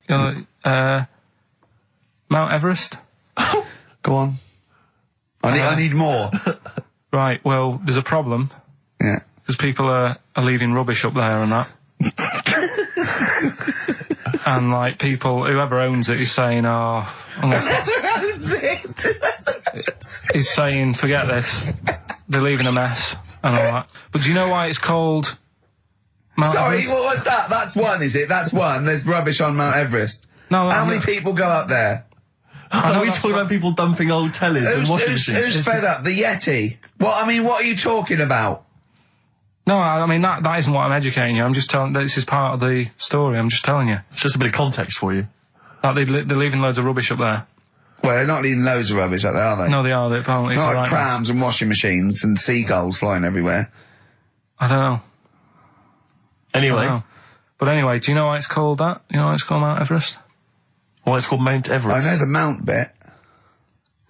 Mount Everest. Go on. I need more. Right, well, there's a problem. Yeah. Because people are leaving rubbish up there and that. And, like, people, whoever owns it is saying, Whoever owns it! he's saying, forget this. They're leaving a mess and all that. But do you know why it's called Mount Everest? What was that? That's one, is it? That's one. There's rubbish on Mount Everest. No, How many people go up there? Are we talking about people dumping old tellies and washing machines? Who's fed up? The Yeti? What are you talking about? No, I mean, that isn't what I'm educating you. I'm just telling, this is part of the story. I'm just telling you. It's just a bit of context for you. Like, they're leaving loads of rubbish up there. Well, they're not leaving loads of rubbish up there, are they? No, they are. They're apparently not like prams and washing machines and seagulls flying everywhere. I don't know. Anyway. But anyway, do you know why it's called that? You know why it's called Mount Everest? Why it's called Mount Everest? I know the mount bit.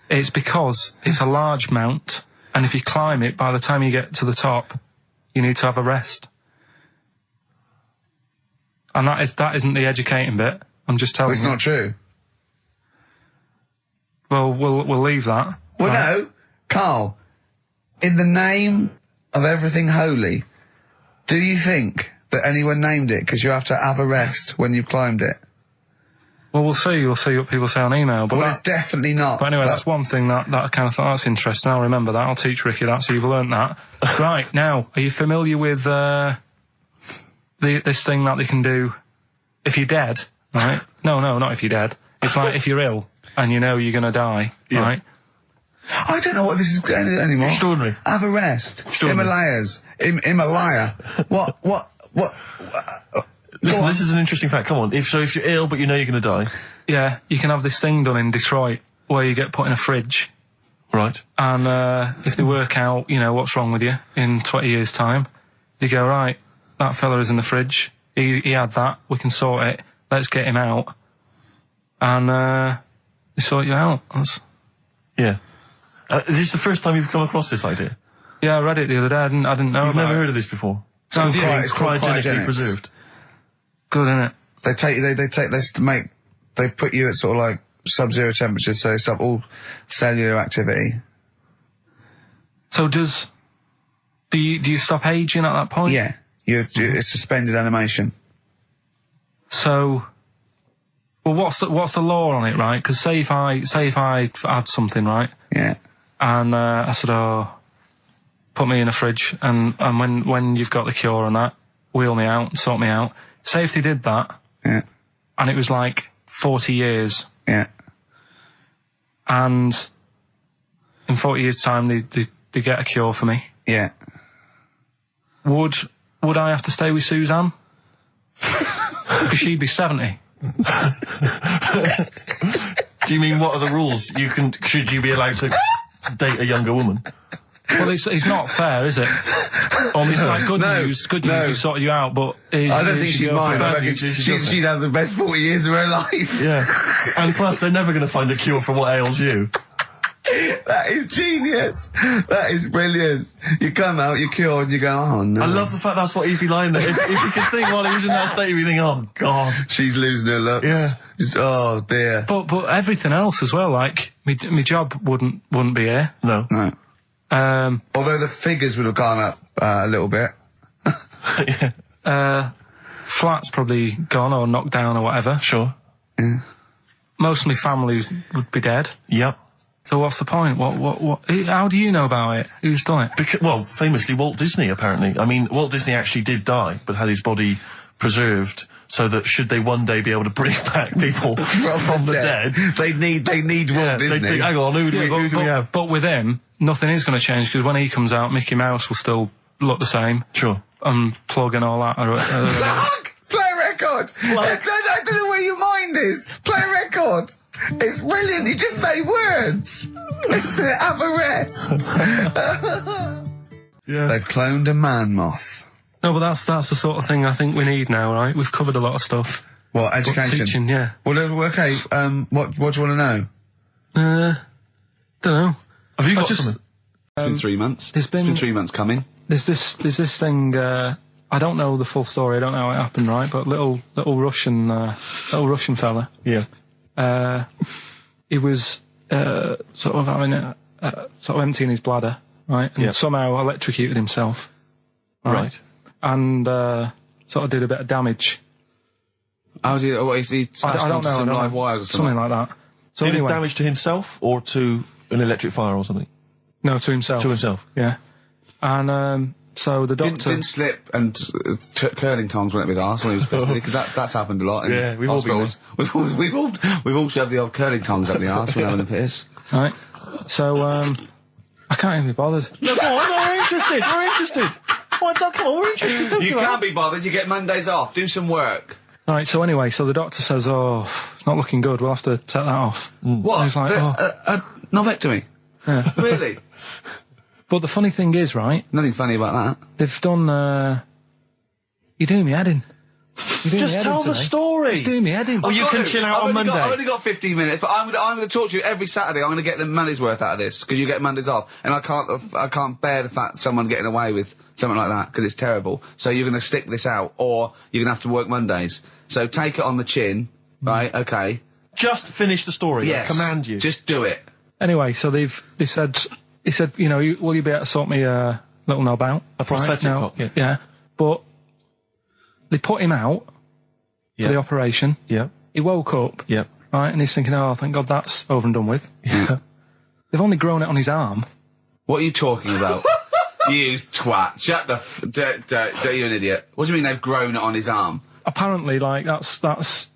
It's because it's a large mount, and if you climb it, by the time you get to the top, you need to have a rest. And that isn't the educating bit. I'm just telling you. It's not true. Well, we'll leave that. Well, right? No, Carl. In the name of everything holy, do you think that anyone named it because you have to have a rest when you've climbed it? Well, we'll see. You'll see what people say on email. But it's definitely not. But anyway, that's one thing that I kind of thought, that's interesting. I'll remember that. I'll teach Ricky that, so you've learnt that. Right, now, are you familiar with this thing that they can do if you're dead, right? No, not if you're dead. It's like if you're ill and you know you're going to die, right? I don't know what this is anymore. Extraordinary. Have a rest. Himalayas. Himalaya. What? Listen, this is an interesting fact. Come on. If you're ill but you know you're going to die. Yeah, you can have this thing done in Detroit where you get put in a fridge. Right. And if they work out, you know, what's wrong with you in 20 years' time, they go, right, that fella is in the fridge. He had that. We can sort it. Let's get him out. And they sort you out. Yeah. Is this the first time you've come across this idea? Yeah, I read it the other day. I didn't know. You've never heard of this before? It's cryogenically preserved. Good, isn't it? They put you at sort of like sub-zero temperatures, so stop all cellular activity. So do you stop aging at that point? Yeah, it's suspended animation. So, well, what's the law on it, right? Because say if I had something, right? Yeah. And I said, put me in a fridge, and when you've got the cure and that, wheel me out, sort me out. Say if they did that, yeah, and it was like 40 years, yeah, and in 40 years' time they get a cure for me, yeah. Would I have to stay with Suzanne? Because she'd be 70. Do you mean what are the rules? Should you be allowed to date a younger woman? Well, it's not fair, is it? It's like good news, we sorted you out, but... I don't think she'd mind. I reckon she'd have the best 40 years of her life. Yeah. And plus, they're never going to find a cure for what ails you. That is genius. That is brilliant. You come out, you're cured, and you go, oh no. I love the fact that's what he'd be lying there. If you could think while he was in that state, you'd be thinking, oh God. She's losing her looks. Yeah. Just, oh dear. But everything else as well, like, my job wouldn't be here. No. No. Although the figures would have gone up a little bit. Yeah. Flat's probably gone or knocked down or whatever. Sure. Yeah. Most of my family would be dead. Yep. So what's the point? What? How do you know about it? Who's done it? Well, famously Walt Disney, apparently. I mean, Walt Disney actually did die, but had his body preserved so that should they one day be able to bring back people from the dead, they need Walt Disney. Hang on, who do we have? But with him, nothing is going to change, because when he comes out, Mickey Mouse will still look the same. Sure. Unplug and all that. Play a record! I don't know where your mind is. Play a record! It's brilliant, you just say words! Have a rest! Yeah. They've cloned a man moth. No, but that's the sort of thing I think we need now, right? We've covered a lot of stuff. What, education? Teaching, yeah. Well, okay, what do you want to know? Don't know. Have you got something? It's been 3 months. It's been 3 months coming. There's this thing, I don't know the full story. I don't know how it happened, right? But little Russian fella. Yeah. He was sort of having sort of emptying his bladder, right? And somehow electrocuted himself. Right. And sort of did a bit of damage. How did he smashed I don't onto know. some live wires or something? Something like that. So Did anyway, it damage to himself or to an electric fire or something? no, to himself. To himself. Yeah. And so the doctor Didn't slip and curling tongs went up his arse when he was pissed, because that's happened a lot in Yeah, we've all been hospitals. We've all shoved the old curling tongs up the arse when having a piss. Right. So I can't even be bothered. No, go on, we're interested. We're interested. Come on, we're interested. Don't You give can't up. be bothered. You get Mondays off. Do some work. Right. So anyway, so the doctor says, "Oh, it's not looking good. We'll have to take that off." What? He's like, Novectomy? Yeah. Really? But the funny thing is, right? Nothing funny about that. They've done. You're doing me head in. Just tell the story. Just doing me head in. Well, you can chill out on Monday. I've only got 15 minutes, but I'm going to talk to you every Saturday. I'm going to get the money's worth out of this, because you get Mondays off, and I can't bear the fact someone's getting away with something like that, because it's terrible. So you're going to stick this out, or you're going to have to work Mondays. So take it on the chin, right? Okay. Just finish the story. Yes. I command you. Just do it. Anyway, so he said, you know, will you be able to sort me a little knob out? A prosthetic No, cock, yeah. But they put him out for the operation. Yeah. He woke up. Yeah. Right, and he's thinking, oh, thank God that's over and done with. Yeah. They've only grown it on his arm. What are you talking about? You twat. Shut the don't you an idiot. What do you mean they've grown it on his arm? Apparently, like, that's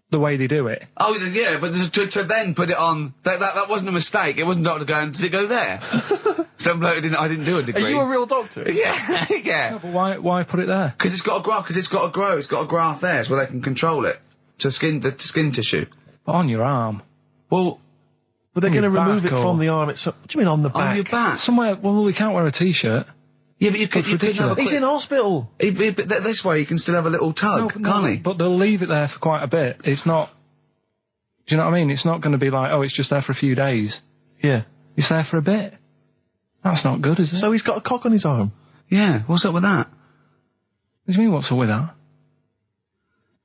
the way they do it. Oh, yeah, but to then put it on, that wasn't a mistake. It wasn't doctor going, did it go there? Some bloke I didn't do a degree. Are you a real doctor? Yeah, yeah. No, but why put it there? Because it's got to grow, it's got a graft there, so where they can control it. To skin tissue. But on your arm. Well, But they're going to your remove it back from or- the arm itself. What do you mean on the back? on your back. Somewhere, well, we can't wear a t-shirt. Yeah, but you could have a ridiculous. He's in hospital. But this way you can still have a little tug, can't he? But they'll leave it there for quite a bit. It's not... Do you know what I mean? It's not going to be like, oh, it's just there for a few days. Yeah. It's there for a bit. That's not good, is it? So he's got a cock on his arm. Yeah, what's up with that? What do you mean, what's up with that?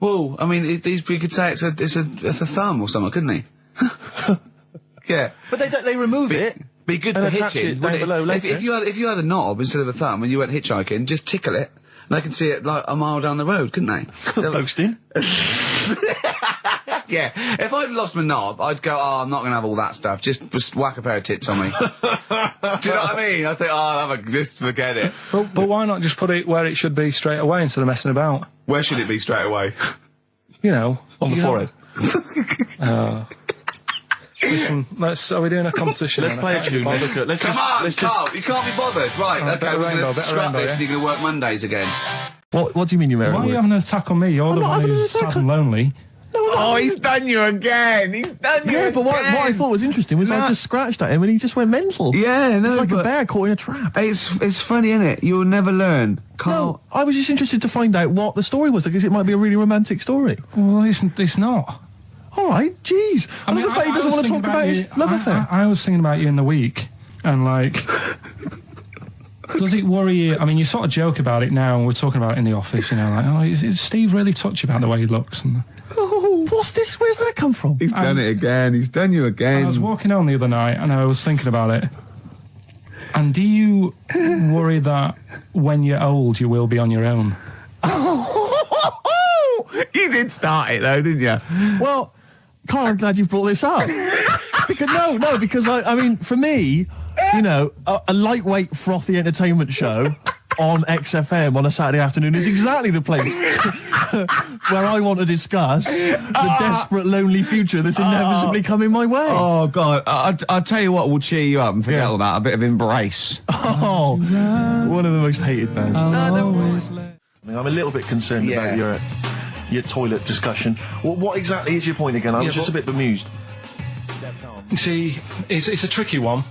Well, I mean, you could say it's a thumb or something, couldn't he? Yeah. But they remove it. Be good And for attach hitching. it down wouldn't below later. If you had a knob instead of a thumb and you went hitchhiking, just tickle it. They can see it like a mile down the road, couldn't they? Posting. Yeah. If I'd lost my knob, I'd go, I'm not going to have all that stuff. Just whack a pair of tits on me. Do you know what I mean? I think, just forget it. But why not just put it where it should be straight away instead of messing about? Where should it be straight away? You know. On the forehead. Listen, are we doing a competition? Let's play a tune. Come on, Carl, you can't be bothered. Right, okay, better we're going rainbow, to better scrap rainbow, this yeah? and you're going to work Mondays again. What do you mean you married? Why are you having an attack on me? You're the not one having an who's attack sad and lonely. Oh, he's done you again. He's done you Yeah, again. but what I thought was interesting was I just scratched at him and he just went mental. Yeah, no, It's like a but bear caught in a trap. it's funny, isn't it? You'll never learn. Carl. No, I was just interested to find out what the story was, because it might be a really romantic story. Well, it's not. All right, jeez. I love the fact he doesn't want to talk about his love affair. I was thinking about you in the week, and like, does it worry you? I mean, you sort of joke about it now, and we're talking about it in the office, you know, like, oh, is Steve really touchy about the way he looks? And Oh, what's this? Where's that come from? He's done it again. He's done you again. I was walking home the other night, and I was thinking about it. And do you worry that when you're old, you will be on your own? You did start it though, didn't you? Well, Carl, I'm glad you brought this up. because I mean, for me, you know, a lightweight, frothy entertainment show on XFM on a Saturday afternoon is exactly the place where I want to discuss the desperate, lonely future that's inevitably coming my way. Oh, God. I'll tell you what will cheer you up and forget all that. A bit of Embrace. Oh, one of the most hated bands. I'm a little bit concerned about your toilet discussion. What exactly is your point again? I was just a bit bemused. You see, it's a tricky one.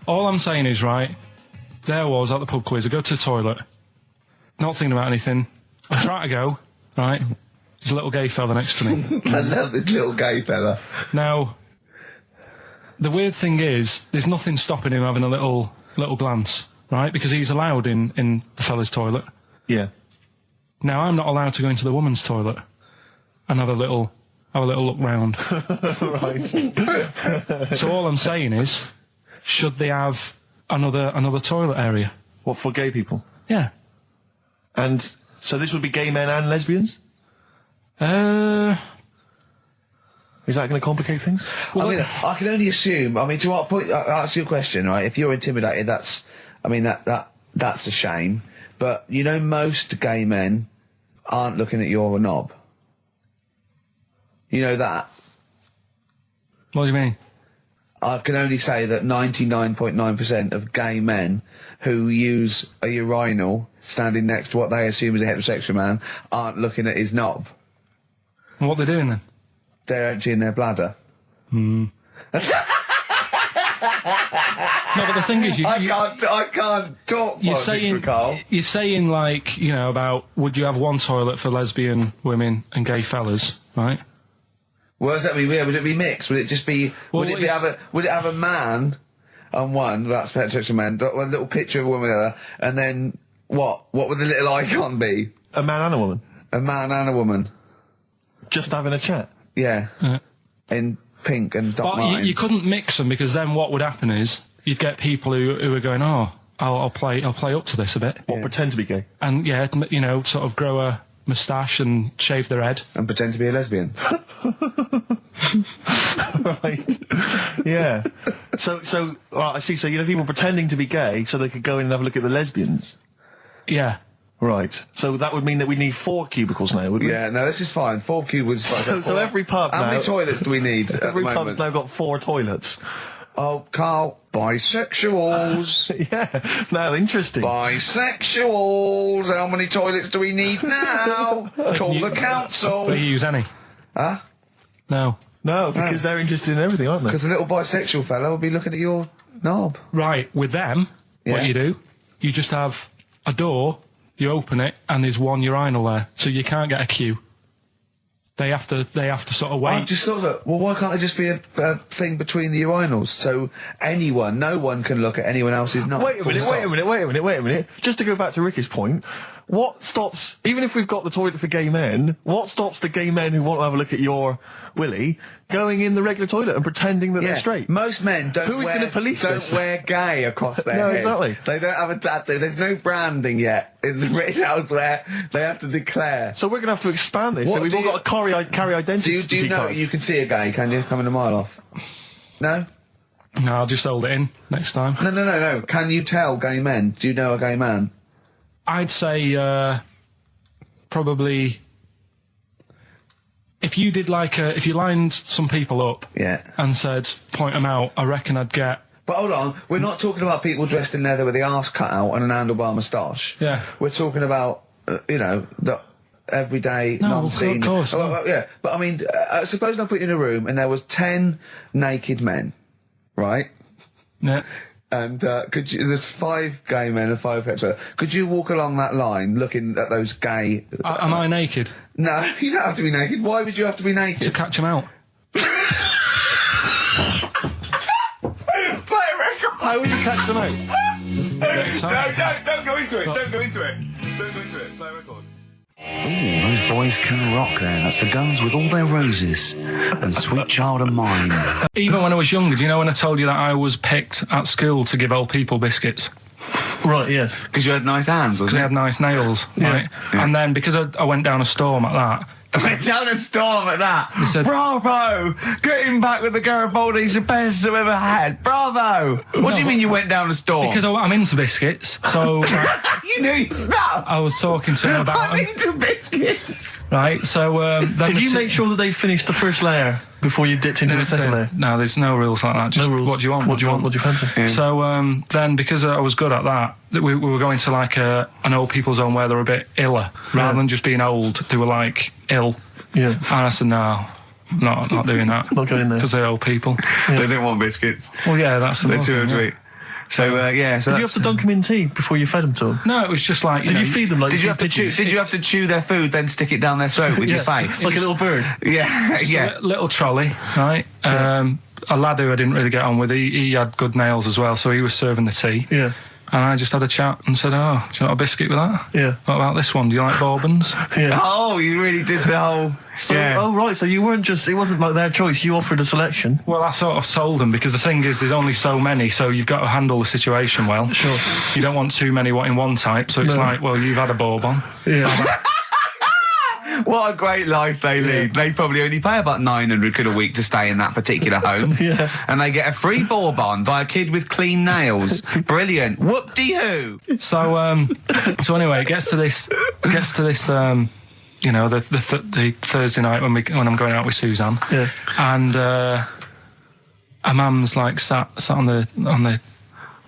All I'm saying is, right, there I was at the pub quiz. I go to the toilet, not thinking about anything. I try to go, right? There's a little gay fella next to me. I love this little gay fella. Now, the weird thing is, there's nothing stopping him having a little glance, right? Because he's allowed in the fella's toilet. Yeah. Now, I'm not allowed to go into the woman's toilet and have a little look round. Right. So all I'm saying is, should they have another toilet area? What, for gay people? Yeah. And so this would be gay men and lesbians? Is that going to complicate things? Well, I mean, I can only assume. I mean, to what point? Ask you a question, right? If you're intimidated, that's a shame. But you know, most gay men aren't looking at your knob. You know that. What do you mean? I can only say that 99.9% of gay men who use a urinal standing next to what they assume is a heterosexual man aren't looking at his knob. And what they're doing then? They're emptying their bladder. No, but the thing is, I can't talk. You're saying like, you know, about would you have one toilet for lesbian women and gay fellas, right? What does that mean? Would it be mixed? Would it just be? Would it have a man on one? That's heterosexual man. One little picture of a woman, other, and then what? What would the little icon be? A man and a woman? A man and a woman. Just having a chat? Yeah. In pink and Doc Martens. But you couldn't mix them, because then what would happen is you'd get people who are going, oh, I'll play up to this a bit. What, pretend to be gay? And yeah, you know, sort of grow a moustache and shave their head. And pretend to be a lesbian. Right. Yeah. So I see. So you know, people pretending to be gay so they could go in and have a look at the lesbians. Yeah. Right. So that would mean that we need 4 cubicles now, would we? Yeah. No, this is fine. 4 cubicles. So every pub now. How many toilets do we need? Every pub's now got 4 toilets. Oh, Carl, bisexuals. Yeah. Now, interesting. Bisexuals. How many toilets do we need now? Call the council. Do you use any? Huh? No. No, because they're interested in everything, aren't they? Because the little bisexual fella will be looking at your knob. Right. With them, what you do, you just have a door, you open it, and there's one urinal there, so you can't get a queue. They have to sort of wait. I just thought that, well, why can't there just be a thing between the urinals so no one can look at anyone else's knob? Wait a minute. Just to go back to Ricky's point, what stops, even if we've got the toilet for gay men, what stops the gay men who want to have a look at your willy going in the regular toilet and pretending that they're straight? Most men don't wear gay across their head. Exactly. They don't have a tattoo. There's no branding yet in the British house where they have to declare. So we're going to have to expand this. So we've all got to carry identity. Do you know you can see a gay, can you? Coming a mile off. No? No, I'll just hold it in next time. No. Can you tell gay men? Do you know a gay man? I'd say probably if you did if you lined some people up and said point them out, I reckon I'd get. But hold on, we're not talking about people dressed in leather with the arse cut out and an handlebar moustache. Yeah. We're talking about the everyday non-seen. Of course. Yeah, but I mean, suppose I put you in a room and there was 10 naked men, right? Yeah. And there's 5 gay men and 5 hetero. Could you walk along that line looking at those gay... Am I naked? No, you don't have to be naked. Why would you have to be naked? To catch them out. Play a record! How would you catch them out? No, don't go into it. Don't go into it. Play a record. Ooh, those boys can rock there. That's the Guns with All Their Roses and Sweet Child of Mine. Even when I was younger, do you know when I told you that I was picked at school to give old people biscuits? Right, yes. Because you had nice hands, Because they had nice nails, right? Yeah. And then because I went down a storm at that... Went down a storm at that. They said, bravo! Getting back with the Garibaldi's the best I've ever had. Bravo! What do you mean you went down a storm? Because I'm into biscuits, so... You knew your stuff! I was talking to them about... I'm into biscuits! Right, so... Did you make sure that they finished the first layer before you dipped into the second layer? No, there's no rules like that. Just no rules. What do you want? What do you want? What do you fancy? Yeah. So then, because I was good at that, we were going to like an old people's home where they were a bit iller. Rather than just being old, they were like ill. Yeah. And I said, no, not doing that. Not going there. Because they're old people. Yeah. They didn't want biscuits. Well, yeah, that's the they're too old to eat. So so did you have to dunk them in tea before you fed them to them? No, it was just like. Did you feed them like? Did you have to chew their food, then stick it down their throat with your face, like a little bird? Yeah, just a little trolley, right? A lad who I didn't really get on with. He had good nails as well, so he was serving the tea. Yeah. And I just had a chat and said, oh, do you want a biscuit with that? Yeah. What about this one? Do you like bourbons? Yeah. Oh, you really did the whole... So, oh, right, so you weren't just... It wasn't like their choice, you offered a selection. Well, I sort of sold them, because the thing is, there's only so many, so you've got to handle the situation well. Sure. You don't want too many in one type, so it's like, well, you've had a bourbon. Yeah. What a great life they lead. They probably only pay about 900 quid a week to stay in that particular home. Yeah. And they get a free bourbon by a kid with clean nails. Brilliant. Whoop-de-hoo. So anyway, it gets to this, you know, the Thursday night when I'm going out with Suzanne. Yeah. And her mum's like sat on the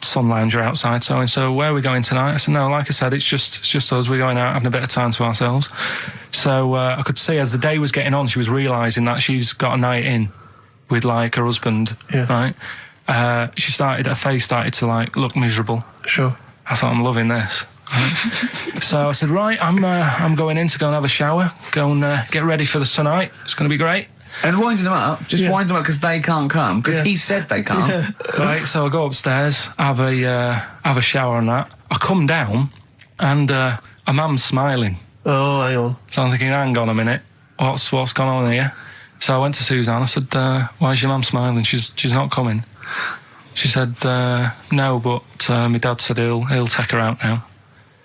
sun lounger outside, so where are we going tonight? I said, no, like I said, it's just us. We're going out having a bit of time to ourselves. So I could see as the day was getting on, she was realising that she's got a night in with like her husband, right? Her face started to like look miserable. Sure. I thought, I'm loving this. Right? So I said, right, I'm going in to go and have a shower, go and get ready for the tonight. It's going to be great. And wind them up. Just wind them up because they can't come. Because he said they can't. Yeah. Right, so I go upstairs, have a shower and that. I come down, and a mum's smiling. Oh, hang on. So I'm thinking, hang on a minute, what's gone on here? So I went to Suzanne. I said, why is your mum smiling? She's not coming. She said, no, but my dad said he'll take her out now.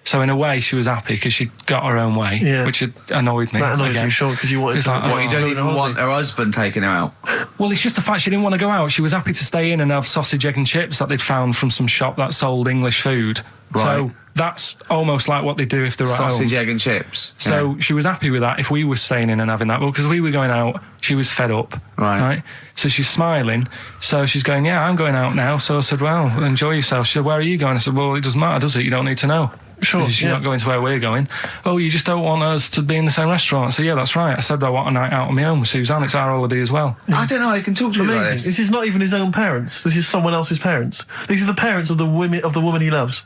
So in a way, she was happy because she got her own way, which annoyed me. That annoyed you, sure, because you wanted to... What, you don't even want her husband taking her out? Well, it's just the fact she didn't want to go out. She was happy to stay in and have sausage, egg and chips that they'd found from some shop that sold English food. Right. So that's almost like what they do if they're at home. Sausage, egg and chips. So she was happy with that if we were staying in and having that. But because we were going out, she was fed up. Right. So she's smiling. So she's going, yeah, I'm going out now. So I said, well, enjoy yourself. She said, where are you going? I said, well, it doesn't matter, does it? You don't need to know. Sure. You're not going to where we're going. Oh, you just don't want us to be in the same restaurant. So yeah, that's right. I said I want a night out on my own with Suzanne. It's our holiday as well. I don't know. I can talk to you about Amazing. This is not even his own parents. This is someone else's parents. These are the parents of the woman he loves.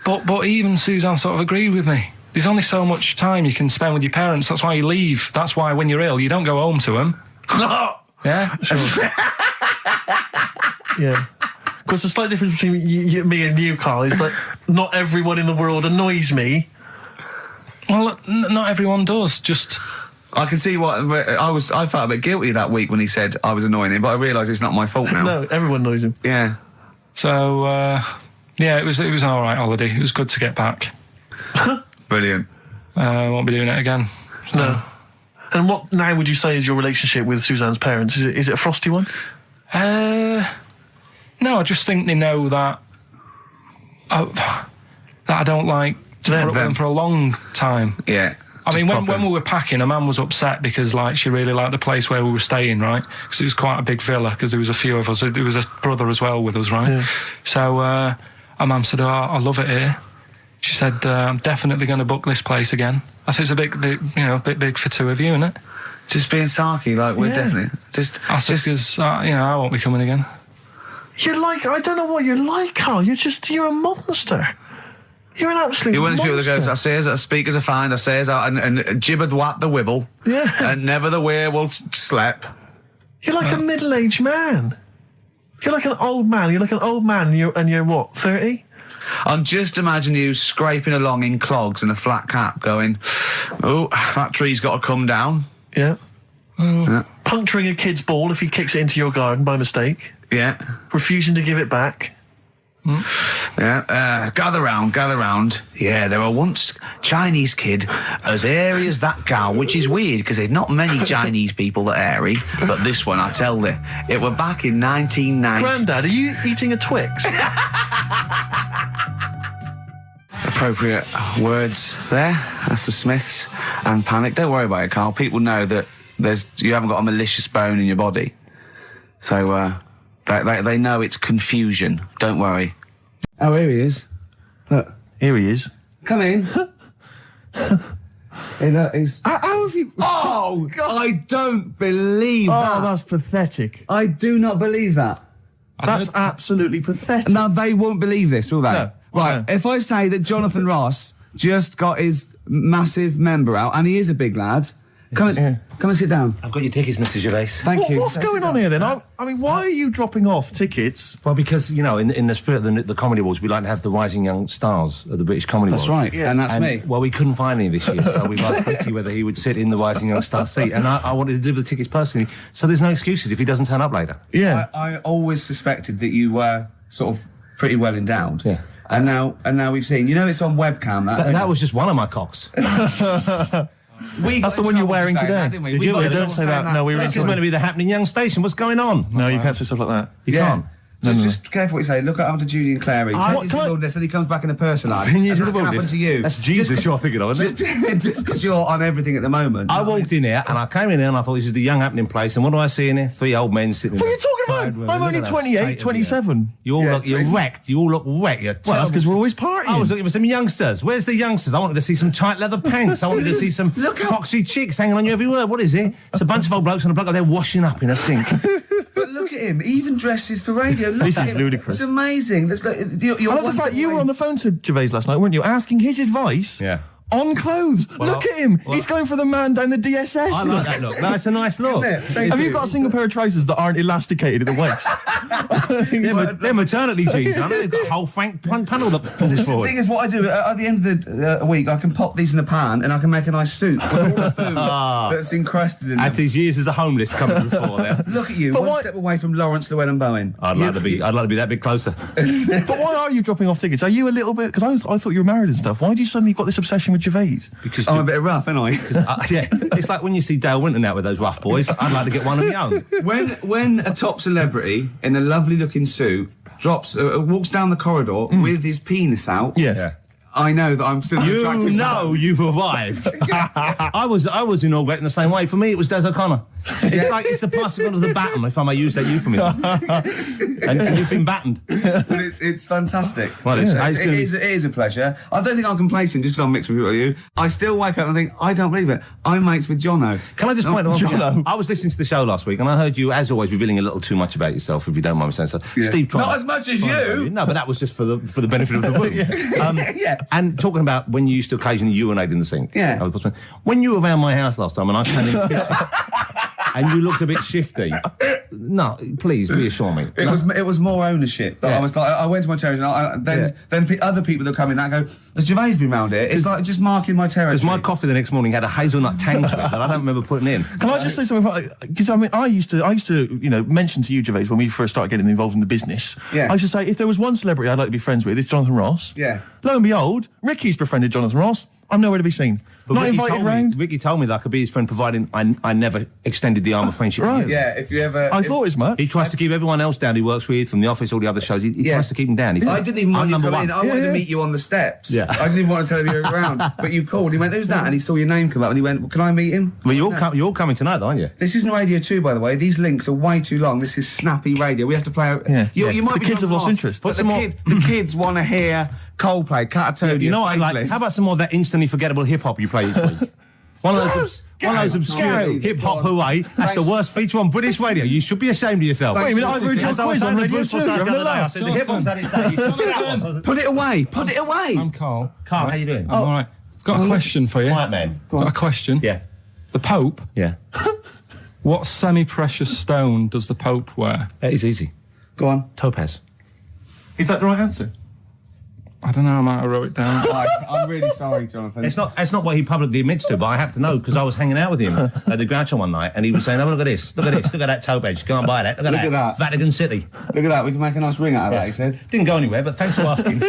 But even Suzanne sort of agreed with me. There's only so much time you can spend with your parents. That's why you leave. That's why when you're ill, you don't go home to them. Yeah? Sure. Yeah. Because the slight difference between me and you, Carl, is that not everyone in the world annoys me. Well, not everyone does. Just... I can see what... I felt a bit guilty that week when he said I was annoying him, but I realise it's not my fault now. No, everyone annoys him. Yeah. So, yeah, it was an all right holiday. It was good to get back. Brilliant. Won't be doing it again. So. No. And what now would you say is your relationship with Suzanne's parents? Is it a frosty one? No, I just think they know that I don't like to put up with them for a long time. Yeah. I mean, when we were packing, a man was upset because, like, she really liked the place where we were staying, right? Because it was quite a big villa, because there was a few of us. There was a brother as well with us, right? Yeah. So, our mum said, oh, I love it here. She said, I'm definitely going to book this place again. I said, it's a bit big for two of you, isn't it? Just being sarky, like, we're definitely... I said, because, I won't be coming again. You're like, I don't know what you're like, Carl. You're a monster. You're an absolute You're one of those people that monster. goes, I says, that speakers are fine, I says, and gibbered what the wibble. Yeah. And never the werewolf slept. You're like a middle-aged man. You're like an old man. You're like an old man and you're what, 30? And just imagine you scraping along in clogs and a flat cap going, oh, that tree's got to come down. Yeah. Puncturing a kid's ball if he kicks it into your garden by mistake. Yeah. Refusing to give it back. Yeah. Gather round. Yeah, there were once Chinese kid as airy as that gal, which is weird because there's not many Chinese people that airy, but this one, I tell you, it were back in 1990. Grandad, are you eating a Twix? Appropriate words there. That's the Smiths and Panic. Don't worry about it, Carl. People know that you haven't got a malicious bone in your body. So, they know it's confusion. Don't worry. Oh, here he is. Look. Here he is. Come in. He's... How have you... Oh, God. I don't believe that. Oh, that's pathetic. I do not believe that. That's absolutely pathetic. Now, they won't believe this, will they? No. Right, No. if I say that Jonathan Ross just got his massive member out, and he is a big lad, Come and sit down. I've got your tickets, Mr. Gervais. Thank you. What's going on here then? I mean, why are you dropping off tickets? Well, because, you know, in the spirit of the Comedy Awards, we like to have the rising young stars of the British Comedy Awards. That's right, and that's me. Well, we couldn't find any this year, so we've asked Ricky whether he would sit in the rising young star seat, and I wanted to deliver the tickets personally, so there's no excuses if he doesn't turn up later. Yeah. I always suspected that you were sort of pretty well endowed. Yeah. And now we've seen. You know, it's on webcam. That was just one of my cocks. That's the one you're wearing today. Didn't we? Did you? Don't say that. No, we were. This is meant to be the happening young station. What's going on? No, you can't say stuff like that. You can't. Just careful what you say. Look up to Judy and Clary. 10 years in the wilderness, and he comes back in a person line. 10 years in the That can wilderness. happen to you. That's Jesus you're thinking of, isn't it? Just because you're on everything at the moment. I walked in here and I came in there and I thought this is the young happening place, and what do I see in here? 3 old men sitting. What are you talking about? I'm only 28, 27. You're wrecked. You all look wrecked. Well, that's because we're always partying. I was looking for some youngsters. Where's the youngsters? I wanted to see some tight leather pants. I wanted to see some foxy chicks hanging on you everywhere. What is it? It's a bunch of old blokes on a bloke up there washing up in a sink. But look at him. He even dresses for radio. Look This at is him. ludicrous. It's amazing. It's like, you're I love the fact you were on the phone to Gervais last night, weren't you? Asking his advice. Yeah. On clothes. Look at him. He's going for the man down the DSS. I like that look. That's a nice look. Have you got a single pair of trousers that aren't elasticated at the waist? They're maternity jeans, aren't they? They've got a whole frank panel that pulls The forward. thing is, what I do at the end of the week, I can pop these in the pan and I can make a nice soup with all the food that's encrusted in them. As his years as a homeless coming to the fore there. Look at you, But one why- step away from Lawrence Llewellyn Bowen. I'd like to be that bit closer. But why are you dropping off tickets? Are you a little bit... Because I thought you were married and stuff. Why do you suddenly got this obsession with Gervais? Because I'm a bit rough, ain't I? yeah, it's like when you see Dale Winton out with those rough boys. I'd like to get one of my own. When a top celebrity in a lovely looking suit walks down the corridor with his penis out, Yes. Yeah. I know that I'm still an You attractive know man. you've arrived. I was inaugurating the same way. For me, it was Des O'Connor. It's like it's the passing on of the baton, if I may use that euphemism. and you've been battened. But it's fantastic. Well, it is a pleasure. I don't think I'm complacent just because I'm mixed with people like you. I still wake up and think, I don't believe it. I'm mates with Jono. Can I just point out one thing? Jono. I was listening to the show last week and I heard you, as always, revealing a little too much about yourself, if you don't mind me saying so. Yeah. Steve tried. Not as much as you. No, but that was just for the benefit of the room. Yeah. And talking about when you used to occasionally urinate in the sink. Yeah. When you were around my house last time and I came in and you looked a bit shifty. No, please reassure me. It was more ownership. But Yeah. I was like, I went to my territory, and then other people that come in that go, has Gervais been round here? It's like just marking my territory. Because my coffee the next morning had a hazelnut tang to it that I don't remember putting in. Can I just say something? Because I mean, I used to, mention to you, Gervais, when we first started getting involved in the business. Yeah. I used to say, if there was one celebrity I'd like to be friends with, it's Jonathan Ross. Yeah. Lo and behold, Ricky's befriended Jonathan Ross. I'm nowhere to be seen. But Not Ricky invited round. Ricky told me that I could be his friend, providing I never extended the arm of friendship. Right. to you. Yeah, if you ever... I thought as much. He tries to keep everyone else down he works with, from the office, all the other shows. He tries to keep them down. He's I didn't even want I'm you to number come in. one. I wanted to meet you on the steps. Yeah. I didn't even want to tell him you were around. But you called. He went, who's that? And he saw your name come up and he went, well, can I meet him? Well, you're coming tonight, aren't you? This isn't Radio 2, by the way. These links are way too long. This is snappy radio. We have to play... Yeah. You might The be kids have lost lost, interest. But the kids want to hear Coldplay, Catatonia, You know what I like? Faithless. How about some more of that instantly forgettable hip hop you play each week? One of those obscure hip hop hooray. That's the worst feature on British radio. You should be ashamed of yourself. Wait a minute, I've heard your As I was quiz saying on to Radio Bruce 2. Forsyth You're the having a other day, I laugh. said the hip hop's had its day. You told me that one. Put it away. Put it away. I'm Carl. Carl, how you doing? I'm all right. Got a question for you. Right, man. Got a question. Yeah. The Pope. Yeah. What semi-precious stone does the Pope wear? That is easy. Go on. Topaz. Is that the right answer? I don't know. I might have wrote it down. I'm really sorry, Jonathan. It's not what he publicly admits to, but I have to know because I was hanging out with him at the Groucho one night and he was saying, oh, look at this, look at that topaz, go and buy that, look at that. Vatican City. Look at that. We can make a nice ring out of that, he said. Didn't go anywhere, but thanks for asking.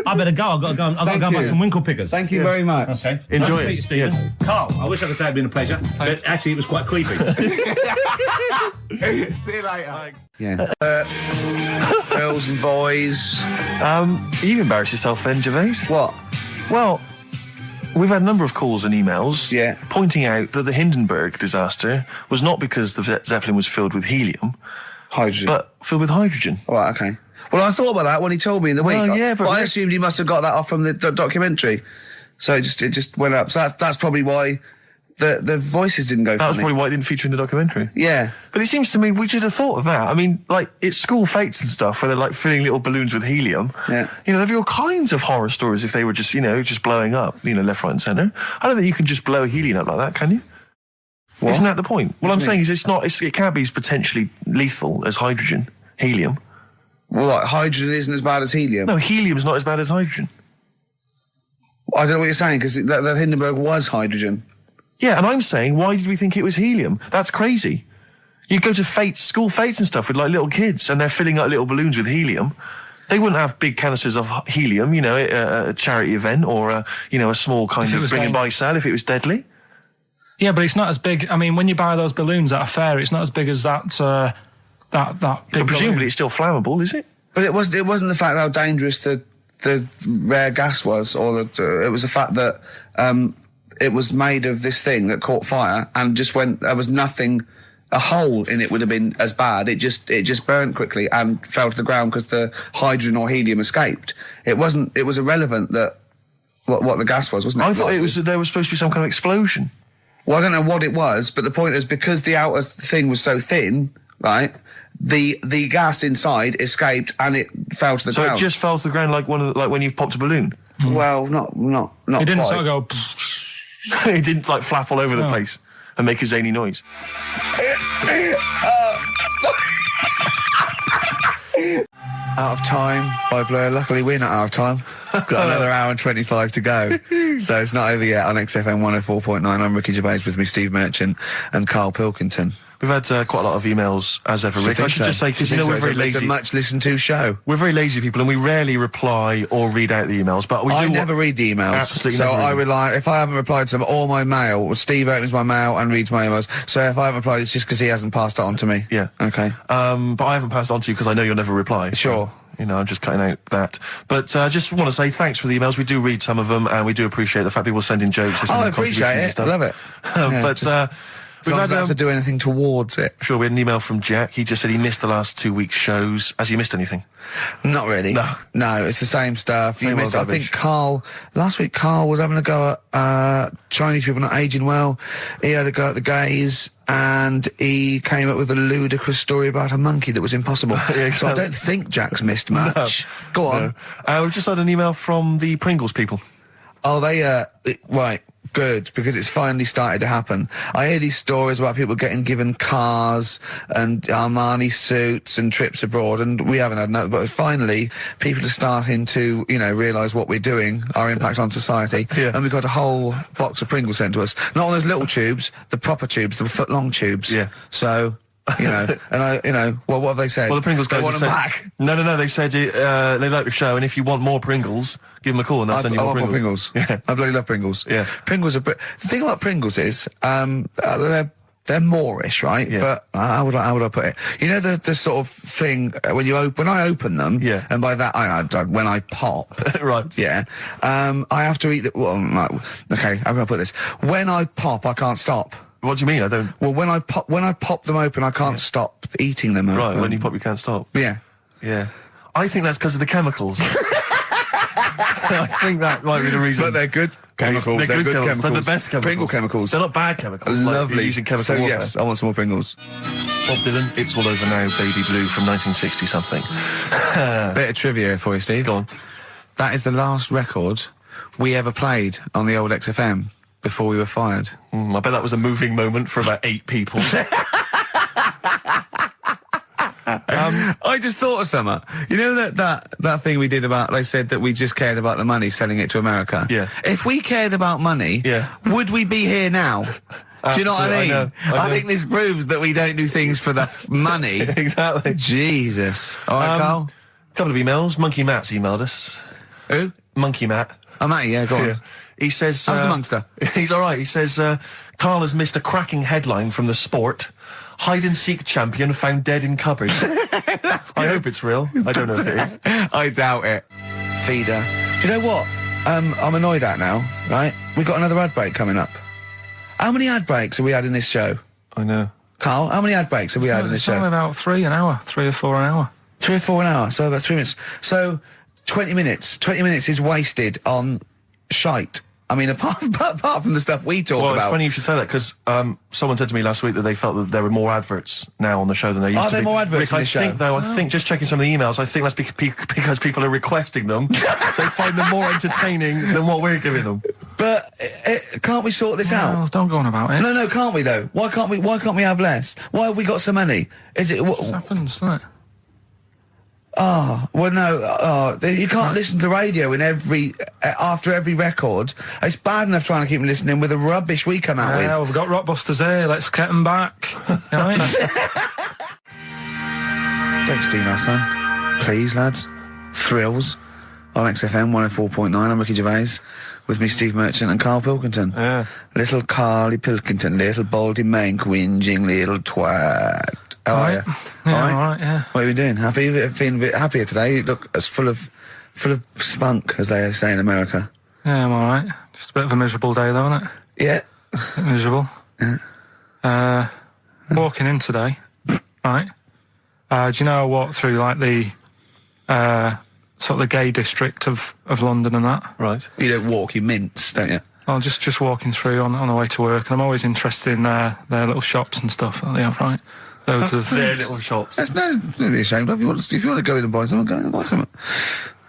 I better go. I've got to go and buy some winkle pickers. Thank you very much. Okay. Enjoy Nice to it. meet you, Stephen. Yes. Carl, I wish I could say it'd been a pleasure, but actually it was quite creepy. See you later. Yeah. Girls and boys. You embarrassed yourself then, Gervais. What? Well, we've had a number of calls and emails pointing out that the Hindenburg disaster was not because the Zeppelin was filled with helium, Hydrogen. but filled with hydrogen. All right, okay. Well, I thought about that when he told me in the week. Well, yeah, but I assumed he must have got that off from the documentary. So it just went up. So that's probably why the voices didn't go That was funny. probably why it didn't feature in the documentary. Yeah. But it seems to me we should have thought of that. I mean, like, it's school fates and stuff where they're like filling little balloons with helium. Yeah. There'd be all kinds of horror stories if they were just, just blowing up, left, right and centre. I don't think you can just blow helium up like that, can you? What? Isn't that the point? Well, I'm do you saying is it can't be as potentially lethal as hydrogen, helium. Well, like, hydrogen isn't as bad as helium. No, helium's not as bad as hydrogen. I don't know what you're saying, because that Hindenburg was hydrogen. Yeah, and I'm saying, why did we think it was helium? That's crazy. You go to school fetes and stuff with like little kids, and they're filling up little balloons with helium. They wouldn't have big canisters of helium, you know, at a charity event or a small kind of bring and buy sale if it was deadly. Yeah, but it's not as big. I mean, when you buy those balloons at a fair, it's not as big as that big. But presumably balloon. it's still flammable, is it? But it wasn't the fact how dangerous the rare gas was, or it was the fact that it was made of this thing that caught fire and just went. There was nothing. A hole in it would have been as bad. It just burnt quickly and fell to the ground because the hydrogen or helium escaped. It was irrelevant that what the gas was, wasn't it? I thought there was supposed to be some kind of explosion. Well, I don't know what it was, but the point is, because the outer thing was so thin, right? The gas inside escaped and it fell to the ground. So it just fell to the ground like when you've popped a balloon. Well, not. It didn't quite. sort of go. It didn't like flap all over the place and make a zany noise. Out of Time by Blur. Luckily, we're not out of time. Got another hour and 25 to go. So it's not over yet on XFM 104.9. I'm Ricky Gervais, with me Steve Merchant and Karl Pilkington. We've had quite a lot of emails, as ever. I should just say, because we're very lazy. It's a much listened to show. We're very lazy people, and we rarely reply or read out the emails. But I never read the emails. Absolutely. So I rely. If I haven't replied to them, or my mail, Steve opens my mail and reads my emails. So if I haven't replied, it's just because he hasn't passed it on to me. Yeah. Okay. But I haven't passed it on to you because I know you'll never reply. Sure. So, I'm just cutting out that. But I just want to say thanks for the emails. We do read some of them, and we do appreciate the fact people send in jokes. I appreciate it. I love it. We've I don't have to do anything towards it. Sure, we had an email from Jack. He just said he missed the last 2 weeks' shows. Has he missed anything? Not really. No, it's the same stuff. Same old I think last week Karl was having a go at Chinese people not aging well. He had a go at the gays, and he came up with a ludicrous story about a monkey that was impossible. Yeah, exactly. So I don't think Jack's missed much. No. Go on. No. We've just had an email from the Pringles people. Oh, right. Good, because it's finally started to happen. I hear these stories about people given cars and Armani suits and trips abroad, and we haven't had no. But finally, people are starting to, realise what we're doing, our impact on society, and we've got a whole box of Pringles sent to us. Not on those little tubes, the proper tubes, the foot-long tubes. Yeah. So. And well, what have they said? Well, the Pringles guys want them back. No, they've said they like the show, and if you want more Pringles, give them a call and they'll send you more Pringles. Yeah. I bloody love Pringles. Yeah. Pringles are... The thing about Pringles is, they're Moorish, right? Yeah. But how would I put it? You know the sort of thing when I open them, and by that when I pop, right? Yeah, I have to eat the. Well, okay, how can I put this? When I pop, I can't stop. What do you mean? I don't. Well, when I pop them open, I can't stop eating them. Right, when you pop, you can't stop. Yeah. I think that's because of the chemicals. I think that might be the reason. But they're good chemicals. They're good chemicals. They're the best chemicals. Pringle chemicals. They're not bad chemicals. Lovely. Like using chemical warfare. Yes, I want some more Pringles. Bob Dylan, It's All Over Now, Baby Blue from 1960 something. Bit of trivia for you, Steve. Go on. That is the last record we ever played on the old XFM before we were fired. I bet that was a moving moment for about 8 people. I just thought of something. You know that thing we did about, they said that we just cared about the money, selling it to America? Yeah. If we cared about money, would we be here now? Do you know what I mean? I think this proves that we don't do things for the money. Exactly. Jesus. All right, Karl? A couple of emails. Monkey Matt's emailed us. Who? Monkey Matt. Oh, Matty, go on. Yeah. He says... How's the Monkster? He's all right. He says, Karl has missed a cracking headline from The Sport. Hide-and-seek champion found dead in cupboard. I hope it's real. I don't know if it is. I doubt it. Feeder. Do you know what? I'm annoyed at now, right? We've got another ad break coming up. How many ad breaks have we had in this show? I know. Karl, how many ad breaks have we had in this show? About 3 an hour. 3 or 4 an hour. 3 or 4 an hour, so about 3 minutes. So, 20 minutes. 20 minutes is wasted on shite. I mean, apart from the stuff we talk Well, about. it's funny you should say that, because someone said to me last week that they felt that there were more adverts now on the show than there used to be. Are there more adverts Rick, in the show? I think, though, I think, just checking some of the emails, I think that's because people are requesting them. They find them more entertaining than what we're giving them. But can't we sort this out? Well, don't go on about it. No, can't we though? Why can't we have less? Why have we got so many? Is it? It happens, doesn't it? Well, no. You can't listen to radio in after every record. It's bad enough trying to keep them listening with the rubbish we come out Yeah, with. we've got Rockbusters here. Let's get them back. You know what I mean? Don't steal our son, please, lads. Thrills on XFM 104.9. I'm Ricky Gervais. With me, Steve Merchant and Karl Pilkington. Yeah. Little Carly Pilkington, little baldy mank, whinging little twat. How are you? Yeah, all right, yeah. What are you doing? Happy? Feeling a bit happier today? You look as full of spunk, as they say in America. Yeah, I'm all right. Just a bit of a miserable day, though, isn't it? Yeah. A bit miserable. Yeah. Walking in today, right? Do you know I walked through, like, the sort of the gay district of London and that? Right. You don't walk, you mince, don't you? Well, just walking through on the way to work, and I'm always interested in their little shops and stuff that they have, right? Loads of Their little shops. That's don't be ashamed of. If you want to go in and buy something, go in and buy something.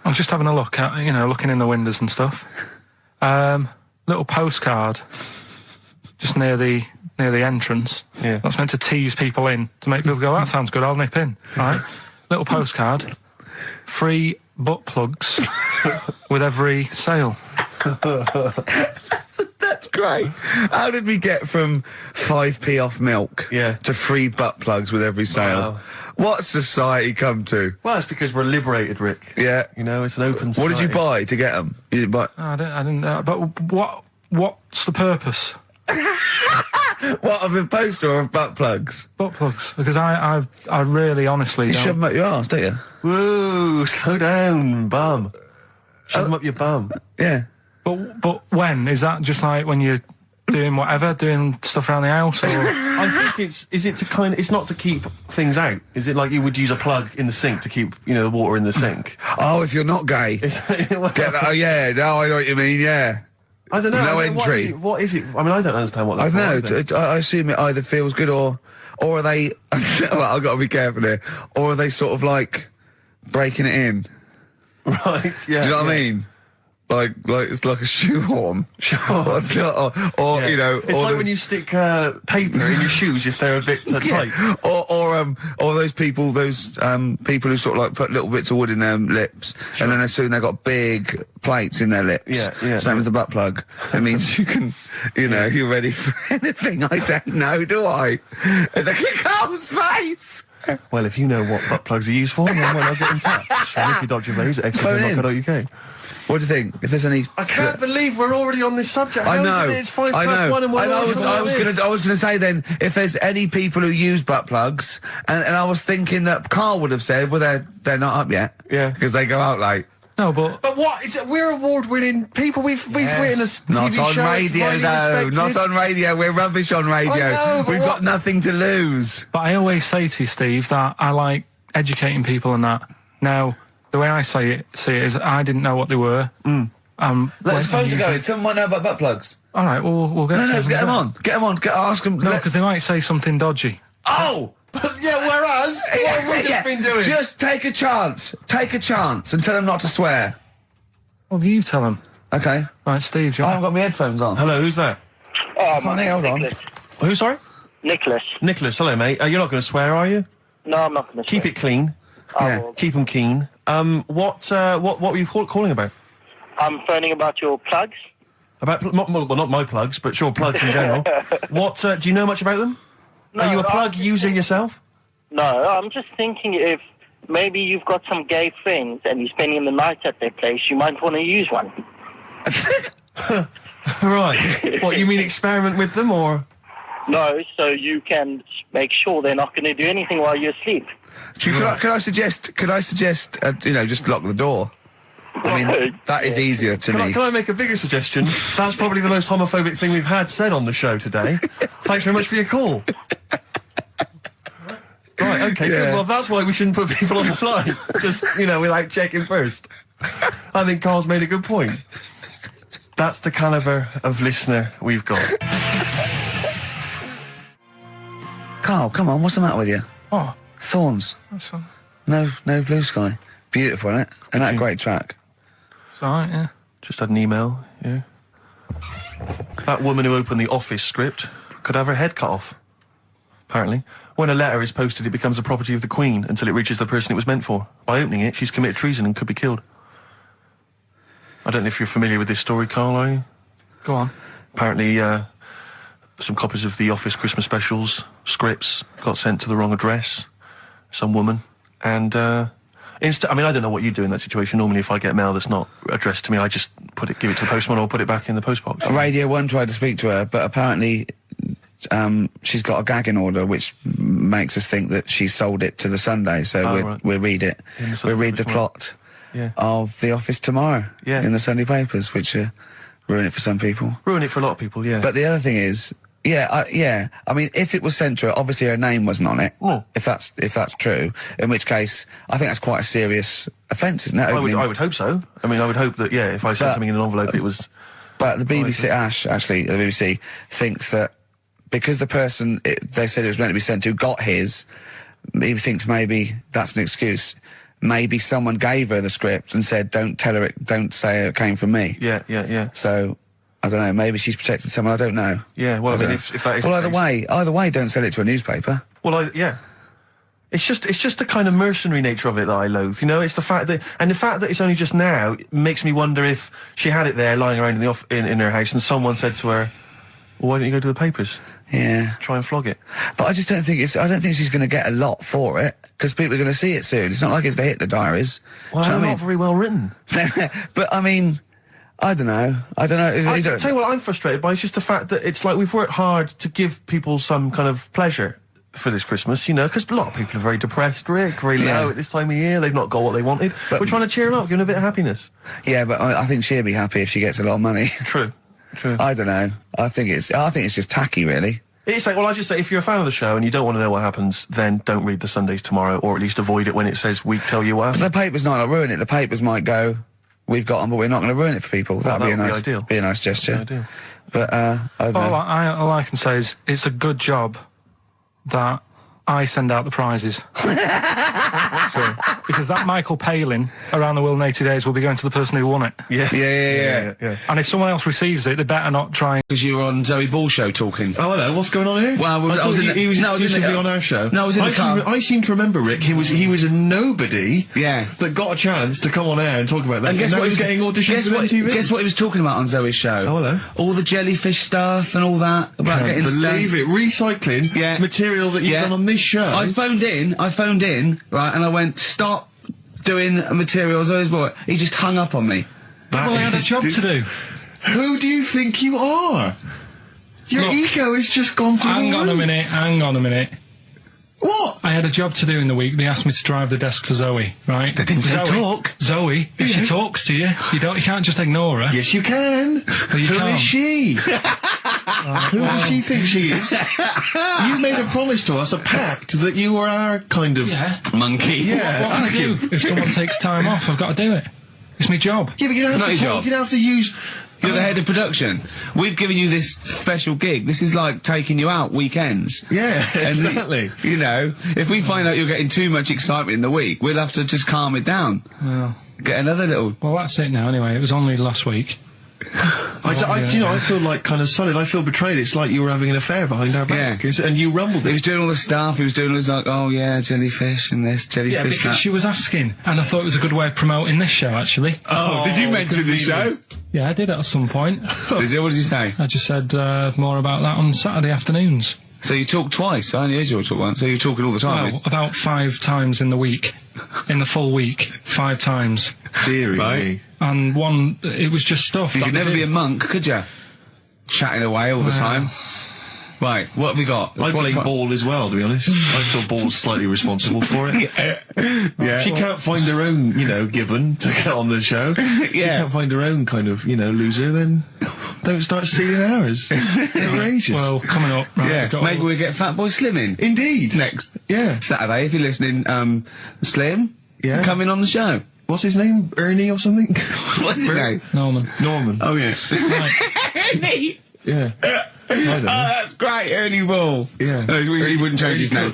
I'm just having a look at, looking in the windows and stuff. Little postcard just near the entrance. Yeah. That's meant to tease people in, to make people go, that sounds good, I'll nip in. Right? Little postcard. Free butt plugs with every sale. That's great. How did we get from 5p off milk to free butt plugs with every sale? Wow. What's society come to? Well, it's because we're liberated, Rick. Yeah. You know, it's an open society. What did you buy to get them? You didn't buy. Oh, I didn't. But what's the purpose? What, of the poster or of butt plugs? Butt plugs, because I really honestly You don't. shove them up your arse, don't you? Whoa, slow down, bum. Shove them up your bum. Yeah. But when is that? Just like when you're doing whatever, doing stuff around the house, or I think it's not to keep things out. Is it like you would use a plug in the sink to keep, the water in the sink? Oh, if you're not gay. Get that? Oh, yeah. No, I know what you mean, yeah. I don't know. No entry. What is it? I mean, I don't understand what I that's don't know. I assume it either feels good or are they... well, I've got to be careful here. Or are they sort of like breaking it in? Right, yeah. Do you know what I mean? Like it's like a shoehorn. Sure. or It's or like when you stick paper in your shoes if they're a bit tight. Or those people who sort of like put little bits of wood in their lips, and then as soon they've got big plates in their lips. Yeah. Same with the butt plug. It means you can, you're ready for anything. I don't know, do I? Look at Carl's face. Well, if you know what butt plugs are used for, then why not get in touch? Ricky.Gervais at xfm.co.uk. What do you think? If there's any... I can't believe we're already on this subject. I know. It's 5+1 and we're I was gonna say then, if there's any people who use butt plugs, and I was thinking that Carl would have said, well, they're not up yet. Yeah. Because they go out late. no, but what is it? We're award-winning people. We've written a TV Not on show. It's radio, highly though. respected. Not on radio. We're rubbish on radio. I know, but We've got nothing to lose. I always say to you, Steve, that I like educating people and that. Now, the way I see it is I didn't know what they were. Let's phone to go in. Someone might know about butt plugs. All right, we'll get. No, get them on. Get them on. Ask them. No, because they might say something dodgy. Oh! Yeah, whereas, what have we just been doing? Just take a chance. Take a chance and tell them not to swear. Well, you tell them. Okay. Right, Steve, I haven't got my headphones on. Hello, who's that? Come on, hold on. Who, sorry? Nicholas. Nicholas, hello, mate. You're not going to swear, are you? No, I'm not going to Keep it clean. Yeah. Keep them keen. What were you calling about? I'm phoning about your plugs. About, not my plugs, but sure, plugs in general. What, do you know much about them? No, Are you a plug user yourself? No, I'm just thinking if maybe you've got some gay friends and you're spending the night at their place, you might want to use one. Right. What, you mean experiment with them, or...? No, so you can make sure they're not going to do anything while you're asleep. Could I suggest, just lock the door? I mean, that is easier to me. Can I make a bigger suggestion? That's probably the most homophobic thing we've had said on the show today. Thanks very much for your call. Right, okay, good. Well, that's why we shouldn't put people on the line. Just, without checking first. I think Carl's made a good point. That's the caliber of listener we've got. Carl, come on, what's the matter with you? Oh, Thorns. that's No blue sky. Beautiful, isn't it? And that great track. it's alright, yeah. Just had an email, yeah. That woman who opened the Office script could have her head cut off. Apparently. When a letter is posted, it becomes the property of the Queen until it reaches the person it was meant for. By opening it, she's committed treason and could be killed. I don't know if you're familiar with this story, Carl, are you? Go on. Apparently, some copies of the Office Christmas specials, scripts, got sent to the wrong address. Some woman. And, I mean, I don't know what you do in that situation. Normally, if I get mail that's not addressed to me, I just give it to the postman or put it back in the postbox. Radio 1 tried to speak to her, but apparently she's got a gagging order, which makes us think that she sold it to the Sunday. So we'll read it. We'll read the plot of The Office tomorrow in the Sunday papers, which ruin it for some people. Ruin it for a lot of people, yeah. But the other thing is, I mean, if it was sent to her, obviously her name wasn't on it. Oh. If that's true, in which case, I think that's quite a serious offence, isn't it? I would hope so. I mean, I would hope that, if I sent something in an envelope, it was... But the BBC, the BBC thinks that because the person they said it was meant to be sent to got his, he thinks maybe that's an excuse. Maybe someone gave her the script and said, don't say it came from me. Yeah. So, I don't know, maybe she's protected someone, I don't know. Yeah, well, I mean, if that is... Well, either way, don't sell it to a newspaper. Well, It's just the kind of mercenary nature of it that I loathe, you know? It's the fact that it's only just now makes me wonder if she had it there lying around in her house and someone said to her, well, why don't you go to the papers? Yeah. Try and flog it. But I just don't think I don't think she's going to get a lot for it, because people are going to see it soon. It's not like it's the Hitler Diaries. Well, they're not very well written. But, I mean, I don't know. I tell you what I'm frustrated by, is just the fact that it's like we've worked hard to give people some kind of pleasure for this Christmas, you know, because a lot of people are very depressed, Rick, very low at this time of year. They've not got what they wanted. But we're trying to cheer them up, give them a bit of happiness. Yeah, but I think she'll be happy if she gets a lot of money. True. I don't know. I think it's just tacky, really. It's like, well, I just say, if you're a fan of the show and you don't want to know what happens, then don't read the Sundays tomorrow, or at least avoid it when it says we tell you what. The papers might not ruin it. The papers might go, we've got them, but we're not going to ruin it for people. That'd be a nice gesture. Ideal. But I don't know. All I can say is it's a good job that I send out the prizes. Because that Michael Palin around the world in 80 days will be going to the person who won it. Yeah. And if someone else receives it, they better not try. Because you were on Zoe Ball's show talking. Oh, hello. What's going on here? Well, he was exclusively on our show. No, I was in the car. I seem to remember, Rick, he was a nobody. Yeah. That got a chance to come on air and talk about that. And guess now what he's getting auditions for MTV. Guess what he was talking about on Zoe's show? Oh, hello. All the jellyfish stuff and all that about getting believe it. Recycling material that you've done on this show. I phoned in, right, and I went, stop doing material Zoe's boy. He just hung up on me. Well, I had a job to do. Who do you think you are? Your ego has just gone through the roof. Hang on a minute. What? I had a job to do in the week. They asked me to drive the desk for Zoe, right? They didn't say talk. Zoe, if she talks to you, you can't just ignore her. Yes, you can. Well, Who is she? Who does she think she is? You made a promise to us, a pact, that you were our kind of monkey. Yeah. What can I do? If someone takes time off, I've got to do it. It's my job. Yeah, but you don't have to talk. You don't have to use... You're the head of production. We've given you this special gig. This is like taking you out weekends. Yeah, exactly. You know, if we find out you're getting too much excitement in the week, we'll have to just calm it down. Well, get another little... Well, that's it now anyway. It was only last week. I feel like kind of solid. I feel betrayed. It's like you were having an affair behind our back. Yeah. And you rumbled it. He was doing all the stuff. He was like, oh yeah, jellyfish and this, jellyfish. Yeah, because she was asking, and I thought it was a good way of promoting this show, actually. Oh, did you mention the show? Yeah, I did at some point. Did you? What did you say? I just said more about that on Saturday afternoons. So you talk twice? I only heard you talk once. So you're talking all the time? Well, about 5 times in the week. In the full week, 5 times. Deary me. And one, it was just stuff. You could never be a monk, could you? Chatting away all the time. Right, what have we got? I play ball as well, to be honest. I feel Ball's slightly responsible for it. Yeah. She can't find her own, gibbon to get on the show. She can't find her own kind of, loser, then don't start stealing ours. Outrageous. Well, coming up. Right, maybe we'll get Fatboy Slim in. Indeed. Next. Yeah. Saturday, if you're listening, Slim, come in on the show. what's his name? Ernie or something? What's his name? Norman. Oh, yeah. Right. Ernie! Yeah. I don't know. That's great, Ernie Ball. Yeah. He wouldn't change his name.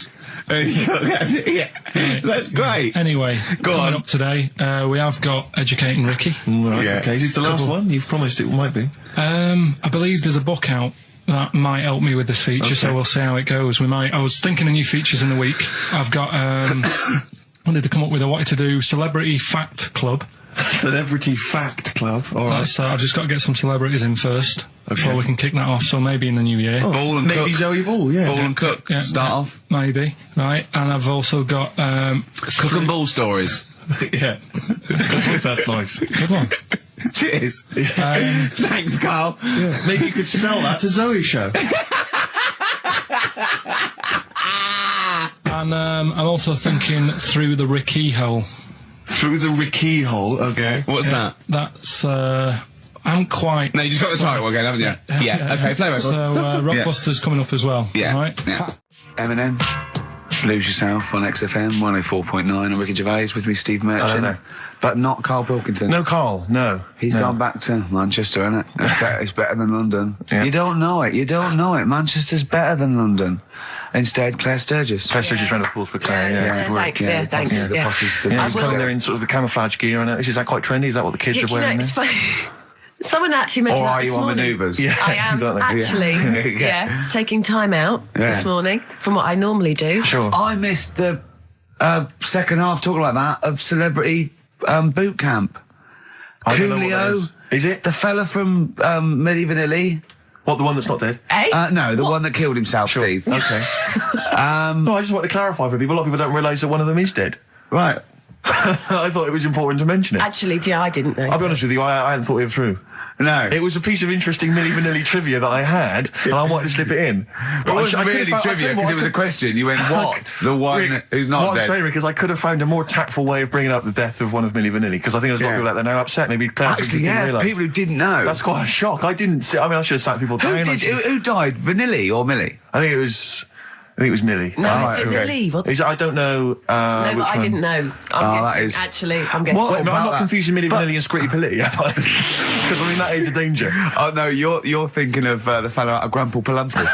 That's it, yeah. That's great. Anyway, coming up today, we have got Educating Ricky. Right. Yeah. Okay, is this the last one? You've promised it might be. I believe there's a book out that might help me with this feature, so we'll see how it goes. I was thinking of new features in the week. I've got, wanted to come up with, I wanted to do Celebrity Fact Club. Celebrity Fact Club. All right. I've just got to get some celebrities in first before we can kick that off, so maybe in the new year. Ball and Maybe Cook. Zoe Ball, yeah. Ball and Cook. Yeah, Start off. Maybe, right. And I've also got... Cook and Ball stories. Yeah. That's nice. Good one. Cheers. Thanks, Carl. Yeah. Maybe you could sell that to Zoe's show. And I'm also thinking Through the Ricky Hole. Through the Ricky Hole, okay. What's that? That's, I'm quite... No, you just got the title again, haven't you? Yeah. Okay, play record. So, Rockbusters coming up as well. Yeah. Right? Yeah. Eminem, Lose Yourself on XFM 104.9, and Ricky Gervais with me, Steve Merchant. Hello there. But not Karl Pilkington. No, Carl, no. He's gone back to Manchester, isn't it? It's better than London. Yeah. You don't know it. Manchester's better than London. Instead, Claire Sturgis. Claire Sturgis round of applause for Claire, yeah. Thanks. Yeah, Thanks. the posse's the Yeah, he's I will- coming there in sort of the camouflage gear and is that quite trendy? Is that what the kids Did are you know, wearing it's now? funny. Someone actually mentioned Or that are this you on morning. manoeuvres? Yeah, I am exactly. actually, taking time out this morning from what I normally do. Sure. I missed the second half, talking like that, of Celebrity Boot Camp. I don't know what that Coolio. is it? The fella from Milli Vanilli. What, the one that's not dead? Eh? No, the one that killed himself, Steve. Okay. No, I just want to clarify for people. A lot of people don't realise that one of them is dead. Right. I thought it was important to mention it. Actually, yeah, I didn't know. I'll be honest with you, I hadn't thought it through. No. It was a piece of interesting Milli Vanilli trivia that I had, and I wanted to slip it in. It wasn't I could've really found- I trivia, tell you because what, it was a question. You went, what? The one Rick, who's not what dead. I'm saying, Rick, is I could have found a more tactful way of bringing up the death of one of Milli Vanilli, because I think there's a lot of people out there now upset. Maybe Claire Actually, didn't yeah, realise. people who didn't know. That's quite a shock. I didn't see. I mean, I should have sat people down. Who died? Vanilli or Millie? I think it was Millie. No, right, it's okay. Vanilli. What? I don't know. No, but I didn't know. I'm that guessing. is- Actually, I'm guessing. What? I'm about not that? confusing Milli Vanilli and Scritti Politti, am I? Because I mean that is a danger. Oh no, you're thinking of the fellow out of Grumple Palumple.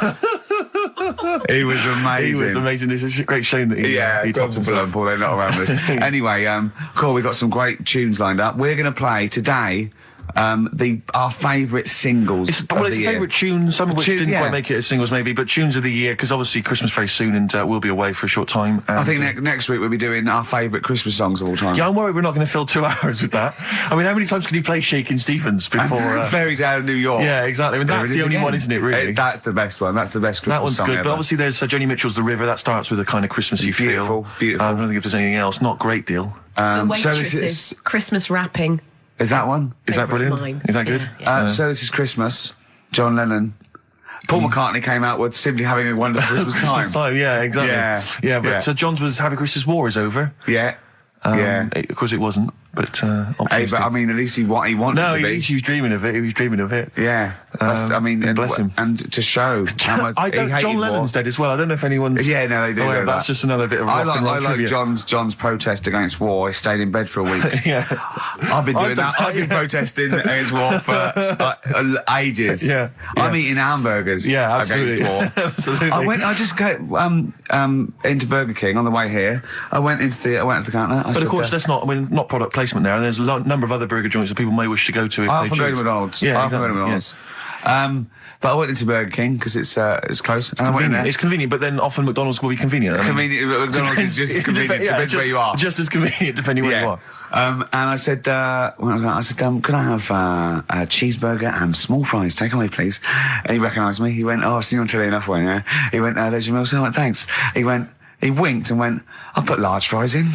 He was amazing. He was amazing. It's a great shame that he topped Grumple himself. Palumple, they're not around this. Anyway, cool, we've got some great tunes lined up. We're going to play today our favourite singles It's of the year. favourite tunes, some of which didn't yeah. quite make it as singles maybe, but tunes of the year, because obviously Christmas very soon and we'll be away for a short time. And, I think next week we'll be doing our favourite Christmas songs of all time. yeah, I'm worried we're not going to fill 2 hours with that. I mean, how many times can you play Shakin' Stevens before... Fairies Out of New York. yeah, exactly. I mean, There that's it the is only again. one, isn't it, really? That's the best one. That's the best Christmas That one's song good, ever. but obviously there's Joni Mitchell's The River. That starts with a kind of Christmassy Beautiful, feel. beautiful. I don't think if there's anything else. Not a great deal. The so waitresses, this Christmas rapping. is that one? Is that Favourite brilliant? of mine. Is that good? Yeah. So this is Christmas. John Lennon. Paul McCartney came out with Simply Having a Wonderful Christmas Time. Christmas time, yeah, exactly. Yeah, but yeah. So John's was Happy Christmas War is over. Yeah. Yeah. Of course it wasn't, but Hey, optimistic. but I mean, at least he wanted no, to be. he was dreaming of it. He was dreaming of it. Yeah. That's, I mean, and, bless him. and to show how much I he don't. hated John war. Lennon's dead as well. I don't know if anyone's. Yeah, no, they do. aware know of that. That's just another bit of I rock and roll like trivia. John's protest against war. He stayed in bed for a week. Yeah. I've been doing I've that. done- I've been protesting against war for ages. Yeah, I'm yeah. eating hamburgers. Yeah, absolutely. Against war. Absolutely. I just go into Burger King on the way here. I went into the counter. But of course, that's not. I mean, not product placement there. And there's a number of other burger joints that people may wish to go to if I they often go to choose. McDonald's. Yeah, I often go to exactly, McDonald's. But I went into Burger King because it's close. And I went in Convenient. there. It's convenient, but then often McDonald's will be convenient. I mean, Convenient. McDonald's is just convenient. Depends where you are. Just as convenient depending where you are. And I said, can I have a cheeseburger and small fries? Take away, please. And he recognised me. He went, I've seen you on telly enough, one, yeah? He went, there's your meal. So I went, thanks. He winked and went, I'll put large fries in.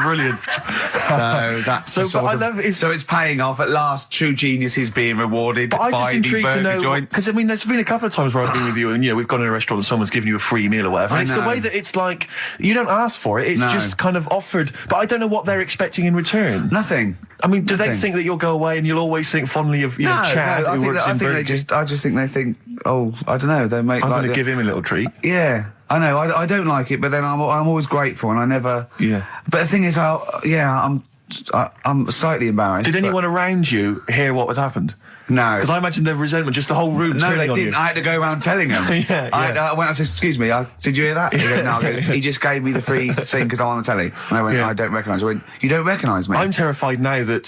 Brilliant. So that's so it's paying off. At last, true genius is being rewarded But I'm by just the intrigued to burger know, joints. because I mean, there's been a couple of times where I've been with you, and we've gone to a restaurant and someone's given you a free meal or whatever. I And it's the know. way that it's like you don't ask for it; it's No. just kind of offered. But I don't know what they're expecting in return. Nothing. I mean, do they Nothing. think that you'll go away and you'll always think fondly of Chad, who works in Burger King? I just think they think, I don't know, they make I'm like going to give him a little treat. Yeah, I know. I don't like it, but then I'm always grateful, and I never. Yeah. But the thing is, I'm slightly embarrassed. Did anyone around you hear what had happened? No. Because I imagine the resentment, just the whole room No, they turning on didn't. you. I had to go around telling them. I went and said, excuse me, did you hear that? He goes, no. He just gave me the free thing because I'm on the telly. And I went, I don't recognise. I went, you don't recognise me? I'm terrified now that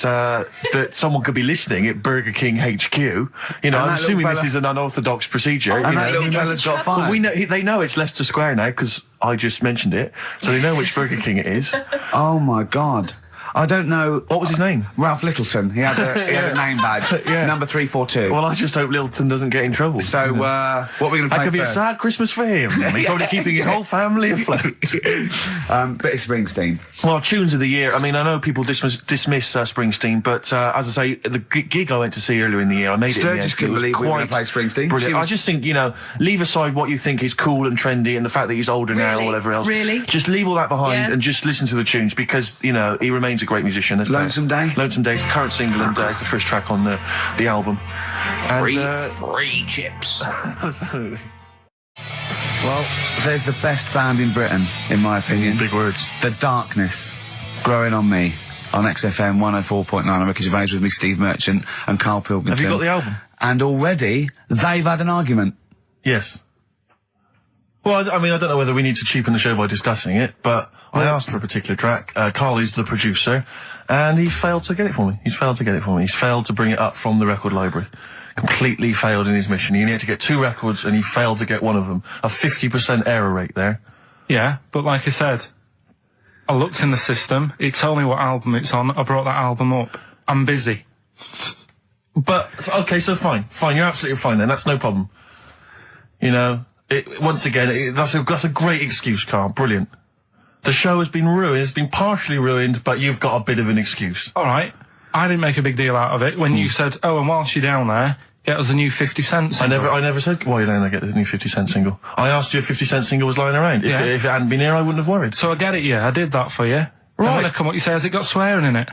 that someone could be listening at Burger King HQ. You know, I'm assuming this is an unorthodox procedure. And that little fella's got fired. Well, they know it's Leicester Square now because I just mentioned it, so they know which Burger King it is. Oh my God. I don't know. What was his name? Ralph Littleton. He had a name badge. Number 342. Well, I just hope Littleton doesn't get in trouble. So, what are we going to play? That could be a first? sad Christmas for him. He's probably keeping his whole family afloat. But it's Springsteen. Well, tunes of the year. I mean, I know people dismiss Springsteen, but as I say, the gig I went to see earlier in the year, I made it. Sturgis couldn't believe we were going to play Springsteen. Brilliant. I just think, you know, leave aside what you think is cool and trendy and the fact that he's older now or whatever else. Really? Just leave all that behind and just listen to the tunes because, you know, he remains a great musician. Lonesome Day? Lonesome Day is the current single and it's the first track on the album. Free chips. Well, there's the best band in Britain, in my opinion. Big words. The Darkness, Growing on Me, on XFM 104.9. I'm Ricky Gervais with me, Steve Merchant and Karl Pilkington. Have you got the album? And already, they've had an argument. Yes. Well, I mean, I don't know whether we need to cheapen the show by discussing it, but I asked for a particular track. Karl is the producer, and he failed to get it for me. He's failed to bring it up from the record library. Completely failed in his mission. He needed to get 2 records, and he failed to get one of them. A 50% error rate there. Yeah, but like I said, I looked in the system, it told me what album it's on, I brought that album up. I'm busy. But, okay, so fine, you're absolutely fine then, that's no problem. You know, once again, that's a great excuse, Karl, brilliant. The show has been ruined, it's been partially ruined, but you've got a bit of an excuse. Alright, I didn't make a big deal out of it when you said, oh, and whilst you're down there, get us a new 50 Cent single. I never said, while you're down there, get this new 50 Cent single. I asked you if 50 Cent single was lying around. If it hadn't been here, I wouldn't have worried. So I get it, I did that for you. Right. And when I come up, you say, has it got swearing in it?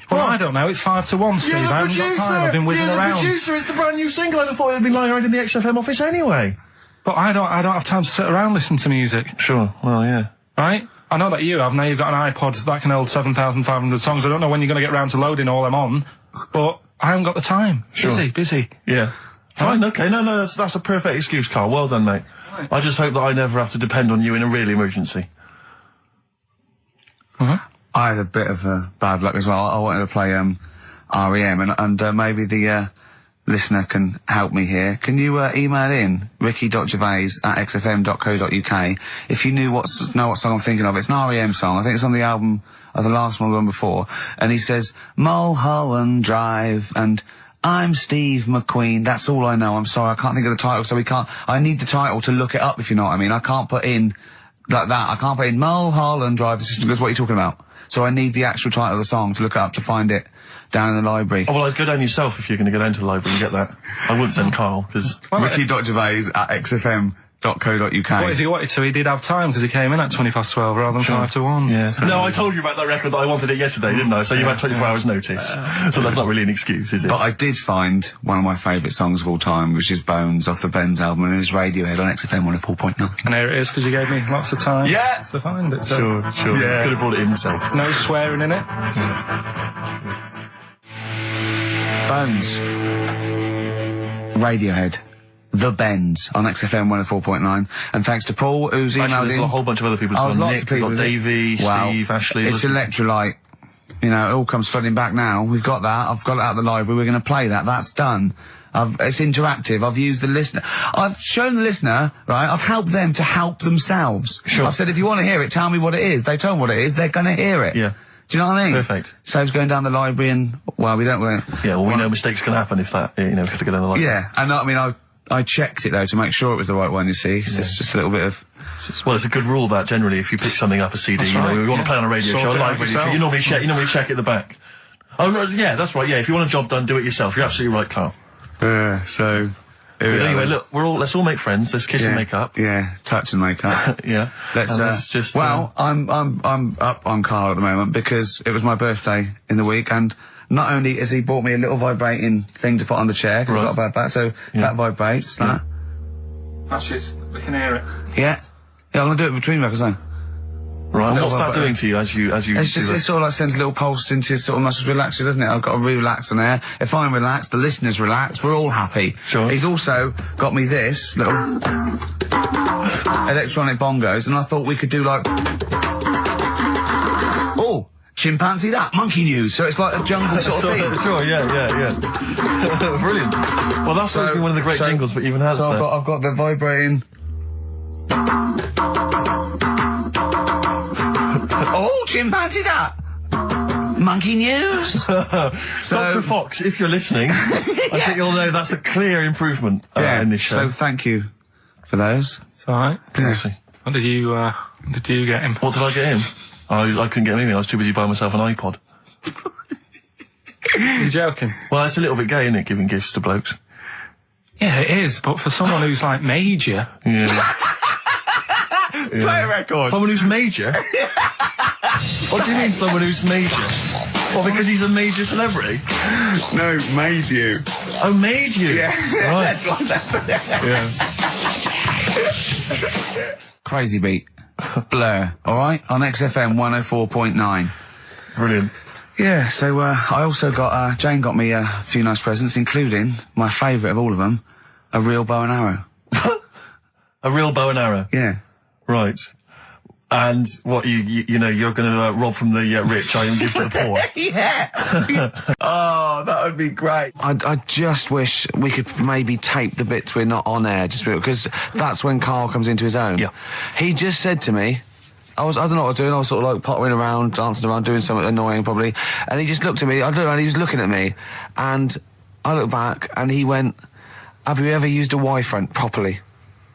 Well, I don't know, it's 5-1, Steve. I haven't got time, I've been whizzing around. You're the producer, it's the brand new single. I'd have thought it had been lying around in the XFM office anyway. But I don't have time to sit around listening to music. Sure, well, yeah. Right? I know that you have. Now you've got an iPod that can hold 7,500 songs. I don't know when you're going to get round to loading all them on, but I haven't got the time. Sure. Busy. Yeah. Fine, okay. No, that's a perfect excuse, Karl. Well done, mate. Right. I just hope that I never have to depend on you in a real emergency. I had a bit of bad luck as well. I wanted to play REM, and maybe the listener can help me here. Can you email in ricky.gervais@xfm.co.uk if you know what song I'm thinking of? It's an REM song. I think it's on the album of the last one before. And he says Mulholland Drive and I'm Steve McQueen. That's all I know. I'm sorry, I can't think of the title, so I need the title to look it up, if you know what I mean. I can't put in like that. I can't put in Mulholland Drive. The system goes, what are you talking about? So I need the actual title of the song to look it up to find it down in the library. Oh, well, I'd go down yourself if you're going to go down to the library and get that. I wouldn't send Karl, because... ricky.gervais@xfm.co.uk. Well, if he wanted to, he did have time, because he came in at 12 rather than 5-1. Yeah. No, I told you about that record that I wanted it yesterday, didn't I? So you had 24 hours notice. So that's not really an excuse, is it? But I did find one of my favourite songs of all time, which is Bones off the Bends album, and it's Radiohead on XFM 104.9. And there it is, because you gave me lots of time to find it. So. Sure. Yeah. Could have brought it in himself. No swearing in it. Bones. Radiohead. The Bends on XFM 104.9. And thanks to Paul, who's emailed in. There's a whole bunch of other people. Lots Nick, of people. We've got Davey, Steve, Ashley. It's Electrolyte. You know, it all comes flooding back now. We've got that. I've got it out of the library. We're going to play that. That's done. It's interactive. I've used the listener. I've shown the listener, right? I've helped them to help themselves. Sure. I've said, if you want to hear it, tell me what it is. They tell me what it is. They're going to hear it. Yeah. Do you know what I mean? Perfect. Saves going down the library and, well, we don't... Yeah, well, we know mistakes can happen if that, you know, if you have to go down the library. Yeah, and I mean, I checked it, though, to make sure it was the right one, you see. It's just a little bit of... Well, it's a good rule, that, generally, if you pick something up, a CD, that's you know, right, you want to play on a radio show, a live radio show, you normally check at the back. Oh, no, yeah, that's right, yeah, if you want a job done, do it yourself. You're absolutely right, Karl. So... But anyway, look, let's all make friends, let's kiss and make up. Yeah, touch and make up. Yeah. Let's just... Well, I'm up on Karl at the moment, because it was my birthday in the week, and... Not only has he bought me a little vibrating thing to put on the chair, because I've got about that, so that vibrates, that. Actually, we can hear it. Yeah. Yeah, I'm going to do it between records then. Right. And what's that doing to you as you? It's just it sort of like sends a little pulse into your sort of muscles, relaxes, doesn't it? I've got to relax on air. If I'm relaxed, the listeners relax. We're all happy. Sure. He's also got me this little electronic bongos, and I thought we could do like, chimpanzee that, monkey news. So it's like a jungle sort of thing. Sure. Yeah. Brilliant. Well, that's always been one of the great jingles, but even has. So I've got the vibrating. Oh, chimpanzee that! Monkey news! Dr. Fox, if you're listening, I think you'll know that's a clear improvement in this show. So thank you for those. It's alright. Yeah. What did you get him? What did I get him? I couldn't get anything. I was too busy buying myself an iPod. You're joking? Well, it's a little bit gay, isn't it, giving gifts to blokes? Yeah, it is, but for someone who's like major... Yeah. Play a record. Someone who's major? What do you mean, someone who's major? Well, because he's a major celebrity? No, made you. Oh, made you? Yeah. Right. Yeah. Crazy beat. Blur. Alright? On XFM 104.9. Brilliant. Yeah, so I also got, Jane got me a few nice presents, including my favourite of all of them, a real bow and arrow. A real bow and arrow? Yeah. Right. And what, you know, you're going to rob from the rich, I am give to the poor? Yeah! Oh, that would be great. I just wish we could maybe tape the bits we're not on air, just because that's when Karl comes into his own. Yeah. He just said to me, I don't know what I was doing, I was sort of like pottering around, dancing around, doing something annoying probably, and he just looked at me, I looked around, he was looking at me, and I looked back, and he went, have you ever used a Y-front properly?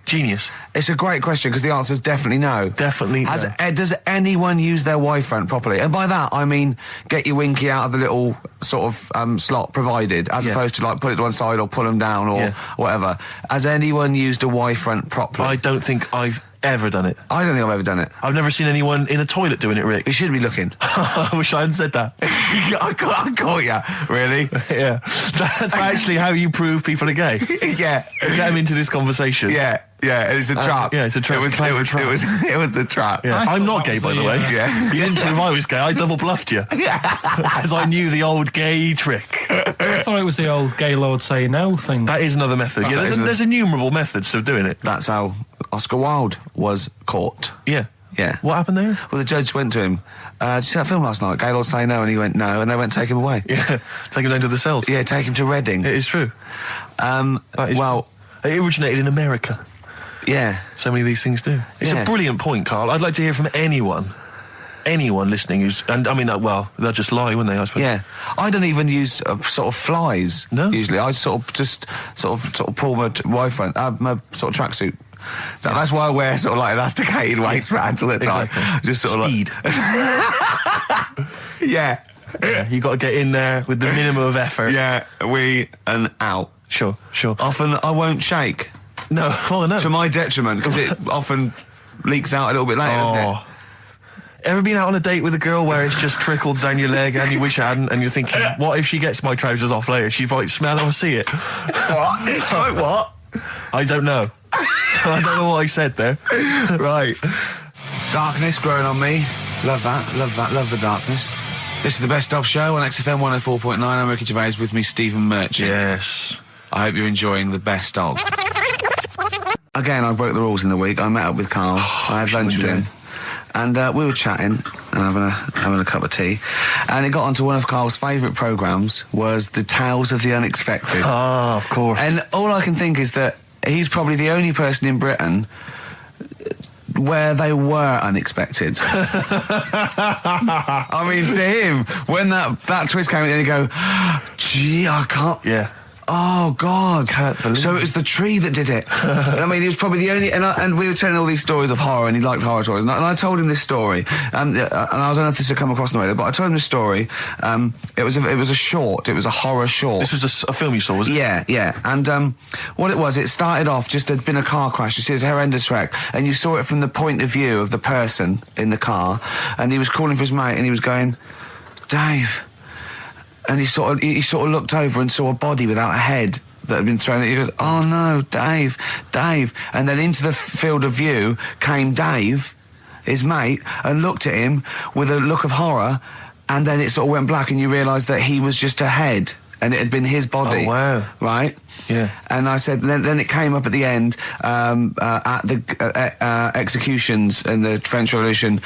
Genius. It's a great question, because the answer's definitely no. Definitely no. Does anyone use their Y-front properly? And by that, I mean, get your winky out of the little sort of slot provided, as opposed to like put it to one side or pull them down or whatever. Has anyone used a Y-front properly? I don't think I've ever done it. I don't think I've ever done it. I've never seen anyone in a toilet doing it, Rick. You should be looking. I wish I hadn't said that. I caught you. Really? Yeah. That's actually how you prove people are gay. Yeah. Get them into this conversation. Yeah. Yeah, it's a trap. Yeah, it's a trap. It was the trap. Yeah. I'm not gay, by the way. Yeah. You didn't prove I was gay. I double bluffed you. As I knew the old gay trick. I thought it was the old Gaylord say no thing. That is another method. Yeah, there's innumerable methods of doing it. That's how Oscar Wilde was caught. Yeah. Yeah. What happened there? Well, the judge went to him. Did you see that film last night? Gaylord say no, and he went no, and they went to take him away. Yeah. Take him down to the cells. Yeah, take him to Reading. It is true. Well, it originated in America. Yeah. So many of these things do. It's a brilliant point, Karl. I'd like to hear from anyone listening who's, and I mean, well, they'll just lie, wouldn't they, I suppose? Yeah. I don't even use sort of flies. No. Usually. I sort of pull my Y-front, my sort of tracksuit. So that's why I wear sort of like elasticated waistbands all the time. Exactly. Just sort Speed. of like... Yeah. Yeah, you got to get in there with the minimum of effort. Yeah, and out. Sure. Often I won't shake. No, no. To my detriment, because it often leaks out a little bit later, doesn't it? Ever been out on a date with a girl where it's just trickled down your leg and you wish I hadn't, and you're thinking, what if she gets my trousers off later? She might smell or see it. What? What? I don't know. I don't know what I said there. Right. Darkness growing on me. Love that. Love the darkness. This is the Best Of Show on XFM 104.9. I'm Ricky Gervais, with me Stephen Merchant. Yes. I hope you're enjoying the Best Of. Again, I broke the rules in the week. I met up with Karl. I had lunch with him. And we were chatting and having a cup of tea. And it got onto one of Karl's favourite programmes, was the Tales of the Unexpected. Ah, of course. And all I can think is that he's probably the only person in Britain where they were unexpected. I mean, to him, when that twist came in, you go, gee, I can't... Yeah. Oh, God. Can't believe so it was the tree that did it. I mean, he was probably the only... And we were telling all these stories of horror, and he liked horror stories. And I told him this story. And I don't know if this will come across the way, but I told him this story. It was a short. It was a horror short. This was a film you saw, was it? Yeah. And what it was, it started off, just there'd been a car crash. You see, it's a horrendous wreck. And you saw it from the point of view of the person in the car. And he was calling for his mate, and he was going, Dave... And he sort of looked over and saw a body without a head that had been thrown at. He goes, oh no, Dave. And then into the field of view came Dave, his mate, and looked at him with a look of horror, and then it sort of went black, and you realised that he was just a head, and it had been his body. Oh, wow. Right? Yeah. And I said, then it came up at the end, at the executions and the French Revolution,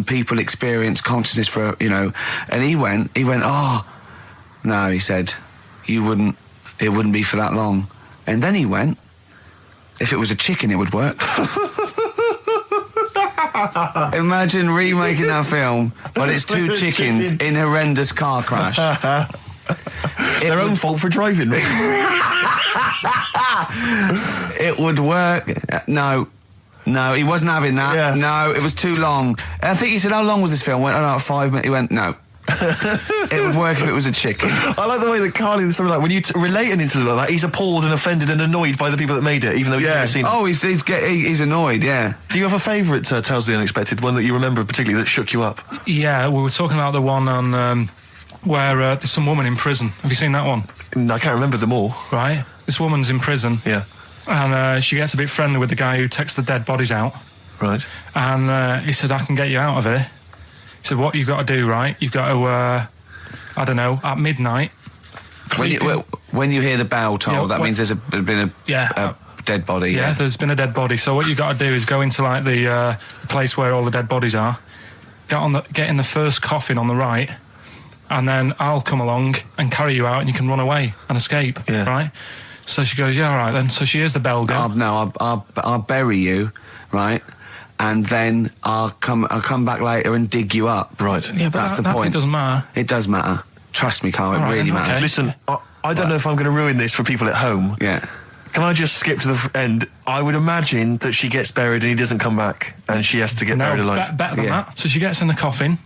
people experience consciousness for, you know, and he went, oh, no, he said, it wouldn't be for that long. And then he went, if it was a chicken, it would work. Imagine remaking that film, but it's two chickens in horrendous car crash. Their own fault for driving. It would work. No, he wasn't having that. Yeah. No, it was too long. I think he said, how long was this film? I went, oh, no, 5 minutes. He went, no. It would work if it was a chicken. I like the way that Carly was something like, when you relate an incident like that, he's appalled and offended and annoyed by the people that made it, even though he's never seen it. Oh, he's annoyed, yeah. Do you have a favourite Tales of the Unexpected, one that you remember particularly that shook you up? Yeah, we were talking about the one on where there's some woman in prison. Have you seen that one? I can't remember them all. Right. This woman's in prison. Yeah. And she gets a bit friendly with the guy who takes the dead bodies out. Right. And he said, I can get you out of here. He said, what you've got to do, right? You've got to, I don't know, at midnight. When you hear the bell toll, that means there's been a dead body. Yeah, there's been a dead body. So what you've got to do is go into like the place where all the dead bodies are, get in the first coffin on the right, and then I'll come along and carry you out, and you can run away and escape. Yeah. Right. So she goes, yeah, all right then. So she hears the bell go. I'll bury you, right? And then I'll come back later and dig you up. Right. Yeah, but that's the point. It doesn't matter. It does matter. Trust me, Carl. It really matters. Okay. Listen, I don't know if I'm going to ruin this for people at home. Yeah. Can I just skip to the end? I would imagine that she gets buried and he doesn't come back, and she has to get buried alive. Better than that. So she gets in the coffin,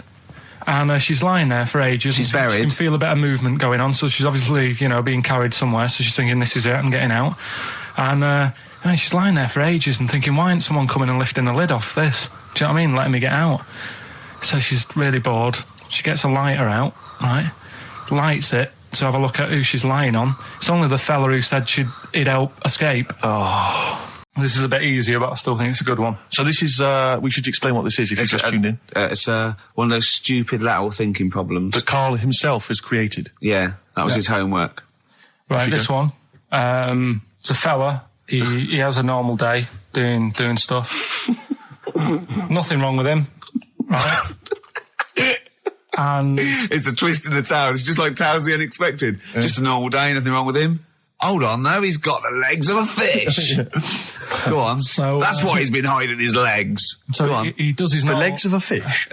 and she's lying there for ages. She's buried. She can feel a bit of movement going on, so she's obviously, being carried somewhere. So she's thinking, this is it, I'm getting out. And she's lying there for ages and thinking, why isn't someone coming and lifting the lid off this? Do you know what I mean? Letting me get out. So she's really bored. She gets a lighter out, right? Lights it to have a look at who she's lying on. It's only the fella who said he'd help escape. Oh. This is a bit easier, but I still think it's a good one. So this is, we should explain what this is if you've just tuned in. It's one of those stupid lateral thinking problems. That Karl himself has created. Yeah, that was his homework. Right, this one. It's a fella. He has a normal day doing stuff. Nothing wrong with him. Right. And it's the twist in the tale. It's just like Tales of the Unexpected. Yeah. Just a normal day, nothing wrong with him. Hold on, though, he's got the legs of a fish. Go on. So that's why he's been hiding his legs. So Go on. He does his normal... The legs of a fish?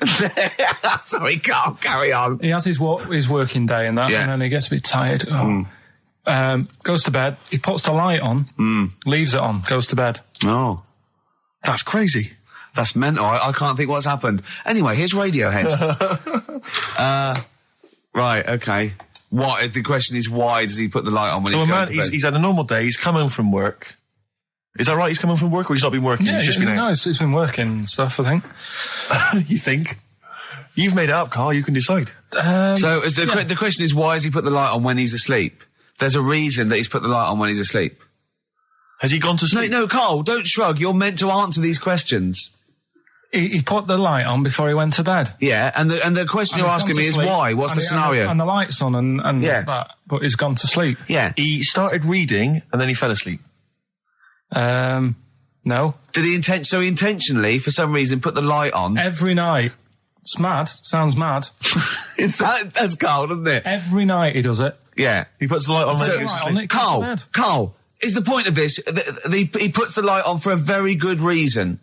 Sorry, can't carry on. He has his working day and that, and then he gets a bit tired. Goes to bed. He puts the light on, leaves it on, goes to bed. Oh. That's crazy. That's mental. I can't think what's happened. Anyway, here's Radiohead. Right, okay. The question is, why does he put the light on when he's going to bed? He's had a normal day, he's come home from work. Is that right? He's come home from work, or he's not been working? Yeah, he's just been out? No, he's been working and stuff, I think. You think? You've made it up, Karl, you can decide. The question is, why has he put the light on when he's asleep? There's a reason that he's put the light on when he's asleep. Has he gone to sleep? No, Karl, don't shrug. You're meant to answer these questions. He put the light on before he went to bed. Yeah, and the question you're asking me is why? What's the scenario? And the light's on and that, but he's gone to sleep. Yeah. He started reading and then he fell asleep. No. Did he intentionally, for some reason, put the light on? Every night. It's mad. Sounds mad. That's Karl, doesn't it? Every night he does it. Yeah. He puts the light on. Karl, is the point of this, he puts the light on for a very good reason.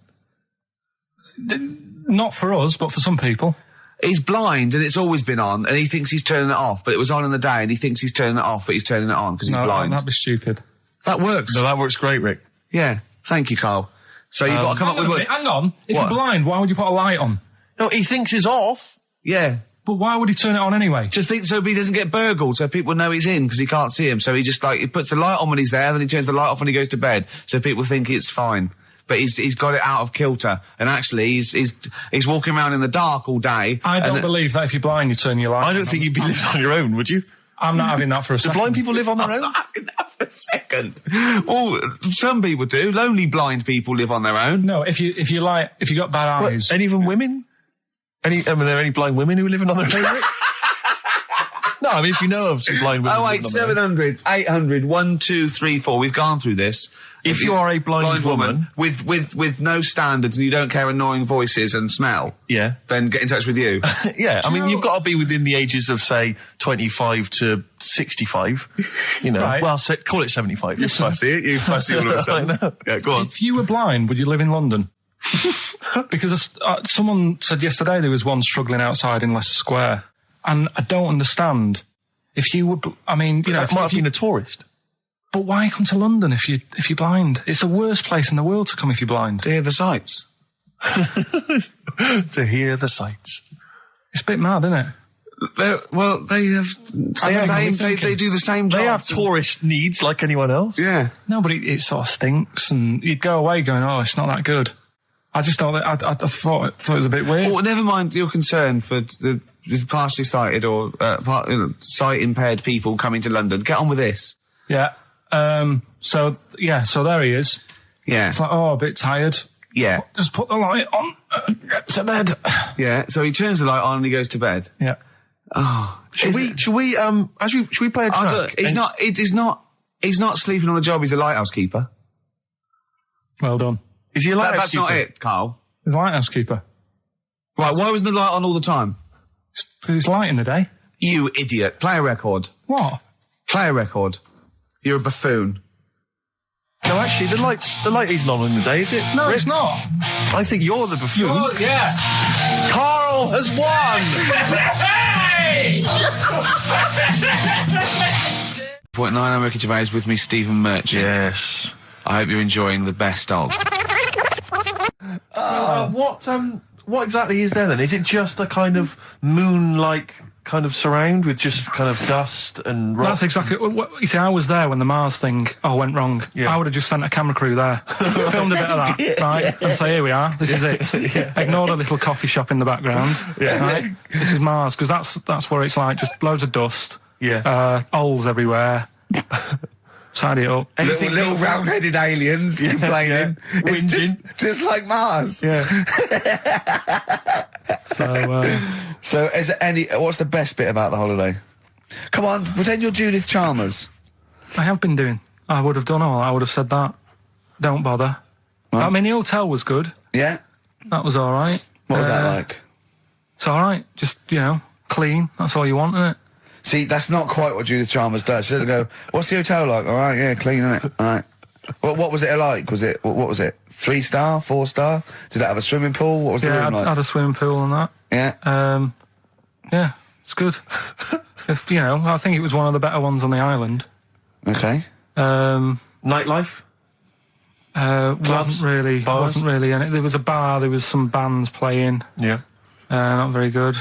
Not for us, but for some people. He's blind and it's always been on, and he thinks he's turning it off, but it was on in the day, and he thinks he's turning it off, but he's turning it on because he's blind. That'd be stupid. That works. No, that works great, Rick. Yeah. Thank you, Karl. So you've got to come up with... Hang on. If you're blind, why would you put a light on? No, he thinks it's off. Yeah. But why would he turn it on anyway? Just think so he doesn't get burgled, so people know he's in because he can't see him. So he just he puts the light on when he's there, then he turns the light off when he goes to bed, so people think it's fine. But he's got it out of kilter, and actually he's walking around in the dark all day. I don't believe that if you're blind you turn your light on. I don't think you'd be living on your own, would you? I'm not having that for a Do second. blind people live on their own? I'm not having that for a second. Well, some people do. Lonely blind people live on their own. No, if you got bad eyes. What, any of them women? Are there any blind women who are living on their own? Rick? No, I mean, if you know of some blind women. 08700 800 1234. We've gone through this. If you are a blind woman with no standards and you don't care annoying voices and smell, yeah, then get in touch with you. Yeah, I mean, you've got to be within the ages of, say, 25 to 65. You know, Right. well, call it 75. You fussy all of a sudden. Yeah, go on. If you were blind, would you live in London? Because someone said yesterday there was one struggling outside in Leicester Square, and I don't understand. If you were, I mean, you know, That might have been a tourist. but why come to London if you're blind? It's the worst place in the world to come if you're blind. To hear the sights. To hear the sights. It's a bit mad, isn't it? They do the same job. They have tourist needs like anyone else. Yeah. No, but it sort of stinks, and you'd go away going, "Oh, it's not that good." I just thought I thought it was a bit weird. Well, never mind your concern for the partially sighted or sight impaired people coming to London. Get on with this. Yeah. So there he is. Yeah. It's like, oh, a bit tired. Yeah. Just put the light on. Get to bed. Yeah. So he turns the light on and he goes to bed. Yeah. Oh. Should we play a track? He's not sleeping on the job. He's a lighthouse keeper. Well done. Is he a lighthouse That's not keeper? it, Carl. He's a lighthouse keeper. Right. Why wasn't the light on all the time? Because it's light in the day. You idiot. Play a record. What? Play a record. You're a buffoon. No, actually, the light isn't on in the day, is it? No, Rick? it's not. I think you're the buffoon. Oh, yeah. Carl has won! Hey! 0.9, I'm Ricky Gervais, with me, Stephen Merchant. Yes. I hope you're enjoying the best of. What exactly is there then? Is it just a kind of moon-like kind of surround with just kind of dust and rock? That's exactly what you see. I was there when the Mars thing went wrong. Yeah. I would have just sent a camera crew there, filmed a bit of that, right, and say, here we are, this is it. Ignore the little coffee shop in the background. Right? This is Mars, because that's where it's like just loads of dust, holes everywhere. Tidy it up. Little round-headed aliens complaining. Whinging. Just like Mars. Yeah. So is there what's the best bit about the holiday? Come on, pretend you're Judith Chalmers. I have been doing. I would have done all. I would have said that. Don't bother. Well, I mean, the hotel was good. Yeah? That was all right. What was that like? It's all right. Just, clean. That's all you want, isn't it? See, that's not quite what Judith Chalmers does. She doesn't go, what's the hotel like? All right, yeah, clean, innit? All right. What was it like? What was it? 3-star, 4-star? Did that have a swimming pool? What was the room like? I had a swimming pool and that. Yeah. Yeah, it's good. I think it was one of the better ones on the island. Okay. Nightlife? Wasn't really in it. There was a bar, there was some bands playing. Yeah. Not very good.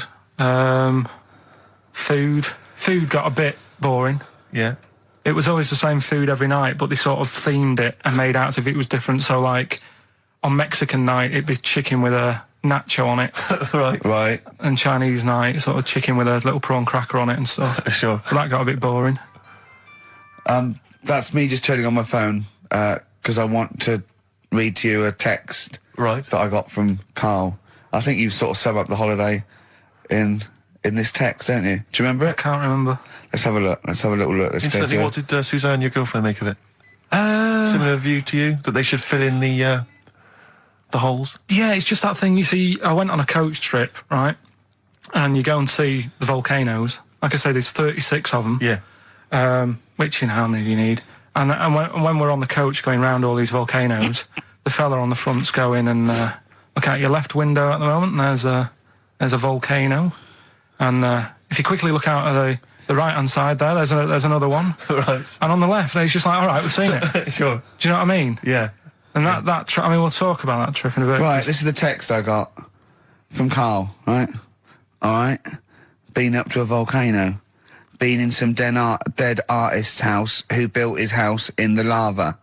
Food got a bit boring. Yeah. It was always the same food every night, but they sort of themed it and made out as if it was different. So, like, on Mexican night, it'd be chicken with a nacho on it. Right. And Chinese night, sort of chicken with a little prawn cracker on it and stuff. Sure. But that got a bit boring. That's me just turning on my phone, because I want to read to you a text that I got from Carl. I think you sort of sum up the holiday in this text, don't you? Do you remember it? I can't remember. Let's have a look. Let's have a little look. Instantly, what did Suzanne, your girlfriend, make of it? Similar view to you, that they should fill in the holes? Yeah, it's just that thing, you see, I went on a coach trip, right? And you go and see the volcanoes. Like I say, there's 36 of them. Yeah. Which, how many do you need? And when we're on the coach going round all these volcanoes, the fella on the front's going and look out your left window at the moment, and there's a volcano. And if you quickly look out at the right-hand side there, there's another one. Right. And on the left, it's just like, all right, we've seen it. Sure. Do you know what I mean? Yeah. And that trip, we'll talk about that trip in a bit. Right, this is the text I got from Carl, right? All right. Been up to a volcano. Been in some dead artist's house who built his house in the lava.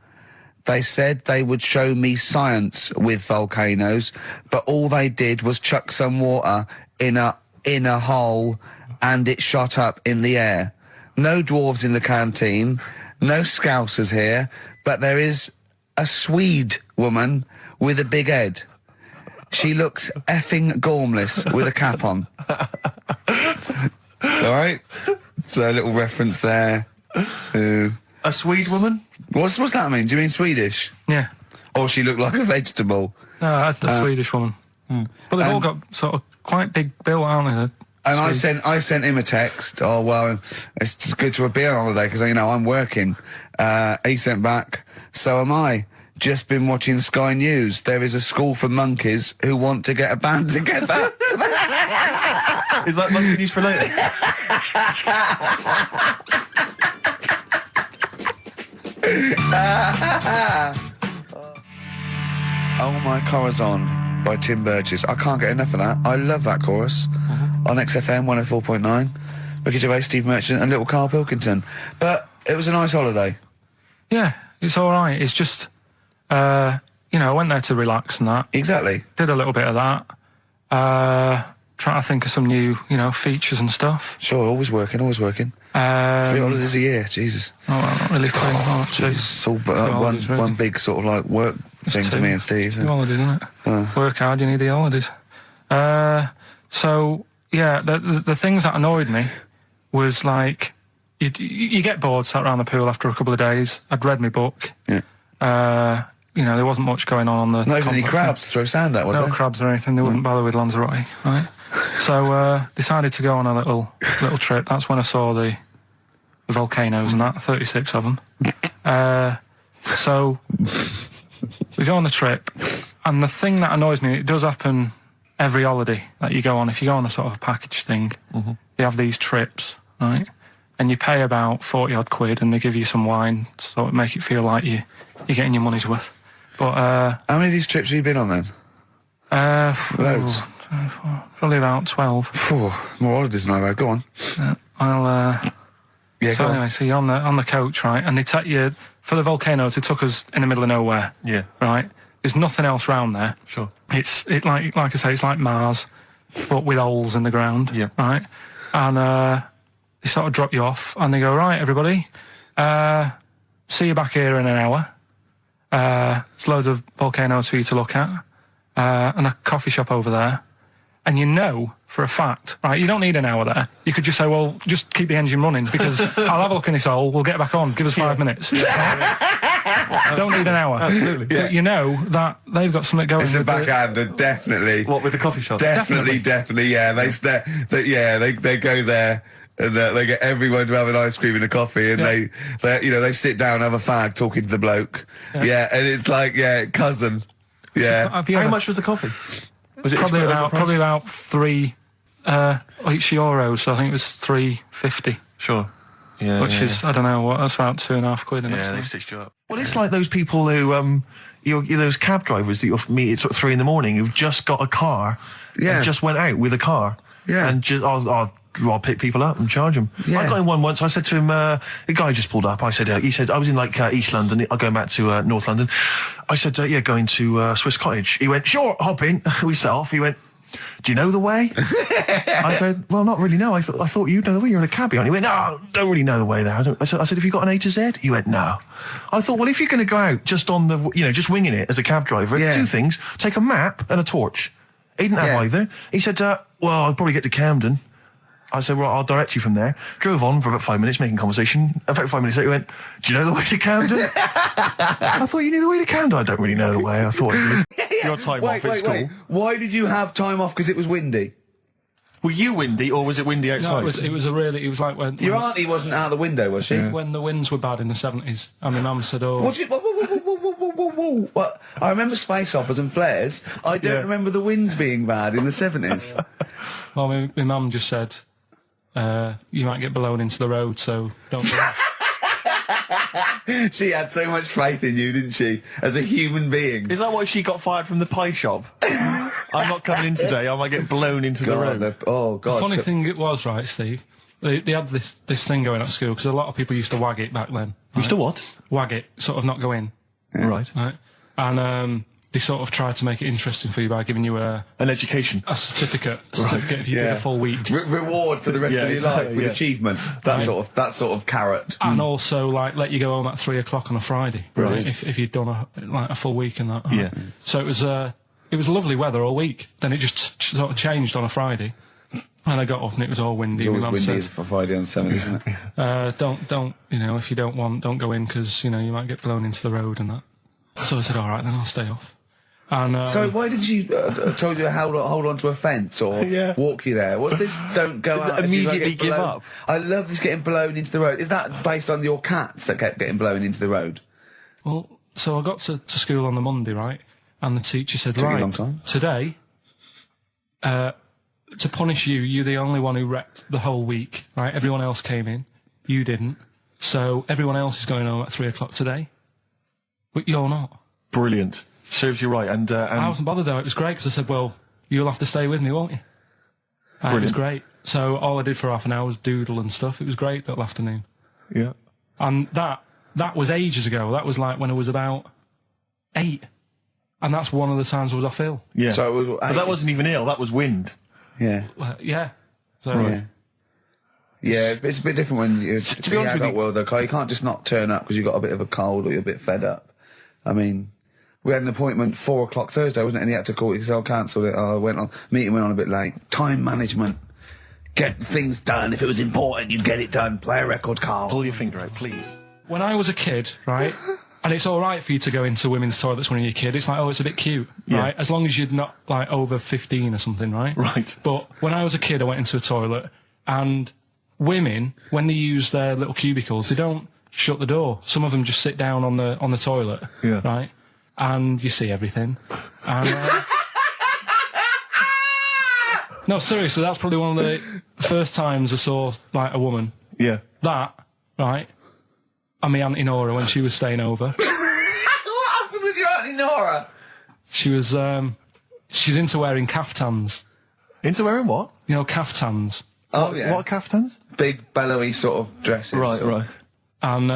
They said they would show me science with volcanoes, but all they did was chuck some water in a hole and it shot up in the air. no dwarves in the canteen, no Scousers here, but there is a Swede woman with a big head. She looks effing gormless with a cap on. All right? So a little reference there to... A Swede woman? What's that mean? Do you mean Swedish? Yeah. Or she looked like a vegetable? No, a Swedish woman. But they've all got sort of quite big bill, aren't they? And I sent him a text. Oh, well, it's just good to be on holiday because, you know, I'm working. He sent back, so am I. Just been watching Sky News. There is a school for monkeys who want to get a band together. Is that monkey news for later? Oh My Corazon by Tim Burgess. I can't get enough of that. I love that chorus. On XFM 104.9. Ricky Gervais, Steve Merchant and little Karl Pilkington. But it was a nice holiday. Yeah, it's all right. It's just, you know, I went there to relax and that. Exactly. Did a little bit of that. Trying to think of some new, you know, features and stuff. Sure, always working. 3 holidays a year, Jesus. Oh, well, not really three. It's all one big sort of like work thing to me and Steve. Two holidays, isn't it? Work hard, you need the holidays. So, yeah, the things that annoyed me was like, you get bored sat around the pool after a couple of days. I'd read my book. Yeah. You know, there wasn't much going on the... Not even any crabs to throw sand at, was there? No crabs or anything. They wouldn't bother with Lanzarote, right? So, decided to go on a little trip. That's when I saw the volcanoes and that, 36 of them. So, we go on the trip, and the thing that annoys me, it does happen every holiday that you go on. If you go on a sort of a package thing, you have these trips, right? And you pay about 40-odd quid, and they give you some wine, so it make it feel like you're getting your money's worth. But, how many of these trips have you been on then? Loads. Probably about 12. More holidays than I've had. Go on. Yeah, so anyway, so you're on the coach, right? And they take you for the volcanoes. They took us in the middle of nowhere. Yeah. Right. There's nothing else around there. Sure. It's like I say, it's like Mars, but with holes in the ground. Yeah. Right. And they sort of drop you off, and they go, right, everybody, see you back here in an hour. There's loads of volcanoes for you to look at, and a coffee shop over there. And you know for a fact, right, you don't need an hour there. You could just say, well, just keep the engine running because I'll have a look in this hole, we'll get back on, give us 5 minutes. Don't need an hour. Absolutely. But you know that they've got something going. It's a with backhander, definitely. What, with the coffee shop? Definitely, yeah. They go there. And they get everyone to have an ice cream and a coffee, and they sit down, have a fag, talking to the bloke. Yeah, and it's like, cousin. Yeah. How much was the coffee? Was it probably about €3 euros, so I think it was $3.50. Sure. Yeah. Which is, I don't know what, that's about £2.5. Yeah, they've stitched you up. Well, it's like those people who, those cab drivers that you'll meet at sort of 3 a.m. who've just got a car and just went out with a car. Yeah. And just, I'll pick people up and charge them. Yeah. I got in one once. I said to him, a guy just pulled up. I said, he said, I was in like East London. I'm going back to North London. I said, going to Swiss Cottage. He went, sure, hop in. We set off. He went, do you know the way? I said, well, not really, no. I thought you'd know the way. You're in a cabbie. He went, no, don't really know the way there. I said, have you got an A to Z? He went, no. I thought, well, if you're going to go out just on the, just winging it as a cab driver, two things, take a map and a torch. He didn't have either. He said, well, I'll probably get to Camden. I said, well, I'll direct you from there. Drove on for about 5 minutes, making conversation. About 5 minutes later, he went, do you know the way to Camden? I thought you knew the way to Camden. I don't really know the way. I thought I did. Your time off at school. Wait. Why did you have time off? Because it was windy? Were you windy, or was it windy outside? No, it was like when... Your auntie wasn't out the window, was she? Yeah. When the winds were bad in the 70s. And my mum said, oh... Whoa. What? I remember space operas and flares. I don't remember the winds being bad in the 70s. Well, my mum just said... you might get blown into the road, so don't do that. She had so much faith in you, didn't she? As a human being. Is that why she got fired from the pie shop? I'm not coming in today, I might get blown into the road. God. The funny thing it was, right, Steve, they had this thing going at school, because a lot of people used to wag it back then. Right? Used to what? Wag it, sort of not go in. Yeah. Right. And they sort of tried to make it interesting for you by giving you An education. a certificate if you did a full week. Reward for the rest of your life with achievement. That sort of carrot. And also, like, let you go home at 3 o'clock on a Friday, right? If you'd done a full week and that. Right? Yeah. So it was lovely weather all week. Then it just sort of changed on a Friday, and I got up and it was all windy. It's My always mum windy said, for Friday on 7, isn't it? don't, if you don't go in because, you might get blown into the road and that. So I said, all right, then I'll stay off. And so why did you told you to hold on to a fence or walk you there? What's this? Don't go out. Immediately give up. I love this getting blown into the road. Is that based on your cats that kept getting blown into the road? Well, so I got to school on the Monday, right? And the teacher said, Took you a right, long time. today, to punish you, you're the only one who wrecked the whole week, right? Everyone else came in. You didn't. So everyone else is going home at 3 o'clock today. But you're not. Brilliant. Serves you right. And I wasn't bothered though. It was great because I said, well, you'll have to stay with me, won't you? And it was great. So all I did for half an hour was doodle and stuff. It was great that afternoon. Yeah. And that was ages ago. That was like when I was about 8. And that's one of the times I was off ill. Yeah. So it was, but that wasn't even ill. That was wind. Yeah. Yeah. So Yeah, it's a bit different when you're to be honest with you, world though, Carl. You can't just not turn up because you've got a bit of a cold or you're a bit fed up. I mean, we had an appointment 4 o'clock Thursday, wasn't it? And he had to call it because I cancelled it. Meeting went on a bit late. Time management. Get things done. If it was important, you'd get it done. Play a record, Carl. Pull your finger out, please. When I was a kid, right, and it's all right for you to go into women's toilets when you're a kid. It's like, oh, it's a bit cute, right? As long as you're not, like, over 15 or something, right? Right. But when I was a kid, I went into a toilet, and women, when they use their little cubicles, they don't shut the door. Some of them just sit down on the toilet, right? And you see everything. And, no, seriously, that's probably one of the first times I saw, like, a woman. Yeah. That, right? And my Auntie Nora when she was staying over. What happened with your Auntie Nora? She was, she's into wearing caftans. Into wearing what? You know, caftans. Oh, yeah. What caftans? Big, bellowy sort of dresses. Right. And,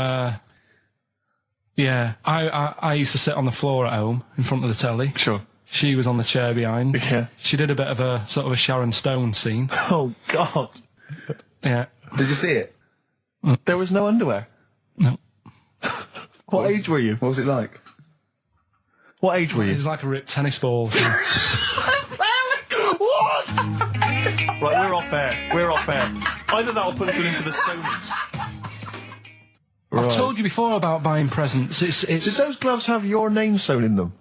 yeah, I used to sit on the floor at home in front of the telly. Sure. She was on the chair behind. Yeah. She did a bit of a sort of a Sharon Stone scene. Oh, God. Yeah. Did you see it? There was no underwear? No. What age were you? What was it like? What age were It you? was like a ripped tennis ball. What? Right, we're off air. Either that or put us in for the Stonys. I've told you before about buying presents. Did those gloves have your name sewn in them?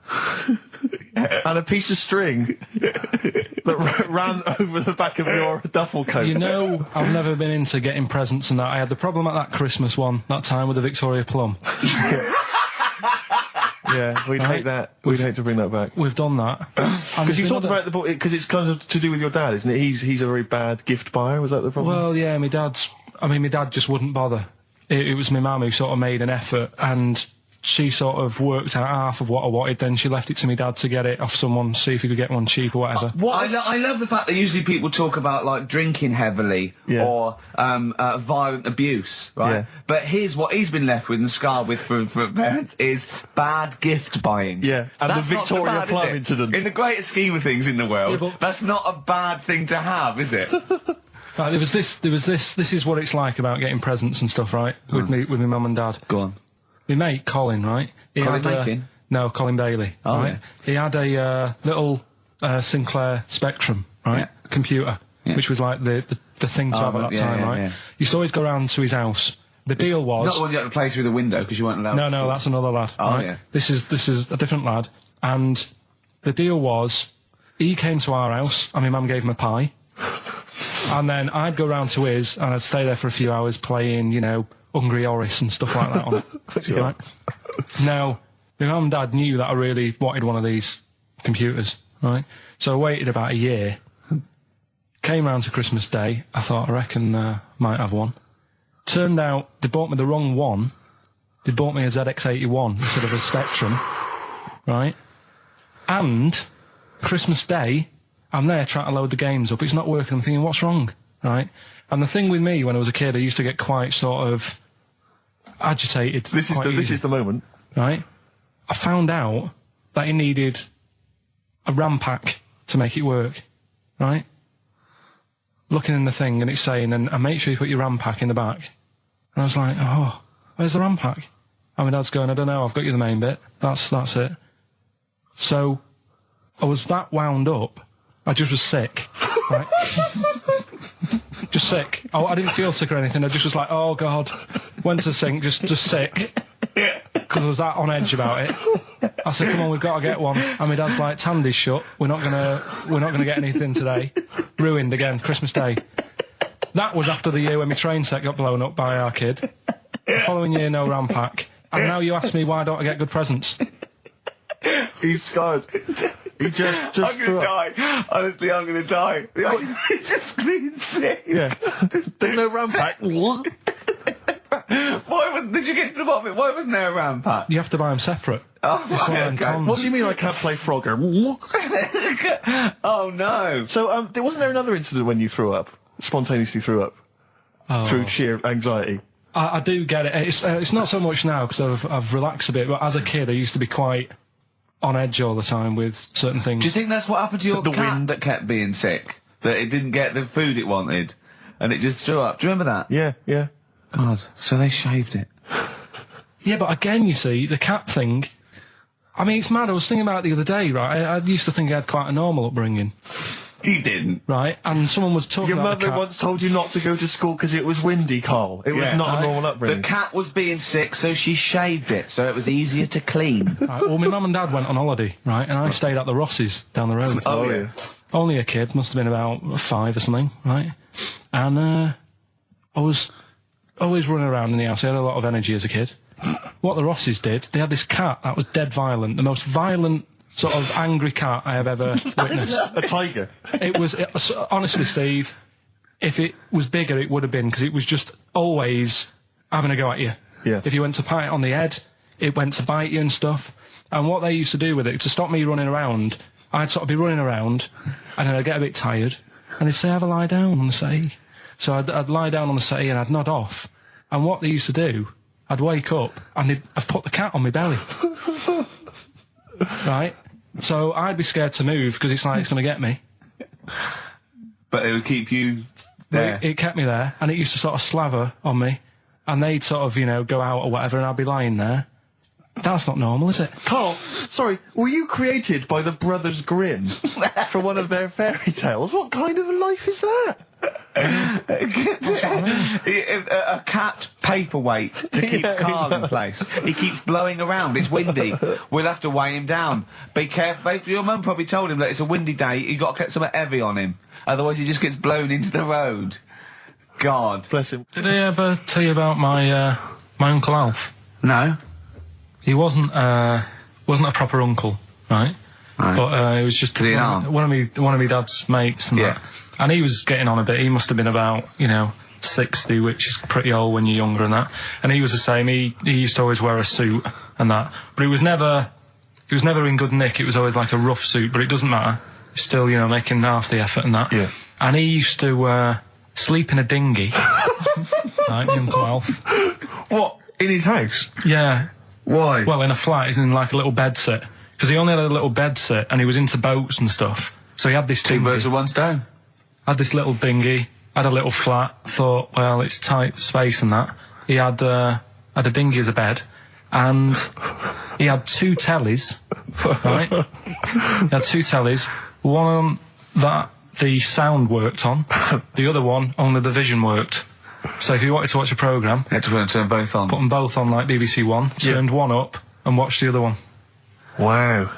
And a piece of string that ran over the back of your duffel coat? You know, I've never been into getting presents and that. I had the problem at that Christmas one, that time with the Victoria Plum. Yeah, we'd hate that. We'd hate to bring that back. We've done that. Because you talked about it because it's kind of to do with your dad, isn't it? He's a very bad gift buyer. Was that the problem? Well, yeah, my dad just wouldn't bother. It was my mum who sort of made an effort, and she sort of worked out half of what I wanted, then she left it to my dad to get it off someone, see if he could get one cheap or whatever. I love the fact that usually people talk about, like, drinking heavily or violent abuse, right? Yeah. But here's what he's been left with and scarred with from parents is bad gift buying. Yeah, and that's the Victoria Plum incident. In the greater scheme of things in the world, that's not a bad thing to have, is it? Right, there was this, this is what it's like about getting presents and stuff, right? With my mum and dad. Go on. My mate, Colin, right? Colin Bailey, right? Yeah. He had a little Sinclair Spectrum, right? Yeah. Computer, which was like the thing to have at that time, right? Yeah. Used to always go round to his house. The deal was... Not the one you had to play through the window because you weren't allowed No, that's another lad. Oh, right? yeah. This is a different lad. And the deal was, he came to our house and my mum gave him a pie. And then I'd go round to his and I'd stay there for a few hours playing, you know, Hungry Horace and stuff like that on it. Sure. Right? Now, my mum and dad knew that I really wanted one of these computers, right? So I waited about a year. Came round to Christmas Day. I thought, I reckon might have one. Turned out they bought me the wrong one. They bought me a ZX81 instead of a Spectrum, right? And Christmas Day, I'm there trying to load the games up. It's not working. I'm thinking, what's wrong, right? And the thing with me, when I was a kid, I used to get quite sort of agitated. This is the moment, right? I found out that he needed a RAM pack to make it work, right? Looking in the thing and it's saying, and make sure you put your RAM pack in the back. And I was like, oh, where's the RAM pack? And my dad's going, I don't know, I've got you the main bit. That's it. So I was that wound up, I just was sick, right? Just sick. I didn't feel sick or anything, I just was like, oh God. Went to the sink, just sick. Because I was that on edge about it. I said, come on, we've got to get one. And my dad's like, Tandy's shut, we're not gonna get anything today. Ruined again, Christmas Day. That was after the year when my train set got blown up by our kid. The following year, no RAM pack. And now you ask me why don't I get good presents? He's scarred. He just I'm gonna die. Honestly, I'm gonna die. He's just screaming sick. Yeah. There's no RAM pack. Did you get to the bottom of it? Why wasn't there a RAM pack? You have to buy them separate. Oh, right, okay. What do you mean I can't play Frogger? Oh no. So, wasn't there another incident when you threw up? Spontaneously threw up? Through sheer anxiety? I do get it. It's not so much now because I've relaxed a bit, but as a kid I used to be quite on edge all the time with certain things. Do you think that's what happened to your cat wind that kept being sick? That it didn't get the food it wanted and it just threw up? Do you remember that? Yeah. God, so they shaved it. Yeah, but again, you see, the cat thing, I mean, it's mad. I was thinking about it the other day, right? I used to think I had quite a normal upbringing. You didn't. Right? And someone was talking Your about the mother cat. once told you not to go to school because it was windy, Carl. It was not a normal upbringing. The cat was being sick, so she shaved it, so it was easier to clean. Right, well, my mum and dad went on holiday, right? And I stayed at the Rosses down the road. Oh, yeah. Only a kid, must have been about 5 or something, right? And I was always running around in the house. I had a lot of energy as a kid. What the Rosses did, they had this cat that was dead violent, the most violent sort of angry cat I have ever witnessed. A tiger. It was, honestly, Steve, if it was bigger, it would have been, because it was just always having a go at you. Yeah. If you went to pat it on the head, it went to bite you and stuff. And what they used to do with it, to stop me running around, I'd sort of be running around, and then I'd get a bit tired, and they'd say, have a lie down on the settee. So I'd lie down on the settee and I'd nod off. And what they used to do, I'd wake up, and I'd put the cat on my belly. Right? So I'd be scared to move because it's like it's going to get me. But it would keep you there. It kept me there, and it used to sort of slaver on me, and they'd sort of, go out or whatever, and I'd be lying there. That's not normal, is it? Carl, sorry, were you created by the Brothers Grimm for one of their fairy tales? What kind of a life is that? A cat paperweight to keep Carl in place. He keeps blowing around. It's windy. We'll have to weigh him down. Be careful. Your mum probably told him that it's a windy day. You got to get something heavy on him. Otherwise, he just gets blown into the road. God Bless him. Did I ever tell you about my Uncle Alf? No. He wasn't a proper uncle, right? But it was just one of me dad's mates and that. And he was getting on a bit. He must have been about 60, which is pretty old when you're younger and that. And he was the same. He used to always wear a suit and that. But he was never in good nick. It was always like a rough suit. But it doesn't matter. He's still making half the effort and that. Yeah. And he used to sleep in a dinghy. Right, my Uncle Alf. What? In his house? Yeah. Why? Well, in a flat, he's in like a little bed set. Because he only had a little bed set, and he was into boats and stuff. So he had this Two birds with one stone. Had this little dinghy, had a little flat, thought, well, it's tight space and that. He had a dinghy as a bed, and he had 2 tellies, right? He had 2 tellies, one that the sound worked on, the other one only the vision worked. So if you wanted to watch a programme, You had to turn both on. put them both on like BBC One, turned one up, and watched the other one. Wow.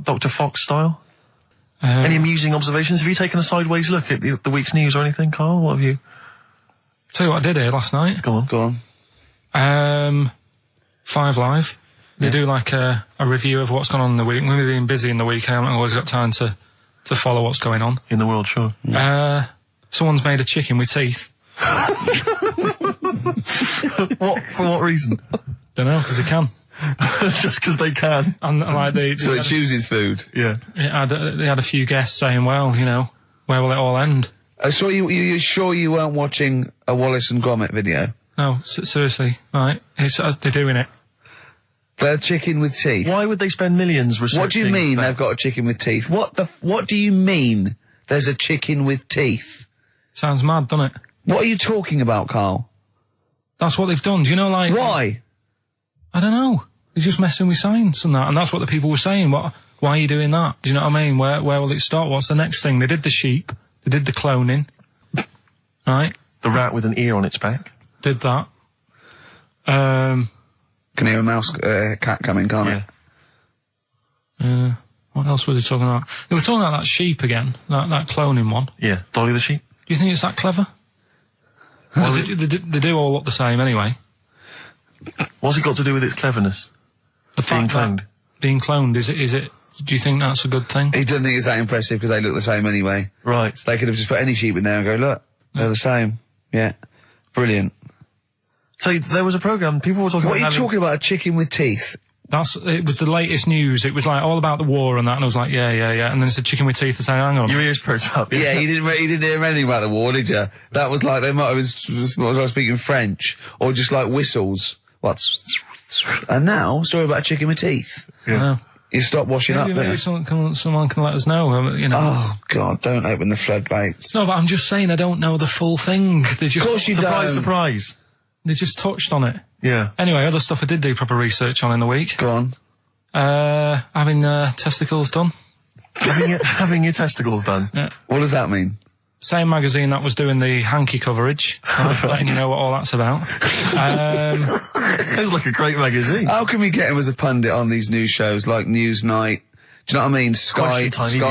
Dr. Fox style? Any amusing observations? Have you taken a sideways look at the week's news or anything, Carl? What have you... Tell you what I did here last night. Go on. 5 Live. They do like a review of what's gone on in the week. We've been busy in the week. I haven't always got time to follow what's going on. In the world, sure. Someone's made a chicken with teeth. What? For what reason? Don't know, because they can. Just because they can. And like So it chooses food. Yeah. they had a few guests saying, well, where will it all end? So you're sure you weren't watching a Wallace and Gromit video? No, seriously, right? They're doing it. They're a chicken with teeth. Why would they spend millions researching? What do you mean that? they've got a chicken with teeth? What do you mean there's a chicken with teeth? Sounds mad, doesn't it? What are you talking about, Carl? That's what they've done. Do you know, like... Why? I don't know. They're just messing with science and that, and that's what the people were saying. Why are you doing that? Do you know what I mean? Where will it start? What's the next thing? They did the sheep. They did the cloning. Right? The rat with an ear on its back. Did that. Can hear a mouse, cat coming, can't it? What else were they talking about? They were talking about that sheep again, that cloning one. Yeah, Dolly the sheep. Do you think it's that clever? They do all look the same anyway. What's it got to do with its cleverness? Being cloned. Being cloned, is it? Do you think that's a good thing? He doesn't think it's that impressive because they look the same anyway. Right. They could have just put any sheep in there and go, look, they're the same. Yeah. Brilliant. So there was a programme, people were talking What about are you talking about, a chicken with teeth? It was the latest news. It was like all about the war and that, and I was like, yeah. And then it's a chicken with teeth and saying, hang on. Your ears perked up. Yeah, he didn't hear anything about the war, did you? That was like, they might have been speaking French, or just like whistles. And now, story about a chicken with teeth. Yeah. You stop washing up, maybe someone can let us know, you know. Oh, God, don't open the floodgates. No, but I'm just saying I don't know the full thing. They just... Of course you Surprise, don't. surprise. They just touched on it. Yeah. Anyway, other stuff I did do proper research on in the week. Go on. Having testicles done. Having your testicles done. Yeah. What does that mean? Same magazine that was doing the hanky coverage, letting you know what all that's about. Sounds like a great magazine. How can we get him as a pundit on these news shows like Newsnight? Do you know what I mean? Sky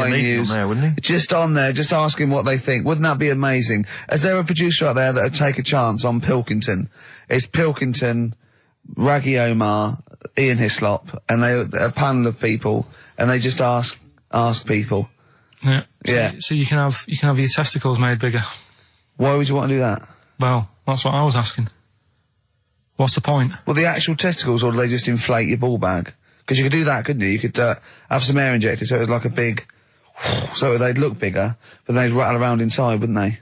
News. On there, wouldn't he? Just on there, just ask him what they think. Wouldn't that be amazing? Is there a producer out there that would take a chance on Pilkington? It's Pilkington, Raggy Omar, Ian Hislop, and a panel of people, and they just ask people. Yeah. Yeah. So you can have your testicles made bigger. Why would you want to do that? Well, that's what I was asking. What's the point? Well, the actual testicles, or do they just inflate your ball bag? Because you could do that, couldn't you? You could have some air injected so it was like a big... so they'd look bigger, but they'd rattle around inside, wouldn't they?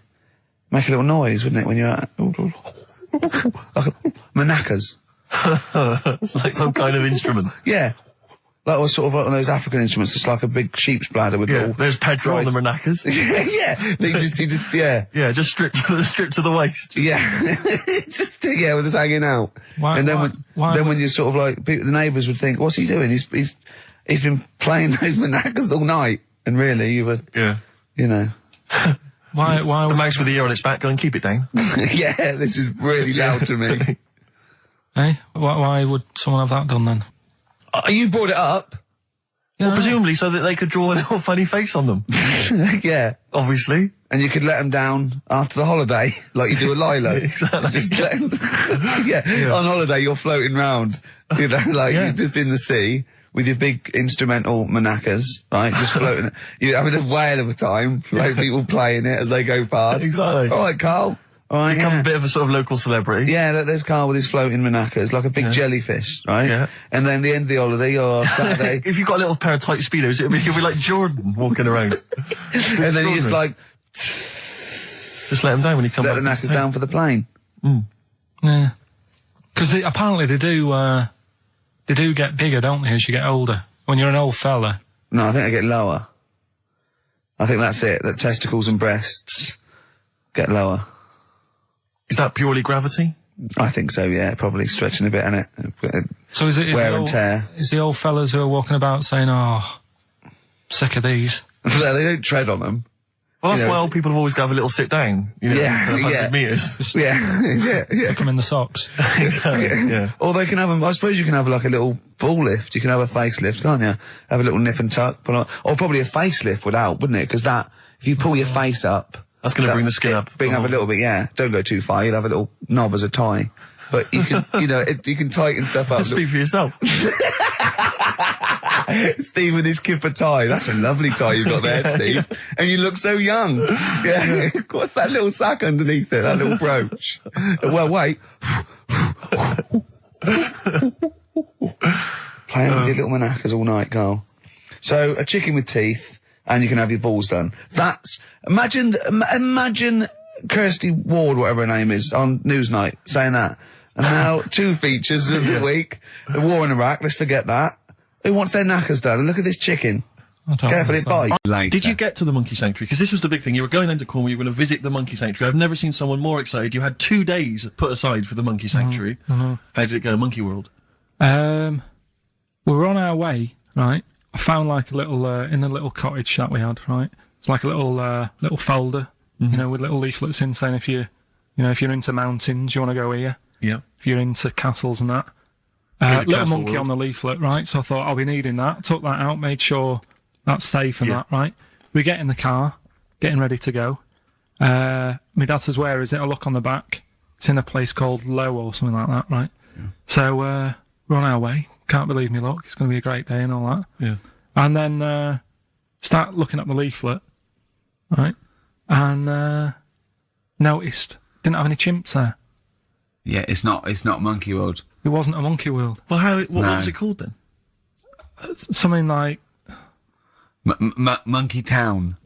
Make a little noise, wouldn't it, when you're at... like manacas. Like some kind of instrument. Yeah. That was sort of like one of those African instruments, just like a big sheep's bladder with little... There's Pedro on the maracas. Yeah. They just, yeah. Yeah, just stripped to the waist. Yeah. Just, yeah, with us hanging out. When you're sort of like, the neighbours would think, what's he doing? He's been playing those maracas all night. And really, you were, you know. Why the mouse with the ear on its back going, keep it down. Yeah, this is really loud to me. Eh? Why would someone have that done then? You brought it up. Well, presumably so that they could draw a little funny face on them. Yeah. Obviously. And you could let them down after the holiday, like you do a Lilo. Exactly. Just let them, yeah. On holiday, you're floating round, you know, like you're just in the sea with your big instrumental manacas, right? Just floating. You're having a whale of a time, like people playing it as they go past. Exactly. All right, Carl. All right, Become a bit of a sort of local celebrity. Yeah, look, there's Carl with his floating manacas, like a big jellyfish, right? Yeah. And then the end of the holiday, or Saturday. If you've got a little pair of tight Speedos, you'll be like Jordan walking around. And then you just like... Just let them down when you come back. Let the knackers down for the plane. Mm. Yeah. Because apparently they do get bigger, don't they, as you get older? When you're an old fella. No, I think they get lower. I think that's it, that testicles and breasts get lower. Is that purely gravity? I think so, yeah. Probably stretching a bit, innit? So is it wear and tear? Is the old fellas who are walking about saying, "Oh, sick of these"? No, they don't tread on them. Well, that's why old people have always got to have a little sit down. You know, 100 metres. Just yeah. Stick them in the socks. Exactly. Yeah. Or they can have I suppose you can have like a little ball lift. You can have a facelift, can't you? Have a little nip and tuck. Or probably a facelift would help, wouldn't it? Because if you pull your face up. That's going to bring the skin up. Bring up a little bit, yeah. Don't go too far. You'll have a little knob as a tie. But you can, you can tighten stuff up. Speak for yourself. Steve with his kipper tie. That's a lovely tie you've got there, Steve. And you look so young. Yeah. What's that little sack underneath it? That little brooch. Well, wait. Playing with your little manacas all night, Carl. So, a chicken with teeth. And you can have your balls done. Imagine Kirsty Ward, whatever her name is, on Newsnight, saying that. And now 2 features of the week. The war in Iraq, let's forget that. Who wants their knackers done? And look at this chicken. Careful, it bites. Did you get to the monkey sanctuary? Because this was the big thing. You were going into Cornwall, you were going to visit the monkey sanctuary. I've never seen someone more excited. You had 2 days put aside for the monkey sanctuary. How did it go, Monkey World? We were on our way, right? I found like a little, in a little cottage that we had, right? It's like a little folder, you know, with little leaflets in saying if you're into mountains, you want to go here. Yeah. If you're into castles and that. Little monkey on the leaflet, right? So I thought I'll be needing that. Took that out, made sure that's safe and that, right? We get in the car, getting ready to go. My dad says, where is it? I look on the back. It's in a place called Low or something like that, right? Yeah. So we're on our way. Can't believe me luck. It's going to be a great day and all that. Yeah. And then start looking at the leaflet, right? And noticed didn't have any chimps there. Yeah, it's not Monkey World. It wasn't a monkey world. Well, what was it called then? Something like Monkey Town.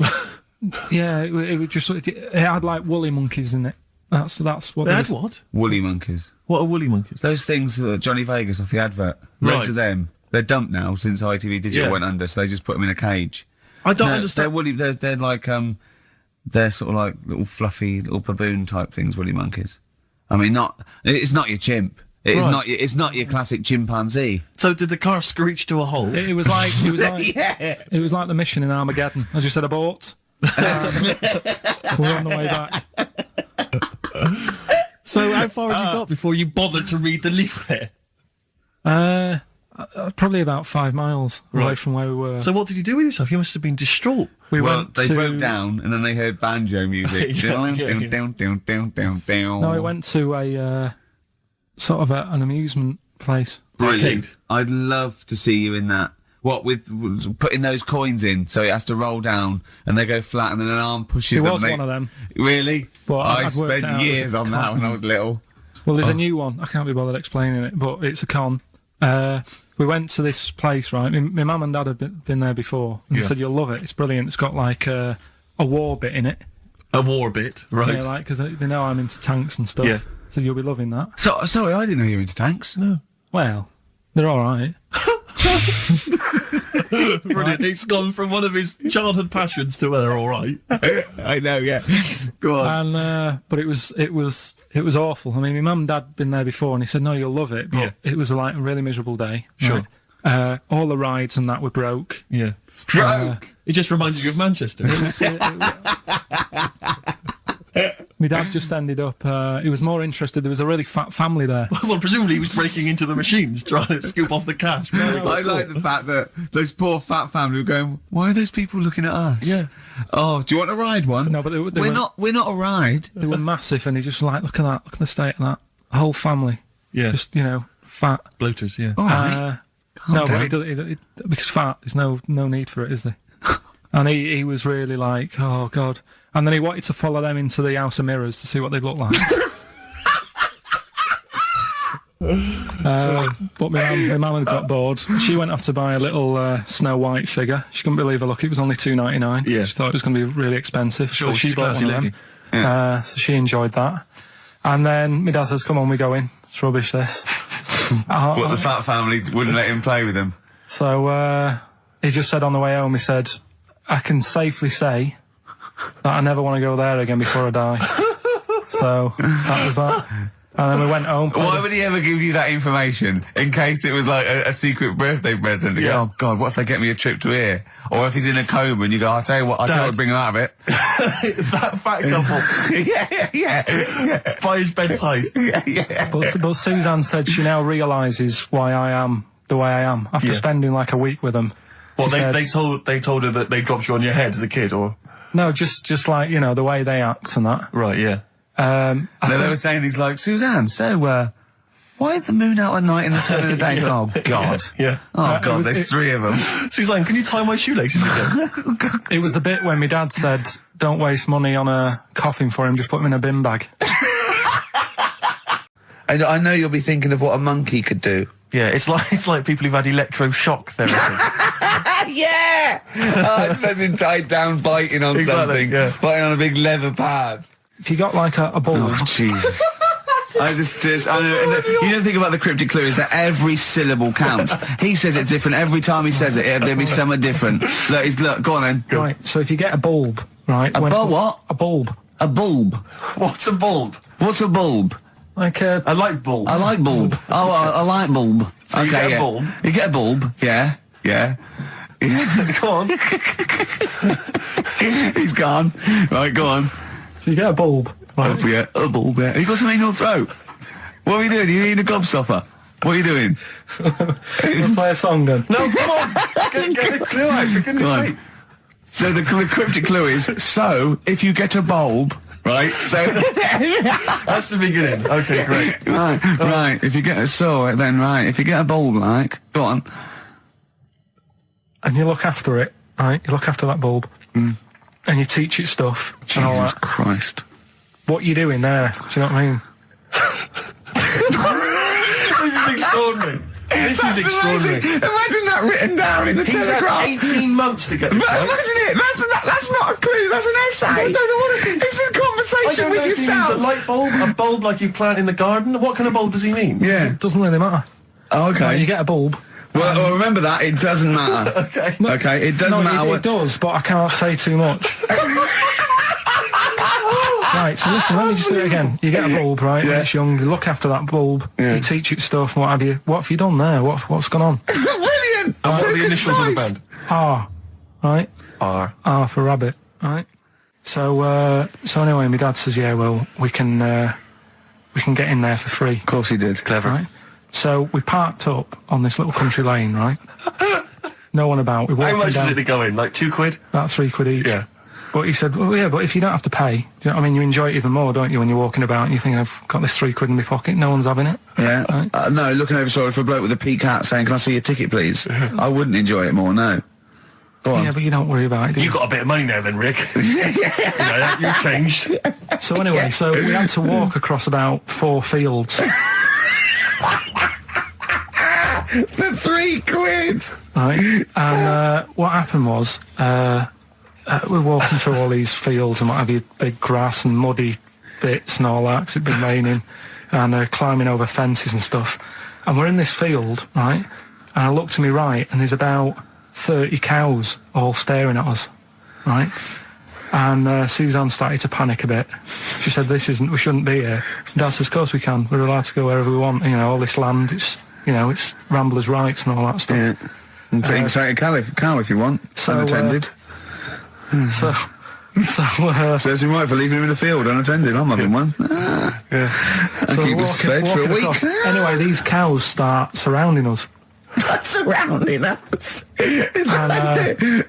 Yeah, it was just it had like woolly monkeys in it. That's what They had what? Woolly monkeys. What are woolly monkeys? Those things Johnny Vegas off the advert. Right. Loads of them. They're dumped now since ITV Digital went under, so they just put them in a cage. I don't understand. They're woolly. They're like they're sort of like little fluffy little baboon type things. Woolly monkeys. I mean, it's not your chimp. It's not your classic chimpanzee. So did the car screech to a halt? It was like Yeah. it was like the mission in Armageddon. I just said abort. We're on the way back. So how far had you got before you bothered to read the leaflet? Probably about 5 miles away from where we were. So what did you do with yourself? You must have been distraught. They broke down and then they heard banjo music. Down. No, we went to a sort of an amusement place. Brilliant. I'd love to see you in that. What, with putting those coins in so it has to roll down and they go flat and then an arm pushes them. It was one of them. Really? But I spent years on that when I was little. Well, there's a new one. I can't be bothered explaining it, but it's a con. We went to this place, right? My mum and dad had been there before, and they said, you'll love it. It's brilliant. It's got like a war bit in it. A war bit, right? Yeah, like, because they know I'm into tanks and stuff. Yeah. So you'll be loving that. So, sorry, I didn't know you were into tanks. No. Well, they're all right. Brilliant. It's gone from one of his childhood passions to they're all right. I know, yeah. Go on. And but it was awful. I mean, my mum and dad had been there before, and he said, "No, you'll love it." But it was like a really miserable day. Sure. Right? All the rides and that were broke. Yeah. Broke. It just reminds you of Manchester. My dad just ended up, he was more interested, there was a really fat family there. Well, presumably he was breaking into the machines, trying to scoop off the cash. I like the fact that those poor fat family were going, why are those people looking at us? Yeah. Oh, do you want to ride one? No, but we're not a ride. They were massive, and he just like, look at the state of that. The whole family. Yeah. Just, fat. Bloaters, yeah. All right. No, but because fat, there's no need for it, is there? And he was really like, oh, God. And then he wanted to follow them into the House of Mirrors to see what they'd look like. But my mum had got bored. She went off to buy a little Snow White figure. She couldn't believe her luck. It was only $2.99. Yeah. She thought it was going to be really expensive. Sure, so she bought one of them. Yeah. So she enjoyed that. And then my dad says, come on, we go in. It's rubbish, this. What, the fat family wouldn't let him play with them? So he just said on the way home, he said, I can safely say that I never want to go there again before I die. So that was that. And then we went home. Why would he ever give you that information? In case it was like a secret birthday present. You go, oh, God, what if they get me a trip to here? Or if he's in a coma and you go, I'll tell you what, bring him out of it. That fat couple. yeah. By his bedside. Yeah. But Suzanne said she now realises why I am the way I am after spending like a week with them. Well, they told her that they dropped you on your head as a kid, or? No, just like, the way they act and that. Right, yeah. They were saying things like, Suzanne, so, why is the moon out at night and the sun in the day? Oh, God. Yeah. Oh, God, there's 3 of them. Suzanne, can you tie my shoelaces again? It was the bit when my dad said, don't waste money on a coffin for him, just put him in a bin bag. I know you'll be thinking of what a monkey could do. Yeah, it's like people who've had electroshock therapy. Yeah! Oh, it's such him tied down biting on something. Yeah. Biting on a big leather pad. If you got like a bulb... Oh, Jesus. I know, you don't think about the cryptic clue is that every syllable counts. He says it different every time he says it. There'll be something different. Look, go on then. Right, so if you get a bulb, right? What? A bulb. A bulb. What's a bulb? What's a bulb? Like a... I like bulb. I like bulb. Oh, I like bulb. So you get a bulb? You get a bulb, yeah. Go on. He's gone. Right, go on. So you get a bulb. Right. Oh, yeah, a bulb, yeah. You got something in your throat? What are you doing? You eating a gobstopper? What are you doing? We'll play a song then. No, come on. Get the clue out, for goodness sake. So the cryptic clue is, so, if you get a bulb, right, so... That's the beginning. Okay, great. Right, if you get if you get a bulb, like, go on. And you look after it, right? You look after that bulb. And you teach it stuff. And all Jesus that. Christ. What you doing there? Do you know what I mean? This is extraordinary. This is extraordinary. Amazing. Imagine that written down in the He's Telegraph. had 18 months to get this right. Imagine it. That's not a clue. That's an essay. I don't know what it is. It's a I conversation don't with know if he means a yourself. light bulb, a bulb like you plant in the garden. What kind of bulb does he mean? Yeah. It doesn't really matter. Oh, okay. Right, you get a bulb. Well, remember that. It doesn't matter. Okay. Okay. It doesn't matter. It does, but I can't say too much. Right, so listen, let me just do it again. You get a bulb, right? When it's young, you look after that bulb, you teach it stuff, and what have you. What have you done there? What's gone on? Brilliant. And what are the initials of the band? R, right? R for rabbit, right? So anyway, my dad says, yeah, well, we can get in there for free. Of course he did. Clever. Right? So we parked up on this little country lane, right? No one about. We walked How much down. did it go in? Like £2? About £3 each. Yeah. But he said, well, yeah, but if you don't have to pay, do you know what I mean? You enjoy it even more, don't you, when you're walking about and you're thinking, I've got this £3 in my pocket, no one's having it. Yeah. Right? No, looking over shoulder for a bloke with a peak hat saying, can I see your ticket, please? I wouldn't enjoy it more, no. Go on. Yeah, but you don't worry about it, do you? You got a bit of money now then, Rick. You've changed. So anyway, so we had to walk across about 4 fields. For £3. Right? And what happened was, we're walking through all these fields and what have you, big grass and muddy bits and all that, 'cause it'd been raining, and climbing over fences and stuff. And we're in this field, right? And I look to my right, and there's about 30 cows all staring at us, right? And Suzanne started to panic a bit. She said, we shouldn't be here. And Dad says, of course we can. We're allowed to go wherever we want. You know, all this land, it's ramblers' rights and all that stuff. Yeah. And take a cow if you want. So, unattended. Serves him right for leaving him in the field unattended. I'm having one. I keep us fed for a week. Across. Anyway, these cows start surrounding us. Surrounding us.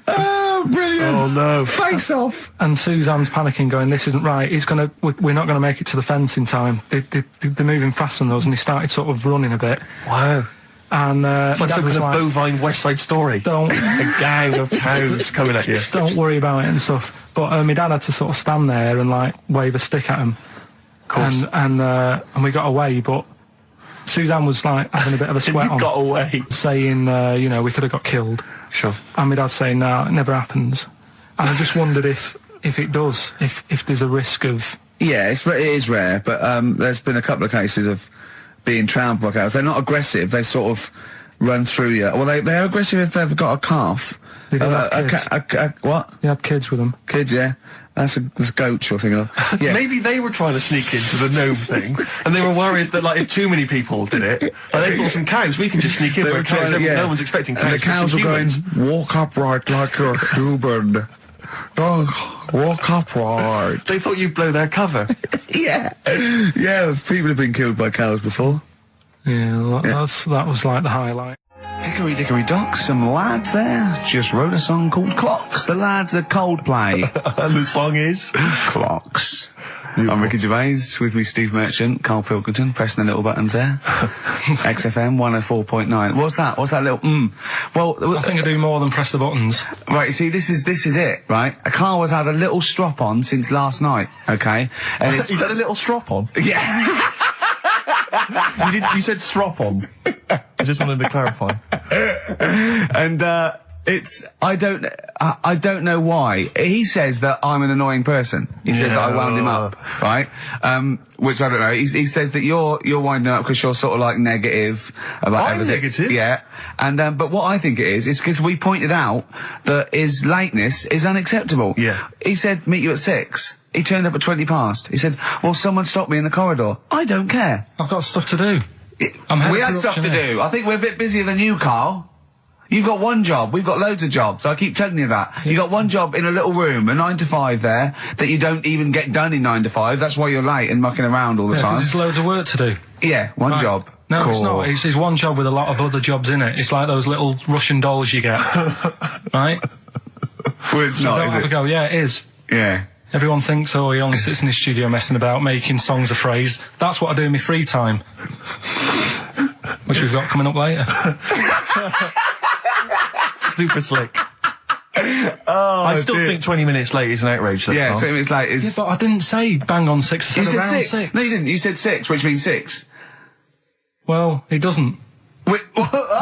Oh, brilliant. Oh, no. Face off. And Suzanne's panicking, going, this isn't right. We're not going to make it to the fence in time. They're moving faster than us, and he started sort of running a bit. Wow. And it's like some kind of bovine West Side Story. A gang of cows coming at you. Don't worry about it and stuff. But my dad had to sort of stand there and like wave a stick at him. Of course. And we got away, but Suzanne was like having a bit of a sweat on. Got away. Saying, we could have got killed. Sure. And my dad saying, no, it never happens. And I just wondered if it does, if there's a risk of... Yeah, it is rare, but there's been a couple of cases of being trampled by cows. They're not aggressive, they sort of run through you. Well, they're aggressive if they've got a calf. They don't have kids. What? They had kids with them. Kids, yeah. That's goats you're thinking of. Yeah. Maybe they were trying to sneak into the gnome thing, and they were worried that, like, if too many people did it, they bought some cows, we can just sneak in. They were trying, no one's expecting cows. And the cows were going, walk upright like you're a human. Don't walk upright. They thought you'd blow their cover. Yeah. Yeah, people have been killed by cows before. Yeah, that was like the highlight. Hickory dickory dock, some lads there just wrote a song called Clocks. The lads are Coldplay. And the song is? Clocks. I'm Ricky Gervais, with me Steve Merchant, Karl Pilkington, pressing the little buttons there. XFM 104.9. What's that little Well, I think I do more than press the buttons. Right, see, this is it, right? Karl has had a little strop on since last night, okay? And He's had a little strop on? Yeah. You said strop on. I just wanted to clarify. And I don't know why. He says that I'm an annoying person. He says that I wound him up, right? Which I don't know. He says that you're winding up because you're sort of like negative about I'm everything. negative? Yeah. And, but what I think it is because we pointed out that his lateness is unacceptable. Yeah. He said, meet you at 6. He turned up at 20 past. He said, well, someone stopped me in the corridor. I don't care. I've got stuff to do. We had stuff to do. I think we're a bit busier than you, Carl. You've got one job. We've got loads of jobs. I keep telling you that. You got one job in a little room, a 9 to 5 there, that you don't even get done in 9 to 5. That's why you're late and mucking around all the time. There's loads of work to do. Yeah, one job. No, cool. it's not. It's one job with a lot of other jobs in it. It's like those little Russian dolls you get. Right? Well, it's So not, don't is have it? a go. Yeah, it is. Yeah. Everyone thinks, oh, he only sits in his studio messing about, making songs a phrase. That's what I do in my free time. Which we've got coming up later. Super slick. I still think 20 minutes late is an outrage. Though, Yeah, Carl. 20 minutes late is... Yeah, but I didn't say bang on 6. I You said said around 6. 6. No, you didn't. You said 6, which means 6. Well, it doesn't. Wait,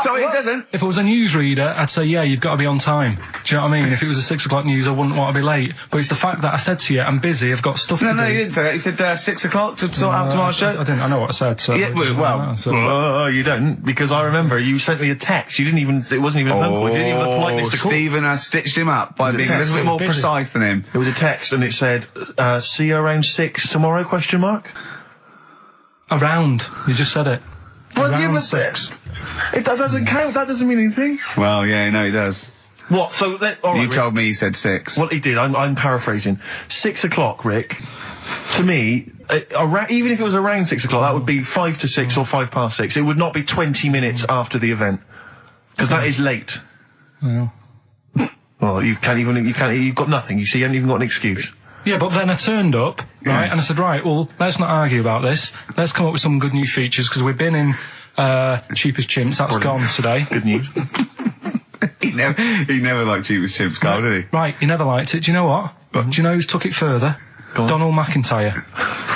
sorry, it doesn't. If it was a newsreader, I'd say, yeah, you've got to be on time. Do you know what I mean? If it was a 6 o'clock news, I wouldn't want to be late. But it's the fact that I said to you, I'm busy, I've got stuff to do. No, you didn't say that. You said 6 o'clock to sort out tomorrow's show. I didn't. I know what I said. So Yeah, well, Oh, you don't, because I remember you sent me a text. You didn't even, it wasn't even a phone call. You didn't even have the politeness to call. Stephen has stitched him up by being a little bit more busy. precise than him. It was a text and it said, see you around 6 tomorrow, question mark? Around. You just said it. Well, Around yeah, but 6. That doesn't count, that doesn't mean anything. Well, yeah, no, he does. What, so all right, You Rick. told me he said 6. Well, he did, I'm paraphrasing. 6 o'clock, Rick, to me, even if it was around 6 o'clock, that would be 5 to 6 or 5 past 6. It would not be 20 minutes after the event. Because that is late. Well. Well, you've got nothing, you see, you haven't even got an excuse. Yeah, but then I turned up, right, and I said, right, well, let's not argue about this. Let's come up with some good new features, because we've been in Cheapest Chimps. That's gone today. Good news. He never liked Cheapest Chimps, Carl, did he? Right, he never liked it. Do you know what? Do you know who's took it further? Donald McIntyre.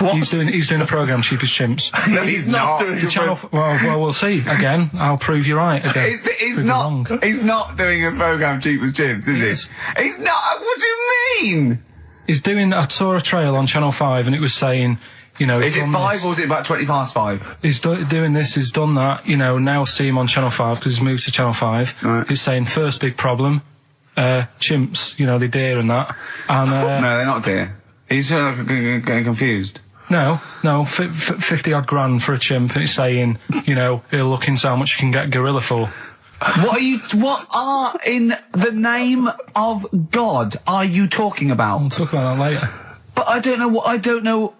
What? He's doing a programme, Cheapest Chimps. No, he's not. doing It's a channel. Well, we'll see. Again, I'll prove you right. Again, He's Prove you wrong. not. He's not doing a program Cheapest Chimps, is Yes. he? He's not. What do you mean? He's doing. I saw a trail on Channel 5, and it was saying, you know, Is he's it done 5 this. or is it about 20 past 5? He's doing this, he's done that, you know, now see him on Channel 5 because he's moved to Channel 5. Right. He's saying, first big problem, chimps, you know, they deer and that. And, No, they're not dear. He's getting confused. no, 50 odd grand for a chimp, and he's saying, you know, he'll look into how much you can get gorilla for. What are in the name of God are you talking about? We'll talk about that later. But I don't know.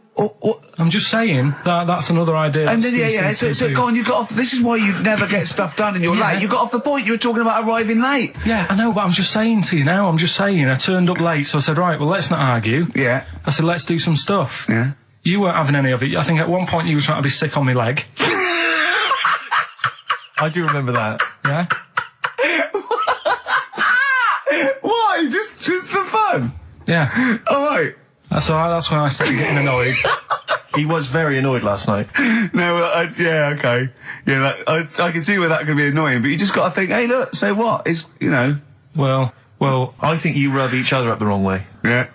I'm just saying that that's another idea. And that then, Steve seems to so do. go on, you got off, this is why you never get stuff done and you're Yeah. late. You got off the point, you were talking about arriving late. Yeah, I know, but I'm just saying to you now, I turned up late, so I said, right, well, let's not argue. Yeah. I said, let's do some stuff. Yeah. You weren't having any of it. I think at one point you were trying to be sick on my leg. I do remember that. Yeah? Why? Just for fun? Yeah. Alright. So that's when I started getting annoyed. He was very annoyed last night. No, yeah, okay. Yeah, I can see where that could be annoying, but you just gotta think, hey look, so what? It's, you know. Well, I think you rub each other up the wrong way. Yeah.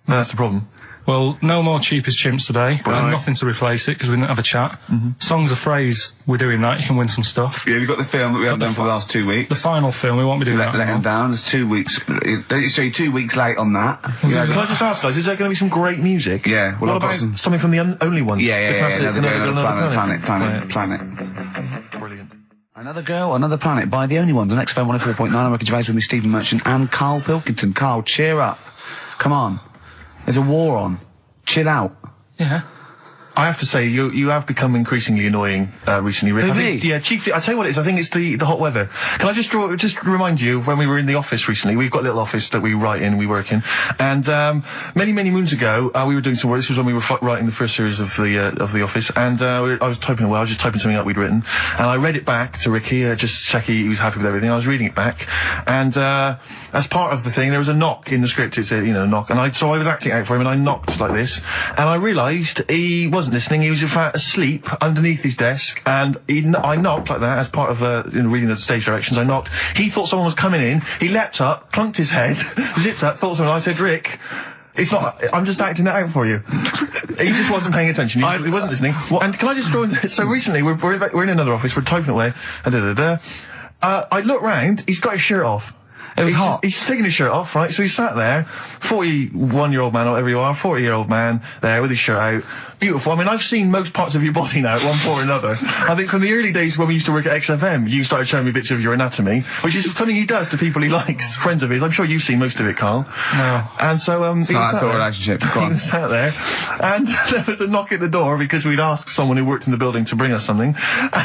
No, that's the problem. no more Cheapest Chimps today. Right. Nothing to replace it because we didn't have a chat. Songs of phrase, we're doing that. You can win some stuff. Yeah, we've got the film that we haven't done for the last 2 weeks. The final film, we won't be doing that. Let him down. It's 2 weeks. So you're 2 weeks late on that. Can I just ask, guys, is there going to be some great music? Yeah, well, what I've got about something from the Only Ones? Yeah. Another Planet. Brilliant. Another girl, another planet by the Only Ones on XFM 104.9. I'm Ricky Gervais with me, Stephen Merchant and Karl Pilkington. Karl, cheer up. Come on. There's a war on. Chill out. Yeah. I have to say, you have become increasingly annoying recently, Rick. Who, I think, me? yeah, chiefly, I tell you what it is, I think it's the hot weather. Can I just remind you, when we were in the office recently, we've got a little office that we write in, we work in, and many moons ago, we were doing some work. This was when we were writing the first series of the office, and I was just typing something up we'd written, and I read it back to Ricky, just check he was happy with everything. I was reading it back, and as part of the thing, there was a knock in the script. It said, knock, and so I was acting out for him, and I knocked like this, and I realised he wasn't wasn't listening. He was in fact asleep underneath his desk, and I knocked like that as part of reading the stage directions. I knocked. He thought someone was coming in. He leapt up, plunked his head, zipped up, thought someone. I said, Rick, it's not. I'm just acting it out for you. He just wasn't paying attention. He wasn't listening. And can I just throw in? So recently we're in another office. We're typing away. I look round. He's got his shirt off. It was hot. He's taking his shirt off, right? So he's sat there, 41-year-old man, whatever you are, 40-year-old man there with his shirt out. Beautiful. I mean, I've seen most parts of your body now at one point or another. I think from the early days when we used to work at XFM, you started showing me bits of your anatomy, which is something he does to people he likes, friends of his. I'm sure you've seen most of it, Carl. No. And so, it's not that sort of relationship. He was sat there, and there was a knock at the door because we'd asked someone who worked in the building to bring us something.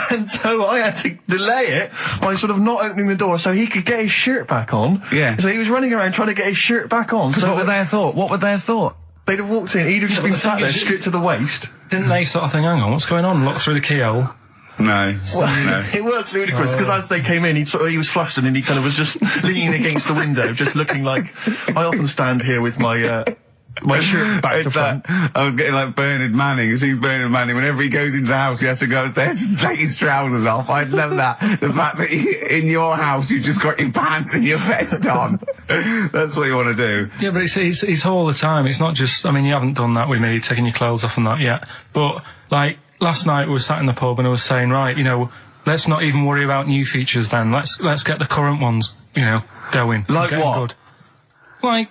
And so I had to delay it by sort of not opening the door so he could get his shirt back on. Yeah. So he was running around trying to get his shirt back on. So what would they have thought? What would they have thought? They'd have walked in, he'd have just been sat there, stripped to the waist. Didn't they sort of think, hang on, what's going on? Look through the keyhole. No. No. It was ludicrous, because as they came in, he was flustered and he kind of was just leaning against the window, just looking like... I often stand here with my shirt back to front. I was getting like Bernard Manning. You see Bernard Manning, whenever he goes into the house, he has to go upstairs to take his trousers off. I love that. The fact that in your house, you've just got your pants and your vest on. That's what you want to do. Yeah, but it's all the time. It's not just, I mean, you haven't done that with me, taking your clothes off and that yet. But, like, last night we were sat in the pub and I was saying, right, you know, let's not even worry about new features then. Let's get the current ones, you know, going. Like what? Good. Like...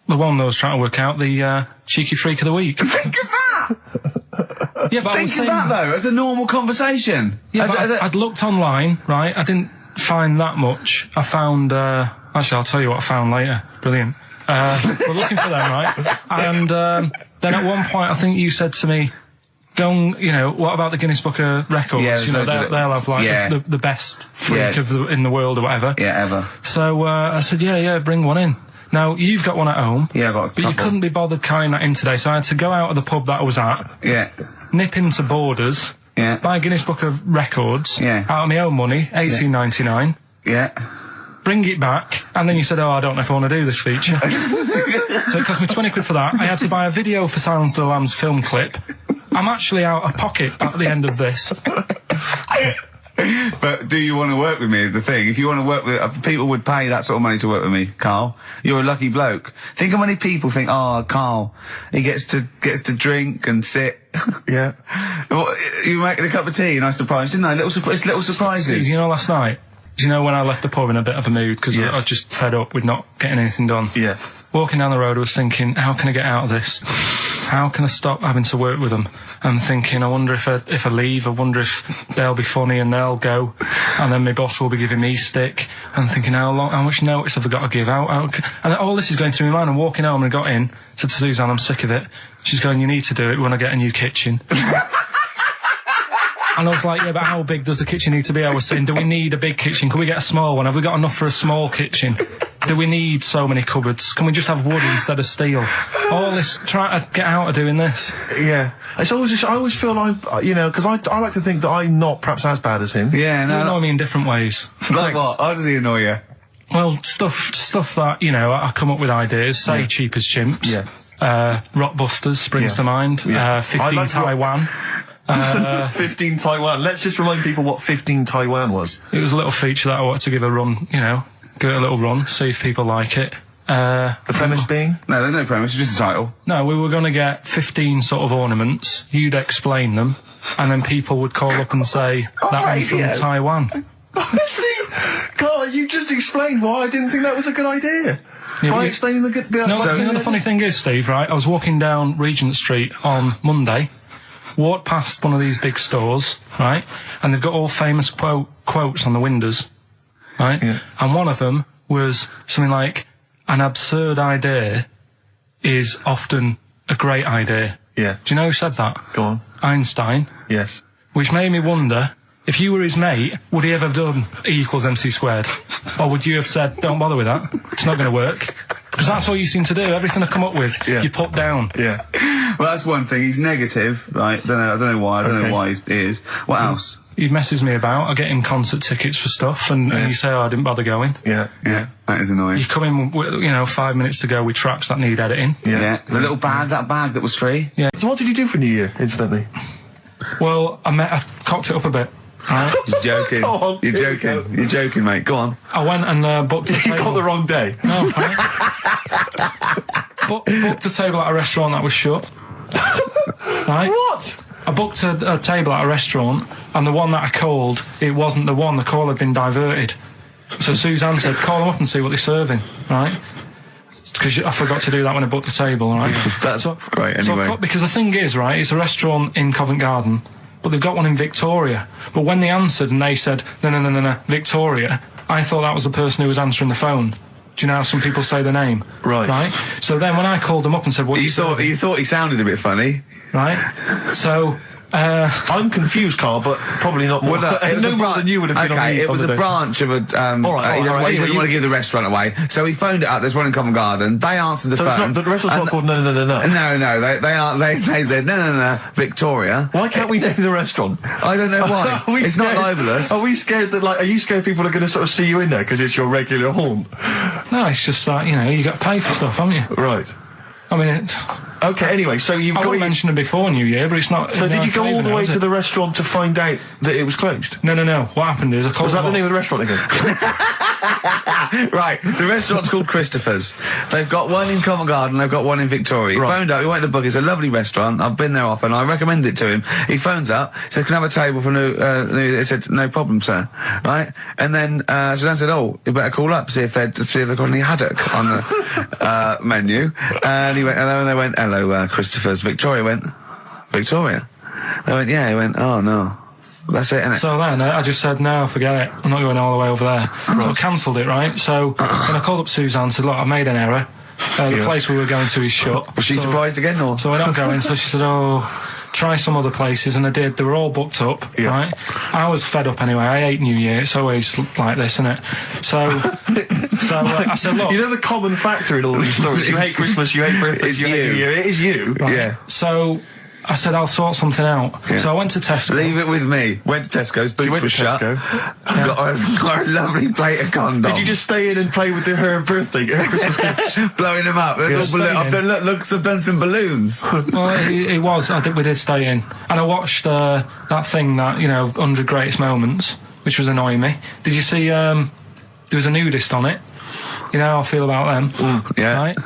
the one that I was trying to work out, the cheeky freak of the week. Think of that! Yeah, but Think of that, though, as a normal conversation. Yeah, I'd looked online, right? I didn't find that much. I found... actually, I'll tell you what I found later. Brilliant. We're looking for them, right? And then at one point, I think you said to me, go and, you know, what about the Guinness Book of Records? Yeah, you know, they'll have, like, the best freak in the world or whatever. Yeah, ever. So I said, yeah, bring one in. Now, you've got one at home. Yeah, I got a couple. But you couldn't be bothered carrying that in today, so I had to go out of the pub that I was at. Yeah. Nip into Borders. Yeah. Buy a Guinness Book of Records. Yeah. Out of my own money, $18.99. Yeah. Bring it back, and then you said, I don't know if I want to do this feature. So it cost me 20 quid for that. I had to buy a video for Silence of the Lambs film clip. I'm actually out of pocket at the end of this. But do you want to work with me is the thing. If you want to work with... people would pay that sort of money to work with me, Carl. You're a lucky bloke. Think how many people think, oh, Carl, he gets to drink and sit. Yeah. Well, you making a cup of tea and I surprised, didn't I? It's little surprises. You know, last night, do you know when I left the pub in a bit of a mood because I was just fed up with not getting anything done? Yeah. Walking down the road, I was thinking, how can I get out of this? How can I stop having to work with them? And thinking, I wonder if I leave, I wonder if they'll be funny and they'll go, and then my boss will be giving me stick. And thinking, how much notice have I got to give out? And all this is going through my mind. I'm walking home and I got in, said to Suzanne, I'm sick of it. She's going, you need to do it when I get a new kitchen. And I was like, yeah, but how big does the kitchen need to be? I was saying, do we need a big kitchen? Can we get a small one? Have we got enough for a small kitchen? Do we need so many cupboards? Can we just have wood instead of steel? All this, trying to get out of doing this. Yeah. It's always just, I always feel like, you know, because I like to think that I'm not perhaps as bad as him. Yeah, no. You annoy me in different ways. Like what? How does he annoy you? Well, stuff that, you know, I come up with ideas, say Cheap as Chimps. Yeah. Rockbusters springs to mind. Yeah. 15 like Taiwan. 15 Taiwan. Let's just remind people what 15 Taiwan was. It was a little feature that I wanted to give a run, you know, give it a little run, see if people like it. The premise being? No, there's no premise, it's just a title. No, we were going to get 15 sort of ornaments, you'd explain them, and then people would call up and say, that one's from Taiwan. See? God, you just explained why I didn't think that was a good idea. Yeah, by explaining the good bit. No, you know the funny thing is, Steve, right, I was walking down Regent Street on Monday, walked past one of these big stores, right, and they've got all famous quotes on the windows, right, and one of them was something like, an absurd idea is often a great idea. Yeah. Do you know who said that? Go on. Einstein. Yes. Which made me wonder, if you were his mate, would he ever have done E = MC squared? Or would you have said, don't bother with that, it's not going to work? Because that's all you seem to do. Everything I come up with, you put down. Yeah. Well, that's one thing. He's negative, right? I don't know why. I don't know why he is. What else? He messes me about. I get him concert tickets for stuff, and you say, "Oh, I didn't bother going." Yeah, that is annoying. You come in, you know, 5 minutes to go with tracks that need editing. Yeah. The little bag, that was free. Yeah. So what did you do for New Year, incidentally? Well, I cocked it up a bit. Right? You're joking. Go on. You're joking. You're joking, mate. Go on. I went and booked a table. You got the wrong day. No, right? Booked a table at a restaurant that was shut. Right? What? I booked a table at a restaurant, and the one that I called, it wasn't the one. The call had been diverted. So Suzanne said, "Call them up and see what they're serving." Right? Because I forgot to do that when I booked the table. Right? That's right. Anyway, because the thing is, right, it's a restaurant in Covent Garden, but they've got one in Victoria. But when they answered and they said, no, Victoria, I thought that was the person who was answering the phone. Do you know how some people say the name? Right. So then when I called them up and said, "What?" you thought he sounded a bit funny, right? So I'm confused, Carl, but probably not more. Well, it was no more than you would have been. Okay, it was a branch of a. He doesn't want to give the restaurant away, so he phoned it up. There's one in Covent Garden. They answered the phone. It's not, the restaurant's not called No. No. They said no. Victoria. Why can't we name the restaurant? I don't know why. It's not libelous. Are we scared that are you scared people are going to sort of see you in there because it's your regular haunt? No, it's just that you got to pay for stuff, haven't you? Right. I mean, okay. Anyway, so you've I mentioned it before New Year, but it's not. So did you go all the way to the restaurant to find out that it was closed? No. What happened is I called. Was that the name of the restaurant again? Right, the restaurant's called Christopher's. They've got one in Covent Garden, they've got one in Victoria. He phoned up, he went to book. It's a lovely restaurant. I've been there often. I recommend it to him. He phones up, said, "Can I have a table for new?" He said, "No problem, sir." Right, and then Suzanne said, "Oh, you better call up see if they've got any haddock on the menu." And he went, "Hello," and they went, "Hello, Christopher's." Victoria went, "Victoria." They went, "Yeah." He went, "Oh no." That's it, innit? So then I just said, "No, forget it. I'm not going all the way over there." Right. So I cancelled it, right? So then I called up Suzanne and said, "Look, I've made an error. The place we were going to is shut." Was she surprised again, or? So we're not going. So she said, "Oh, try some other places," and I did. They were all booked up, right? I was fed up anyway. I hate New Year. It's always like this, isn't it? So I said, "Look." You know the common factor in all these stories? You hate Christmas, you hate birthdays, you hate New Year. It is you. Right? Yeah. So I said, "I'll sort something out." Yeah. So I went to Tesco. Leave it with me. Went to Tesco's, boots were shut. Got a lovely plate of condoms. Did you just stay in and play with her Christmas gifts? Blowing them up. I've done some balloons. Well, we did stay in. And I watched that thing that, 100 Greatest Moments, which was annoying me. Did you see, there was a nudist on it? You know how I feel about them. Yeah. Right?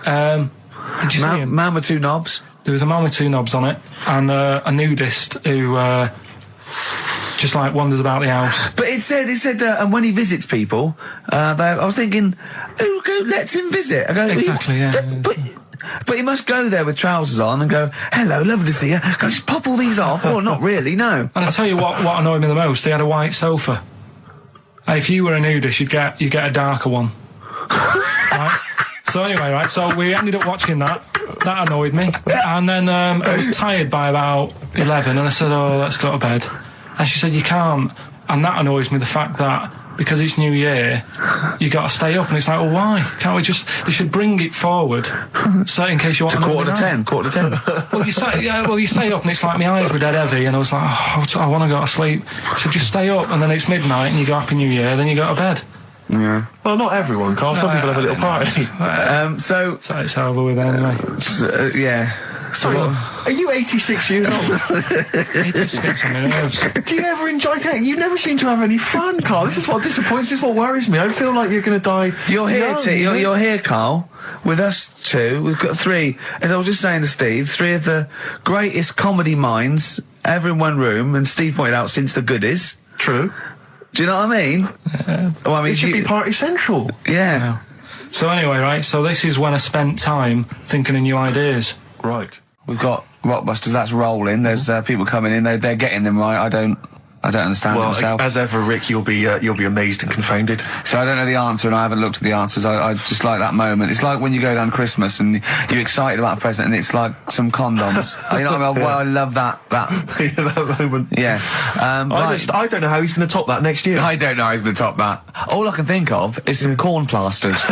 Did you see him? Man with two knobs. There was a man with two knobs on it, and a nudist who just wanders about the house. But it said, and when he visits people, I was thinking, who lets him visit? I go, exactly, yeah. But he must go there with trousers on and go, "Hello, lovely to see you." Go, just pop all these off. Well, not really, no. And I tell you what annoyed me the most. They had a white sofa. If you were a nudist, you'd get a darker one. Right? So anyway, right, so we ended up watching that. That annoyed me. And then I was tired by about 11, and I said, "Oh, let's go to bed." And she said, "You can't." And that annoys me, the fact that because it's New Year, you got to stay up. And it's like, well, why? Can't we just... They should bring it forward, so in case you want to... quarter to 10. Well, you stay up, and it's like my eyes were dead heavy, and I was like, I want to go to sleep. So just stay up, and then it's midnight, and you go Happy New Year, then you go to bed. Yeah. Well, not everyone, Carl. Some people have a little party. So it's over with anyway. Yeah. Sorry, are you 86 years old? 86 on my nerves. Do you ever enjoy it? You never seem to have any fun, Carl. This is what disappoints. This is what worries me. I feel like you're going to die. You're here, you're here, Carl, with us two. We've got three, as I was just saying to Steve, three of the greatest comedy minds ever in one room, and Steve pointed out, since the goodies. True. Do you know what I mean? Well, I mean, it should be party central. Yeah. So anyway, right, so this is when I spent time thinking of new ideas. Right. We've got Rockbusters, that's rolling. There's people coming in, they're getting them right. I don't understand it myself. As ever, Rick, you'll be amazed and confounded. So I don't know the answer, and I haven't looked at the answers. I just like that moment. It's like when you go down Christmas and you're excited about a present, and it's like some condoms. You know what I mean? Well, I love that. That moment. Yeah. I don't know how he's going to top that next year. I don't know how he's going to top that. All I can think of is some corn plasters.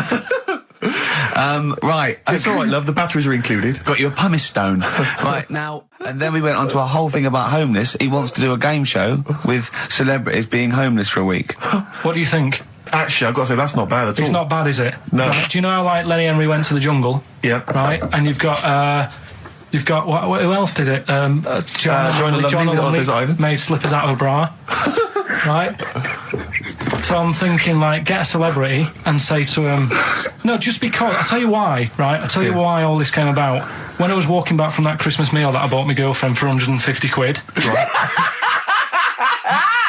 Right. It's all right, love. The batteries are included. Got you a pumice stone. Right, now, and then we went on to a whole thing about homeless. He wants to do a game show with celebrities being homeless for a week. What do you think? Actually, I've got to say, that's not bad at all. It's not bad, is it? No. Right, do you know how, like, Lenny Henry went to the jungle? Yeah. Right? And you've got, who else did it? John Lovely made slippers out of a bra. Right? So I'm thinking, like, get a celebrity and say to him, no, just because, I'll tell you why, right? I'll tell you why all this came about. When I was walking back from that Christmas meal that I bought my girlfriend for 150 quid. Right.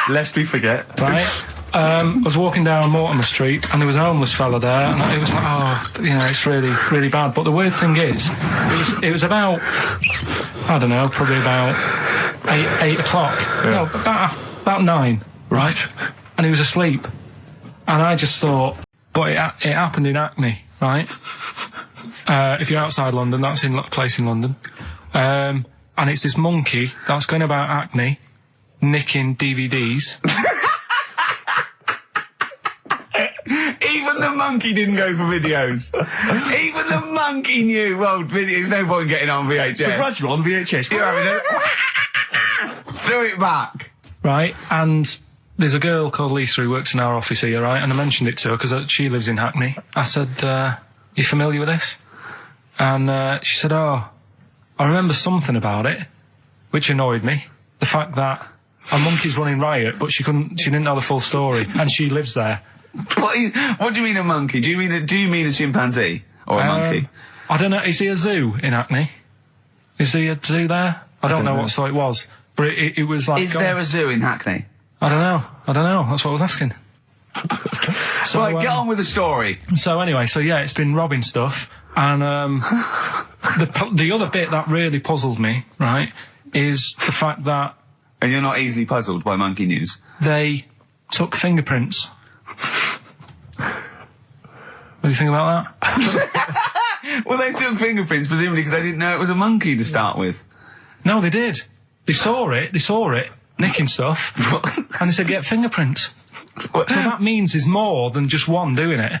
Lest we forget. Right? I was walking down Mortimer Street and there was a homeless fella there, and it was like, oh, you know, it's really, really bad. But the weird thing is, it was about, I don't know, probably about 8 o'clock. Yeah. No, about 9, right? And he was asleep. And I just thought, but it happened in Hackney, right? If you're outside London, that's in a place in London. And it's this monkey that's going about Hackney, nicking DVDs. Even the monkey didn't go for videos. Even the monkey knew, well, there's no point getting on VHS. But Brad, you're on VHS. You're having it. Throw it back. Right, and there's a girl called Lisa who works in our office here, right, and I mentioned it to her because she lives in Hackney. I said, you familiar with this? And she said, oh, I remember something about it, which annoyed me. The fact that a monkey's running riot, but she didn't know the full story, and she lives there. What do you mean a monkey? Do you mean a chimpanzee or a monkey? I don't know. Is he a zoo in Hackney? Is he a zoo there? I don't know what sort it was, but it was like. Is there a zoo in Hackney? I don't know. That's what I was asking. So right, get on with the story. So anyway, yeah, it's been robbing stuff, and the other bit that really puzzled me, right, is the fact that. And you're not easily puzzled by monkey news. They took fingerprints. What do you think about that? Well, they took fingerprints, presumably because they didn't know it was a monkey to start with. No, they did. They saw it, nicking stuff, and they said, get fingerprints. So that means there's more than just one doing it.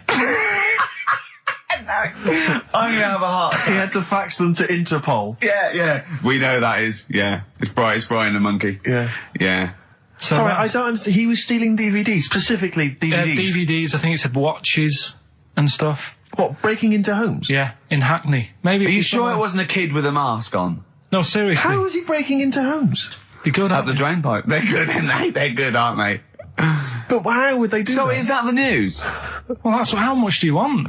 I'm gonna have a heart attack. He had to fax them to Interpol. Yeah. We know that is, It's Brian the monkey. Yeah. So sorry, I don't understand. He was stealing DVDs, specifically DVDs. DVDs, I think it said watches and stuff. What, breaking into homes? Yeah, in Hackney. Maybe. Are you sure it wasn't a kid with a mask on? No, seriously. How was he breaking into homes? They're good, up the drain pipe. They're good, aren't they? They're good, aren't they? But how would they do that? So is that the news? Well, that's how much do you want?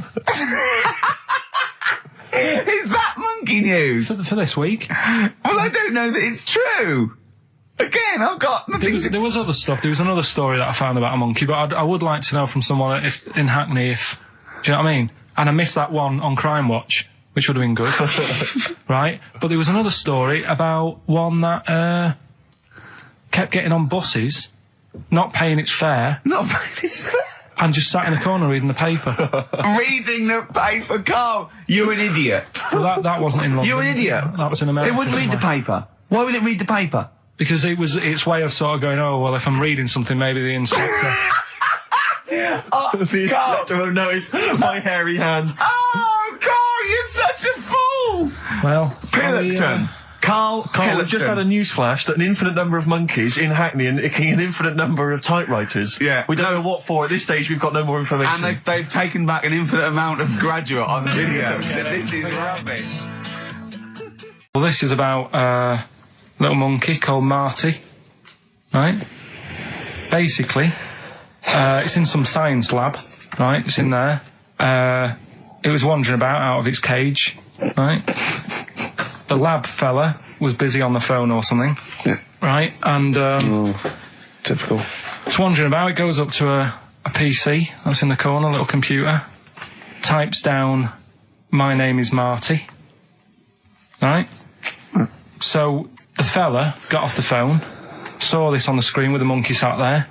Is that monkey news? For this week? Well, I don't know that it's true. Again, I've got the things. There was other stuff. There was another story that I found about a monkey, but I would like to know from someone in Hackney do you know what I mean? And I missed that one on Crime Watch, which would have been good. Right? But there was another story about one that kept getting on buses, not paying its fare. And just sat in a corner reading the paper. Reading the paper, Carl. You're an idiot. Well, that wasn't in London. You're an idiot. That was in America. It wouldn't read the paper. Why would it read the paper? Because it was its way of sort of going, oh, well, if I'm reading something, maybe the inspector... the inspector won't notice my hairy hands. Oh, Carl, you're such a fool! Well... Pilkington. Carl, we've just had a news flash that an infinite number of monkeys in Hackney and nicking an infinite number of typewriters. Yeah. We don't know what for. At this stage, we've got no more information. And they've taken back an infinite amount of graduate on video. This is rubbish. Well, this is about a little monkey called Marty, right? Basically, it's in some science lab, right? It's in there. It was wandering about out of its cage, right? The lab fella was busy on the phone or something, right? And typical. It's wandering about. It goes up to a PC that's in the corner, a little computer, types down, "My name is Marty," right? So the fella got off the phone, saw this on the screen with the monkey sat there,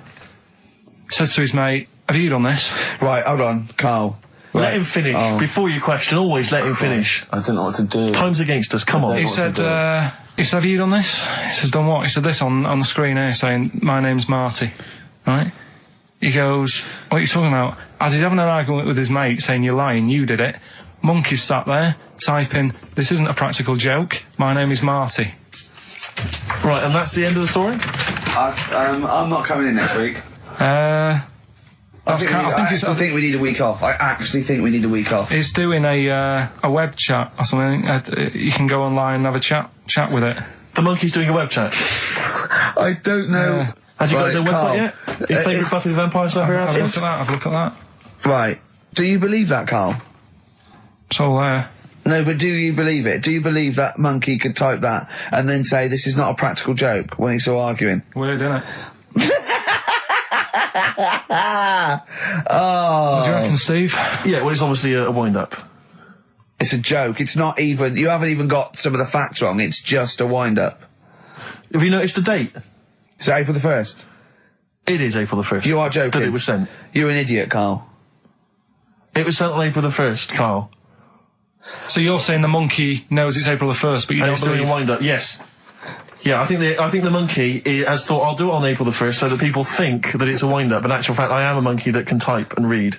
says to his mate, "Have you done this?" Right, hold on, Carl. Let him finish. Before you question, always let him finish. I don't know what to do. Time's against us, come on. He said, "Have you done this?" He says, "Done what?" He said, "This on the screen here saying, 'My name's Marty,' right?" He goes, "What are you talking about?" As he's having an argument with his mate saying, "You're lying, you did it," Monkey's sat there typing, "This isn't a practical joke. My name is Marty." Right, and that's the end of the story? I'm not coming in next week. I think we need a week off. I actually think we need a week off. He's doing a web chat or something. You can go online and have a chat with it. The Monkey's doing a web chat? I don't know. Has he got his own website yet? His favourite Buffy the Vampire Slayer? Have a look at that. Right. Do you believe that, Carl? It's all there. No, but do you believe it? Do you believe that Monkey could type that and then say this is not a practical joke when he's still arguing? Weird, isn't it? Oh. What do you reckon, Steve? Yeah, well, it's obviously a wind-up. It's a joke. It's not even... You haven't even got some of the facts wrong. It's just a wind-up. Have you noticed the date? Is it April the 1st? It is April the 1st. You are joking. That it was sent. You're an idiot, Carl. It was sent on April the 1st, Carl. So you're saying the Monkey knows it's April the 1st, but you don't believe... doing a wind-up, yes. Yeah, I think the Monkey has thought, I'll do it on April the 1st so that people think that it's a wind-up. In actual fact, I am a monkey that can type and read.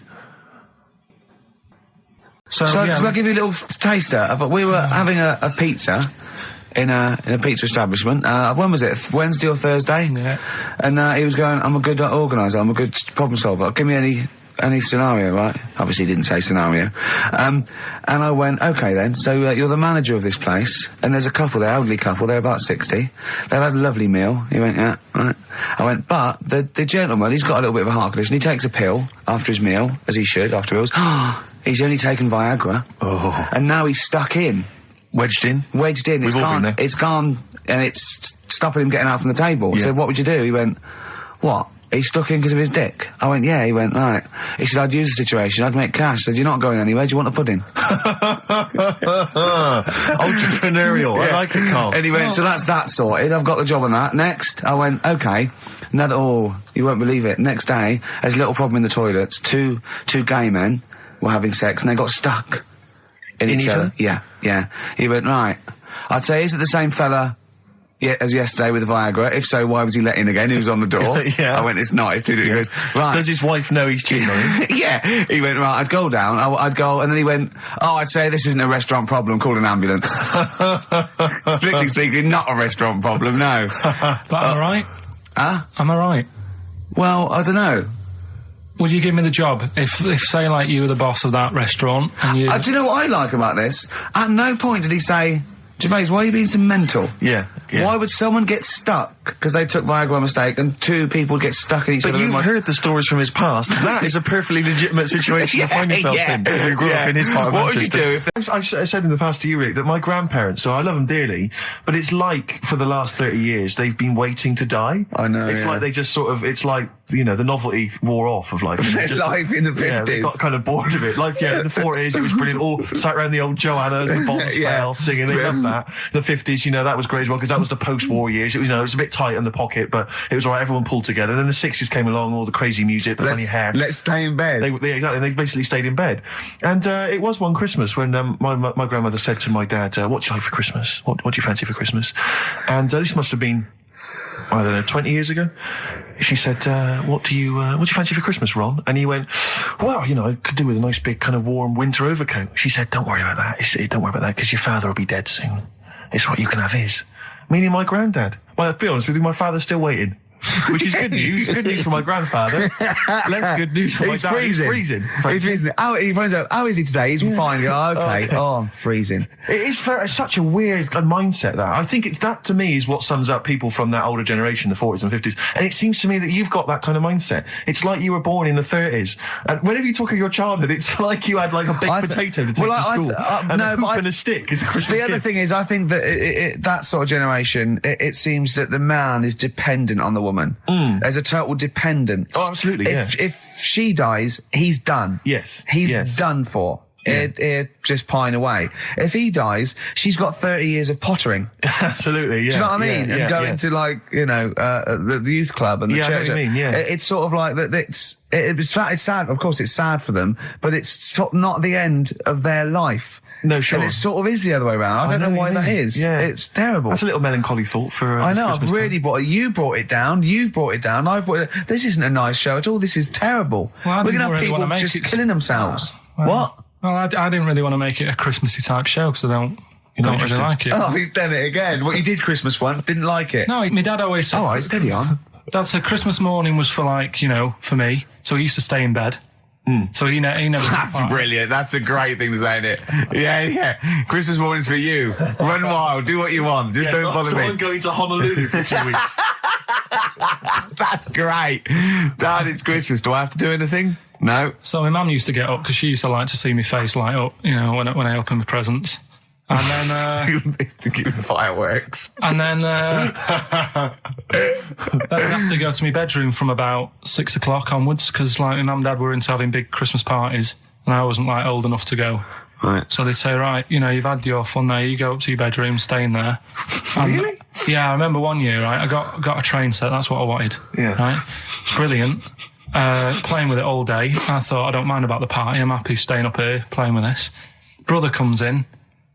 Shall I give you a little taster? We were having a pizza in a pizza establishment. When was it? Wednesday or Thursday? Yeah. And he was going, I'm a good organiser, I'm a good problem solver. Give me any scenario, right? Obviously he didn't say scenario. And I went, okay then, so you're the manager of this place, and there's a couple there, elderly couple, they're about 60. They've had a lovely meal. He went, yeah, right. I went, but the gentleman, he's got a little bit of a heart condition. He takes a pill after his meal, as he should, after meals. He's only taken Viagra. Oh. And now he's stuck in. Wedged in. It's gone. It's gone, and it's stopping him getting out from the table. Yeah. So what would you do? He went, what? He's stuck in because of his dick. I went, yeah. He went, right. He said, I'd use the situation. I'd make cash. I said, you're not going anywhere. Do you want a pudding? Entrepreneurial. Yeah. I like it, Carl. And he went, so that's that sorted. I've got the job on that. Next. I went, okay. You won't believe it. Next day, there's a little problem in the toilets. Two gay men were having sex and they got stuck in each other. Yeah. He went, right. I'd say, is it the same fella as yesterday with the Viagra? If so, why was he let in again? He was on the door. Yeah. I went, it's not. It's too different. He goes, right. Does his wife know he's cheating on him? Yeah. He went, right, I'd go down. I'd go, and then he went, I'd say this isn't a restaurant problem. Call an ambulance. Strictly speaking, not a restaurant problem, no. But am I right? Huh? Am I right? Well, I don't know. Would you give me the job if say, like, you were the boss of that restaurant and you... do you know what I like about this? At no point did he say, Gervais, why are you being so mental? Yeah. Why would someone get stuck because they took Viagra by mistake and two people get stuck in each other? But you've heard the stories from his past. That is a perfectly legitimate situation to find yourself in. You grew up in his part of Manchester. What would you do if... I've said in the past to you, Rick, that my grandparents, so I love them dearly, but it's like for the last 30 years they've been waiting to die. I know, It's like they just sort of, it's like, you know, the novelty wore off of life. Life in the 50s. Yeah, they got kind of bored of it. Like, in the 40s it was brilliant. All sat around the old Joanna as the bombs fell, singing. They loved that. The 50s, you know, that was great as well, because that was the post-war years. It was, you know, it was a bit tight in the pocket, but it was all right. Everyone pulled together. And then the 60s came along, all the crazy music, the funny hair. Let's stay in bed. Exactly. They basically stayed in bed. And it was one Christmas when my grandmother said to my dad, what do you like for Christmas? What do you fancy for Christmas? And this must have been, I don't know, 20 years ago. She said, what do you fancy for Christmas, Ron? And he went, well, you know, I could do with a nice big kind of warm winter overcoat. She said, don't worry about that. Don't worry about that, because your father will be dead soon. It's right, you can have his. Meaning my granddad. Well, to be honest with you, my father's still waiting. Which is good news. Good news for my grandfather. Less good news for my dad. He's freezing. He's freezing. He finds out, how is he today? He's fine. Oh, okay. Oh, I'm freezing. It is such a weird mindset, that. I think that, to me, is what sums up people from that older generation, the 40s and 50s. And it seems to me that you've got that kind of mindset. It's like you were born in the 30s. And whenever you talk of your childhood, it's like you had, like, a baked potato to take to school. And a hoop and a stick is a Christmas gift. The other thing is, I think that that sort of generation, it seems that the man is dependent on the woman. There's a total dependence. Oh, absolutely, If she dies, he's done. Yes. He's done for. Just pine away. If he dies, she's got 30 years of pottering. Absolutely, yeah. Do you know what I mean? And go into, like, you know, the youth club and the church. I know what you mean, yeah. It's sort of like that. It's sad. Of course, it's sad for them, but it's not the end of their life. No, sure. And it sort of is the other way around. I don't know why that is. Yeah. It's terrible. That's a little melancholy thought for I know, I've really brought it. You brought it down. You've brought it down. I've brought it. This isn't a nice show at all. This is terrible. Well, we're going to have people just killing themselves. What? Well, I didn't really want to make it a Christmassy type show because I don't really like it. Oh, he's done it again. What, you did Christmas once, didn't like it? No, my dad always said... All right, steady on. Dad said Christmas morning was for, like, you know, for me. So he used to stay in bed. So he never... That's brilliant. That's a great thing to say, isn't it? Yeah. Christmas morning's for you. Run wild. Do what you want. Just don't bother me. I'm going to Honolulu for 2 weeks. That's great. Dad, it's Christmas. Do I have to do anything? No. So my mum used to get up because she used to like to see my face light up, you know, when I open my presents. And then... to give fireworks. And then... then I'd have to go to my bedroom from about 6 o'clock onwards because, like, my mum and dad were into having big Christmas parties and I wasn't, like, old enough to go. Right. So they'd say, right, you know, you've had your fun there, you go up to your bedroom, stay in there. Really? Yeah, I remember one year, right, I got a train set, that's what I wanted. Yeah. Right? It's brilliant. Playing with it all day. I thought, I don't mind about the party, I'm happy staying up here playing with this. Brother comes in,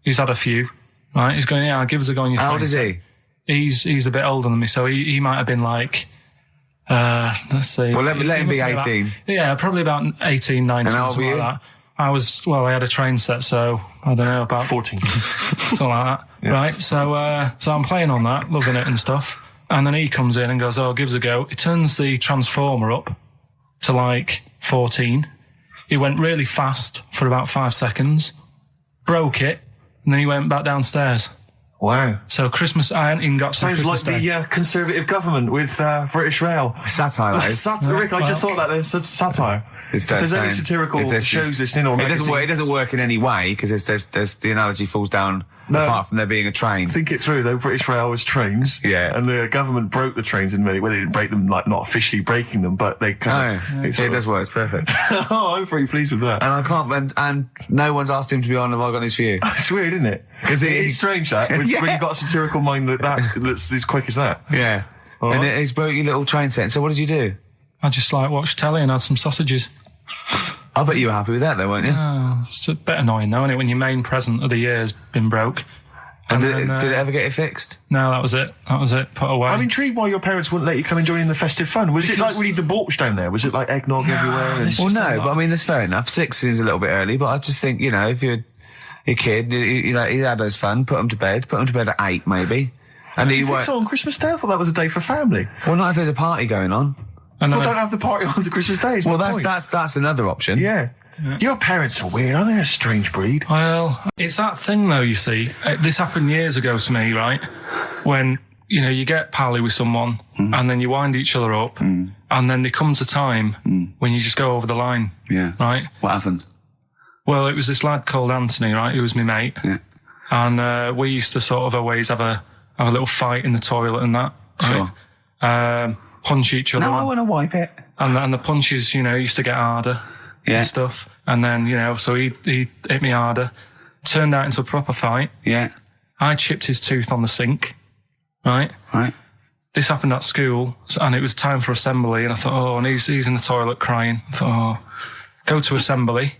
he's had a few, right? He's going, yeah, I'll give us a go on your train. How old is he? He's a bit older than me, so he might have been like, let's see. Well, let him be 18. About, yeah, probably about 18, 19, And how old something were you? like that. I had a train set, so I don't know, about 14. something like that. Yeah. Right, so I'm playing on that, loving it and stuff. And then he comes in and goes, oh, give us a go. He turns the transformer up to like 14. He went really fast for about 5 seconds, broke it, and then he went back downstairs. Wow. So Christmas, I hadn't even got Sounds Christmas like Day. the Conservative government with British Rail. Satire, that is. Rick, I just thought that there's satire. If there's any satirical shows listening or magazines... It doesn't work in any way because there's the analogy falls down apart from there being a train. Think it through though. British Rail was trains. Yeah. And the government broke the trains in many... Well, they didn't break them, like, not officially breaking them, but they kind of... It does work. It's perfect. Oh, I'm very pleased with that. And I can't... And no one's asked him to be on Have I Got News For You? It's weird, isn't it? Because it's strange, that. When you've got a satirical mind that's as quick as that. Yeah. All and right. he's broke your little train set. So what did you do? I just like watched telly and had some sausages. I bet you were happy with that though, weren't you? Oh, it's a bit annoying though, isn't it, when your main present of the year has been broke. And did it ever get it fixed? No, that was it. Put away. I'm intrigued why your parents wouldn't let you come and join in the festive fun. Was it like really debauched down there? Was it like eggnog everywhere? Well, no, but I mean, that's fair enough. 6 seems a little bit early, but I just think, you know, if you're a kid, he had his fun, put him to bed at 8 maybe. And Do you think so on Christmas Day? I thought that was a day for family. Well, not if there's a party going on. Well, don't have the party on the Christmas Day. Well, that's another option. Yeah. Your parents are weird, aren't they? A strange breed. Well, it's that thing though, you see. This happened years ago to me, right? When, you know, you get pally with someone and then you wind each other up and then there comes a time when you just go over the line. Yeah. Right? What happened? Well, it was this lad called Anthony, right? Who was my mate. Yeah. And we used to sort of always have a little fight in the toilet and that. Right? Sure. Punch each other. No, I want to wipe it. And the punches, you know, used to get harder. Yeah. And stuff. And then, you know, so he hit me harder. Turned out into a proper fight. Yeah. I chipped his tooth on the sink. Right? Right. This happened at school, and it was time for assembly, and I thought, oh, and he's in the toilet crying. I thought, oh, go to assembly.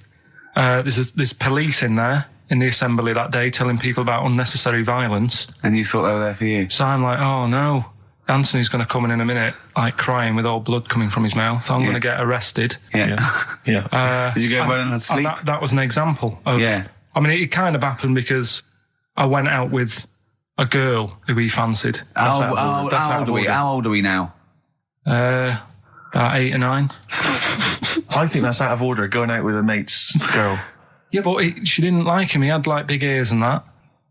There's police in there, in the assembly that day, telling people about unnecessary violence. And you thought they were there for you? So I'm like, oh, no. Anthony's going to come in a minute, like crying with all blood coming from his mouth. So I'm going to get arrested. Yeah. Did you go running and sleep? That was an example of... Yeah. I mean, it kind of happened because I went out with a girl who he fancied. How old are we now? About 8 or 9. I think that's out of order, going out with a mate's girl. Yeah, but she didn't like him. He had, like, big ears and that.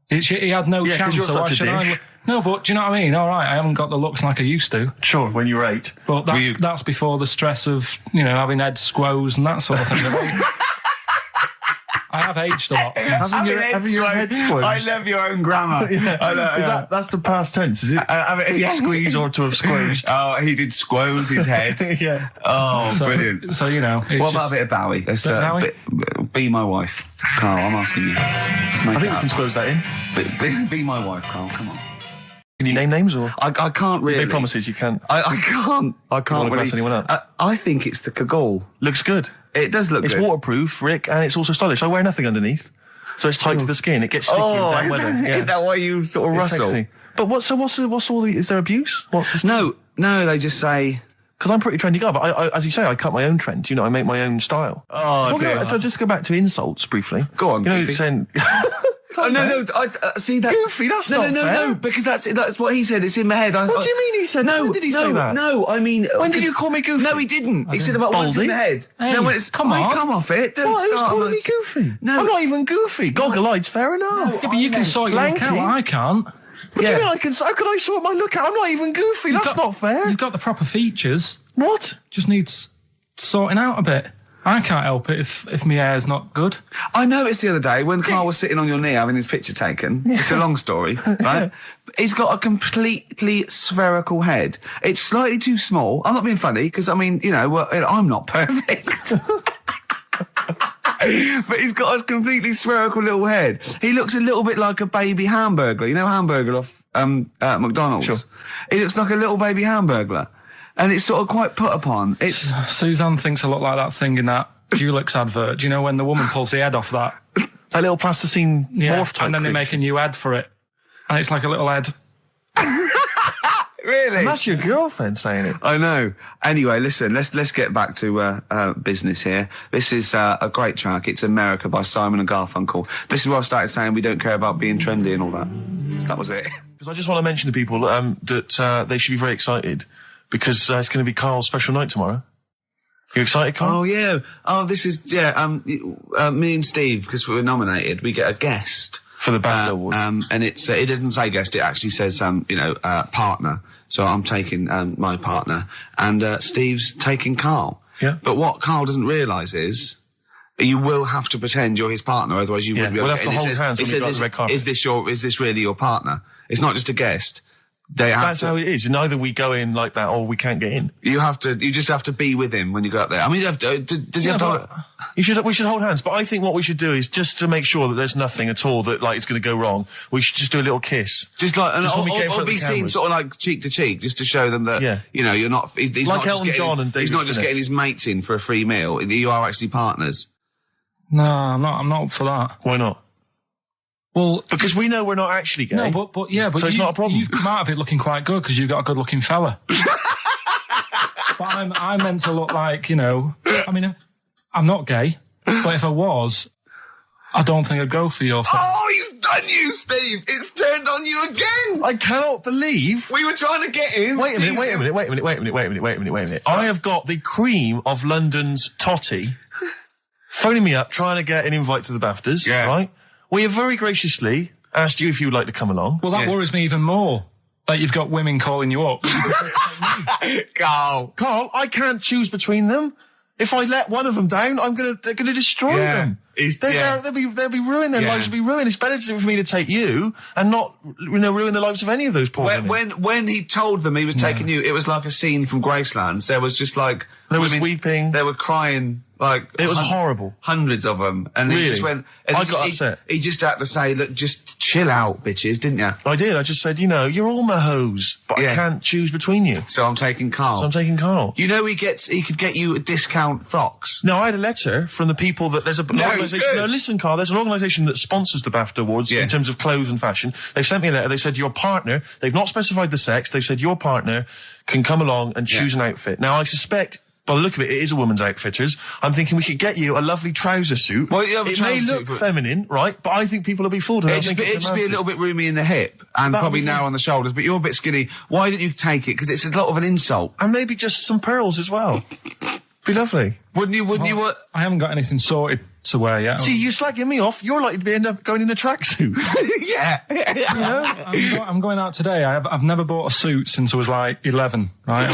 He had no chance, you're so why such a should dish. I... No, but do you know what I mean? All right, I haven't got the looks like I used to. Sure, when you were 8. But that's before the stress of, you know, having head squoze and that sort of thing. I have aged a lot since. Having your head squeezed. I love your own grammar. I know, That's the past tense, is it? Squeeze or to have squeezed. Oh, he did squoze his head. Yeah. Oh, brilliant. So, you know. What about a bit of Bowie? Let's, be my wife. Carl, I'm asking you. I think we can squeeze that in. Be my wife, Carl. Come on. Can you name names or? I can't really. Big promises you can't. I can't. I can't really. pass Anyone up? I think it's the Kagol. Looks good. It does look good. It's waterproof, Rick, and it's also stylish. I wear nothing underneath, so it's tight to the skin. It gets sticky in bad weather. Is that why you sort of rustle? Sexy. But what's all the? Is there abuse? What's this? No. They just say Because I'm a pretty trendy guy, but I, as you say, I cut my own trend. You know, I make my own style. Oh, dear. So just go back to insults briefly. Go on, You know, Goofy. saying... Oh, no, see, that's... Goofy, that's not fair. No, because that's what he said. It's in my head. What do you mean he said? No, When did he say that? No, I mean... When did you call me Goofy? No, he didn't. He said about what's in Baldy? the head. Hey, no, when it's... come on. Come off it. Don't What? Who's start calling on me it. Goofy? No. I'm not even Goofy. Goggle-eyed's fair enough. Yeah, but you can sort your Lanky. look out. I can't. What do you mean I can... How can I sort my look out? I'm not even Goofy. That's not fair. You've got the proper features. What? Just needs sorting out a bit. I can't help it if my hair's not good. I noticed the other day when Carl was sitting on your knee having his picture taken. It's a long story, right? He's got a completely spherical head. It's slightly too small. I'm not being funny because, I mean, you know, well, I'm not perfect. But he's got a completely spherical little head. He looks a little bit like a baby hamburger. You know Hamburger off McDonald's? Sure. He looks like a little baby hamburger. And it's sort of quite put upon. It's Suzanne thinks I look like that thing in that Dulux advert. Do you know when the woman pulls the head off that? That little plasticine morph type and then they creature. make a new ad for it. And it's like a little head. really. And that's your girlfriend saying it. I know. Anyway, listen, let's get back to business here. This is a great track. It's America by Simon and Garfunkel. This is where I started saying we don't care about being trendy and all that. That was it. Because I just want to mention to people that they should be very excited because it's going to be Carl's special night tomorrow. You excited, Carl? Oh, yeah. Oh, this is, me and Steve, because we were nominated, we get a guest. For the BAFTA Awards. And it's, it doesn't say guest, it actually says, partner. So I'm taking, my partner. And, Steve's taking Carl. Yeah. But what Carl doesn't realise is, you will have to pretend you're his partner, otherwise you wouldn't be able we'll to have to hold hands when we go on the red carpet. Is this really your partner? It's not just a guest. That's how it is. And either we go in like that or we can't get in. You just have to be with him when you go up there. I mean, does he have to? We should hold hands. But I think what we should do is just to make sure that there's nothing at all that like it's going to go wrong. We should just do a little kiss. Just like, or be seen sort of like cheek to cheek, just to show them that, you know, you're not, he's like not Elton just John and David he's not just Tennant. getting his mates in for a free meal. You are actually partners. No, I'm not up for that. Why not? Well, because we know we're not actually gay. No, but so it's not a problem. You've come out of it looking quite good because you've got a good-looking fella. But I'm meant to look like, you know. I mean, I'm not gay, but if I was, I don't think I'd go for your side. Oh, he's done you, Steve. It's turned on you again. I cannot believe we were trying to get him. Wait a minute. I have got the cream of London's totty phoning me up, trying to get an invite to the BAFTAs. Yeah. Right. We have very graciously asked you if you would like to come along. Well, that worries me even more, that you've got women calling you up. Carl, I can't choose between them. If I let one of them down, they're gonna destroy them. They'll be ruined. Their lives will be ruined. It's better for me to take you and not, ruin the lives of any of those poor women. When he told them he was taking you, it was like a scene from Graceland. There was just like there was weeping. They were crying. Like it was horrible. Hundreds of them, and really? He just went. And I got upset. He just had to say, "Look, just chill out, bitches," didn't you? I did. I just said, you're all my hoes, but I can't choose between you. So I'm taking Carl. You know, he could get you a discount frocks. No, I had a letter from the people that there's an organisation. No, listen, Carl. There's an organisation that sponsors the BAFTA Awards in terms of clothes and fashion. They sent me a letter. They said your partner. They've not specified the sex. They've said your partner can come along and choose an outfit. Now I suspect, by the look of it, it is a woman's outfitters. I'm thinking we could get you a lovely trouser suit. Well, it may look feminine, right? But I think people will be fooled. It'd just be a little bit roomy in the hip and probably narrow on the shoulders, but you're a bit skinny. Why didn't you take it? Because it's a lot of an insult. And maybe just some pearls as well. Be lovely. Wouldn't you? I haven't got anything sorted to wear yet. See, you're slagging me off. You're likely to end up going in a tracksuit. I'm going out today. I've never bought a suit since I was like 11, right?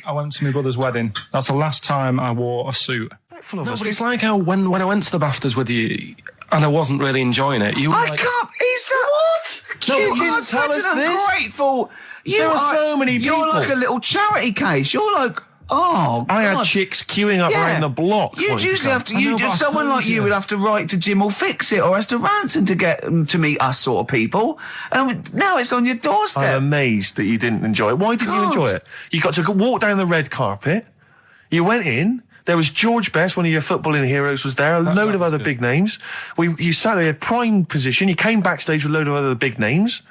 I went to my brother's wedding. That's the last time I wore a suit. No, but it's like how when I went to the BAFTAs with you and I wasn't really enjoying it, you were I like... can't... What? No, you didn't tell us this. Ungrateful. There are so many people. You're like a little charity case. You're like... Oh, God. I had chicks queuing up around the block. You'd usually have to. Someone like you would have to write to Jim or Fix It or Esther Ranson to get them to meet us sort of people. And now it's on your doorstep. I'm amazed that you didn't enjoy it. Why didn't you enjoy it? You got to walk down the red carpet. You went in. There was George Best, one of your footballing heroes, was there. A load of other big names. You sat there in a prime position. You came backstage with a load of other big names.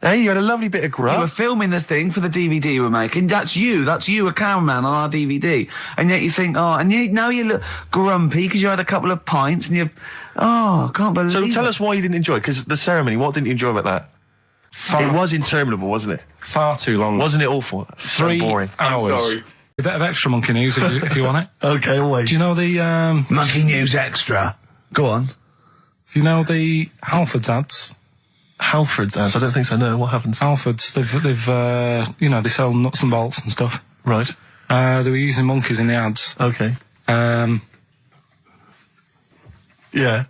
Hey, you had a lovely bit of You were grub. filming this thing for the DVD you were making. That's you, a cameraman on our DVD. And yet you think, now you look grumpy because you had a couple of pints and I can't believe So it. tell us why you didn't enjoy it, because the ceremony, what didn't you enjoy about that? It was interminable, wasn't it? Far too long. Wasn't it awful? 3 So boring. hours. A bit of extra monkey news if you want it. Okay, always. Do you know the Monkey News Extra. Go on. Do you know the Halfords ads? Halford's ads? I don't think so, no. What happens? Halfords, they've they sell nuts and bolts and stuff. Right. They were using monkeys in the ads. Okay. Um, Yeah.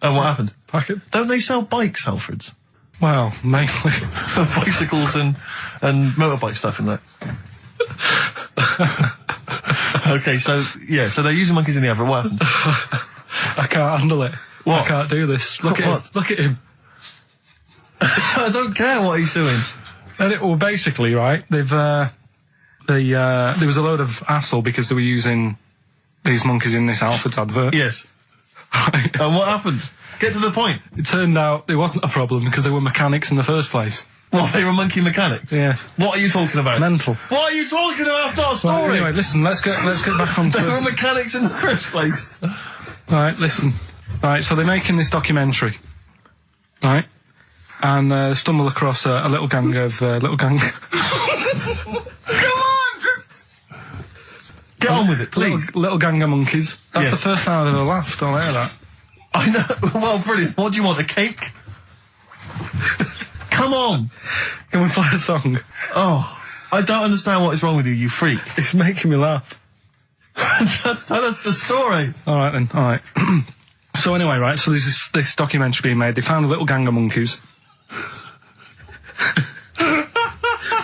And what happened? Packet. Don't they sell bikes, Halford's? Well, mainly. Bicycles and motorbike stuff in that. Okay, so they're using monkeys in the advert. What happened? I can't handle it. What? I can't do this. Look at What? him. Look at him. I don't care what he's doing. Well, basically, right, there was a load of hassle because they were using these monkeys in this Halfords advert. Yes. Right. And what happened? Get to the point. It turned out it wasn't a problem because they were mechanics in the first place. Well, they were monkey mechanics. Yeah. What are you talking about? Mental. What are you talking about? That's not a Right, story. anyway, listen, let's get back onto They were it. mechanics in the first place. Right, listen. Right, so they're making this documentary. Right? And stumble across a little gang of Come on, just get on with it, please. little gang of monkeys. That's Yeah. the first time I've ever laughed. I'll hear that. I know. Well, brilliant. What do you want? A cake? Come on. Can we play a song? Oh, I don't understand what is wrong with you, you freak. It's making me laugh. Just tell us the story. All right then. All right. So anyway, right. So there's this documentary being made. They found a little gang of monkeys.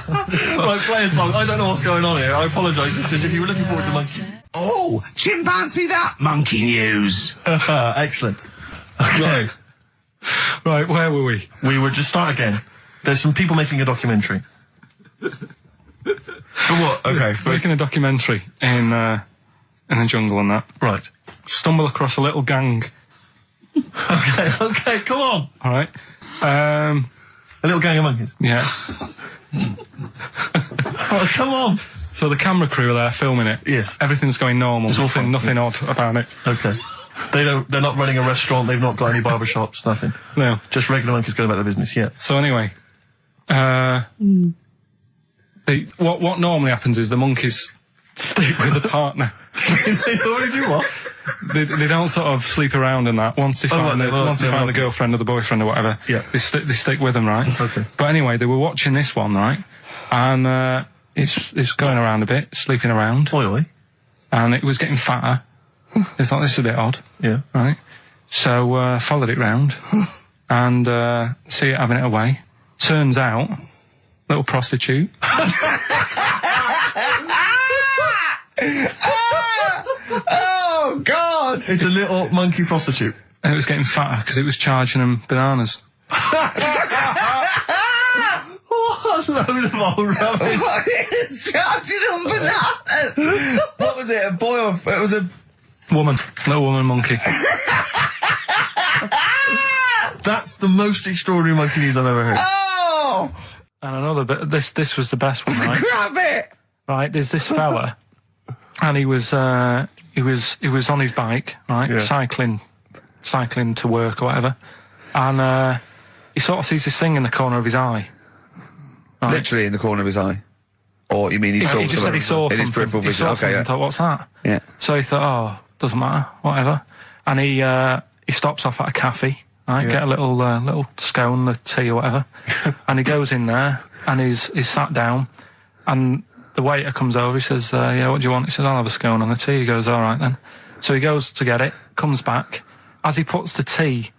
Right, play a song. I don't know what's going on here. I apologise. It's as if you were looking forward to monkey. Oh, chimpanzee that. Monkey News. Excellent. Okay. Right. Where were we? We were just start again. There's some people making a documentary. For what? Okay. Making a documentary in the jungle and that. Right. Stumble across a little gang. Okay, come on. All right. A little gang of monkeys. Yeah. Oh, come on. So the camera crew are there filming it. Yes. Everything's going normal. It's all fine. Nothing odd about it. Okay. They're not running a restaurant, they've not got any barber shops, nothing. No. Just regular monkeys going about their business, yeah. So anyway, what normally happens is the monkeys sleep with the partner. They already do what? They don't sort of sleep around and that. Once they find the girlfriend or the boyfriend or whatever, Yeah. they stick with them, right? Okay. But anyway, they were watching this one, right? And it's going around a bit, sleeping around, Oily. and it was getting fatter. They thought this is a bit odd, Yeah. right? So followed it round and see it having it away. Turns out, little prostitute. Oh, God. It's a little monkey prostitute. And it was getting fatter because it was charging them bananas. What a load of old rubbish. Charging them bananas. What was it? A boy or it was a Woman. Little woman monkey. That's the most extraordinary monkey news I've ever heard. oh, And another bit, this was the best one, right? grab it. Right, there's this fella, and he was on his bike, right, Yeah. cycling to work or whatever, and he sort of sees this thing in the corner of his eye. Right. Literally in the corner of his eye. Or you mean he saw? He just said he saw in his something. peripheral He vision. saw Okay, something yeah. and thought, what's that? Yeah. So he thought, oh, doesn't matter, whatever. And he stops off at a cafe, right? Yeah. Get a little scone, a tea or whatever. And he goes in there and he's sat down, and the waiter comes over. He says, yeah, what do you want? He says, I'll have a scone and a tea. He goes, all right then. So he goes to get it, comes back. As he puts the tea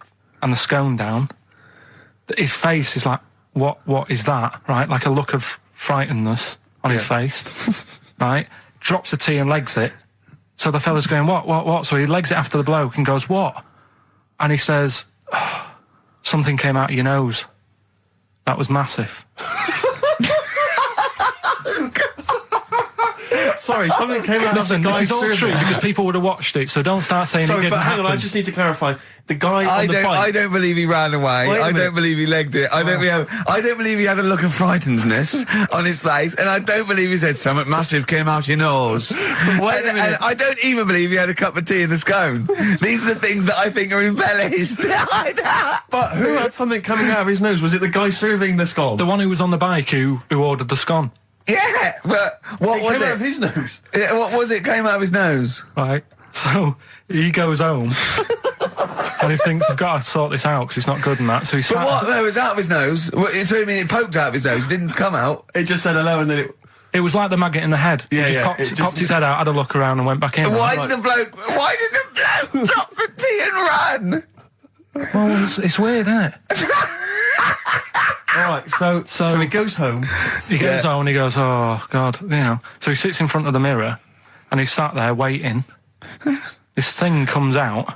and the scone down, his face is like, what is that? Right? Like a look of frightenedness on his face. Right? Drops the tea and legs it. So the fella's going, what? So he legs it after the bloke and goes, what? And he says, oh, something came out of your nose. That was massive. Sorry, something came out as a Listen, guy this is all serving. true because people would have watched it, so don't start saying it Sorry, didn't but hang happen. on, I just need to clarify. The guy I on the don't. bike. I don't believe he ran away. Wait a I minute. don't believe he legged it. I don't believe he had a look of frightenedness on his face, and I don't believe he said something massive came out your nose. Wait a minute. And I don't even believe he had a cup of tea in the scone. These are the things that I think are embellished. But who had something coming out of his nose? Was it the guy serving the scone? The one who was on the bike who ordered the scone. Yeah, but what it was came out it? of his nose. Yeah, what was it? Came out of his nose. Right. So he goes home and he thinks, I've got to sort this out because it's not good and that. So he But sat. what? No, it was out of his nose. So you mean it poked out of his nose? It didn't come out. It just said hello and then it... It was like the maggot in the head. Yeah, he yeah, just it just- popped his head out, had a look around and went back in. Why did the bloke drop the tea and run? Well, it's weird, isn't it? All right, so he goes home. He goes home and he goes, oh, God, you know. So he sits in front of the mirror and he's sat there waiting. This thing comes out.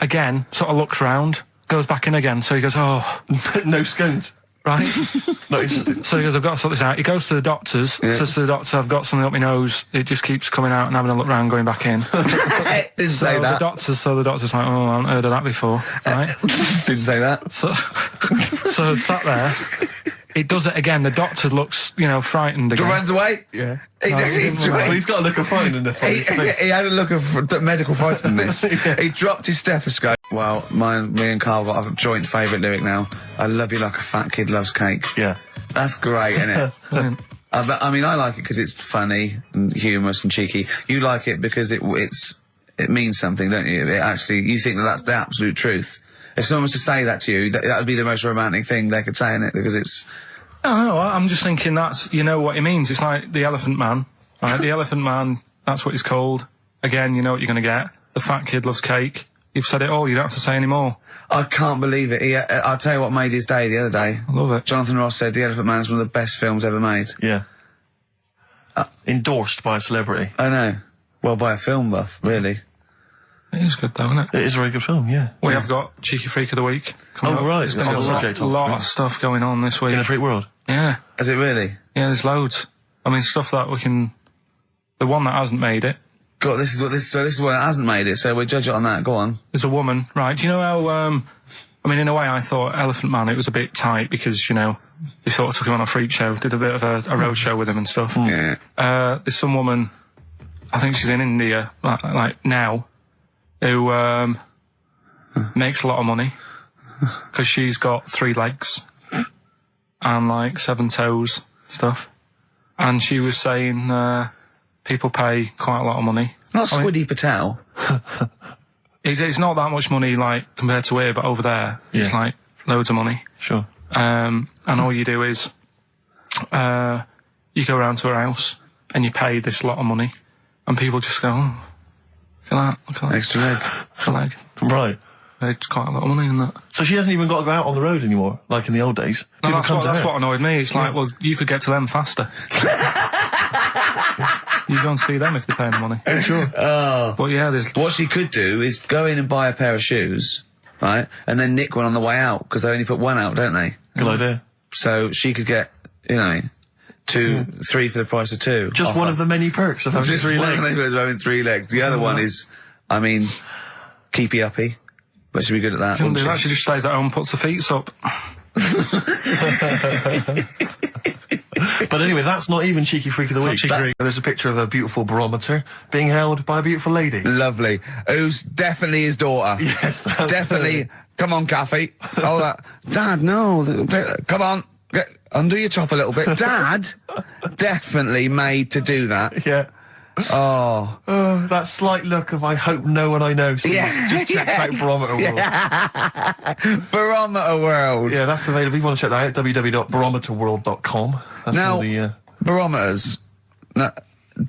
Again, sort of looks round, goes back in again. So he goes, oh, No scones. right. No, it's, So he goes, I've got to sort this out. He goes to the doctors, says to the doctor, I've got something up my nose. It just keeps coming out and having a look round, going back in. Didn't say that. The doctor's like, oh, I haven't heard of that before. Right? Didn't say that. So sat there. It does it again. The doctor looks, frightened again. Runs away. yeah. He's got a look of frightenedness on his face. He had a look of medical frightenness. He dropped his stethoscope. Well, me and Carl got a joint favourite lyric now. I love you like a fat kid loves cake. Yeah. That's great, isn't it? I mean, I like it because it's funny and humorous and cheeky. You like it because it means something, don't you? You think that's the absolute truth. If someone was to say that to you, that would be the most romantic thing they could say in it, because it's... No, I'm just thinking you know what it means. It's like the Elephant Man, right? The Elephant Man, that's what he's called. Again, you know what you're going to get. The fat kid loves cake. You've said it all, you don't have to say any more. I can't believe it. I'll tell you what made his day the other day. I love it. Jonathan Ross said The Elephant Man is one of the best films ever made. Yeah. Endorsed by a celebrity. I know. Well, by a film buff, really. It is good though, isn't it? It is a very good film, yeah. We have got Cheeky Freak of the Week coming up. right. There's been On a the subject of lot freak. of stuff going on this week. In a freak world. Yeah. Is it really? Yeah, there's loads. I mean, stuff that we can... The one that hasn't made it, God, this is what hasn't made it, so we'll judge it on that. Go on. there's a woman, right? Do you know how... I mean, in a way, I thought Elephant Man, it was a bit tight because, they sort of took him on a freak show, did a bit of a road show with him and stuff. Yeah. There's some woman, I think she's in India, like now, who makes a lot of money because she's got 3 legs and 7 toes stuff. And she was saying people pay quite a lot of money. Not Squiddy Patel. It's not that much money compared to here, but over there it's loads of money. Sure. And all you do is you go around to her house and you pay this lot of money, and people just go, oh, look at that. Extra leg. The leg. Right. It's quite a lot of money in that. So she hasn't even got to go out on the road anymore, like in the old days. No, People that's come to her. what annoyed me. It's like, well, you could get to them faster. You go and see them if they're paying the money. Sure. But yeah, there's... What she could do is go in and buy a pair of shoes, right, and then nick one on the way out, because they only put one out, don't they? Good idea. So she could get, 2, 3 for the price of 2. Just one of the many perks of having Just 3 one legs. of those having 3 legs. The other one is, keepy uppy. But she'd be good at that. Shouldn't wouldn't do that. she? She just stays at home and puts her feet up. But anyway, that's not even Cheeky Freak of the Week. There's a picture of a beautiful barometer being held by a beautiful lady. Lovely. Who's definitely his daughter. Yes. Definitely. Come on, Kathy. Oh, that. Dad, no. Come on. Undo your top a little bit. Dad, definitely made to do that. Yeah. Oh. That slight look of I hope no one I know sees. Yeah. Just checked out Barometer World. Barometer World. Yeah, that's available. If you want to check that out, www.barometerworld.com. That's Now, all the... barometers.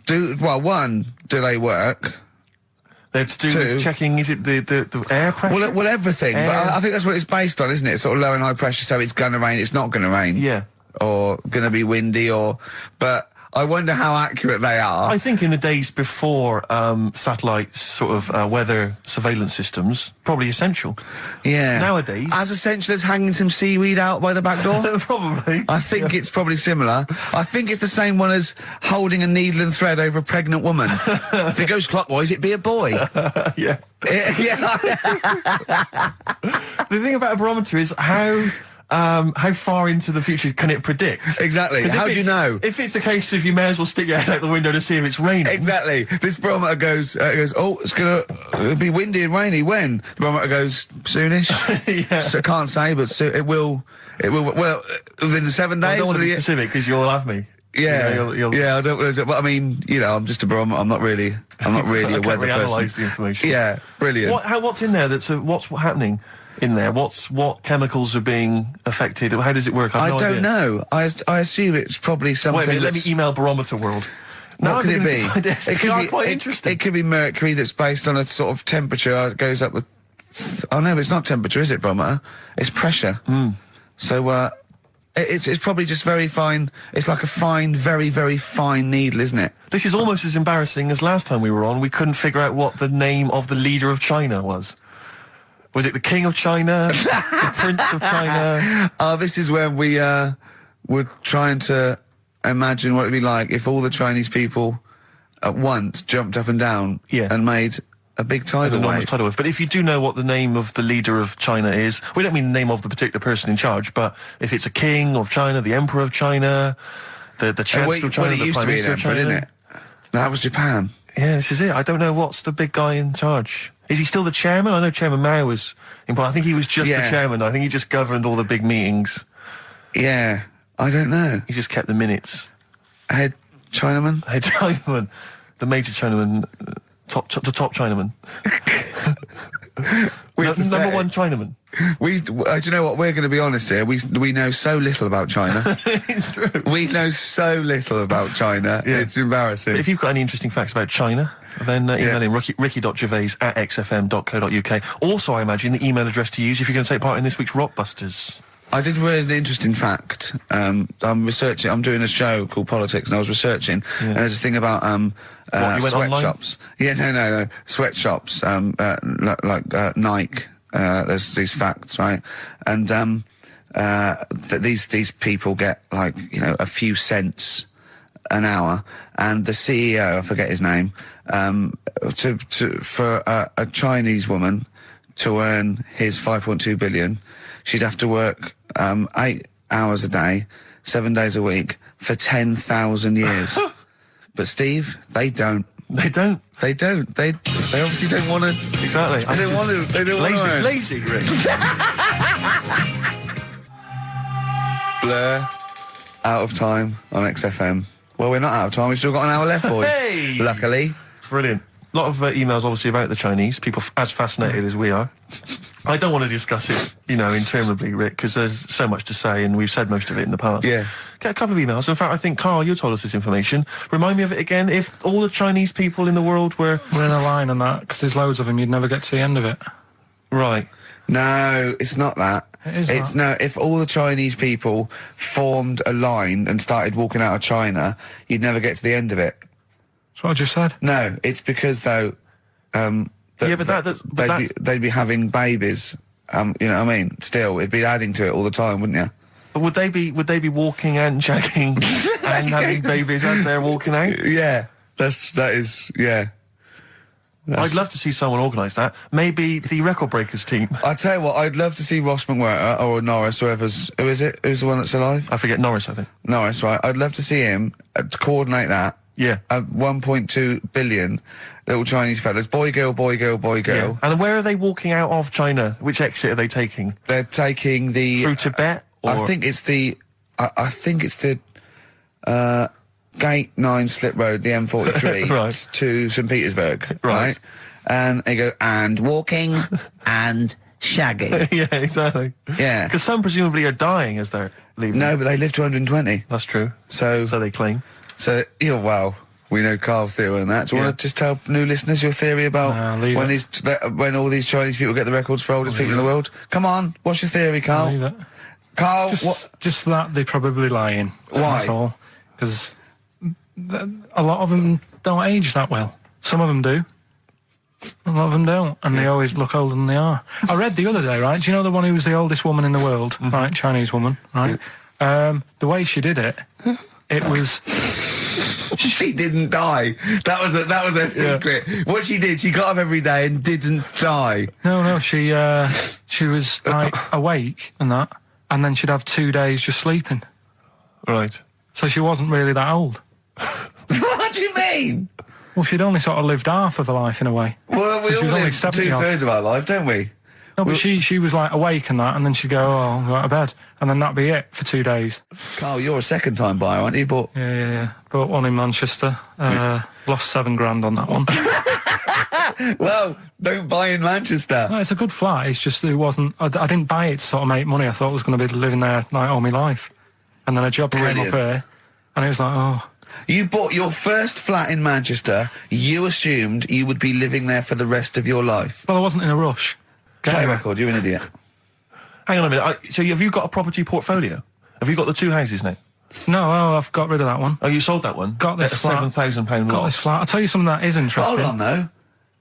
Do they work? They're to do with checking, is it the air pressure? Well, everything. But I think that's what it's based on, isn't it? Sort of low and high pressure, so it's going to rain, it's not going to rain. Yeah. Or going to be windy, but I wonder how accurate they are. I think in the days before satellite sort of weather surveillance systems, probably essential. Yeah. Nowadays, as essential as hanging some seaweed out by the back door. probably. I think it's probably similar. I think it's the same one as holding a needle and thread over a pregnant woman. If it goes clockwise, it'd be a boy. Yeah. Yeah. The thing about a barometer is how far into the future can it predict? Exactly. How do you know? If it's a case of you may as well stick your head out the window to see if it's raining. Exactly. This barometer goes, oh, it'll be windy and rainy. When? The barometer goes soonish. Yeah. So I can't say, but it will, well, within the 7 days. I don't want to be specific because you'll have me. Yeah, you'll yeah. I don't. But I mean, I'm just a barometer. I'm not really a weather person. The information. Yeah, brilliant. What's in there? What's happening in there? What chemicals are being affected? How does it work? I don't know. I assume it's probably something. Wait a minute, let me email Barometer World. What could it be? It could be quite interesting. It could be mercury that's based on a sort of temperature. It goes up with. Oh no, it's not temperature, is it, barometer? It's pressure. So. It's probably just very fine. It's like a fine, very, very fine needle, isn't it? This is almost as embarrassing as last time we were on. We couldn't figure out what the name of the leader of China was. Was it the King of China? The Prince of China? Oh, this is when we were trying to imagine what it'd be like if all the Chinese people at once jumped up and down and made a big tidal wave. But if you do know what the name of the leader of China is, we don't mean the name of the particular person in charge, but if it's a king of China, the emperor of China, the chancellor of China, the prime minister of China, didn't it? No, that was Japan. Yeah, this is it. I don't know what's the big guy in charge. Is he still the chairman? I know Chairman Mao was important. I think he was just the chairman. I think he just governed all the big meetings. Yeah, I don't know. He just kept the minutes. Head Chinaman? Head Chinaman. The major Chinaman. The top Chinaman. Number one Chinaman. Do you know what? We're going to be honest here. We know so little about China. It's true. We know so little about China. Yeah. It's embarrassing. But if you've got any interesting facts about China, then email in ricky.gervais@xfm.co.uk. Also, I imagine the email address to use if you're going to take part in this week's Rockbusters. I did read an interesting fact. I'm researching. I'm doing a show called Politics, and I was researching. And there's a thing about sweatshops. Yeah, no, sweatshops. Like Nike. There's these facts, right? And these people get like a few cents an hour, and the CEO, I forget his name, for a Chinese woman to earn his 5.2 billion, she'd have to work 8 hours a day, 7 days a week for 10,000 years. But Steve, they don't. They don't. They obviously don't want to. Exactly. They don't want to. They don't want to. Lazy, Rick. Blur, out of time on XFM. Well, we're not out of time. We've still got an hour left, boys. Hey! Luckily. Brilliant. A lot of emails, obviously, about the Chinese. People as fascinated as we are. I don't want to discuss it, interminably, Rick, because there's so much to say, and we've said most of it in the past. Yeah. Get a couple of emails. In fact, I think, Carl, you told us this information. Remind me of it again. If all the Chinese people in the world were in a line on that, because there's loads of them, you'd never get to the end of it. Right. No, it's not that. If all the Chinese people formed a line and started walking out of China, you'd never get to the end of it. That's what I just said. No, it's because, though, they'd be having babies. You know what I mean? Still, it'd be adding to it all the time, wouldn't you? But would they be walking and shagging and having babies as they're walking out? Yeah, that is. I'd love to see someone organise that. Maybe the Record Breakers team. I tell you what, I'd love to see Ross McWhirter or Norris, who is it? Who's the one that's alive? I forget Norris, I think. Norris, right? I'd love to see him to coordinate that. Yeah. 1.2 billion little Chinese fellas. Boy, girl, boy, girl, boy, girl. Yeah. And where are they walking out of China? Which exit are they taking? They're taking the... Through Tibet? Or? I think it's the Gate 9 Slip Road, the M43, right. to St. Petersburg. Right. And they go, and walking and shagging. Yeah, exactly. Yeah. Because some presumably are dying as they're leaving. No, but they live to 120. That's true. So they claim. So, well, we know Carl's theory on that. Do you want to just tell new listeners your theory about when all these Chinese people get the records for oldest people in the world? Come on, what's your theory, Carl? Leave it. Carl, just that they're probably lying. Why? That's all. Because a lot of them don't age that well. Some of them do. A lot of them don't, and they always look older than they are. I read the other day, right? Do you know the one who was the oldest woman in the world, right? Chinese woman, right? The way she did it, it was. She didn't die. That was her secret. Yeah. What she did, she got up every day and didn't die. No, she was like awake and that, and then she'd have 2 days just sleeping. Right. So she wasn't really that old. What do you mean? Well, she'd only sort of lived half of her life in a way. Well, we all live 2/3 of our life, don't we? No, but she was like awake and that, and then she'd go, I'll go out of bed, and then that'd be it for 2 days. Carl, you're a second-time buyer, aren't you? But yeah. Bought one in Manchester. Lost $7,000 on that one. Well, don't buy in Manchester. No, it's a good flat. It's just it wasn't. I didn't buy it to sort of make money. I thought I was going to be living there like all my life, and then a job came up here, and it was like, oh. You bought your first flat in Manchester. You assumed you would be living there for the rest of your life. Well, I wasn't in a rush. Play record, you're an idiot. Hang on a minute. So have you got a property portfolio? Have you got the 2 houses now? No, I've got rid of that one. Oh, you sold that one? Got this flat. £7,000 Got this flat. I'll tell you something that is interesting. Hold on, though.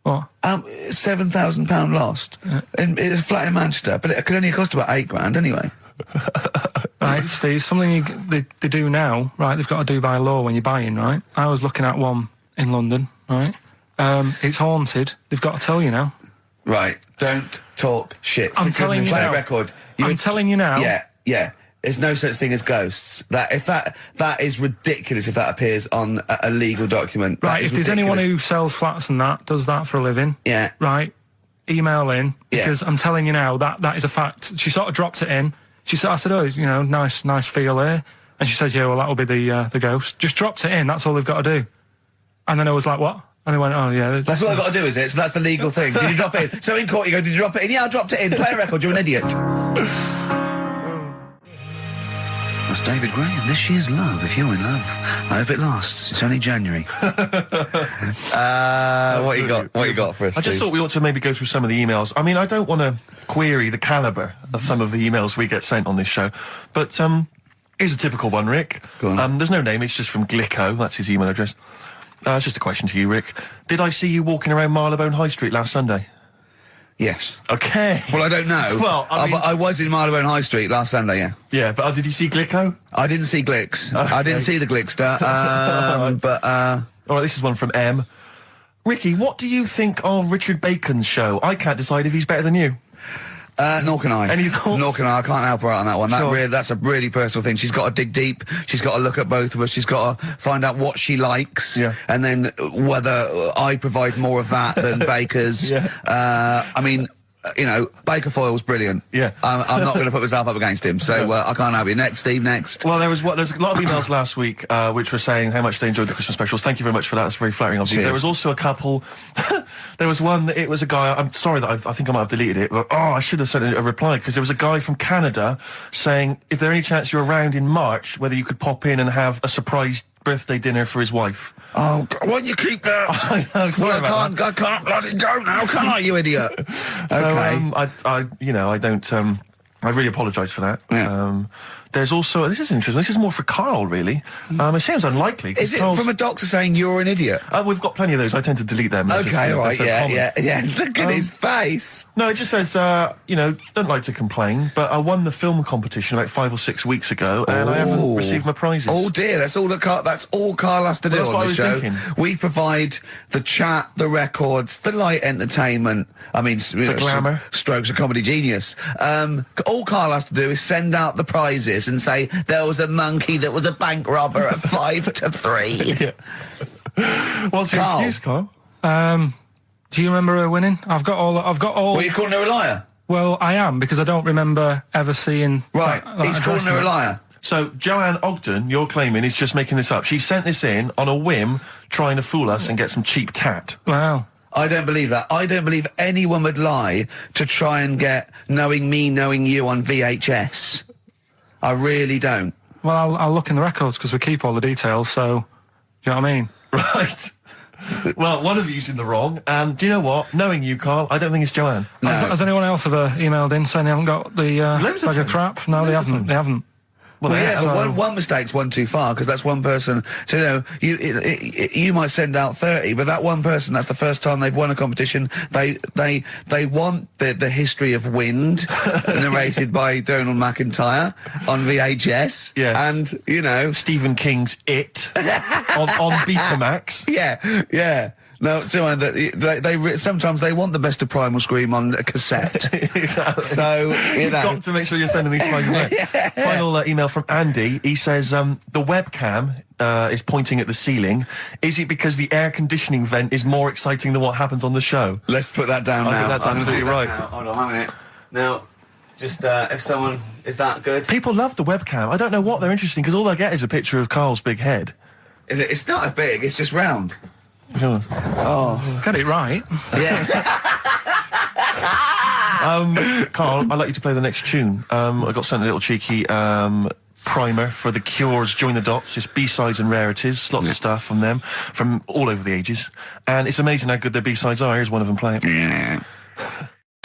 What? £7,000 lost. Yeah. It's a flat in Manchester, but it could only cost about £8,000 anyway. Right, Steve, something they do now, right, they've got to do by law when you're buying, right? I was looking at one in London, right? It's haunted. They've got to tell you now. Right, don't talk shit. I'm telling you now. Play record. I'm telling you now. Yeah. There's no such thing as ghosts. That is ridiculous if that appears on a legal document. Right, if there's anyone who sells flats and that, does that for a living. Yeah. Right, email in, because I'm telling you now, that is a fact. She sort of dropped it in. I said, oh, nice feel here. And she said, yeah, well, that'll be the ghost. Just dropped it in, that's all they've got to do. And then I was like, what? And they went, oh, yeah. That's all I've got to do, is it? So that's the legal thing. Did you drop it in? So in court you go, did you drop it in? Yeah, I dropped it in. Play a record, you're an idiot. That's David Gray, and this year's Love, if you're in love. I hope it lasts. It's only January. What you got for us, I just thought we ought to maybe go through some of the emails. I mean, I don't want to query the calibre of some of the emails we get sent on this show, but here's a typical one, Rick. Go on. There's no name, it's just from Glicko, that's his email address. It's just a question to you, Rick. Did I see you walking around Marylebone High Street last Sunday? Yes. Okay. Well, I don't know. Well, I was in Marylebone High Street last Sunday, yeah. Yeah, but did you see Glicko? I didn't see Glicks. Okay. I didn't see the Glickster. But all right, this is one from M. Ricky, what do you think of Richard Bacon's show? I can't decide if he's better than you. Nor can I. Any thoughts? Nor can I. I can't help her out on that one. Sure. That's a really personal thing. She's got to dig deep. She's got to look at both of us. She's got to find out what she likes. Yeah. And then whether I provide more of that than Baker's. Yeah. I mean, Baker Foyle's brilliant. Yeah. I'm not going to put myself up against him, so I can't help you. Next, Steve, next. Well, there's a lot of emails last week which were saying how much they enjoyed the Christmas specials. Thank you very much for that. That's very flattering of you. Cheers. There was also a couple. There was one that it was a guy. I'm sorry that I think I might have deleted it. But, I should have sent a reply, because there was a guy from Canada saying if there any chance you're around in March, whether you could pop in and have a surprise birthday dinner for his wife. Oh, God, why don't you keep that? I know. Sorry about that. I can't let it go now, can I, you idiot? So, Okay. I really apologise for that. Yeah. There's also, this is interesting, this is more for Carl, really. It seems unlikely. Is it from a doctor saying you're an idiot? We've got plenty of those. I tend to delete them. Okay, all right, yeah. Look at his face. No, it just says, don't like to complain, but I won the film competition about 5 or 6 weeks ago, and I haven't received my prizes. Oh dear, that's all Carl has to do on the show. We provide the chat, the records, the light entertainment. I mean, the glamour. Strokes of comedy genius. All Carl has to do is send out the prizes and say there was a monkey that was a bank robber at 5 to 3. Yeah. What's your excuse, Carl? Do you remember her winning? I've got all. Well, you're calling her a liar? Well, I am, because I don't remember ever seeing. Right, he's calling her a liar. So Joanne Ogden, you're claiming, is just making this up. She sent this in on a whim, trying to fool us and get some cheap tat. Wow. I don't believe that. I don't believe anyone would lie to try and get Knowing Me, Knowing You on VHS. I really don't. Well, I'll look in the records, because we keep all the details, so... Do you know what I mean? Right. Well, one of you's in the wrong, and do you know what? Knowing you, Carl, I don't think it's Joanne. No. Has anyone else ever emailed in saying they haven't got the bag of crap? No, they haven't. They haven't. Well, one mistake's one too far, because that's one person. So, you might send out 30, but that one person, that's the first time they've won a competition. They want the history of wind narrated by Donald McIntyre on VHS. Yes. And, Stephen King's It on Betamax. Yeah. No, they sometimes they want the best of Primal Scream on a cassette. Exactly. So, You've got to make sure you're sending these prices out. Final email from Andy. He says, the webcam is pointing at the ceiling. Is it because the air conditioning vent is more exciting than what happens on the show? Let's put that down now. I think that's absolutely right. Hold on a minute. Now, just, if someone... Is that good? People love the webcam. I don't know what they're interested in, because all they get is a picture of Carl's big head. It's not as big, it's just round. Oh, got it right. Yeah. Carl, I'd like you to play the next tune. I got sent a little cheeky primer for The Cure's Join the Dots. It's B-sides and rarities, lots of stuff from them, from all over the ages. And it's amazing how good their B-sides are. Here's one of them playing. Yeah.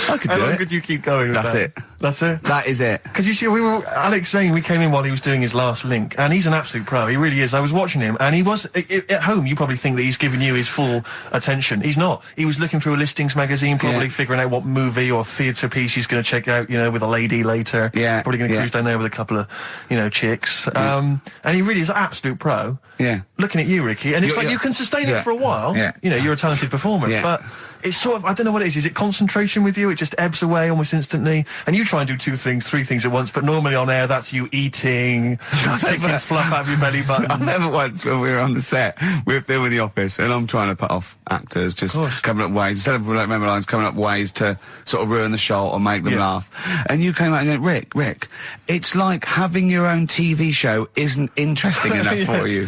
I could do How long it. could you keep going with That's that? it. That's it? That is it. Because you see, Alex saying we came in while he was doing his last link, and he's an absolute pro. He really is. I was watching him, and he was, at home, you probably think that he's giving you his full attention. He's not. He was looking through a listings magazine, probably figuring out what movie or theatre piece he's going to check out, with a lady later. Yeah. Probably going to cruise down there with a couple of, chicks. And he really is an absolute pro. Yeah. Looking at you, Ricky, and it's like you can sustain it for a while. Yeah. You're a talented performer, but it's sort of, I don't know what it is. Is it concentration with you? It just ebbs away almost instantly. And you try and do 2 things, 3 things at once, but normally on air, that's you eating, taking fluff out of your belly button. I never once, when we were on the set, we were filming The Office, and I'm trying to put off actors, just coming up ways, instead of remember lines, coming up ways to sort of ruin the show or make them laugh. And you came out and went, Rick, it's like having your own TV show isn't interesting enough for you.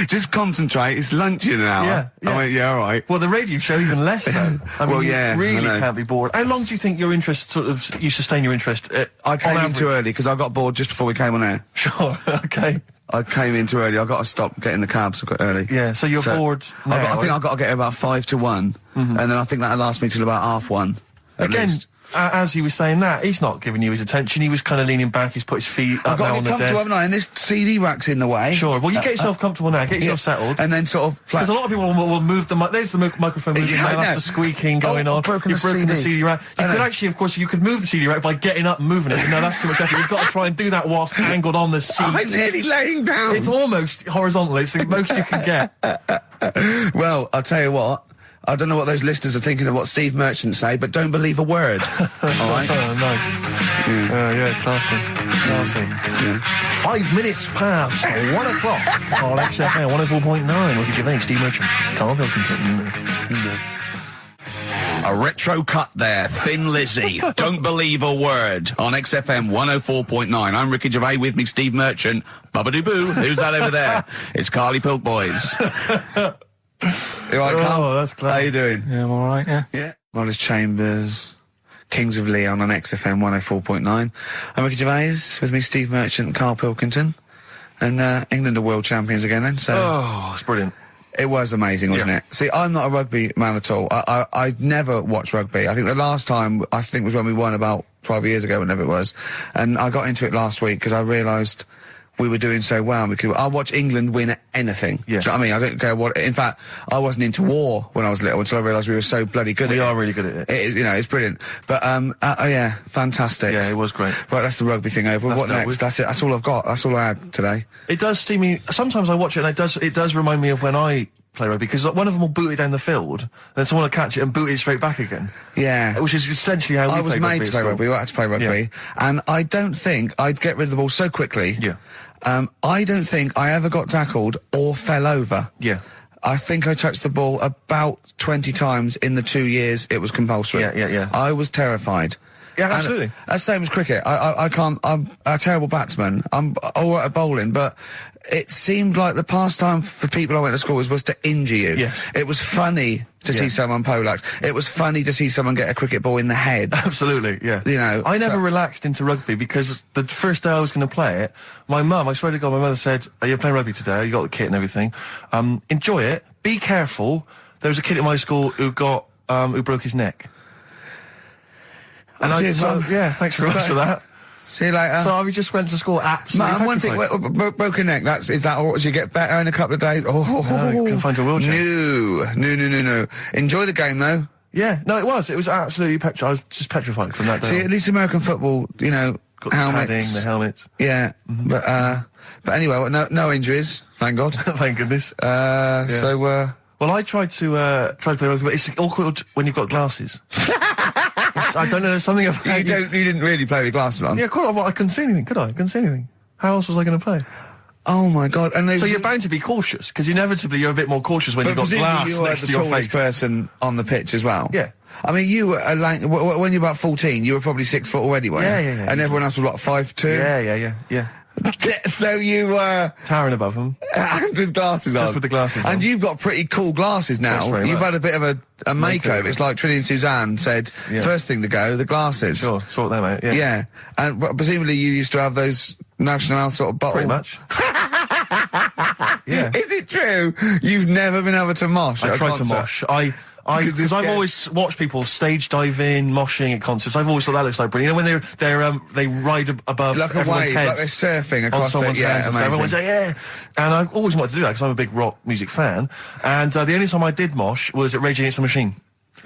Just concentrate, it's lunch in an hour. I went, all right. Well, the radio show even less, though. I mean, you really can't be bored. How long do you think your interest you sustain your interest? I came in too early, because I got bored just before we came on air. Sure, okay. I came in too early. I got to stop getting the cabs early. Yeah, so you're bored now. I think I've got to get about 5 to 1, and then I think that'll last me till about 1:30. Again, as he was saying that, he's not giving you his attention. He was kind of leaning back. He's put his feet up now on the desk. I've got to be comfortable, haven't I? And this CD rack's in the way. Sure. Well, you get yourself comfortable now. Get yourself settled. And then sort of... Because a lot of people will move the... There's the microphone moving now. That's the squeaking going on. You've broken the CD rack. You could actually, of course, you could move the CD rack by getting up and moving it. No, that's too much effort. You've got to try and do that whilst angled on the seat. I'm nearly laying down. It's almost horizontal. It's the most you can get. Well, I'll tell you what. I don't know what those listeners are thinking of what Steve Merchant say, but don't believe a word. All right? Oh, nice. Classy. Yeah. 5 minutes past 1 o'clock on XFM 104.9. Ricky Gervais, Steve Merchant, Karl Pilkington. A retro cut there, Thin Lizzy. Don't believe a word on XFM 104.9. I'm Ricky Gervais, with me Steve Merchant. Bubba-doo-boo. Who's that over there? It's Carly Pilk Boys. You all right, Carl? Oh, that's clever. How you doing? Yeah, I'm all right, yeah. Yeah. Wallace Chambers, Kings of Leon on XFM 104.9. I'm Ricky Gervais, with me Steve Merchant and Karl Pilkington. And England are world champions again then, so... Oh, it's brilliant. It was amazing, wasn't it? See, I'm not a rugby man at all. I never watched rugby. I think the last time, was when we won about 12 years ago, whenever it was. And I got into it last week because I realised we were doing so well. I'll watch England win anything. Yeah. Do you know what I mean? I don't care what... In fact, I wasn't into war when I was little until I realised we were so bloody good at it. We are really good at it. It's brilliant. But, yeah, fantastic. Yeah, it was great. Right, that's the rugby thing over. What next? That's it. That's all I've got. That's all I had today. It does steam me... Sometimes I watch it and it does remind me of when I play rugby, because one of them will boot it down the field, then someone will catch it and boot it straight back again. Yeah. Which is essentially how we play rugby. I was made to play rugby. I had to play rugby. And I don't think I'd get rid of the ball so quickly. Yeah. I don't think I ever got tackled or fell over. Yeah. I think I touched the ball about 20 times in the 2 years it was compulsory. Yeah. I was terrified. Yeah, absolutely. And, same as cricket. I can't... I'm a terrible batsman. I'm all right at bowling, but it seemed like the pastime for people I went to school was to injure you. Yes. It was funny to see someone poleaxe. It was funny to see someone get a cricket ball in the head. Absolutely, yeah. You know, I never relaxed into rugby because the first day I was going to play it, my mum, I swear to God, my mother said, "Are you playing rugby today? You got the kit and everything. Enjoy it. Be careful." There was a kid at my school who broke his neck. And cheers, Mum. thanks very much for that. See you later. So we just went to school absolutely Man, one thing, petrified. broken neck, is that all? Do you get better in a couple of days? Oh, you can find your wheelchair. No. Enjoy the game, though. Yeah, no, it was absolutely petrified. I was just petrified from that day See, on. at least American football, you know, Got the helmets. padding, the helmets. Yeah, but anyway, well, no injuries, thank God. Thank goodness. So, Well, I tried to play rugby, but it's awkward when you've got glasses. I don't know, there's something about you didn't really play with glasses on? Yeah, quite. Well, I couldn't see anything, could I? I couldn't see anything. How else was I going to play? Oh my God! And so you're bound to be cautious, because inevitably you're a bit more cautious when you've got glass next to your face. You were the tallest person on the pitch as well. Yeah. I mean, you were when you were about 14, you were probably 6 foot already, weren't you? Yeah. And everyone else was what, 5'2"? Yeah. So you were towering above them. with glasses on. Just with the glasses on. And you've got pretty cool glasses now. Thanks very You've much. had a bit of a makeover. It's like Trinity and Suzanne said, first thing to go, the glasses. Sure, sort them out, yeah. Yeah. And presumably you used to have those National Health sort of bottle. Pretty much. Yeah. Is it true? You've never been able to mosh? I tried to mosh. Because I've always watched people stage dive in, moshing at concerts. I've always thought that looks like brilliant. You know, when they ride above like everyone's wave, heads, like they're surfing across someone's heads. Yeah, And everyone's like, yeah. And I've always wanted to do that because I'm a big rock music fan. And the only time I did mosh was at Rage Against the Machine.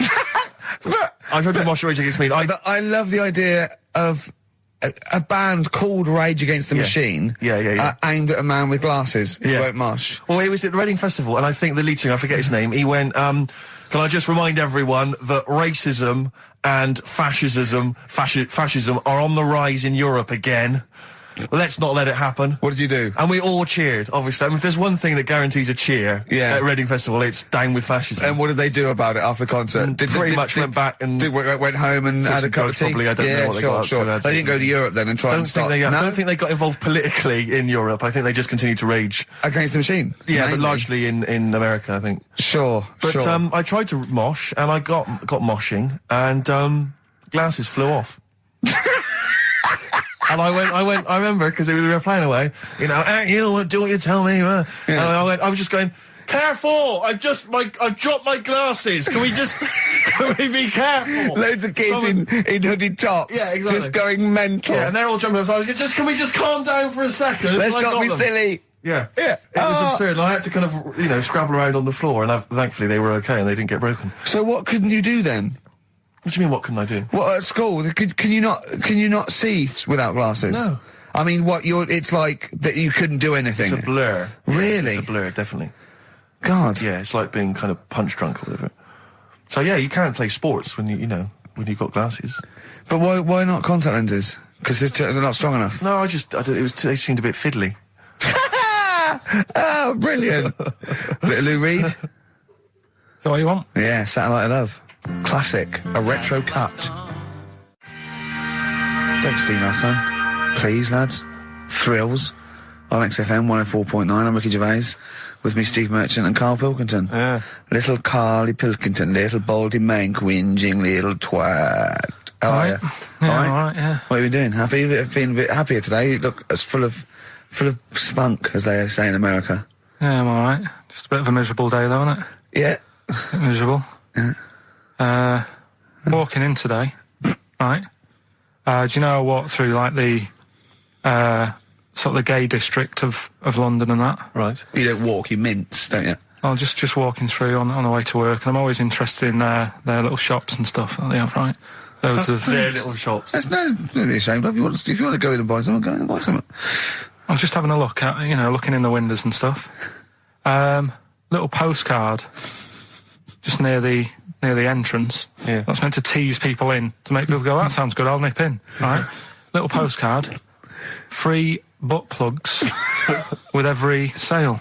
I tried to mosh at Rage Against the Machine. I love the idea of a band called Rage Against the Machine. Yeah. Aimed at a man with glasses who won't mosh. Well, it was at the Reading Festival, and I think the lead singer, I forget his name, he went, can I just remind everyone that racism and fascism are on the rise in Europe again. Let's not let it happen. What did you do? And we all cheered, obviously. I mean, if there's one thing that guarantees a cheer at Reading Festival, it's down with fascism. And what did they do about it after the concert? Pretty much went back and... went home and had a cup of tea? Probably, I don't know what they got up to. They didn't go to Europe then and try and stop... I don't think they got involved politically in Europe. I think they just continued to rage. Against the Machine? Yeah, mainly. but largely in America, I think. Sure. I tried to mosh, and I got moshing, and glasses flew off. And I remember, because we were playing away, you know, you do what you tell me. And I was just going, careful! I've dropped my glasses. Can we be careful? Loads of kids in hooded tops. Yeah, exactly. Just going mental. Yeah, and they're all jumping up. So I was going, can we just calm down for a second? Let's not be silly. Yeah. It was absurd. And I had to kind of, you know, scrabble around on the floor, and thankfully they were okay and they didn't get broken. So what couldn't you do then? What do you mean, what couldn't I do? What, at school? Can you not see without glasses? No. I mean, it's like that you couldn't do anything. It's a blur. Really? It's a blur, definitely. God. Yeah, it's like being kind of punch drunk or whatever. So yeah, you can't play sports when when you've got glasses. But why not contact lenses? Because they're not strong enough. No, they seemed a bit fiddly. Oh, brilliant. Bit of Lou Reed. Is that what you want? Yeah, Satellite of Love. Classic. A retro cut. Don't steal our son. Please, lads. Thrills. On XFM 104.9. I'm Ricky Gervais. With me, Steve Merchant and Karl Pilkington. Yeah. Little Carly Pilkington, little baldy mank, whinging little twat. How are you? Yeah, all right, yeah. What are you doing? Happy? Feeling a bit happier today? You look as full of spunk, as they say in America. Yeah, I'm all right. Just a bit of a miserable day, though, isn't it? Yeah. A bit miserable. Yeah. Walking in today, right? Do you know I walked through, like, the sort of the gay district of London and that? Right. You don't walk, you mince, don't you? I'm just walking through on the way to work, and I'm always interested in their little shops and stuff that they have, right? Loads of their little shops. That's no be ashamed of. If you want to go in and buy something, go in and buy something. I'm just having a look at, looking in the windows and stuff. Little postcard just near the entrance. Yeah. That's meant to tease people in, to make people go, that sounds good, I'll nip in. Right? Little postcard. Free butt plugs with every sale.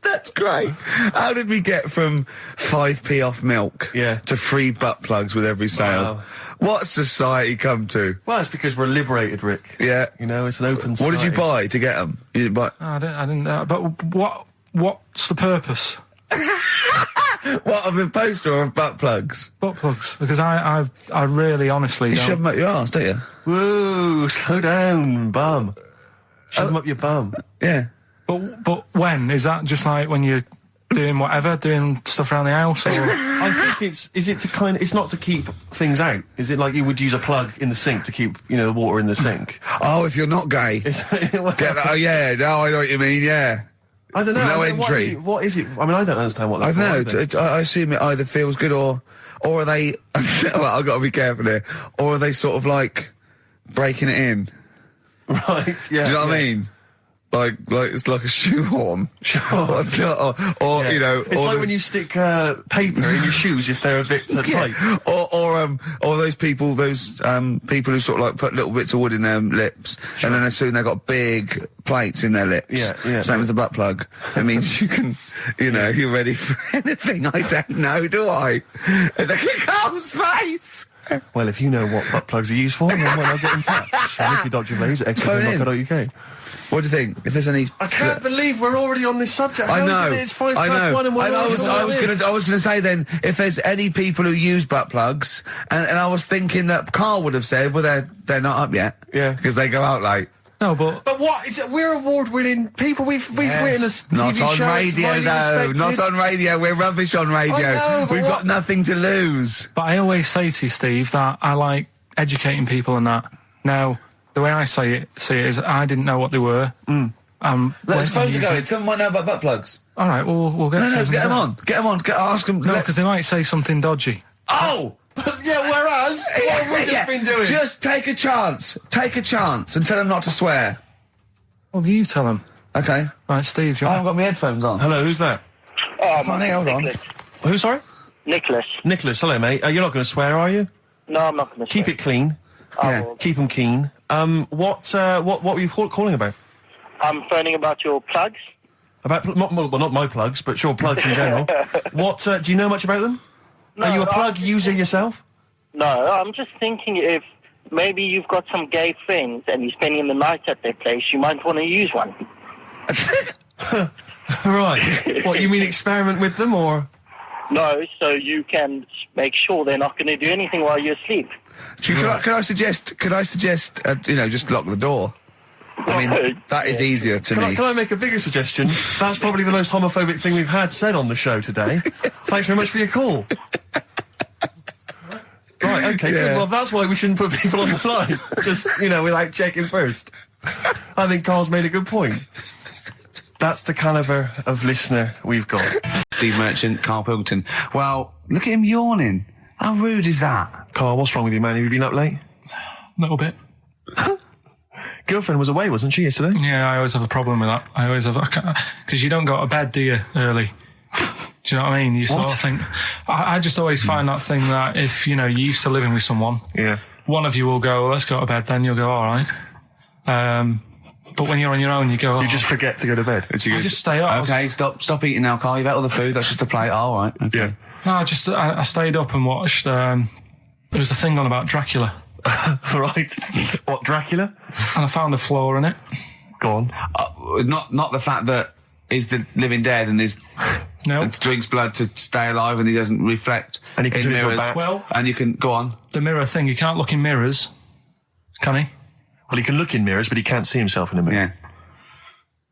That's great. How did we get from 5p off milk to free butt plugs with every sale? Wow. What's society come to? Well, it's because we're liberated, Rick. Yeah. It's an open society. What did you buy to get them? You didn't buy... I didn't but what's the purpose? What, of the poster or of butt plugs? Butt plugs, because I really honestly You don't... shove them up your arse, don't you? Whoa, slow down, bum. Shove them up your bum. Yeah. But when? Is that just like when you doing whatever, doing stuff around the house, or I think it's not to keep things out. Is it like you would use a plug in the sink to keep, the water in the sink? Oh, if you're not gay. Get that? Oh, yeah, no, I know what you mean, yeah. I don't know. No entry. What is it? I mean, I don't understand what that's I don't know. I assume it either feels good or are they... well, I've got to be careful here. Or are they sort of like breaking it in? Right, yeah. Do you know what I mean? Like it's like a shoehorn. Sure. or It's like when you stick paper in your shoes if they're a bit tight. Or those people who sort of like put little bits of wood in their lips, and then as soon they've got big plates in their lips. Yeah. Same as the butt plug. It means you can, you're ready for anything. I don't know, do I? And look at Carl's face. Well, if you know what butt plugs are used for, then why not get in touch? Gervais at XFM.co.uk. What do you think? If there's any... I can't believe we're already on this subject. I know. It's 1:05 and we're I was going to say then, if there's any people who use butt plugs, and I was thinking that Carl would have said, well, they're not up yet. Yeah. Because they go out late. no, but what is it? We're award-winning people. We've written a TV Not on show. radio, though. Not on radio. We're rubbish on radio. I know, but We've what- got nothing to lose. I always say to you, Steve, that I like educating people and that. Now, the way I see it is I didn't know what they were. Let's phone to go. Someone might know about butt plugs. All right, we'll get. No, some get them of on. Get them on. Ask them. that. No, because they might say something dodgy. Oh! Yeah, whereas, what have we just been doing? Just take a chance. Take a chance and tell them not to swear. Well, you tell them. Okay. Right, Steve. I haven't got my headphones on. Hello, who's that? Hold on. Who, sorry? Nicholas. Nicholas, hello, mate. You're not going to swear, are you? No, I'm not going to Keep it clean. Yeah. Keep them keen. What were you calling about? I'm phoning about your plugs. About, not my plugs, but sure, plugs in general. What, do you know much about them? No, Are you a plug user yourself? No, I'm just thinking if maybe you've got some gay friends and you're spending the night at their place, you might want to use one. Right. What, you mean experiment with them, or...? No, so you can make sure they're not going to do anything while you're asleep. Could I suggest, just lock the door? I mean, that is easier to me. Can I make a bigger suggestion? That's probably the most homophobic thing we've had said on the show today. Thanks very much for your call. Right, okay, good. Well, that's why we shouldn't put people on the line. Just, without checking first. I think Carl's made a good point. That's the calibre of listener we've got. Steve Merchant, Karl Pilkington. Well, look at him yawning. How rude is that? Carl, what's wrong with you, man? Have you been up late? A little bit. Girlfriend was away, wasn't she, yesterday? Yeah, I always have a problem with that. I always have, because you don't go to bed, do you, early? Do you know what I mean? You sort of think, I just always find that thing that if, you're used to living with someone, one of you will go, let's go to bed, then you'll go, all right. But when you're on your own, you go, You just forget to go to bed. I just stay up. Okay, stop eating now, Carl. You've ate all the food. That's just a plate. Oh, all right. Okay. Yeah. No, I stayed up and watched, there was a thing on about Dracula. Right. What, Dracula? And I found a flaw in it. Go on. Not the fact that he's the living dead and and drinks blood to stay alive and he doesn't reflect And he can in turn into a mirrors. bat. Well, and you can go on. the mirror thing, you can't look in mirrors, can he? Well, he can look in mirrors, but he can't see himself in a mirror.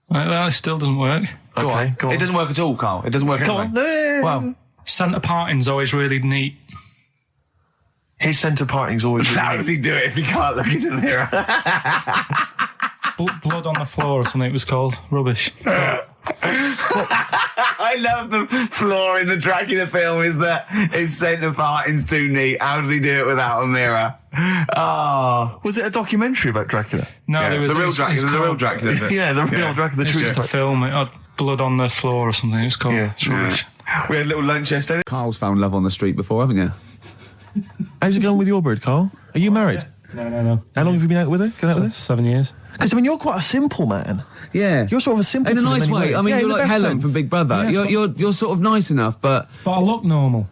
Yeah. That still doesn't work. Go on. It doesn't work at all, Carl. It doesn't work. Go anyway. on. No. Well, Centre parting's always really neat. His centre parting's always... how does he do it if he can't look in the mirror? Blood on the floor or something it was called. Rubbish. I love the flaw in the Dracula film is that his centre parting's too neat. How did he do it without a mirror? Oh. Was it a documentary about Dracula? No, Yeah, there was the real it's Dracula. The real called- Dracula. bit. Yeah, the real Dracula, the It's true just a story. film. It had blood on the floor or something. It's called. Yeah. It's rubbish. We had a little lunch yesterday. Carl's found love on the street before, haven't you? How's it going with your bird, Carl? Are you married? No. How long have you been out with her? Going out with her? 7 years. Because, you're quite a simple man. Yeah. You're sort of a simple In a in nice many way. ways. I mean, Yeah, in you're the like best Helen sense. from Big Brother. Yeah, You're sort of nice enough, but... But I look normal.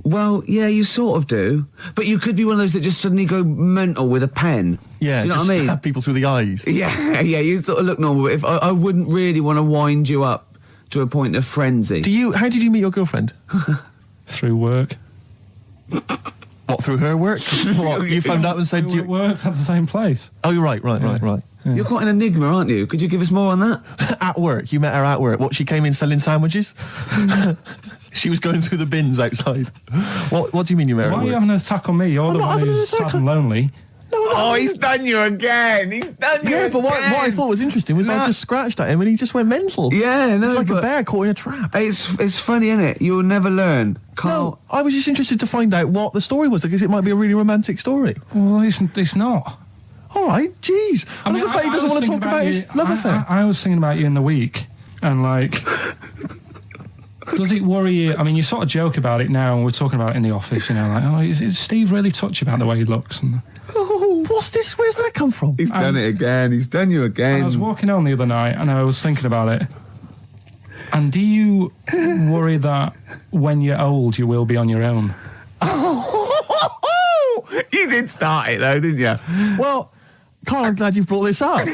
Well, yeah, you sort of do. But you could be one of those that just suddenly go mental with a pen. Yeah, do you know just what I mean? stab people through the eyes. Yeah, you sort of look normal. But if I wouldn't really want to wind you up to a point of frenzy. How did you meet your girlfriend? Through work. What, through her work? What, you phoned up and said... We worked at the same place. Oh, you're right. You're quite an enigma, aren't you? Could you give us more on that? at work. You met her at work. What, she came in selling sandwiches? She was going through the bins outside. What do you mean you met her at Why are you work? having an attack on me? You're the one who's sad and lonely. Oh, he's done you again. He's done you Yeah, but what I thought was interesting was I just scratched at him and he just went mental. Yeah, no, It's like a but bear caught in a trap. it's funny, isn't it? You'll never learn. No, I was just interested to find out what the story was, because it might be a really romantic story. Well, it's not. All right, jeez. I love the fact he doesn't want to talk about his love affair. I was thinking about you in the week, and like, does it worry you? I mean, you sort of joke about it now, and we're talking about it in the office, you know, like, oh, is Steve really touchy about the way he looks? And Oh, what's this? Where's that come from? He's done it again. He's done you again. I was walking home the other night, and I was thinking about it. And do you worry that when you're old, you will be on your own? You did start it though, didn't you? Well, Carl, I'm glad you brought this up.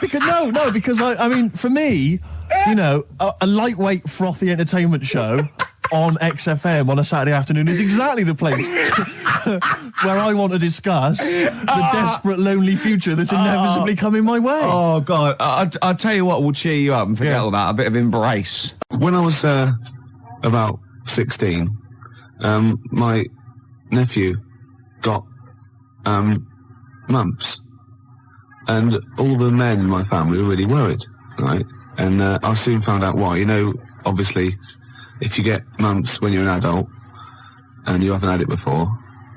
because I mean, for me, you know, a lightweight, frothy entertainment show on XFM on a Saturday afternoon is exactly the place where I want to discuss the desperate, lonely future that's inevitably coming my way. Oh, God. I'll tell you what will cheer you up and forget all that. A bit of embrace. When I was about 16, my nephew got mumps. And all the men in my family were really worried, right? And I soon found out why. You know, obviously, if you get mumps when you're an adult and you haven't had it before,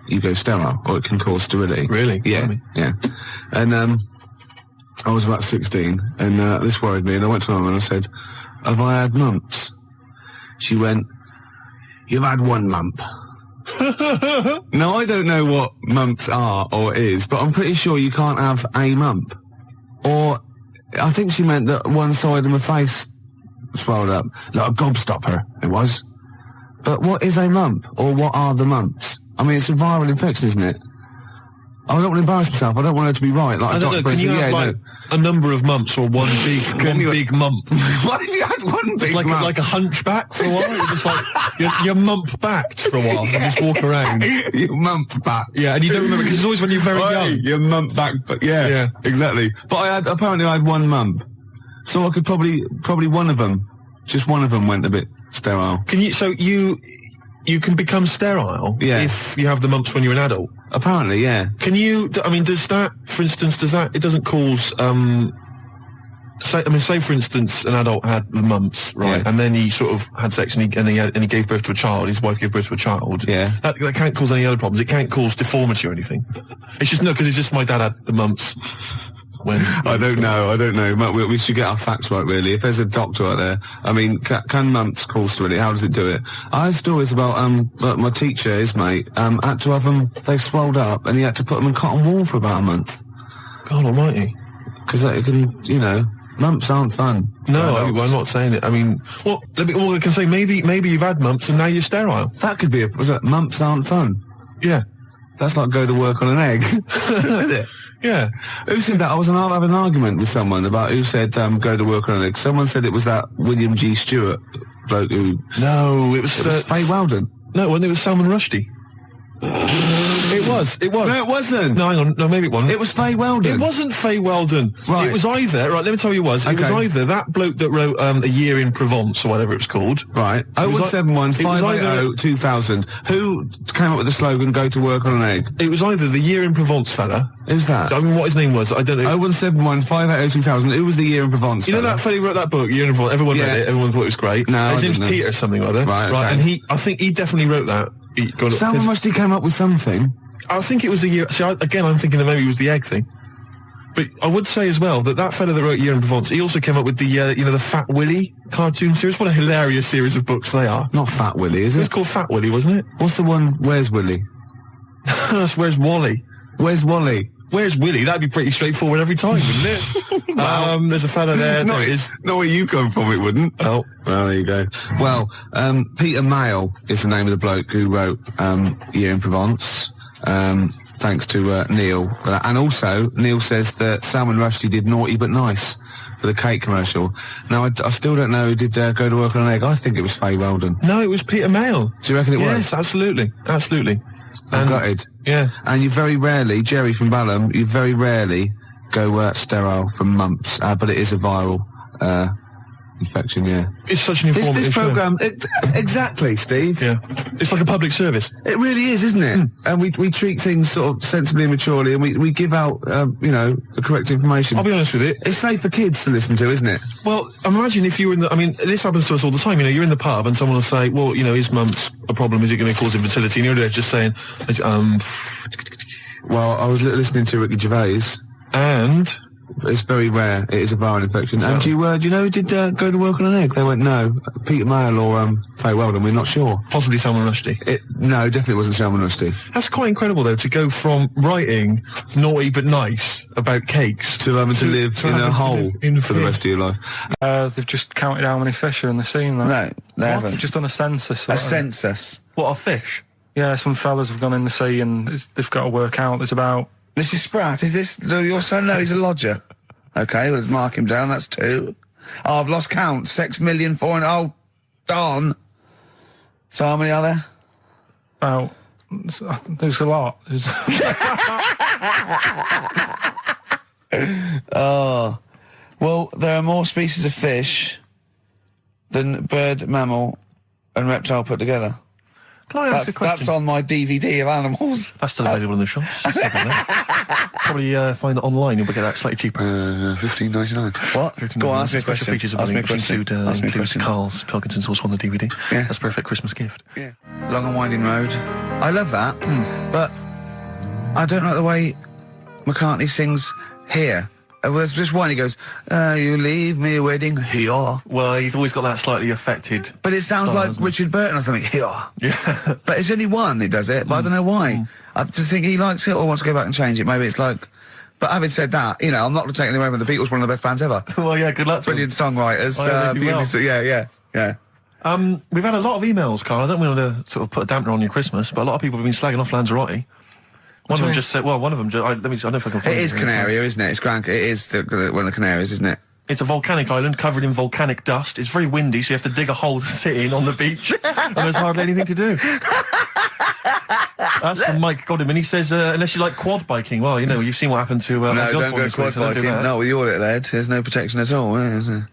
you go sterile, or it can cause sterility. Really? Yeah, yeah. And I was about 16, and this worried me, and I went to my mum and I said, have I had mumps? She went, you've had one mump. Now, I don't know what mumps are or is, but I'm pretty sure you can't have a mump. Or, I think she meant that one side of my face swelled up, like a gobstopper, it was. But what is a mump, or what are the mumps? I mean, it's a viral infection, isn't it? I don't want to embarrass myself. I don't want her to be right. Like, I don't know, can you have, like, a number of mumps or one big mump? What if you had one big mump? Like a hunchback for a while? You're just like, you're mump-backed for a while and just walk around. You're mump-back. Yeah, and you don't remember, because it's always when you're very young. You're mump-back, but yeah, exactly. But apparently I had one mump. So I could probably one of them, just one of them went a bit sterile. So you can become sterile if you have the mumps when you're an adult? Apparently, yeah. Can you, I mean, does that, for instance, it doesn't cause, say for instance, an adult had the mumps, right, and then he sort of had sex and he gave birth to a child, his wife gave birth to a child. Yeah. That can't cause any other problems. It can't cause deformity or anything. It's just, because it's just my dad had the mumps. I don't know. We should get our facts right, really. If there's a doctor out there, I mean, can mumps cause sterility? How does it do it? I have stories about my teacher, his mate, had to have them. They swelled up, and he had to put them in cotton wool for about a month. God Almighty! Because it can, you know, mumps aren't fun. No, I'm not saying it. I mean, well, I can say maybe you've had mumps and now you're sterile. That could be mumps aren't fun. Yeah. That's like go to work on an egg. Isn't it? Yeah. Who said that? I was having an argument with someone about who said go to work on an egg. Someone said it was that William G. Stewart bloke who... No, it was Faye Weldon. No, it was Salman Rushdie. It was. No, it wasn't. No, hang on. No, maybe it wasn't. It was Faye Weldon. It wasn't Faye Weldon. Right. It was either... Right, let me tell you what it was. It was either that bloke that wrote A Year in Provence, or whatever it was called. Right. 0171 580 2000. Who came up with the slogan, go to work on an egg? It was either the Year in Provence fella. Who's that? I mean, what his name was, I don't know. 0171 580 2000. Who was the Year in Provence You know that fella who wrote that book, Year in Provence? Everyone read it. Everyone thought it was great. No, his name's Peter something or other. Right, and I think he definitely wrote that. Salman Rushdie came up with something. I think it was the year... See, again, I'm thinking that maybe it was the egg thing. But I would say as well that fella that wrote Year in Provence, he also came up with the, the Fat Willy cartoon series. What a hilarious series of books they are. Not Fat Willy, is it? It was called Fat Willy, wasn't it? What's the one, Where's Willy? That's Where's Wally. Where's Wally? Where's Willy? That'd be pretty straightforward every time, wouldn't it? Well, there's a fella there. Not where you come from, it wouldn't. Oh. Well, there you go. Well, Peter Mayle is the name of the bloke who wrote Year in Provence. Thanks to Neil. And also, Neil says that Salman Rushdie did Naughty But Nice for the cake commercial. Now, I still don't know who did go to work on an egg. I think it was Faye Weldon. No, it was Peter Mayle. Do you reckon it was? Yes, absolutely. Absolutely. I'm gutted. Yeah. And you very rarely, Jerry from Balham, you very rarely go sterile from mumps, but it is a viral infection, yeah. It's such an This informative show. programme, exactly, Steve. Yeah. It's like a public service. It really is, isn't it? And we treat things sort of sensibly and maturely, and we give out, the correct information. I'll be honest with it. It's safe for kids to listen to, isn't it? Well, imagine if you were in the... I mean, this happens to us all the time. You know, you're in the pub and someone will say, well, you know, is mumps a problem? Is it going to cause infertility? And you're there just saying, Well, I was listening to Ricky Gervais. and... It's very rare. It is a viral infection. And do you know who did go to work on an egg? They went, no. Peter Mayle or Faye Weldon, we're not sure. Possibly Salman Rushdie. No, definitely wasn't Salman Rushdie. That's quite incredible, though, to go from writing naughty but nice about cakes To having to live in a hole for the rest of your life. They've just counted how many fish are in the sea and that. No, they haven't. They've just done a census. A census. What, a fish? Yeah, some fellas have gone in the sea and they've got to work out. There's about... This is Spratt. Is this your son? No, he's a lodger. Okay, well, let's mark him down. That's 2. Oh, I've lost count. 6,400,000. Oh, darn. So how many are there? About... There's a lot. There's... Oh. Well, there are more species of fish than bird, mammal, and reptile put together. Can I ask a question? That's on my DVD of animals. That's still available in the shops. Probably find it online. You'll get that slightly cheaper. $15.99. What? Go on, ask me a question. Features of Ask me a which question. includes Karl Pilkington's also on the DVD. Yeah. That's a perfect Christmas gift. Yeah. Long and Winding Road. I love that, but I don't like the way McCartney sings here. There's just one, he goes, you leave me waiting here. Well, he's always got that slightly affected... But it sounds style, like doesn't it? Richard Burton or something, here. Yeah. But it's only one that does it, but I don't know why. I just think he likes it or wants to go back and change it. Maybe it's like... But having said that, you know, I'm not taking away from the Beatles, one of the best bands ever. Well, yeah, good luck to Brilliant songwriters. Oh, yeah, they do well. Yeah. We've had a lot of emails, Karl. I don't want to sort of put a dampener on your Christmas, but a lot of people have been slagging off Lanzarote. One of them just said, well, one of them, I don't know if I can find It is Canaria, isn't it? It's It is one of the Canaries, isn't it? It's a volcanic island covered in volcanic dust. It's very windy, so you have to dig a hole to sit in on the beach, and there's hardly anything to do. That's from Mike Godham, he says, unless you like quad biking, well, you know, you've seen what happened to... No, don't go quad biking. No, with your little head, there's no protection at all, is there?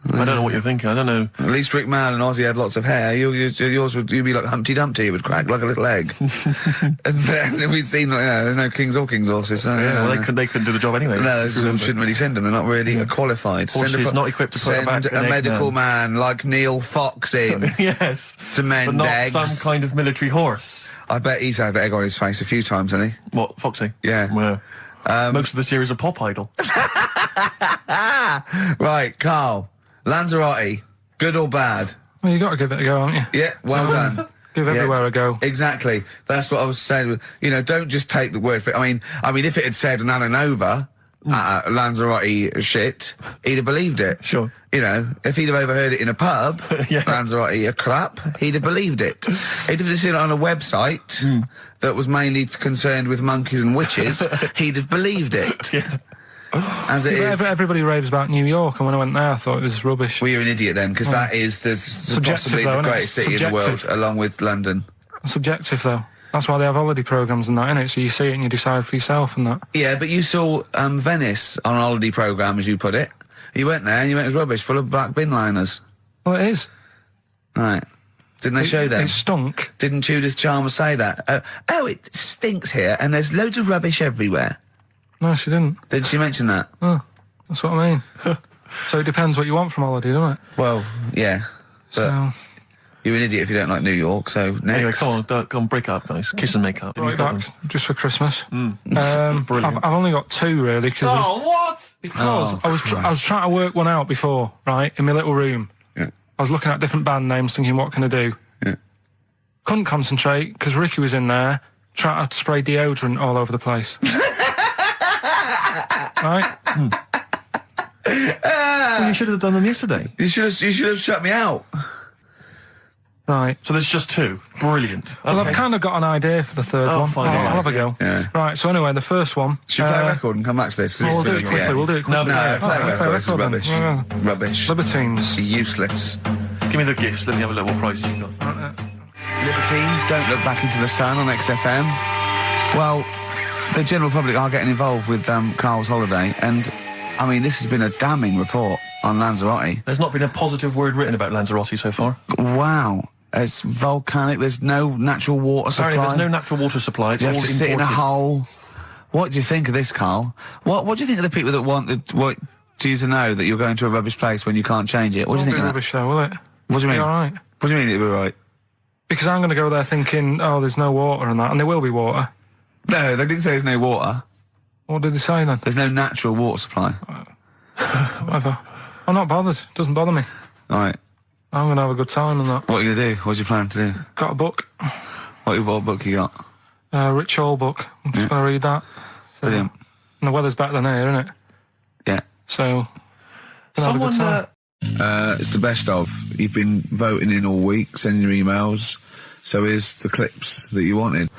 I don't know what you're thinking. I don't know. At least Rick Mail and Ozzy had lots of hair. Yours would be like Humpty Dumpty. It would crack like a little egg. And then we'd seen, there's no kings or kings horses. So, yeah, well, they couldn't do the job anyway. No, we shouldn't really send them. They're not really qualified. Horses not equipped to put send a medical man like Neil Fox in. Yes. To mend but not eggs. some kind of military horse. I bet he's had egg on his face a few times, hasn't he? What, Foxy? Yeah. Well, most of the series are Pop Idol. Right, Karl. Lanzarote, good or bad? Well, you got to give it a go, haven't you? Yeah, well done. Give everywhere a go. Exactly. That's what I was saying. You know, don't just take the word for it. I mean, if it had said an Alanova, Lanzarote shit, he'd have believed it. Sure. You know, if he'd have overheard it in a pub, Yeah. Lanzarote a crap, he'd have believed it. He'd have seen it on a website that was mainly concerned with monkeys and witches, he'd have believed it. Yeah. As it is. Everybody raves about New York, and when I went there, I thought it was rubbish. Well, you're an idiot then, because that is possibly though, the isn't it? greatest city in the world, along with London. Subjective, though. That's why they have holiday programmes and that, innit? So you see it and you decide for yourself and that. Yeah, but you saw Venice on a holiday programme, as you put it. You went there and you went, it was rubbish, full of black bin liners. Well, it is. Right. Didn't they show that? It stunk. Didn't Judith Chalmers say that? Oh, it stinks here and there's loads of rubbish everywhere. No, she didn't. Did she mention that? Oh, that's what I mean. So it depends what you want from holiday, doesn't it? Well, yeah. But So... you're an idiot if you don't like New York, so next. Anyway, come on, break up, guys. Kiss and make up. Right back, just for Christmas. Brilliant. I've only got 2, really, because... what? Because I was trying to work one out before, right, in my little room. Yeah. I was looking at different band names, thinking, what can I do? Yeah. Couldn't concentrate, because Ricky was in there, trying to spray deodorant all over the place. Right? Well, you should have done them yesterday. You should have shut me out. Right. So there's just 2. Brilliant. Well, I've kind of got an idea for the third one. fine, I'll yeah. have a go. Yeah. Right, so anyway, the first one... Should we play a record and come back to this? We'll do it quickly, we'll do it quickly. No, play a record. It's then. rubbish. Yeah. Rubbish. Libertines. Useless. Give me the gifts. Let me have a look what prizes you got. Libertines, Don't Look Back Into the Sun on XFM. Well, the general public are getting involved with Karl's holiday, and I mean, this has been a damning report on Lanzarote. There's not been a positive word written about Lanzarote so far. Wow. It's volcanic. There's no natural water supply. Apparently there's no natural water supply. It's You have all to sit in a imported. hole. What do you think of this, Carl? What do you think of the people that want you to know that you're going to a rubbish place when you can't change it? What do you think of that? Rubbish though, will it? What do you mean? All right. What do you mean it'll be right? Because I'm going to go there thinking, oh, there's no water and that, and there will be water. No, they didn't say there's no water. What did they say then? There's no natural water supply. Whatever. I'm not bothered. Doesn't bother me. All right. I'm going to have a good time and that. What are you going to do? What's your plan to do? Got a book. What book you got? Rich Hall book. I'm just going to read that. So, Brilliant. And the weather's better than here, isn't it? Yeah. So, gonna have a good time. It's the best of. You've been voting in all week, sending your emails. So here's the clips that you wanted.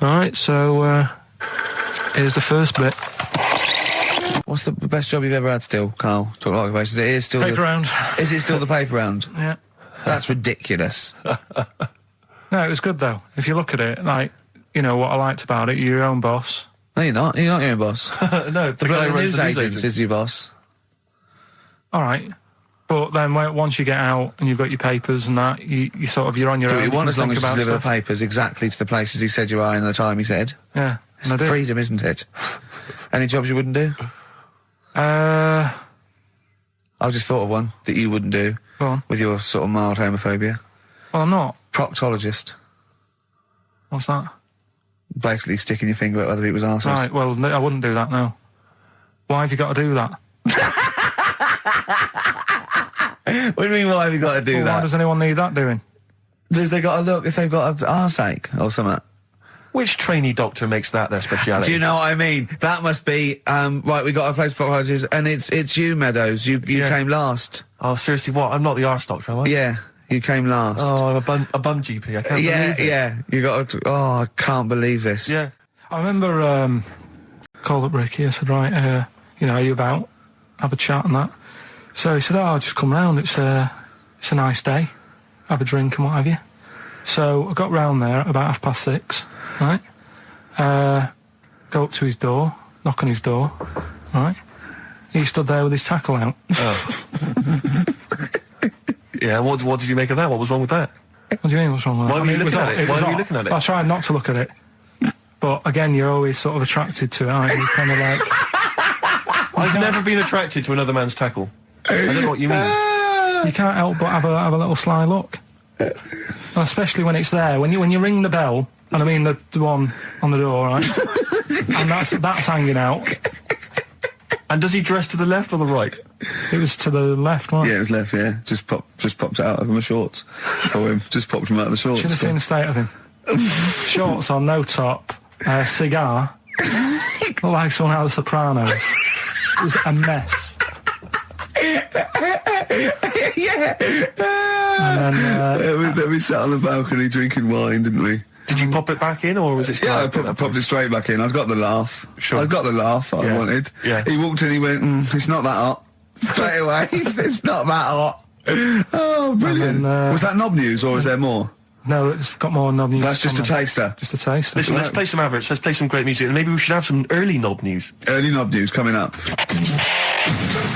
Alright, so, here's the first bit. What's the best job you've ever had still, Carl? Talk like occupations. It is still Paper round. Is it still the paper round? Yeah. That's ridiculous. No, it was good though. If you look at it, like, you know, what I liked about it, you're your own boss. No, you're not. You're not your own boss. No, the guy The who runs news the news agent is your boss. Alright. But then once you get out and you've got your papers and that, you sort of, you're on your Do own. what you want can as long think as you about deliver the stuff. papers exactly to the places he said you are in the time he said. Yeah. It's and I did. freedom, isn't it? Any jobs you wouldn't do? Go I've just thought of one that you wouldn't do on. with your sort of mild homophobia. Well, I'm not. Proctologist. What's that? Basically sticking your finger at other people's arses. Right, well, no, I wouldn't do that, no. Why have you got to do that? What do you mean, why have you got to do Well, why that? does anyone need that doing? Does they got to look if they've got an arseache or something? Which trainee doctor makes that their speciality? Do you know what I mean? That must be, right, we got a place for proctologists, and it's you, Meadows. You came last. Oh, seriously, what? I'm not the arse doctor, am I? Yeah, you came last. Oh, I'm a bum GP. I can't yeah, believe it. yeah. You got to, I can't believe this. Yeah. I remember, called up Ricky, I said, right, you know, are you about? Have a chat and that. So he said, I'll just come round, it's a nice day. Have a drink and what have you. So I got round there at about 6:30, right? Go up to his door, knock on his door, right? He stood there with his tackle out. Oh. Yeah, what did you make of that? What was wrong with that? What do you mean, what's wrong with that? Why were you looking at it? Why were you looking at it? I tried not to look at it. But again, you're always sort of attracted to it, aren't you? Kind of like... I've never been attracted to another man's tackle. I don't know what you mean. You can't help but have a little sly look. And especially when it's there. When you ring the bell, and I mean the one on the door, right? And that's hanging out. And does he dress to the left or the right? It was to the left, right? Yeah, it was left, yeah. Just popped it out of my shorts for him. Just popped him out of the shorts. Should have seen the state of him. Shorts on, no top, cigar. Looked like someone out of The Sopranos. It was a mess. Yeah. And then, we sat on the balcony drinking wine, didn't we? Did you pop it back in, or was it still Yeah, I out at that popped it straight back in. I've got the laugh. Sure. I've got the laugh I Yeah. wanted. Yeah. He walked in, he went, it's not that hot. Straight away, it's not that hot. Oh, brilliant. And then, was that knob news, or is there more? no, it's got more knob news. That's just a coming. taster. Just a taste. Listen, let's play some adverts, let's play some great music, and maybe we should have some early knob news. Early knob news coming up.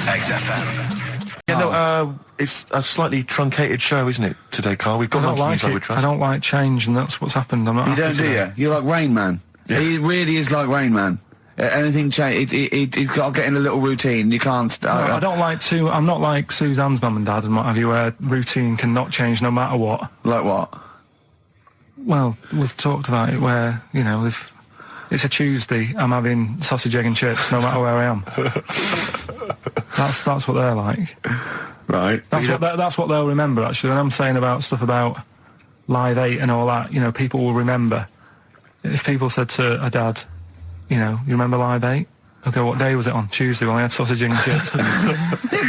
XFM. Yeah, no, it's a slightly truncated show, isn't it, today, Carl? We've got I don't knob like news, I would it. trust. I don't like change, and that's what's happened. I'm not You happy don't, do today. you? You're like Rain Man. Yeah. He really is like Rain Man. Anything change, he's got to get in a little routine. You can't... No, I don't like to. I'm not like Suzanne's mum and dad and what have you, where routine cannot change no matter what. Like what? Well, we've talked about it where, you know, if it's a Tuesday, I'm having sausage, egg and chips no matter where I am. That's what they're like. Right. That's what they'll remember, actually. When I'm saying about stuff about Live 8 and all that, you know, people will remember. If people said to a dad, you know, you remember Live 8? Okay, what day was it on? Tuesday, when I had sausage, egg and chips.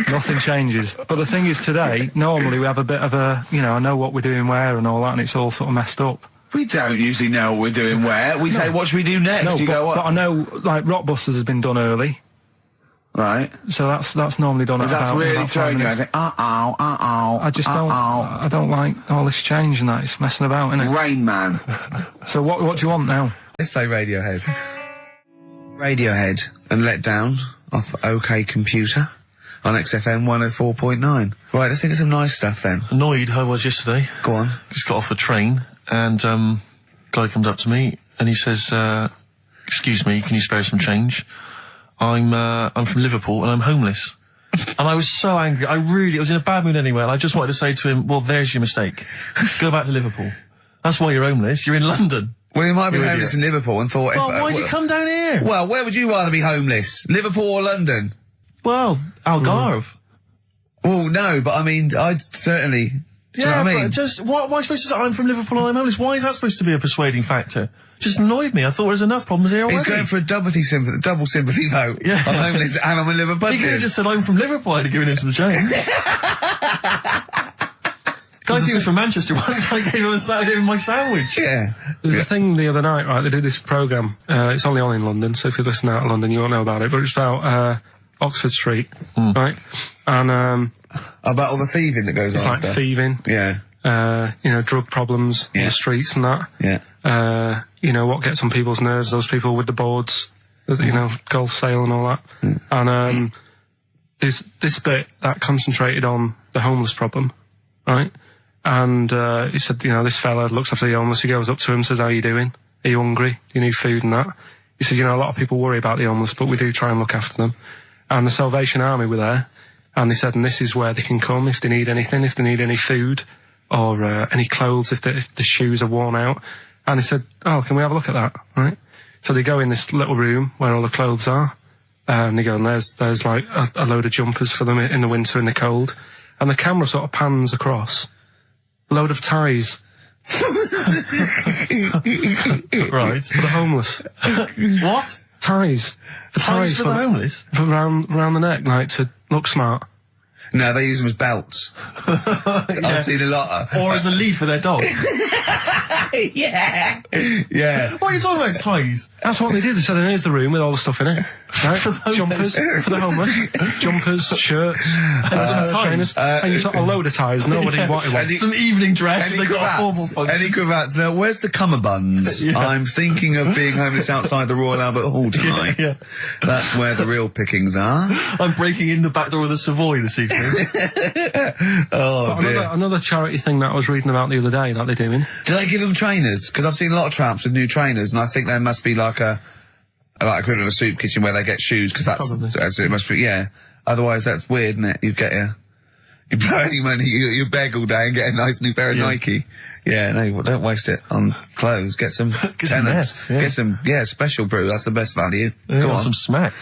Nothing changes. But the thing is, today, normally we have a bit of a, you know, I know what we're doing where and all that, and it's all sort of messed up. We don't usually know what we're doing where. We say, what should we do next? No, You go, what? but I know, like, Rockbusters has been done early, Right. so that's normally done at Because that's about, really about 5 throwing you. I minutes. say, I just don't. I don't like all this change and that. It's messing about, isn't it? Rain Man. So what do you want now? Let's play Radiohead. Radiohead and Let Down off OK Computer on XFM 104.9. Right, let's think of some nice stuff then. Annoyed I was yesterday. Go on. Just got off the train, and guy comes up to me and he says, "Excuse me, can you spare some change? I'm from Liverpool and I'm homeless." And I was so angry. I was in a bad mood anyway, and I just wanted to say to him, "Well, there's your mistake. Go back to Liverpool. That's why you're homeless. You're in London." Well, he might have been You homeless idiot. in Liverpool and thought... Oh, why'd you come down here? Well, where would you rather be homeless? Liverpool or London? Well, Algarve. Well, no, but I mean, I'd certainly... Do you know what I mean? But just, why am I supposed to say I'm from Liverpool and I'm homeless? Why is that supposed to be a persuading factor? Just annoyed me. I thought there's enough problems here already. He's going for a double sympathy vote. Yeah. I'm homeless and I'm in Liverpool. He could have just said I'm from Liverpool. I'd have given him some change. Guy he was from Manchester once. I gave him my sandwich. Yeah. There's a thing the other night, right? They do this programme. It's only on in London, so if you listen out of London, you won't know about it. But it's about Oxford Street, right? And about all the thieving that goes it's on. like stuff. thieving. Yeah. Drug problems in the streets and that. Yeah. What gets on people's nerves? Those people with the boards, golf sale and all that. And there's this bit that concentrated on the homeless problem, right? And he said, this fella looks after the homeless. He goes up to him, says, "How you doing? Are you hungry? Do you need food and that?" He said, "A lot of people worry about the homeless, but we do try and look after them." And the Salvation Army were there, and they said, and this is where they can come if they need anything, if they need any food or any clothes, if the shoes are worn out. And they said, "Oh, can we have a look at that?" Right? So they go in this little room where all the clothes are, and they go, and there's like a load of jumpers for them in the winter in the cold. And the camera sort of pans across. Load of ties. Right. For the homeless. What? Ties. Ties for the homeless? For round the neck, like, to look smart. No, they use them as belts. I've seen a lot of... Or as a lead for their dog. Yeah. Yeah. What are you talking about, ties? That's what they did. They said, and here's the room with all the stuff in it. Right? For the homeless. Jumpers for the homeless. Jumpers, shirts, trainers. And you got a load of ties. Nobody wanted one. Some evening dress. They got a formal function. Any cravats? No, where's the cummerbunds? Yeah. I'm thinking of being homeless outside the Royal Albert Hall tonight. Yeah. That's where the real pickings are. I'm breaking in the back door of the Savoy this evening. Oh, dear. Another charity thing that I was reading about the other day that they're doing. Do they give them trainers? Because I've seen a lot of tramps with new trainers, and I think there must be like a equivalent of a soup kitchen where they get shoes, because that's it must be, yeah. Otherwise, that's weird, isn't it? You blow any money, you beg all day and get a nice new pair of Nike. Yeah, no, don't waste it on clothes. Get some tenants. Get some, special brew. That's the best value. Yeah, Go on. some smack.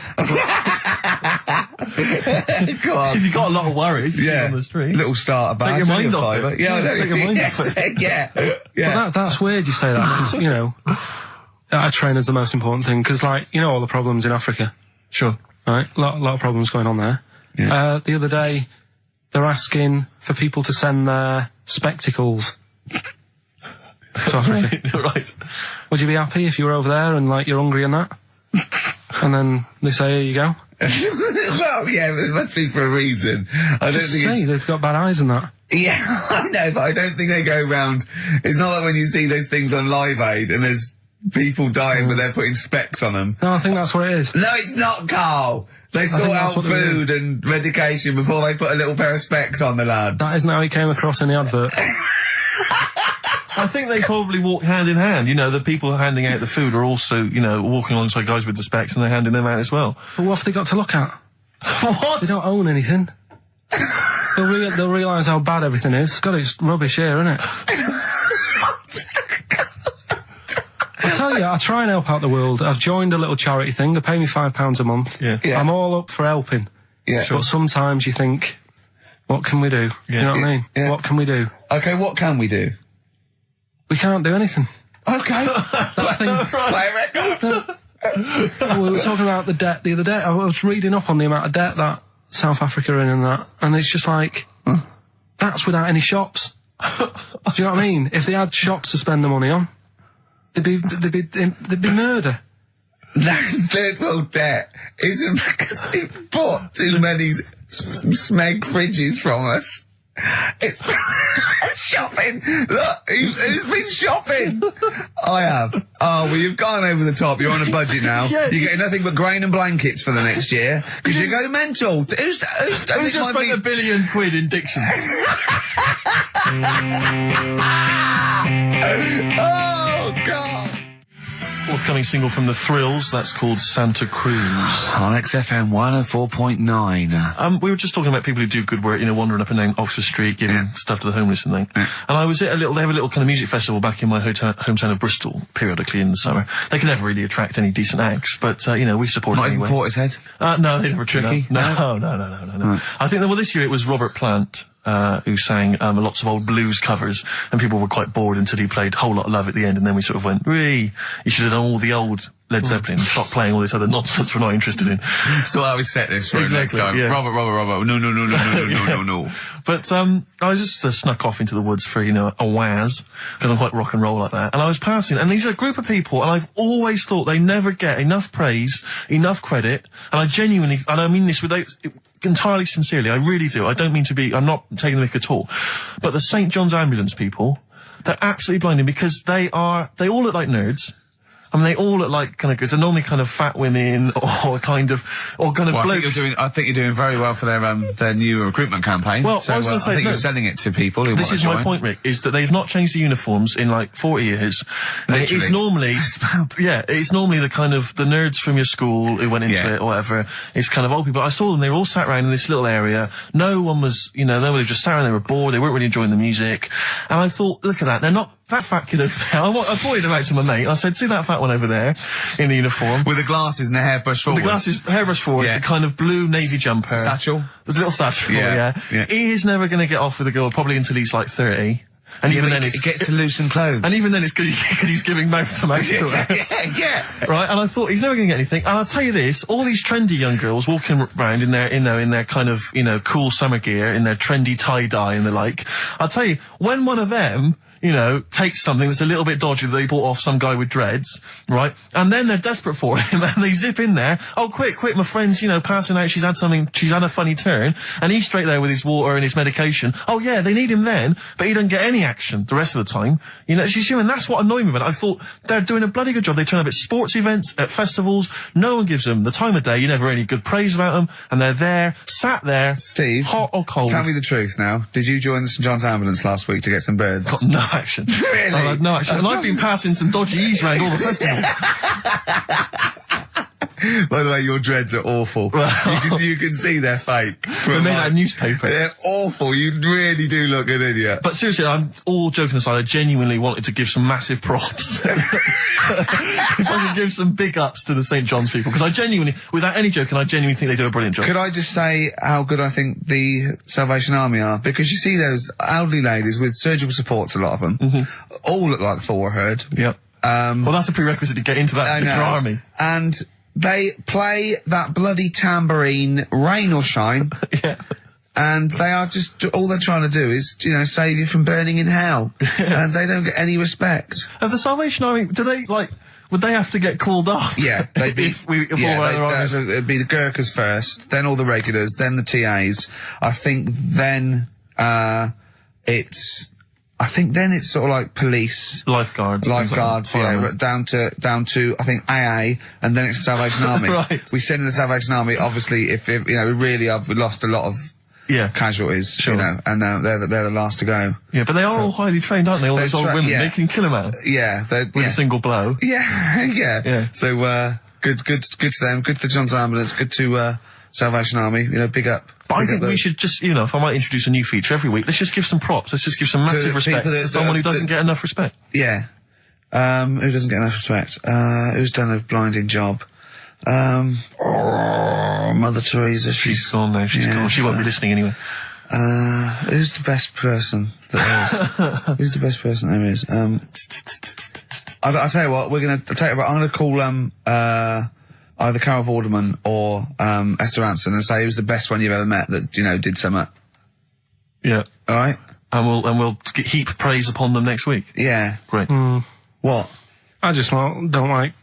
Go on. If you've got a lot of worries, you see on the street. Little starter bag. Take your mind off fiver. it. Yeah, I know. Take your mind off it. Yeah. But that's weird you say that, because, a trainer's the most important thing, because, all the problems in Africa. Sure. Right? A lot of problems going on there. Yeah. The other day, they're asking for people to send their spectacles to Africa. Right. Would you be happy if you were over there and, you're hungry and that? And then they say, "Here you go." Well, yeah, but it must be for a reason. I don't think it's... they've got bad eyes and that. Yeah, I know, but I don't think they go round... It's not like when you see those things on Live Aid and there's people dying but they're putting specs on them. No, I think that's what it is. No, it's not, Carl. They sort out food and medication before they put a little pair of specs on the lads. That isn't how he came across in the advert. I think they probably walk hand in hand. The people handing out the food are also, walking alongside guys with the specs, and they're handing them out as well. But what have they got to look at? What? They don't own anything. They'll realise how bad everything is. God, it's rubbish here, isn't it? I tell you, I try and help out the world. I've joined a little charity thing. They pay me £5 a month. Yeah. I'm all up for helping. Yeah. But sometimes you think, what can we do? Yeah. You know what I mean? Yeah. What can we do? Okay, what can we do? We can't do anything. Okay. Play a record. We were talking about the debt the other day. I was reading up on the amount of debt that South Africa are in and that, and it's just that's without any shops. Do you know what I mean? If they had shops to spend the money on, there'd be murder. That's third world debt isn't because they bought too many smeg fridges from us. It's shopping. Look, who's been shopping? I have. Oh, well, you've gone over the top. You're on a budget now. You're getting nothing but grain and blankets for the next year because you're going mental. Who just spent £1 billion in Dixon's? Oh, God. Forthcoming single from The Thrills, that's called Santa Cruz. On XFM 104.9. We were just talking about people who do good work, wandering up and down Oxford Street, giving stuff to the homeless and thing. And I was at they have a little kind of music festival back in my hometown of Bristol, periodically in the summer. They can never really attract any decent acts, but, we support it anyway. Not even Portishead? No, they never Tricky? No. Right. I think that, this year it was Robert Plant, who sang lots of old blues covers, and people were quite bored until he played Whole Lot of Love at the end, and then we sort of went, you should have done all the old Led Zeppelin, stop playing all this other nonsense we're not interested in. So I always set this for next time. Yeah. Robert, no. But I was just snuck off into the woods for, a whiz, because I'm quite rock and roll like that, and I was passing, and these are a group of people, and I've always thought they never get enough praise, enough credit, and I genuinely, and I mean this entirely sincerely, I really do. I don't mean to be, I'm not taking the mick at all. But the St. John's Ambulance people, they're absolutely blinding because they all look like nerds. I mean, they all look like because they're normally kind of fat women or kind of blokes. I think you're doing very well for their new recruitment campaign. Well, so I was going to say, I think you're selling it to people who want to join. This is my point, Rick, is that they've not changed the uniforms in 40 years. And it is normally, it's normally the kind of the nerds from your school who went into it or whatever. It's kind of old people. I saw them, they were all sat around in this little area. No one was, nobody just sat around, they were bored, they weren't really enjoying the music. And I thought, look at that, they're not, that fat kid over there, I pointed him out to my mate. I said, see that fat one over there in the uniform? With the glasses and the hairbrush forward. The glasses, hairbrush forward, the kind of blue navy jumper. Satchel. There's a little satchel, yeah. He is never going to get off with a girl, probably until he's 30. And even then it gets to loosen clothes. And even then it's because he's giving mouth to mouth to her. Yeah. Right, and I thought, he's never going to get anything. And I'll tell you this, all these trendy young girls walking around in their kind of, cool summer gear, in their trendy tie-dye and the like, I'll tell you, when one of them, takes something that's a little bit dodgy that they bought off some guy with dreads, right? And then they're desperate for him and they zip in there. Oh, quick, my friend's, passing out. She's had a funny turn. And he's straight there with his water and his medication. Oh, yeah, they need him then, but he doesn't get any action the rest of the time. She's human. That's what annoyed me about it. I thought they're doing a bloody good job. They turn up at sports events, at festivals. No one gives them the time of day. You never hear any good praise about them. And they're there, sat there. Steve. Hot or cold. Tell me the truth now. Did you join the St. John's Ambulance last week to get some birds? Got no action. Really? I had no action. And I've been passing some dodgy E's around all the festivals. By the way, your dreads are awful. You can see they're fake. They're made out of newspaper. They're awful. You really do look an idiot. But seriously, I'm all joking aside, I genuinely wanted to give some massive props. If I could give some big ups to the St. John's people, because I genuinely, without any joking, I genuinely think they do a brilliant job. Could I just say how good I think the Salvation Army are? Because you see those elderly ladies with surgical supports, a lot of them, all look like Thor Herd. Yep. Well, that's a prerequisite to get into that particular army. And they play that bloody tambourine, rain or shine. And they are just, all they're trying to do is, save you from burning in hell. And they don't get any respect. Of the Salvation Army, do they, would they have to get called off? Yeah, they'd be. It'd be the Gurkhas first, then all the regulars, then the TAs. I think then it's sort of like police, lifeguards, yeah, down to I think AA, and then it's Salvation Army. Right. We send in the Salvation Army. Obviously, if really, I've lost a lot of. Casualties, sure. And they're the last to go. Yeah, but they are all highly trained, aren't they? All those old women, they can kill a man. Yeah, with a single blow. Yeah. So good to them. Good to the John's Ambulance. Good to Salvation Army. Big up. But I think we should just, if I might introduce a new feature every week, let's just give some props. Let's just give some massive respect to someone who doesn't get enough respect. Yeah. Who doesn't get enough respect? Who's done a blinding job? Mother Teresa. She's gone now. She's gone. She won't be listening anyway. Who's the best person there is? Who's the best person there is? I'll tell you what. I'm gonna call either Carol Vorderman or Esther Anson and say who's the best one you've ever met that did something. Yeah. All right. And we'll heap praise upon them next week. Yeah. Great. What? I just don't like,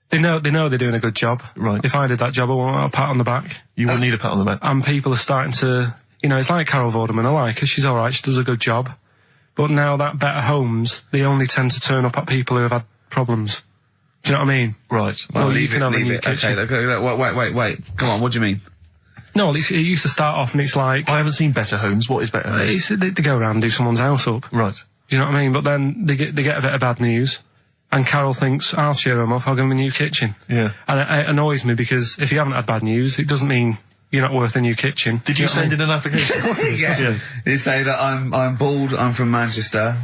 They know they're doing a good job. Right. If I did that job, I want a pat on the back. You wouldn't need a pat on the back. And people are starting to, you know, it's like Carol Vorderman. I like her. She's all right. She does a good job. But now that Better Homes, they only tend to turn up at people who have had problems. Do you know what I mean? Right. Well, you can have a new kitchen. Okay, wait. Come on, what do you mean? No, it used to start off and it's like... I haven't seen Better Homes. What is Better Homes? They go around and do someone's house up. Right. Do you know what I mean? But then they get a bit of bad news. And Carol thinks, I'll cheer them up, I'll give them a new kitchen. Yeah. And it annoys me because if you haven't had bad news, it doesn't mean you're not worth a new kitchen. Did you send in an application? Yeah. You say that I'm bald, I'm from Manchester.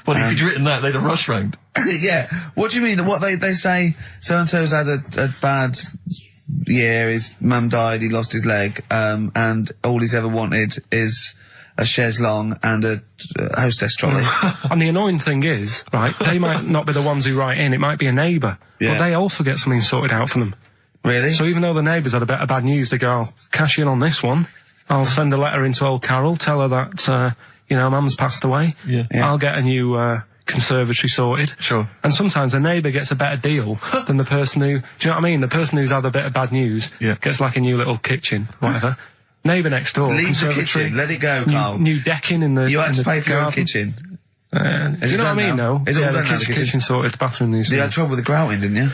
Well, if you'd written that, they'd have rushed round. Yeah. What do you mean? What they say, so-and-so's had a bad year, his mum died, he lost his leg, and all he's ever wanted is a chaise longue and a hostess trolley. And the annoying thing is, right, they might not be the ones who write in, it might be a neighbour. Yeah. But they also get something sorted out for them. Really? So even though the neighbours had a bit of bad news, they go, I'll cash in on this one. I'll send a letter into old Carol, tell her that, Mum's passed away. Yeah. I'll get a new conservatory sorted. Sure. And sometimes the neighbour gets a better deal than the person who... Do you know what I mean? The person who's had a bit of bad news gets like a new little kitchen, whatever. Neighbour next door, Leave the conservatory. kitchen. Let it go, Carl. New decking in the You had to pay for your garden. kitchen. Do you know what I mean, though? Is it all done now, the kitchen sorted, the bathroom needs You had trouble with the grouting, didn't you?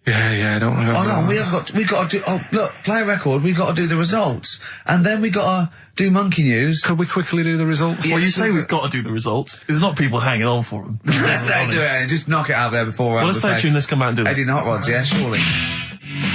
Yeah, don't worry about Oh no, that. we got to do. Oh look, play a record. We got to do the results, and then we got to do Monkey News. Could we quickly do the results? Well, you say we've got to do the results. There's not people hanging on for them. Let's do it. Just knock it out there before. Well, let's play a tune. Let's come out and do it. Eddie and the Hot Rods, yeah, surely.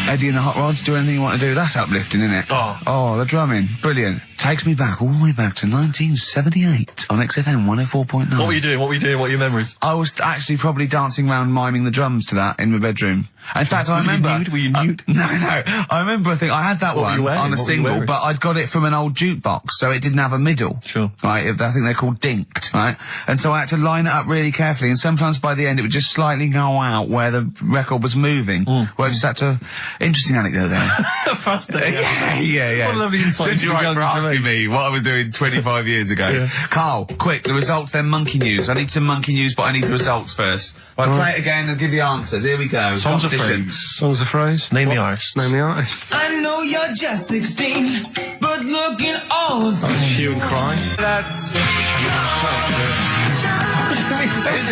Eddie and the Hot Rods, do anything you want to do. That's uplifting, isn't it? Oh, the drumming, brilliant. Takes me back all the way back to 1978 on XFM 104.9. What were you doing? What are your memories? I was actually probably dancing around miming the drums to that in my bedroom. In fact, I remember... Were you nude? No. I remember, I think I had that What were you one wearing? on a What were you single, wearing? but I'd got it from an old jukebox, so it didn't have a middle. Sure. Right, I think they're called dinked, right? And so I had to line it up really carefully, and sometimes by the end it would just slightly go out where the record was moving. Where I just had to... Interesting anecdote there. Fascinating. Yeah. What a lovely insight Since into you're the right for young asking me what I was doing 25 years ago. Carl, quick, the results, then Monkey News. I need some Monkey News, but I need the results first. Right, play it again and give the answers. Here we go. Songs of Competition. phrase. Songs of phrase? Name the artists. Name the artist. I know you're just 16, but looking old. Hue and Cry. That's... Who's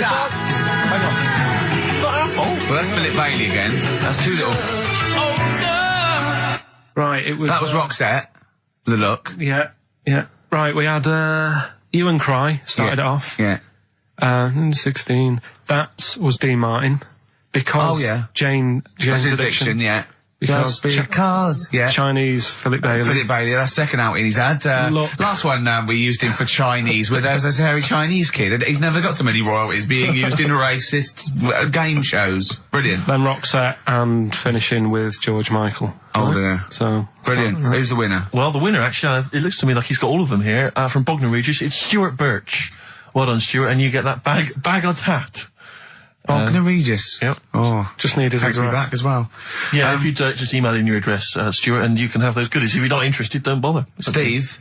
that? Hang on. Well, that's Philip Bailey again. That's too little. Right, it was... That was Roxette. The Look. Yeah. Right, we had, Hue and Cry started it off. Yeah. 16. That was Dean Martin. Because Jane's That's his Addiction. addiction, yeah. Because Cars, yeah. Chinese, Philip Bailey. Philip Bailey, that's second outing he's had. Look. Last one, we used him for Chinese, where there was a hairy Chinese kid. He's never got so many royalties being used in racist game shows. Brilliant. Then Roxette and finishing with George Michael. Oh, dear. So... Brilliant. Right. Who's the winner? Well, the winner, actually, it looks to me like he's got all of them here, from Bognor Regis. It's Stuart Birch. Well done, Stuart, and you get that bag of tat. Bognor Regis. Yep. Oh, just need his takes me address. back as well. Yeah, if you just email in your address, Stuart, and you can have those goodies. If you're not interested, don't bother. Steve.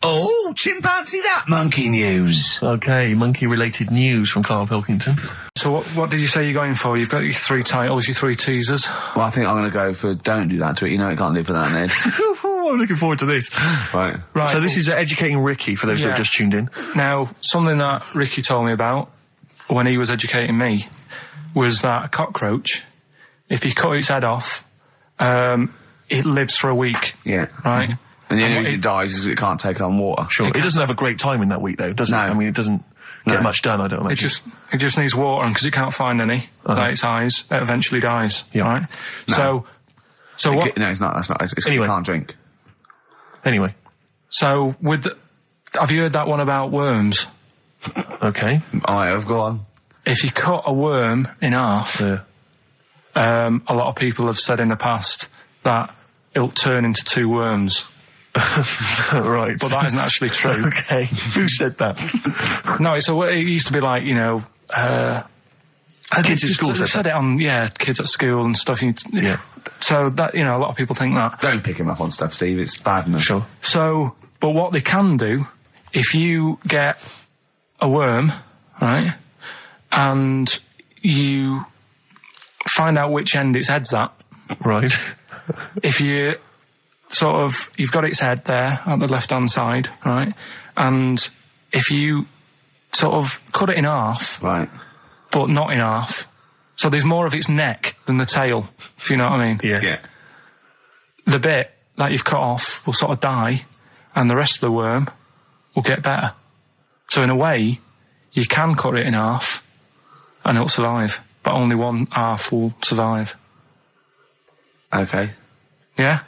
Oh, chimpanzee that Monkey News. Okay, monkey-related news from Karl Pilkington. So what did you say you're going for? You've got your 3 titles, your 3 teasers. Well, I think I'm going to go for Don't Do That to It. You know it can't live without an edge. I'm looking forward to this. Right. So this is Educating Ricky, for those that have just tuned in. Now, something that Ricky told me about when he was educating me was that a cockroach, if you cut its head off, it lives for a week. Yeah. Right? And the only reason it dies is because it can't take on water. Sure. It doesn't have a great time in that week, though, does it? I mean, it doesn't get much done, I don't imagine. It just needs water, and because it can't find any, like its eyes, it eventually dies. Yeah. Right? No. So what... No, it's not. That's not. It's Anyway. it can't drink. Anyway. So have you heard that one about worms? Okay. I have. Go on. If you cut a worm in half, Yeah. a lot of people have said in the past that it'll turn into 2 worms. Right. But that isn't actually true. Okay. Who said that? No, it used to be like, kids at school said it on, kids at school and stuff. Yeah. So that, a lot of people think that. Don't pick him up on stuff, Steve. It's bad enough. Sure. So, but what they can do, if you get a worm, right, and you find out which end its head's at. Right. If you sort of, you've got its head there at the left-hand side, right? And if you sort of cut it in half, Right. but not in half, so there's more of its neck than the tail, if you know what I mean. Yeah. The bit that you've cut off will sort of die, and the rest of the worm will get better. So in a way, you can cut it in half, and it'll survive, but only one half will survive. Okay. Yeah?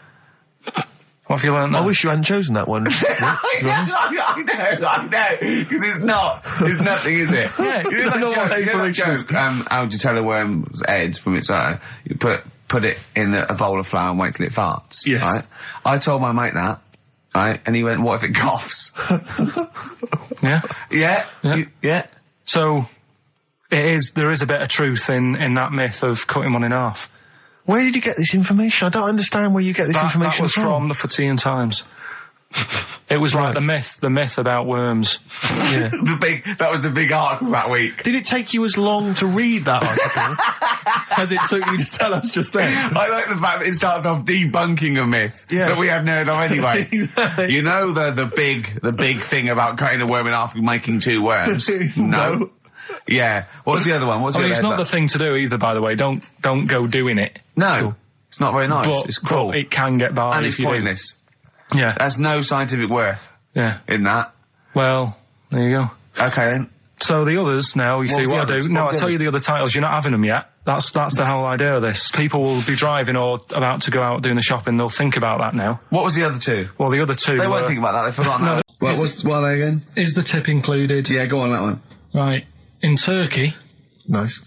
What have you learned there? I wish you hadn't chosen that one. I know, because it's nothing, is it? Yeah, You know that joke, how would you tell a worm's head from its eye? You put it in a bowl of flour and wait till it farts. Yes. Right? I told my mate that, right? And he went, what if it coughs? Yeah? Yeah? Yeah. Yeah. So, there is a bit of truth in that myth of cutting one in half. Where did you get this information? I don't understand where you get this information That was from the Fortean Times. It was like the myth about worms. Yeah. That was the big article that week. Did it take you as long to read that article as it took you to tell us just then? I like the fact that it starts off debunking a myth that we hadn't heard of anyway. Exactly. You know the big thing about cutting a worm in half and making two worms? No. Yeah. What's the other one? It's not the thing to do either, by the way. Don't go doing it. No. It's not very nice. But, it's cruel. But it can get by. And it's if you pointless. Do. Yeah. There's no scientific worth in that. Well, there you go. Okay then. So the others now, you see what I do. No, I'll tell you the other titles. You're not having them yet. That's the whole idea of this. People will be driving or about to go out doing the shopping. They'll think about that now. What was the other two? Well, the other two. They won't think about that. They've forgotten that. What are they again? Is the tip included? Yeah, go on that one. Right. In Turkey. Nice.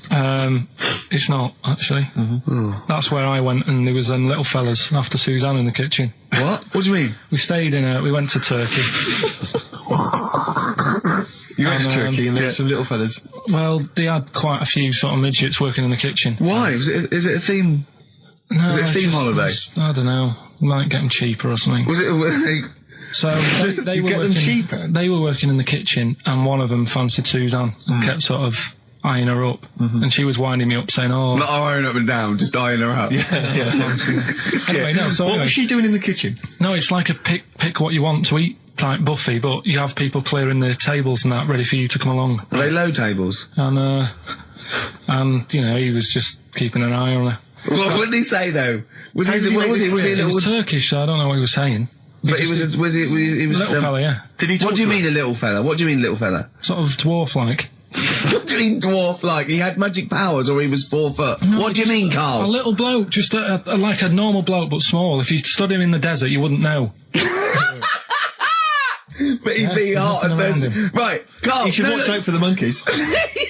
It's not, actually. Mm-hmm. That's where I went, and there was them little fellas after Suzanne in the kitchen. What? What do you mean? We went to Turkey. You went to Turkey and there were some little fellas. Well, they had quite a few sort of midgets working in the kitchen. Why? Is it a theme? No, Was it a theme holiday? I don't know. Might get them cheaper or something. Was it? So they were working cheaper. They were working in the kitchen, and one of them fancied Suzanne and kept sort of eyeing her up, and she was winding me up saying, "Oh, not eyeing up and down, just eyeing her up." Anyway, no. So what was she doing in the kitchen? No, it's like a pick what you want to eat type buffet, but you have people clearing the tables and that ready for you to come along. Are they low tables? And you know, he was just keeping an eye on her. What did he say though? Was It was Turkish, so I don't know what he was saying. But he was a little fella, yeah. Did he? What do you mean a little fella? What do you mean little fella? Sort of dwarf-like. What do you mean dwarf-like? He had magic powers, or he was 4 foot? No, what do you mean, Carl? A little bloke, just like a normal bloke, but small. If you stood him in the desert, you wouldn't know. But he'd be hot and says, right, Carl. You should watch out for the monkeys.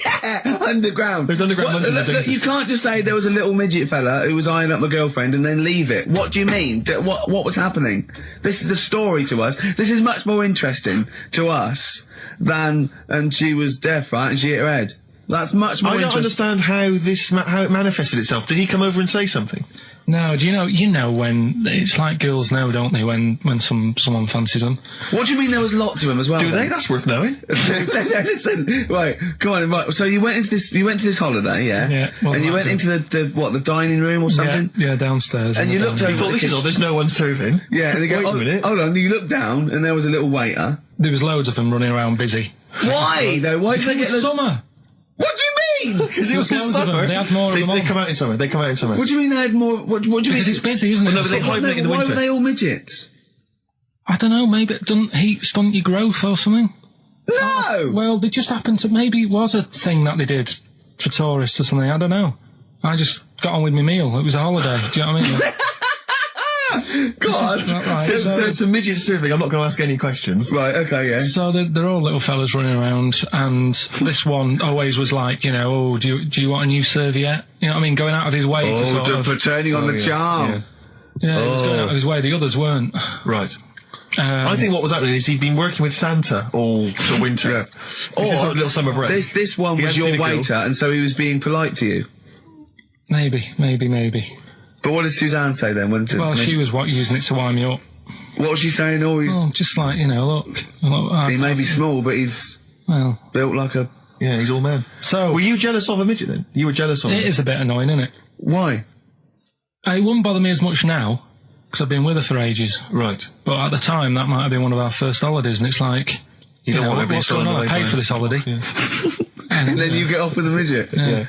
Yeah, underground. There's underground monkeys. Look, you can't just say there was a little midget fella who was eyeing up my girlfriend and then leave it. What do you mean? What was happening? This is a story to us. This is much more interesting to us than, and she was deaf, right, and she hit her head. That's much more I don't understand how it manifested itself. Did he come over and say something? No, do you know when it's like girls know, don't they? When someone fancies them. What do you mean there was lots of them as well? Do they? That's worth knowing. Listen, right, come on, right. So you went to this holiday, yeah? Yeah. And you went into the dining room or something? Yeah, downstairs. And you looked over. You thought there's no one serving. Yeah. And they go, wait a minute. Hold on. You looked down and there was a little waiter. There was loads of them running around busy. Why though? Why did they get summer? What do you mean? Because it was summer. They had more of them. They come out in summer. What do you mean they had more? What do you mean? Because it's busy, isn't it? Well, no, but they hibernate in the winter. Why were they all midgets? I don't know. Maybe it doesn't heat stunt your growth or something. No. Well, they just happened to. Maybe it was a thing that they did for tourists or something. I don't know. I just got on with my meal. It was a holiday. Do you know what I mean? God. Right, so it's a midget serving. I'm not going to ask any questions. Right, okay, yeah. So they're all little fellas running around, and this one always was like, you know, oh, do you want a new serviette? You know what I mean? Going out of his way to sort of... for turning on the charm. Yeah, he was going out of his way. The others weren't. Right. I think what was happening is he'd been working with Santa all the winter. Yeah. This is sort of little summer break. This one was your waiter, and so he was being polite to you. Maybe. But what did Suzanne say then? Well, she was using it to wind me up. What was she saying? Oh, just like, you know, look he may be small, but he's built like a... Yeah, he's all man. So... Were you jealous of a midget then? You were jealous of him? It is a bit annoying, isn't it? Why? It wouldn't bother me as much now. because I've been with her for ages. Right. But at the time, that might have been one of our first holidays, and it's like, you know, what's going on? I've paid for this holiday. Yeah. And then you get off with a midget. Yeah.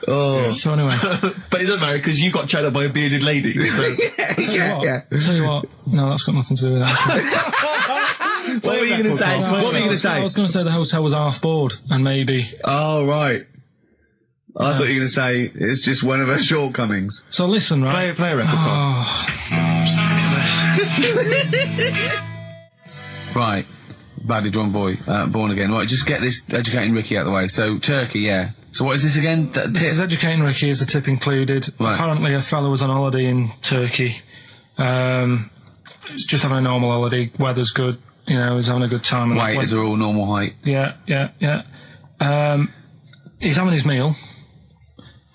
Oh. So anyway. But it doesn't matter, because you got chatted up by a bearded lady. So. Yeah. Tell you what, no, that's got nothing to do with that. What were you going to say? What were you going to say? I was going to say the hotel was half board, and maybe... Oh, right. I thought you were going to say it's just one of her shortcomings. So listen, right? Play a record. Right. Badly drawn boy, born again. Right, just get this educating Ricky out of the way. So, Turkey, yeah. So what is this again? This is educating Ricky, is the tip included. Right. Apparently a fellow was on holiday in Turkey. He's just having a normal holiday, weather's good, you know, he's having a good time. Waiters are all normal height. Yeah. He's having his meal.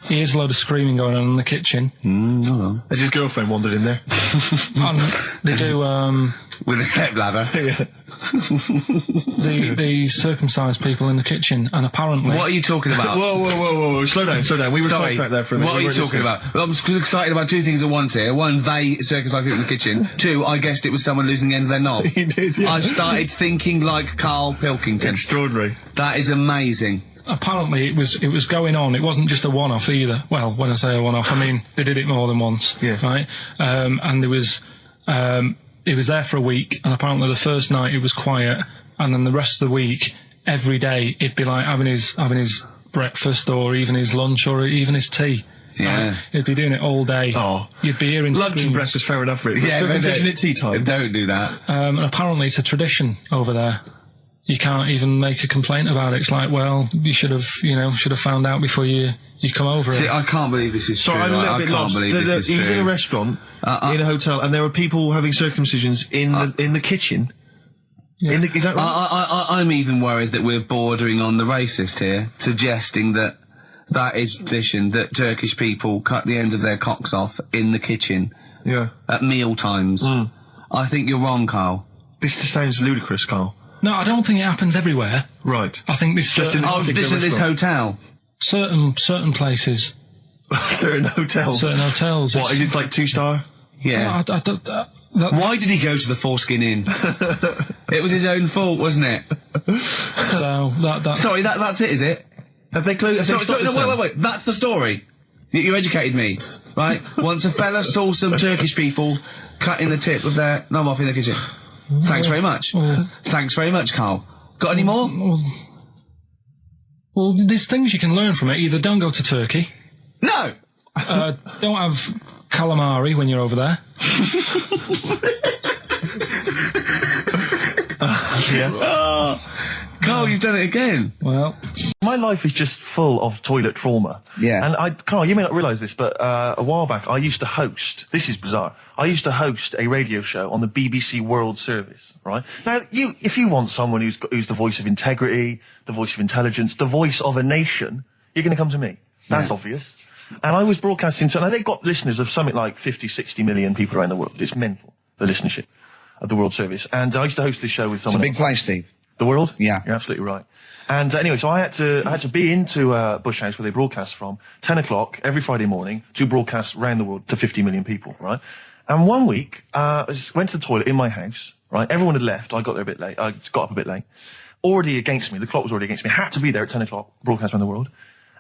He hears a load of screaming going on in the kitchen. Hold on. Has his girlfriend wandered in there? And they do, With a stepladder. Yeah. the circumcised people in the kitchen, and apparently... What are you talking about? Whoa. Slow down. We were Sorry, sidetracked there for a minute. what are you talking about? Well, I'm excited about two things at once here. One, they circumcised people in the kitchen. Two, I guessed it was someone losing the end of their knob. He did, yeah. I started thinking like Karl Pilkington. Extraordinary. That is amazing. Apparently it was going on. It wasn't just a one-off either. Well, when I say a one-off, I mean they did it more than once. Yeah. Right. And there was it was there for a week, and apparently the first night it was quiet, and then the rest of the week, every day it'd be like having his breakfast, or even his lunch, or even his tea. Yeah. Right? He'd be doing it all day. Oh. You'd be hearing Lunch screams. and breakfast, fair enough, really. Yeah, Circumcision at tea time. Don't do that. And apparently it's a tradition over there. You can't even make a complaint about it. It's like, well, you should have found out before you come over. See, I can't believe this is Sorry, true. I'm a little bit lost. He was in a restaurant, in a hotel, and there were people having circumcisions in the kitchen. Yeah. Is that right? I'm even worried that we're bordering on the racist here, suggesting that is tradition, that Turkish people cut the end of their cocks off in the kitchen. Yeah. At meal times. I think you're wrong, Carl. This just sounds ludicrous, Carl. No, I don't think it happens everywhere. Right. I think this Just in this particular this at this hotel. certain places, Certain hotels. certain hotels. What, is it like 2-star? Yeah. Why did he go to the Foreskin Inn? It was his own fault, wasn't it? So that's Sorry, that's it, is it? Have they closed? Sorry, no, wait. That's the story. You educated me, right? Once a fella saw some Turkish people cutting the tip of their knob off in the kitchen. Thanks very much. Thanks very much, Carl. Got any more? Well, there's things you can learn from it. Either don't go to Turkey. No! Don't have calamari when you're over there. Carl, you've done it again. Well, My life is just full of toilet trauma. Yeah. And Carl, you may not realise this, but a while back I used to host, this is bizarre, I used to host a radio show on the BBC World Service, right? Now, if you want someone who's the voice of integrity, the voice of intelligence, the voice of a nation, you're going to come to me. That's obvious. And I was broadcasting, so now they've got listeners of something like 50, 60 million people around the world. It's mental, the listenership of the World Service. And I used to host this show with someone It's a big place, Steve. The World? Yeah. You're absolutely right. And anyway, so I had to be into Bush House, where they broadcast from, 10 o'clock every Friday morning, to broadcast around the world to 50 million people, right? And one week, I just went to the toilet in my house, right? Everyone had left. I got there a bit late. I got up a bit late. Already against me. The clock was already against me. Had to be there at 10 o'clock, broadcast around the world.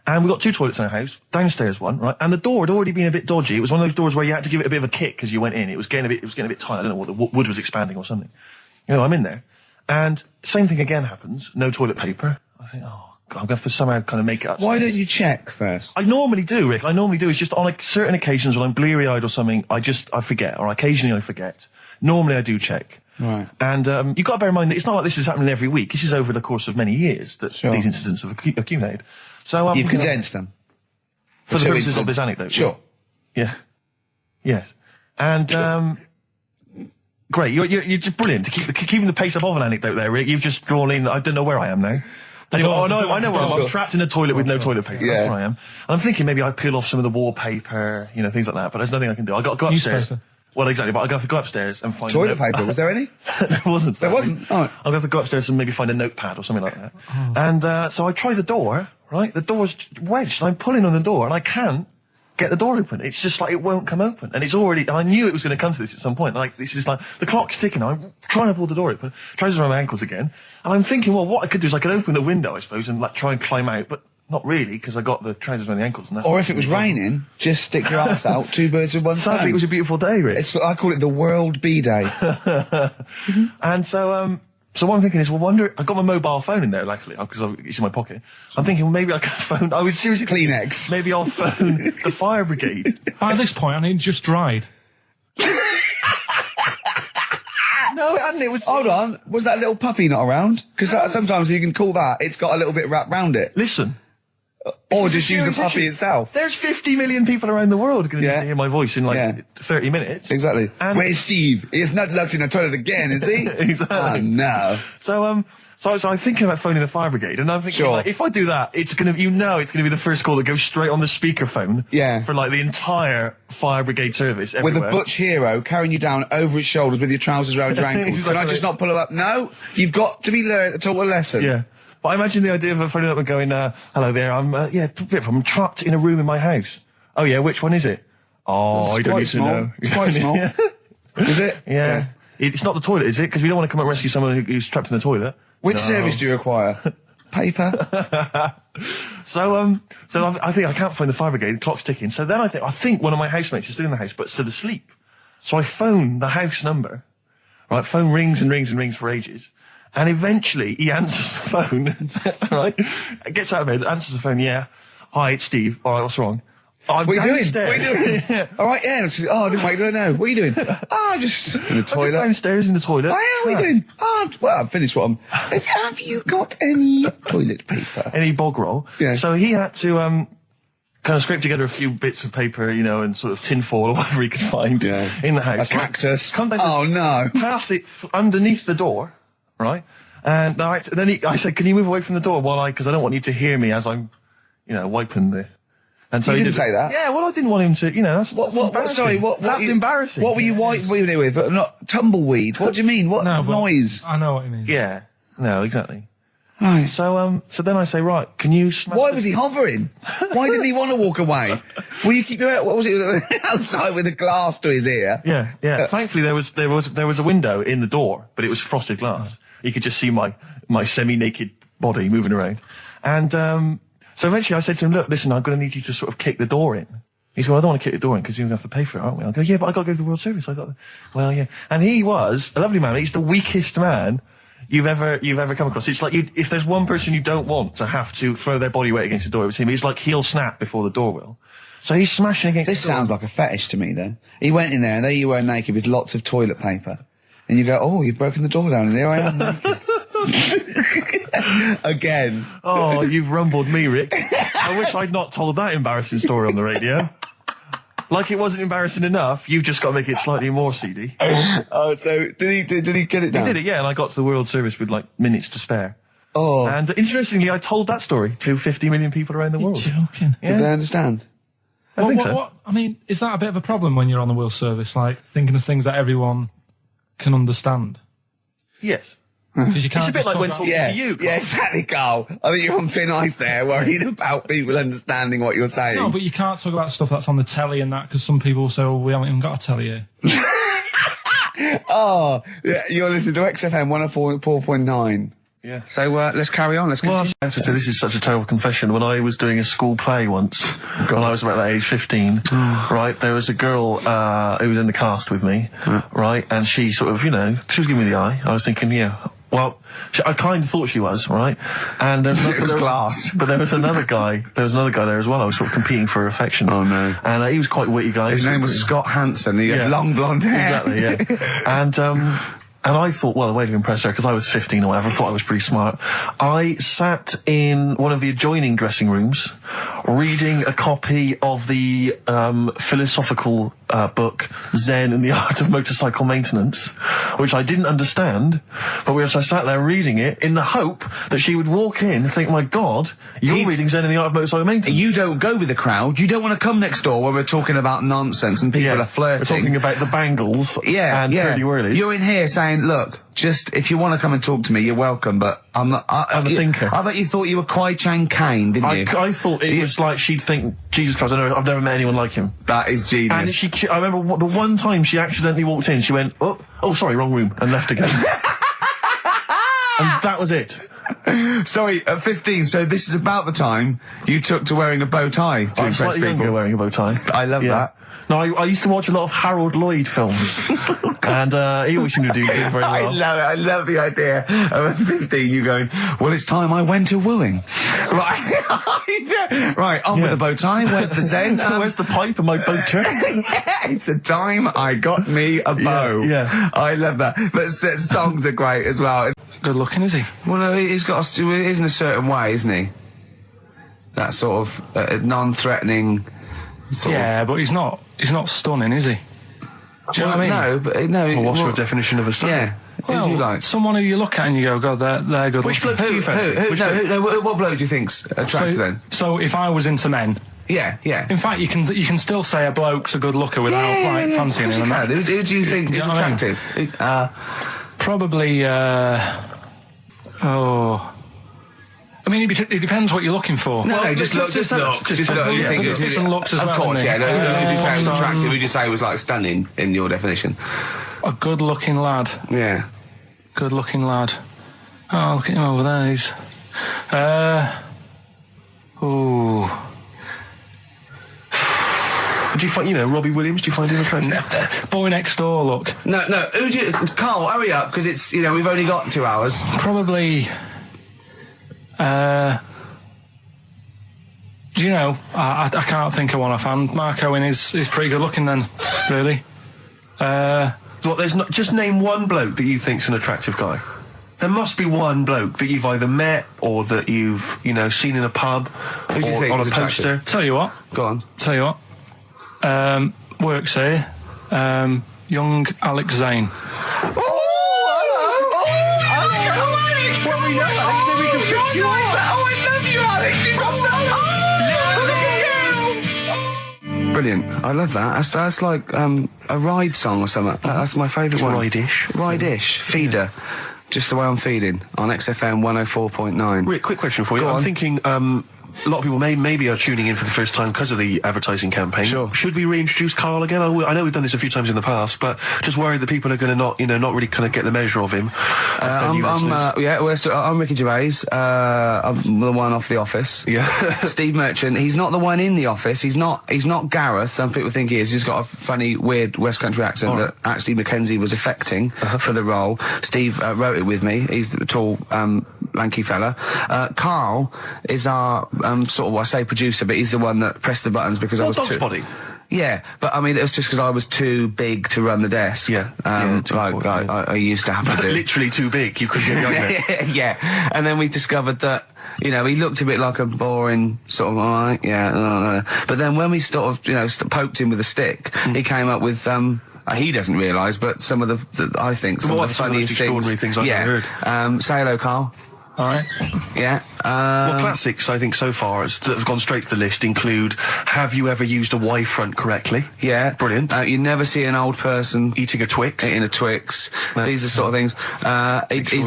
And we got 2 toilets in our house, downstairs one, right? And the door had already been a bit dodgy. It was one of those doors where you had to give it a bit of a kick as you went in. It was getting a bit tight. I don't know what, the wood was expanding or something. You know, I'm in there. And same thing again happens. No toilet paper. I think, oh, God, I'm going to have to somehow kind of make it up. Why don't you check first? I normally do, Rick. I normally do. It's just on like certain occasions when I'm bleary-eyed or something, I forget, or occasionally I forget. Normally I do check. Right. And you've got to bear in mind that it's not like this is happening every week. This is over the course of many years that these incidents have accumulated. So You've condensed them. For the purposes of this anecdote. Sure. Yeah. Yes. And great. You're just brilliant. Keeping the pace up of an anecdote there, Rick. You've just drawn in. I don't know where I am now. Anyway, I know where I am. I'm trapped in a toilet with no toilet paper. That's where I am. And I'm thinking maybe I peel off some of the wallpaper, you know, things like that. But there's nothing I can do. I got to go upstairs. Well, exactly. But I have to go upstairs and find toilet paper. Was there any? There wasn't. There wasn't. Oh. I'll have to go upstairs and maybe find a notepad or something like that. And so I try the door. Right, the door's wedged. I'm pulling on the door and I can't get the door open. It's just like it won't come open. And it's already, and I knew it was going to come to this at some point. Like, this is like, the clock's ticking. I'm trying to pull the door open, trousers around my ankles again. And I'm thinking, well, what I could do is I could open the window, I suppose, and like try and climb out, but not really, because I got the trousers around the ankles. And that's Or if it was raining, just stick your ass out, two birds with one stone. Sadly, it was a beautiful day, Rich. I call it the World Bee Day. And so what I'm thinking is, well, I got my mobile phone in there, luckily, because it's in my pocket. I'm thinking, well, maybe I can phone, I was seriously... Kleenex. Maybe I'll phone the fire brigade. By this point, I need just dried. No, it hadn't, it was... Hold on, was that little puppy not around? Because sometimes you can call that, it's got a little bit wrapped round it. Listen. Or just use the puppy itself. There's 50 million people around the world going to need to hear my voice in 30 minutes. Exactly. And where's Steve? He's not locked in the toilet again, is he? Exactly. Oh, no. So I'm thinking about phoning the fire brigade, and I'm thinking, like, if I do that, it's gonna be the first call that goes straight on the speakerphone. Yeah. For like the entire fire brigade service everywhere. With a butch hero carrying you down over his shoulders with your trousers around your ankles. Exactly. Can I just not pull him up? No, you've got to be taught a lesson. Yeah. But I imagine the idea of phoning up and going, hello there, I'm trapped in a room in my house. Oh yeah, which one is it? Oh, I don't need to know. It's quite small. Is it? Yeah. It's not the toilet, is it? Because we don't want to come and rescue someone who's trapped in the toilet. Which service do you require? Paper? So I think I can't find the fire brigade, the clock's ticking. So then I think one of my housemates is still in the house, but still asleep. So I phone the house number. Right, phone rings and rings and rings for ages. And eventually he answers the phone, right? Gets out of bed, answers the phone, yeah. Hi, it's Steve. All right, what's wrong? What are you doing? What are you doing? All right, yeah. I didn't wait, don't know. What are you doing? Just in the toilet. Just downstairs in the toilet. Oh, yeah, what are you doing? Well, I've finished what I'm... Have you got any toilet paper? Any bog roll? Yeah. So he had to, kind of scrape together a few bits of paper, and sort of tinfoil or whatever he could find in the house. A cactus. Come down no. Pass it underneath the door, right? And then I said, can you move away from the door because I don't want you to hear me as I'm, wiping the... And so he didn't say that? Yeah, well, I didn't want him to, that's embarrassing. Sorry, that's embarrassing. What were you wiping it with? Not tumbleweed. What do you mean? What noise? I know what you mean. Yeah. No, exactly. Right. So then I say, right, can you smash... Why was he hovering? Why didn't he want to walk away? Will you keep your... What was it? Outside with a glass to his ear? Yeah. Thankfully, there was a window in the door, but it was frosted glass. You could just see my semi-naked body moving around. And so eventually I said to him, look, listen, I'm going to need you to sort of kick the door in. He said, well, I don't want to kick the door in because you're going to have to pay for it, aren't we? I go, yeah, but I got to go to the World Service. Well, yeah. And he was a lovely man. He's the weakest man you've ever come across. It's like if there's one person you don't want to have to throw their body weight against the door, it was him. He's like he'll snap before the door will. So he's smashing against the door. This sounds like a fetish to me, then. He went in there and there you were naked with lots of toilet paper. And you go, oh, you've broken the door down and there I am naked. Again. Oh, you've rumbled me, Rick. I wish I'd not told that embarrassing story on the radio. Like it wasn't embarrassing enough, you've just got to make it slightly more seedy. Oh, so did he get it down? He did it, yeah, and I got to the World Service with minutes to spare. Oh. And interestingly, I told that story to 50 million people around the world. You're joking. Yeah. Did they understand? I think so. I mean, is that a bit of a problem when you're on the World Service, like thinking of things that everyone can understand? Yes. Because you can't. It's a bit like when talking to you, Carl. Yeah, exactly, Carl. I think you're on thin ice there, worried about people understanding what you're saying. No, but you can't talk about stuff that's on the telly and that, because some people will say, well, we haven't even got a telly here. Oh, yeah, you're listening to XFM 104.9. Yeah. So let's carry on. Let's continue. I have to say, this is such a terrible confession. When I was doing a school play once, when I was about that age, 15, right, there was a girl who was in the cast with me, right, and she sort of, she was giving me the eye. I was thinking, well, I kind of thought she was, right? And it was class. But there was another guy. There there as well. I was sort of competing for affections. Oh no! And he was quite a witty guy. His name was Scott Hansen. He had long blonde hair. Exactly. Yeah. And I thought, well, the way to impress her, because I was 15 or whatever, I thought I was pretty smart. I sat in one of the adjoining dressing rooms, reading a copy of the philosophical book Zen and the Art of Motorcycle Maintenance, which I didn't understand, but which I sat there reading it in the hope that she would walk in and think, my God, you're reading Zen and the Art of Motorcycle Maintenance. You don't go with the crowd. You don't want to come next door where we're talking about nonsense and people are flirting. We're talking about the bangles and curly whirlies. You're in here saying, look, just, if you want to come and talk to me, you're welcome, but I'm not... I'm a thinker. I bet you thought you were Kwai Chang Kane, didn't you? I thought it was like she'd think, Jesus Christ, I've never met anyone like him. That is genius. And I remember the one time she accidentally walked in, she went, oh, sorry, wrong room, and left again. And that was it. Sorry, at 15, so this is about the time you took to wearing a bow tie to impress slightly people. younger wearing a bow tie. I love that. No, I used to watch a lot of Harold Lloyd films, and he always seemed to do very well. I love it. I love the idea of at 15 you going, well, it's time I went to wooing. Right. Right, on with the bow tie. Where's the zen? Where's the pipe and my boater? Yeah, it's a time I got me a bow. Yeah. I love that. But songs are great as well. Good looking, is he? Well, no, he's got to, it is in a certain way, isn't he? That sort of non-threatening sort of... but he's not stunning, is he? Do you know what I mean? No, but no. Well, what's your definition of a stunning? Yeah. Well, who do you like? Someone who you look at and you go, God, they're good Which looking. bloke do you fancy? What bloke do you think's attractive then? So if I was into men, Yeah. in fact, you can still say a bloke's a good looker without fancying him. Who do you think is attractive? Probably. I mean, it depends what you're looking for. No, just look. Just look. You think there's different looks as well. Of course, isn't yeah. there? No, who would you say was attractive? Who would you say was like stunning in your definition? A good-looking lad. Yeah. Good-looking lad. Oh, look at him over there. He's. Do you find, Robbie Williams? Do you find him attractive? Boy next door. Look. No. Who do you? Carl, hurry up, because it's we've only got 2 hours. Probably. Do you know? I can't think of one offhand. Mark Owen is pretty good looking then, really. What? There's not just name one bloke that you think's an attractive guy. There must be one bloke that you've either met or that you've seen in a pub Who do you think on a is poster. attractive? Tell you what. Go on. Tell you what. Works here. Young Alex Zane. Brilliant. I love that. That's like a ride song or something. That's my favourite one. Ride-ish. Ride-ish. Feeder. Just the way I'm feeding on XFM 104.9. Rick, quick question for you. Go I'm on. thinking a lot of people maybe are tuning in for the first time because of the advertising campaign. Sure. Should we reintroduce Karl again? I know we've done this a few times in the past, but just worried that people are going to not really kind of get the measure of him. I'm Ricky Gervais. I'm the one off The Office. Yeah. Steve Merchant. He's not the one in The Office. He's not Gareth. Some people think he is. He's got a funny, weird West Country accent that actually Mackenzie was affecting for the role. Steve wrote it with me. He's the tall, lanky fella. Karl is our sort of, I say producer, but he's the one that pressed the buttons because I was Dog's Body. Yeah, but I mean, it was just because I was too big to run the desk. Yeah. I used to have to do. Literally too big. You couldn't get behind it. Yeah, and then we discovered that, he looked a bit like a boring sort of, alright, but then when we sort of, poked him with a stick, he came up with, he doesn't realise, but some of the I think, some of the funniest extraordinary things I've ever heard. Say hello, Karl. All right. Yeah. Well, classics, I think, so far, that have gone straight to the list include, have you ever used a Y front correctly? Yeah. Brilliant. You never see an old person eating a Twix. Eating a Twix. These are the sort of things.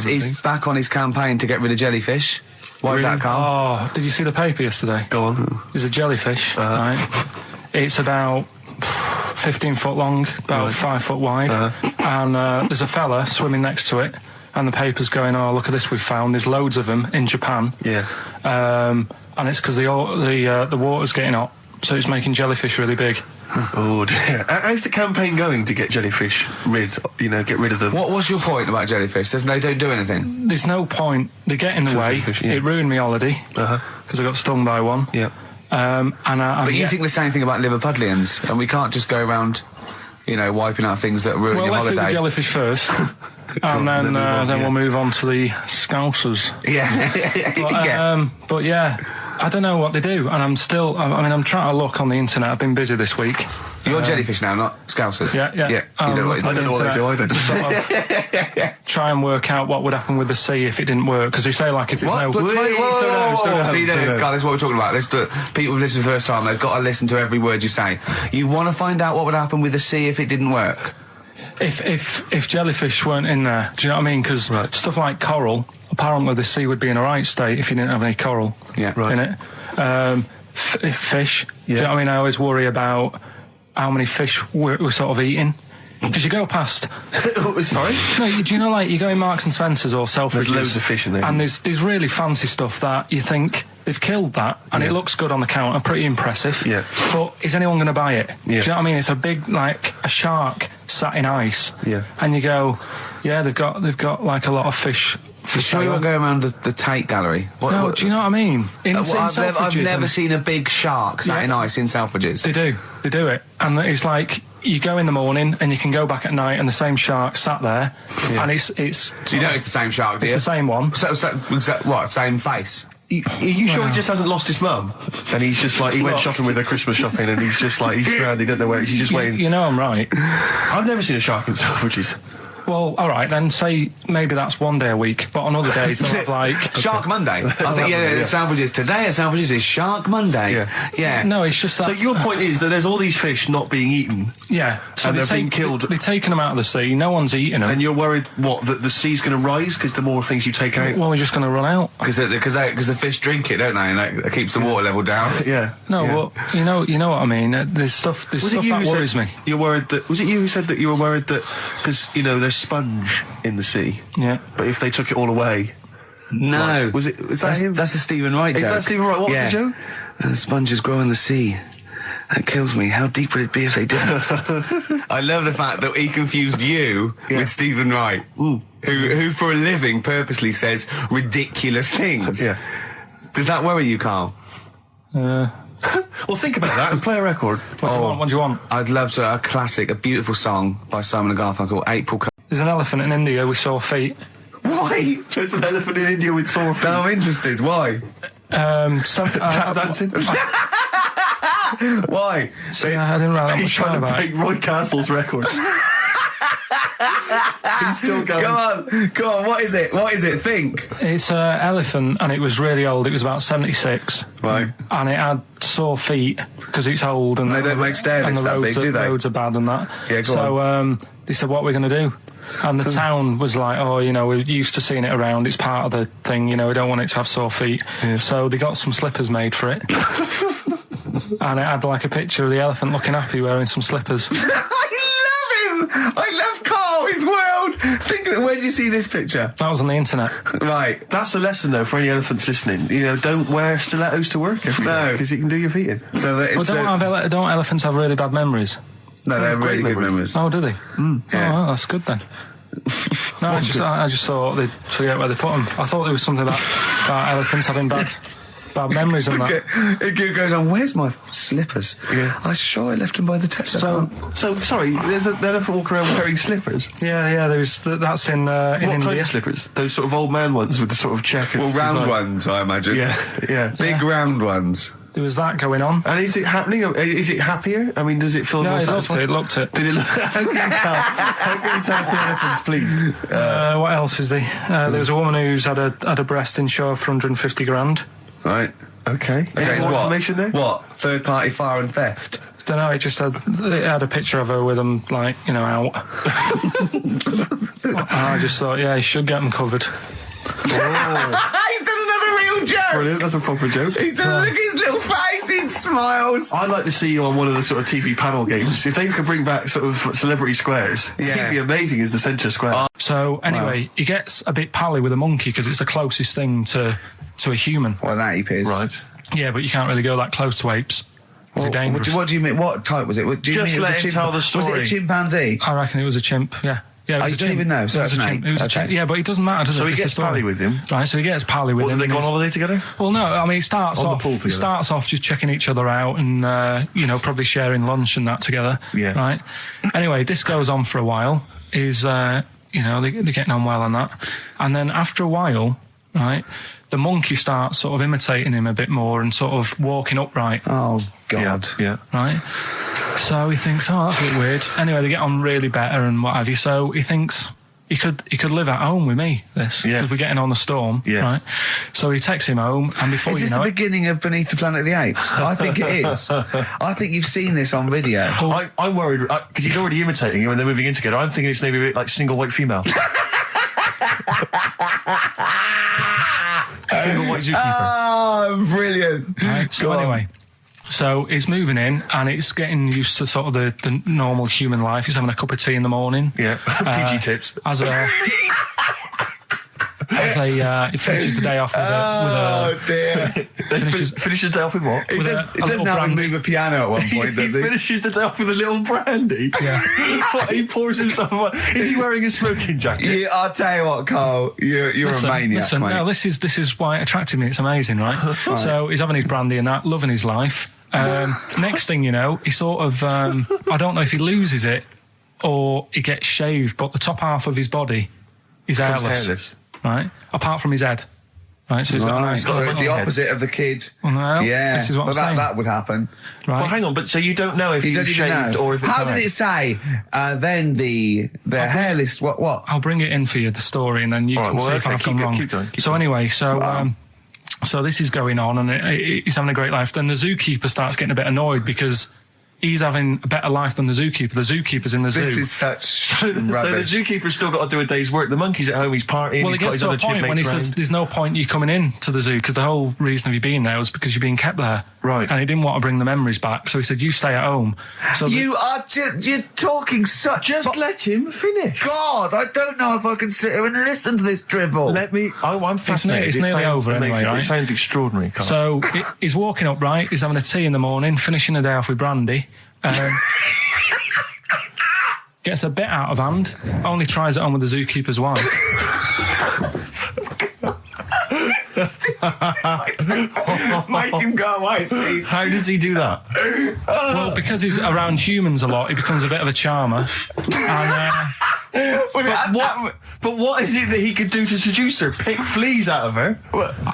He's back on his campaign to get rid of jellyfish. Why is that, Karl? Oh, did you see the paper yesterday? Go on. There's a jellyfish, right? It's about 15 foot long, about 5 foot wide, and there's a fella swimming next to it. And the paper's going, oh, look at this we've found. There's loads of them in Japan. Yeah. And it's because the water's getting hot, so it's making jellyfish really big. Oh dear. How's the campaign going to get jellyfish get rid of them? What was your point about jellyfish? They don't do anything. There's no point. They get in the way. It ruined me holiday because I got stung by one. Yeah. But you think the same thing about Liverpudlians, and we can't just go around, wiping out things that ruin your holiday. Well, let's do the jellyfish first. And then we'll move on to the Scousers. Yeah. But yeah, I don't know what they do, and I'm trying to look on the internet. I've been busy this week. You're jellyfish now, not Scousers. Yeah. You know what I don't know what they do either. To sort of try and work out what would happen with the sea if it didn't work, because they say like if there's no. See, this is what we're talking about. People who listen for the first time, they've got to listen to every word you say. You want to find out what would happen with the sea if it didn't work. if jellyfish weren't in there, do you know what I mean? Because stuff like coral, apparently the sea would be in a right state if you didn't have any coral in it. Fish, do you know what I mean? I always worry about how many fish we're sort of eating. Because you go past... Sorry? No, do you know, like, you go in Marks and Spencer's or Selfridges... There's loads of fish in there. And there's really fancy stuff that you think they've killed that, and it looks good on the counter, pretty impressive. Yeah. But is anyone going to buy it? Yeah. Do you know what I mean? It's a big, like, a shark sat in ice. Yeah. And you go, yeah, they've got like, a lot of fish... You sure you won't go around the Tate Gallery? No, do you know what I mean? I've never seen a big shark sat in ice in Selfridges. They do it. And it's like, you go in the morning and you can go back at night and the same shark sat there. Yeah. And it's... So you know it's the same shark, do you? It's the same one. So what, same face? Are you sure he just hasn't lost his mum? And he's just like, he went shopping with her Christmas shopping and he's just like, he's grounded, he doesn't know where, he's just waiting. You know I'm right. I've never seen a shark in Selfridges. Well, all right, then say maybe that's one day a week, but on other days they'll have like... Shark Monday. I think, the Selfridges today at Selfridges is Shark Monday. Yeah. No, it's just that... So your point is that there's all these fish not being eaten. Yeah. So and they're being killed. They're taking them out of the sea, no one's eating them. And you're worried, that the sea's going to rise because the more things you take out? Well, we're just going to run out. Because the fish drink it, don't they? And that keeps the water level down. Yeah. No, well, you know what I mean? There's stuff that worries me. You're worried that... Was it you who said that you were worried that... Because, there's sponge in the sea. Yeah. But if they took it all away... No. Was it... Is that him? That's a Stephen Wright joke. Is that Stephen Wright? What's the joke? Sponges grow in the sea. That kills me. How deep would it be if they didn't? I love the fact that he confused you with Stephen Wright, who for a living purposely says ridiculous things. Yeah. Does that worry you, Carl? Well, think about that and play a record. What do you want? I'd love to. A classic, a beautiful song by Simon and Garfunkel, April. There's an elephant in India with sore feet. Why? There's an elephant in India with sore feet. I'm interested. Why? Tap dancing? Why? I didn't write that He's much trying about to break Roy Castle's record. He's still going. Go on, what is it? Think. It's an elephant, and it was really old. It was about 76. Right. And it had sore feet, because it's old, and they don't make stairs and the that big, do they? roads are bad and that. Yeah, go on. They said, what are we going to do? And the town was like, we're used to seeing it around, it's part of the thing, we don't want it to have sore feet. Yeah. So they got some slippers made for it. And it had like a picture of the elephant looking happy wearing some slippers. I love him! I love Carl, his world! Think of it, where did you see this picture? That was on the internet. Right. That's a lesson, though, for any elephants listening. Don't wear stilettos to work every day, because you can do your feet in. So that don't elephants have really bad memories? No, they have really good memories. Oh, do they? Yeah. Oh, well, that's good then. No, I just thought they'd forget where they put them. I thought there was something about elephants having bad memories and that. It goes on, where's my slippers? Yeah. I'm sure I left them by the test. So sorry, there's an elephant walking around wearing slippers? Yeah, that's in India. What kind of slippers? Those sort of old man ones with the sort of checkered round design. ones, I imagine. Yeah. Big round ones. There was that going on. And is it happening? Is it happier? I mean, does it feel more satisfying? It looked it. Did it look... How can you tell the elephants, please? What else is there? There was a woman who's had a breast insured for 150 grand. Right. Okay. Any more information there? What? Third party fire and theft? Don't know, it had a picture of her with them, out. I just thought, you should get them covered. He's done another real joke! Brilliant, that's a proper joke. He's done, look at his little face, he smiles. I'd like to see you on one of the sort of TV panel games. If they could bring back sort of celebrity squares, he'd be amazing as the centre square. So, anyway, he gets a bit pally with a monkey because it's the closest thing to a human. Well, that ape is. Right. Yeah, but you can't really go that close to apes. It's dangerous. What do you mean? What type was it? Do you Just mean let him tell the story. Was it a chimpanzee? I reckon it was a chimp, yeah. Yeah, it was you don't even know, so it was a chimp. It was a chimp. Yeah, but it doesn't matter, does it? So he gets pally with him. Right, so he gets pally with him. Did they go on holiday together? Well, no, I mean, it starts on the pool together. Starts off just checking each other out and, probably sharing lunch and that together. Yeah. Right? Anyway, this goes on for a while. They're getting on well on that. And then after a while, right, the monkey starts sort of imitating him a bit more and sort of walking upright. Oh, God. Yeah. Right? So he thinks, that's a bit weird. Anyway, they get on really better and what have you. So he thinks, he could live at home with me, this, because we're getting on the storm, right? So he takes him home, and before Is you this know the it... beginning of Beneath the Planet of the Apes? I think it is. I think you've seen this on video. I'm worried, because he's already imitating him when they're moving in together. I'm thinking it's maybe a bit like Single White Female. Single White Zookeeper. Oh, brilliant. Right, so anyway... So it's moving in, and it's getting used to sort of the normal human life. He's having a cup of tea in the morning. Yeah, PG tips. He finishes the day off with a dear. Finishes the day off with what? He doesn't have to move a piano at one point, does he? He finishes the day off with a little brandy. Yeah. What, he pours himself one. Is he wearing a smoking jacket? I'll tell you what, Carl. You're a maniac, mate. No, this is why it attracted me. It's amazing, right? So he's having his brandy and that, loving his life. Next thing you know, he sort of, I don't know if he loses it or he gets shaved, but the top half of his body is hairless. Right? Apart from his head. Right, so he's got a nice... So it's the opposite of the kid. Well, this is what I'm saying. That would happen. Right. Well, hang on, but so you don't know if he was shaved or if it's... How did it say, then the hairless... What? I'll bring it in for you, the story, and then you can see if I've gone wrong. Keep going. So anyway, so this is going on, and he's having a great life. Then the zookeeper starts getting a bit annoyed because he's having a better life than the zookeeper. The zookeeper's in the zoo. This is such So the zookeeper's still got to do a day's work. The monkey's at home, he's partying, well, he's it got gets his to other a point when he chipmates says round. there's no point you coming in to the zoo because the whole reason of you being there was because you're being kept there. Right. And he didn't want to bring the memories back, so he said, you stay at home. So you're talking such... Just let him finish. God, I don't know if I can sit here and listen to this drivel. I'm fascinated. It's nearly over anyway, right? It sounds extraordinary, Carl. So he's walking up, right? He's having a tea in the morning, finishing the day off with brandy. Gets a bit out of hand, only tries it on with the zookeeper's wife. Make him go away, Steve. How does he do that? Well, because he's around humans a lot, he becomes a bit of a charmer. And, But what is it that he could do to seduce her? Pick fleas out of her?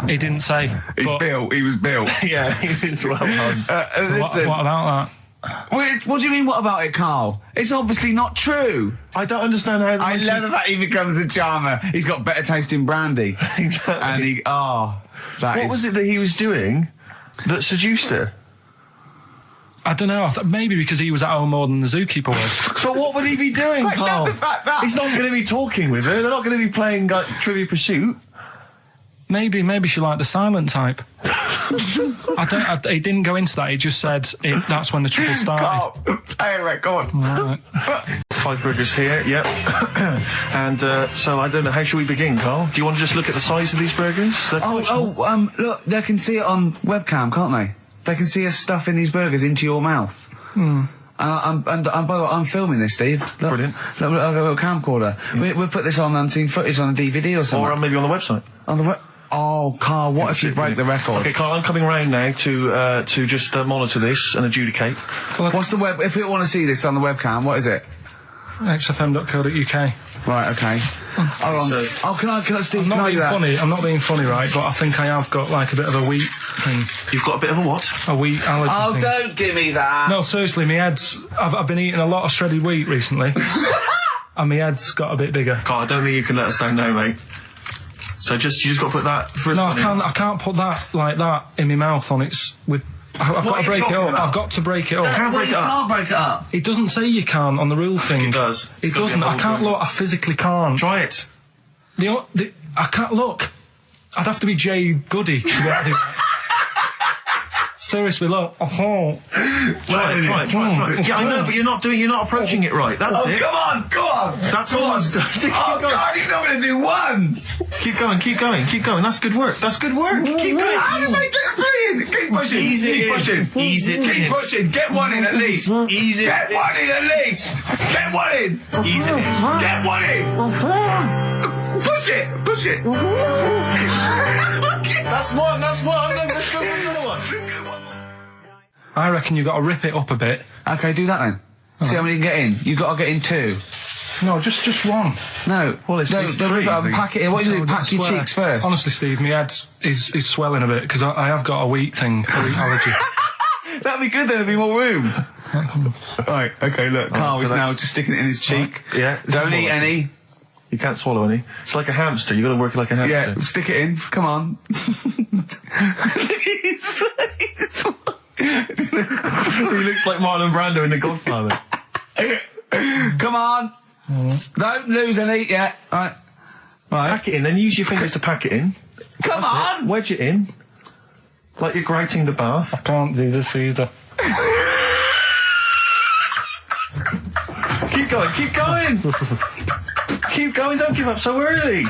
he didn't say. He was built. Yeah, he was well done. So what about that? What do you mean, what about it, Carl? It's obviously not true. I don't understand how... I love the fact he becomes a charmer. He's got better taste in brandy. Exactly. And what was it that he was doing that seduced her? I don't know. Maybe because he was at home more than the zookeeper was. But what would he be doing, I Carl? love the fact that... He's not going to be talking with her. They're not going to be playing Trivia Pursuit. Maybe she liked the silent type. He didn't go into that. He just said that's when the trouble started. Carl, play a record. Right. 5 burgers here, yep. And so I don't know, how should we begin, Carl? Do you want to just look at the size of these burgers? Look, they can see it on webcam, can't they? They can see us stuffing these burgers into your mouth. And by the way, I'm filming this, Steve. Look, Brilliant. Look, I've got a little camcorder. We'll put this on unseen footage on a DVD or something. Or maybe on the website. On the Oh, Carl, what if you break the record? Okay, Carl, I'm coming round now to just monitor this and adjudicate. What's the web? If you want to see this on the webcam, what is it? XFM.co.uk. Right, okay. Hold on. Can I, Steve, I'm not being funny. I'm not being funny, right? But I think I have got like a bit of a wheat thing. You've got a bit of a what? A wheat allergy thing. Don't give me that. No, seriously, my head's... I've been eating a lot of shredded wheat recently. And my head's got a bit bigger. Carl, I don't think you can let us down now, mate. So you just got to put that first. No, I can't put that like that in my mouth on its with. I've got to break it up. I've got to break it up. Can't break it up. It doesn't say you can on the rule thing. It does. It doesn't. I can't look. I physically can't. Try it. I can't look. I'd have to be Jay Goody to be able to do that. Seriously, look. Try it. Yeah, I know, but you're not approaching it right. That's it. Come on. That's all. Oh, God, he's not going to do one. Keep going. That's good work. Keep going. How does he get three in? Keep pushing. Ease it in. Keep pushing. Get one in at least. Ease it. Get one in at least. Get one in. Ease it in. Get one in. Push it. That's one. Let's go for another one. I reckon you've got to rip it up a bit. Okay, do that then. See how many you can get in. You've got to get in 2. No, just one. No. Well, it's rip it up and pack it in. What do you do? Pack your cheeks first. Honestly, Steve, my head is swelling a bit because I have got a wheat thing, a wheat allergy. That'd be good. There'd be more room. Right. Okay. Look, Carl is now just sticking it in his cheek. Yeah. Don't eat any. You can't swallow any. It's like a hamster. You got to work it like a hamster. Yeah, stick it in. Come on. He looks like Marlon Brando in The Godfather. Come on. Don't lose any yet. Right. Pack it in, then use your fingers to pack it in. Come on. Wedge it in. Like you're grating the bath. I can't do this either. Keep going, keep going! Keep going, don't give up so early!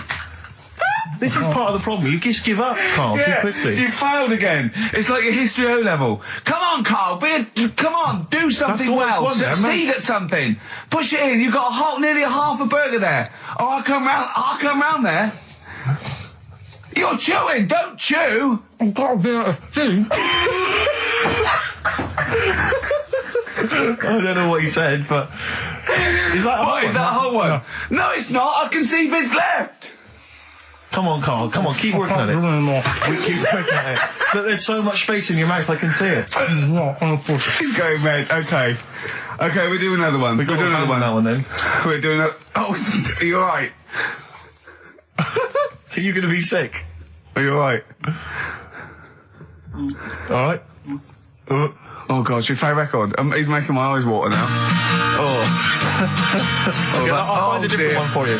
This is part of the problem. You just give up, Carl, too quickly. You failed again. It's like your history O level. Come on, Carl. Come on. Do something well. Succeed at something. Push it in. You've got nearly a half a burger there. Oh, I'll come round there. You're chewing. Don't chew. I've got a bit of food. I don't know what he said, but... Is that What, is that a whole one? No, it's not. I can see bits left. Come on, Carl. Come on, keep working at it. Keep working at it. But there's so much space in your mouth, I can see it. He's going red. Okay. Okay, we do another one. We're doing another one. That one then. We're doing a... Oh, are you alright? Are you going to be sick? Are you alright? Alright. Oh god, should we play a record? He's making my eyes water now. Okay, I'll find a different one for you.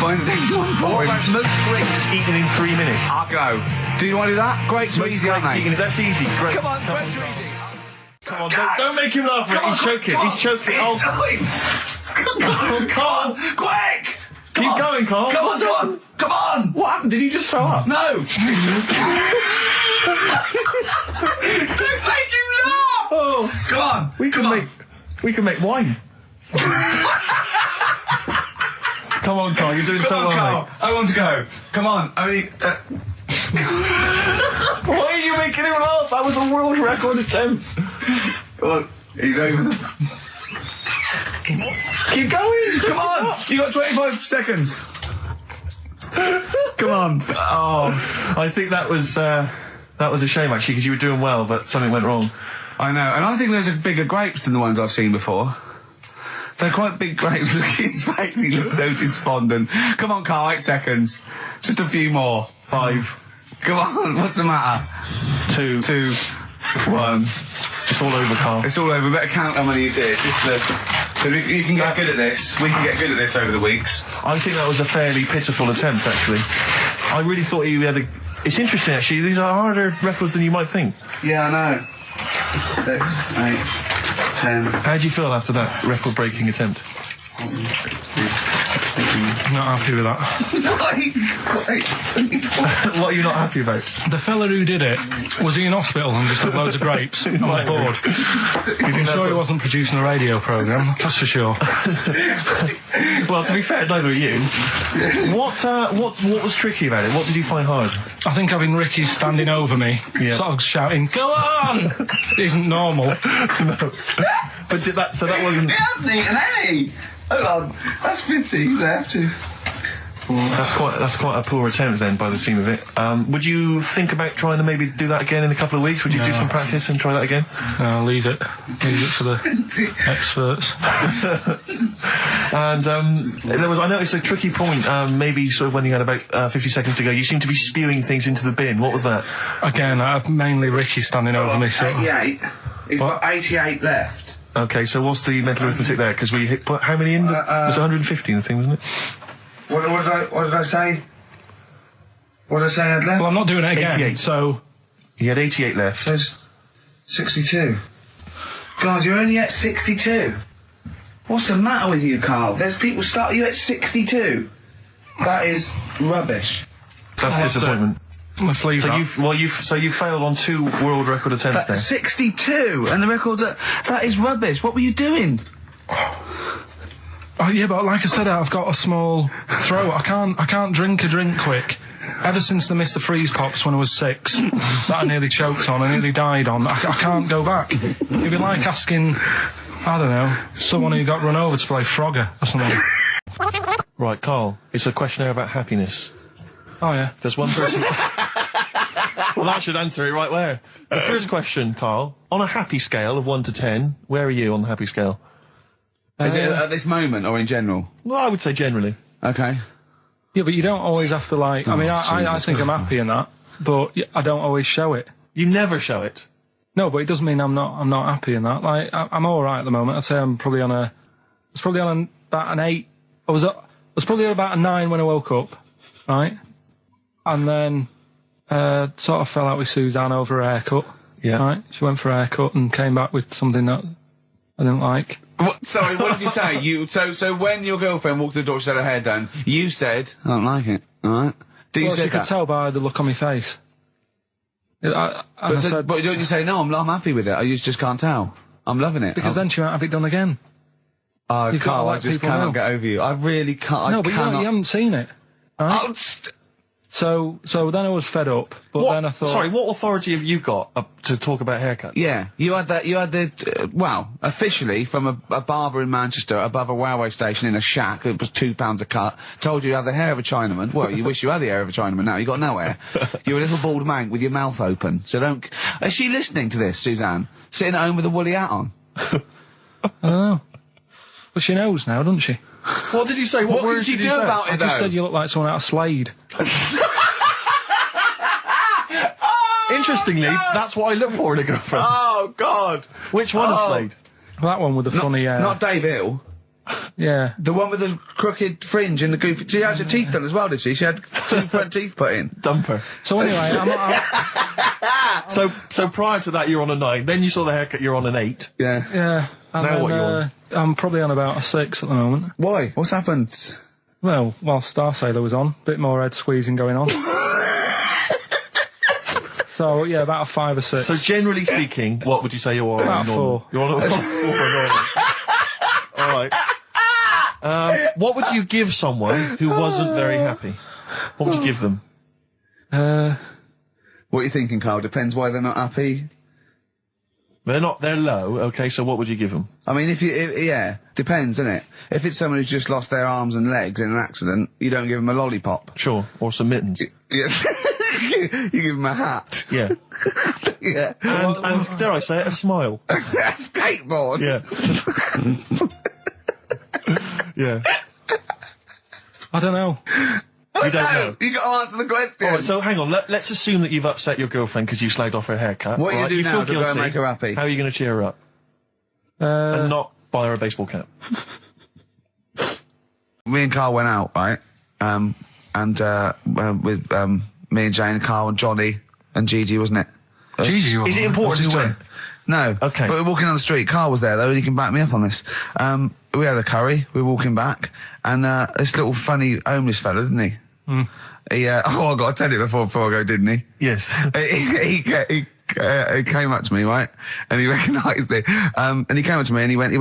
Find a different one for What him. about most grapes eaten in 3 minutes? I'll go. Do you want to do that? Grapes are easy, aren't they? That's easy. Great. Come on, grapes are easy. Come on, don't make him laugh. He's choking. He's choking. Oh, Carl. Quick! Keep going, Carl. Come on. Come on! What happened? Did he just throw up? No! Don't make him laugh! Oh, come on! We can make wine. Come on, Carl. You're doing so well, Carl. mate. I want to go. Come on. Only. Why are you making him laugh? That was a world record attempt. Come on. He's over. Keep going. Come on. You got 25 seconds. Come on. Oh, I think that was a shame actually because you were doing well, but something went wrong. I know, and I think those are bigger grapes than the ones I've seen before. They're quite big grapes. Look at his face, he looks so despondent. Come on, Carl, 8 seconds. Just a few more. 5. Come on, what's the matter? 2. 2. 1. It's all over, Carl. It's all over. Better count how many you did. Just you can get good at this. We can get good at this over the weeks. I think that was a fairly pitiful attempt, actually. I really thought you had a... It's interesting, actually. These are harder records than you might think. Yeah, I know. 6, 8, 10. How do you feel after that record-breaking attempt? Not happy with that. What are you not happy about? The fella who did it, was he in hospital and just had loads of grapes? I was bored. I'm sure he wasn't producing a radio programme, that's for sure. Well, to be fair, neither are you. What was tricky about it? What did you find hard? I think having Ricky standing over me, sort of shouting, "Go on!" isn't normal. No. But that wasn't... He hasn't eaten any! Hold on, that's 50, you have to. That's quite a poor attempt then, by the seam of it. Would you think about trying to maybe do that again in a couple of weeks? Would you do some practice and try that again? No, leave it. Leave it for the experts. And I noticed a tricky point, maybe sort of when you had about 50 seconds to go, you seemed to be spewing things into the bin. What was that? Again, mainly Ricky standing over me. So 88. He's got 88 left. Okay, so what's the mental arithmetic there? Because we put how many in? It was 150 in the thing, wasn't it? What did I say? What did I say I had left? Well, I'm not doing it again. 88. So you had 88 left. So it's 62. God, you're only at 62. What's the matter with you, Carl? There's people start you at 62. That is rubbish. That's disappointment. Let's leave that. You failed on 2 world record attempts there. 62, and the record's that is rubbish. What were you doing? Oh yeah, but like I said, I've got a small throat. I can't drink a drink quick. Ever since the Mr. Freeze Pops when I was 6, that I nearly choked on, I nearly died on. I can't go back. It'd be like asking, I don't know, someone who got run over to play Frogger or something. Right, Carl, it's a questionnaire about happiness. Oh yeah. There's one person... Well, that should answer it right where. The first question, Carl, on a happy scale of 1 to 10, where are you on the happy scale? Is it at this moment or in general? Well, I would say generally. Okay. Yeah, but you don't always have to like. I mean, I think I'm happy in that, but I don't always show it. You never show it. No, but it doesn't mean I'm not happy in that. Like, I'm all right at the moment. I'd say I'm probably on a. It's probably on about an 8. I was probably about a 9 when I woke up, right? And then sort of fell out with Suzanne over a haircut. Yeah. Right. She went for a haircut and came back with something that I didn't like. Sorry, what did you say? So when your girlfriend walked to the door, she had her hair done. You said, "I don't like it." All right. She could tell by the look on my face. But don't you say, "No, I'm happy with it. I just can't tell. I'm loving it." Because then she won't have it done again. Oh, Carl, I just cannot get over you. I really can't. No, but you haven't seen it. Right? Oh, So then I was fed up, but then I thought... Sorry, what authority have you got to talk about haircuts? Yeah, you had the officially from a barber in Manchester above a railway station in a shack, it was £2 a cut, told you have the hair of a Chinaman. Well, you wish you had the hair of a Chinaman now, you got no hair. You're a little bald man with your mouth open, so don't... Is she listening to this, Suzanne? Sitting at home with a woolly hat on? I don't know. Well, she knows now, doesn't she? What did you say? What words did you do about it, I just said you look like someone out of Slade. Interestingly, that's what I look for in a girlfriend. Oh, God. Which one of Slade? That one with the funny hair. Not Dave Hill. Yeah. The one with the crooked fringe and the goofy... She had her teeth done as well, did she? She had 2 front teeth put in. Dumper. So anyway, So prior to that, you're on a 9. Then you saw the haircut, you're on an 8. Yeah. Yeah. And now then, what are you on? I'm probably on about a 6 at the moment. Why? What's happened? Well, while Star Sailor was on, bit more head squeezing going on. So, yeah, about a 5 or 6. So generally speaking, what would you say you are? About 4. You're on a 4. Alright. What would you give someone who wasn't very happy? What would you give them? What are you thinking, Carl? Depends why they're not happy. They're low, okay, so what would you give them? I mean, yeah, depends, innit? If it's someone who's just lost their arms and legs in an accident, you don't give them a lollipop. Sure, or some mittens. Yeah. You give them a hat. Yeah. Yeah. And dare I say it, a smile. A skateboard. Yeah. Yeah. I don't know. You don't know. You got to answer the question. Alright, so hang on, let's assume that you've upset your girlfriend because you slagged off her haircut. What are you right? going to do now feel to go and guilty. make her happy? How are you going to cheer her up? And not buy her a baseball cap. Me and Carl went out, right? With me and Jane, Carl and Johnny and Gigi, wasn't it? Gigi, is it important who went? No. Okay. But we're walking on the street. Carl was there, though, and he can back me up on this. We had a curry. We were walking back, and this little funny homeless fella, didn't he? Mm. He, I got to tell it before I go, didn't he? Yes. He came up to me, right? And he recognised it. And he came up to me and he went, he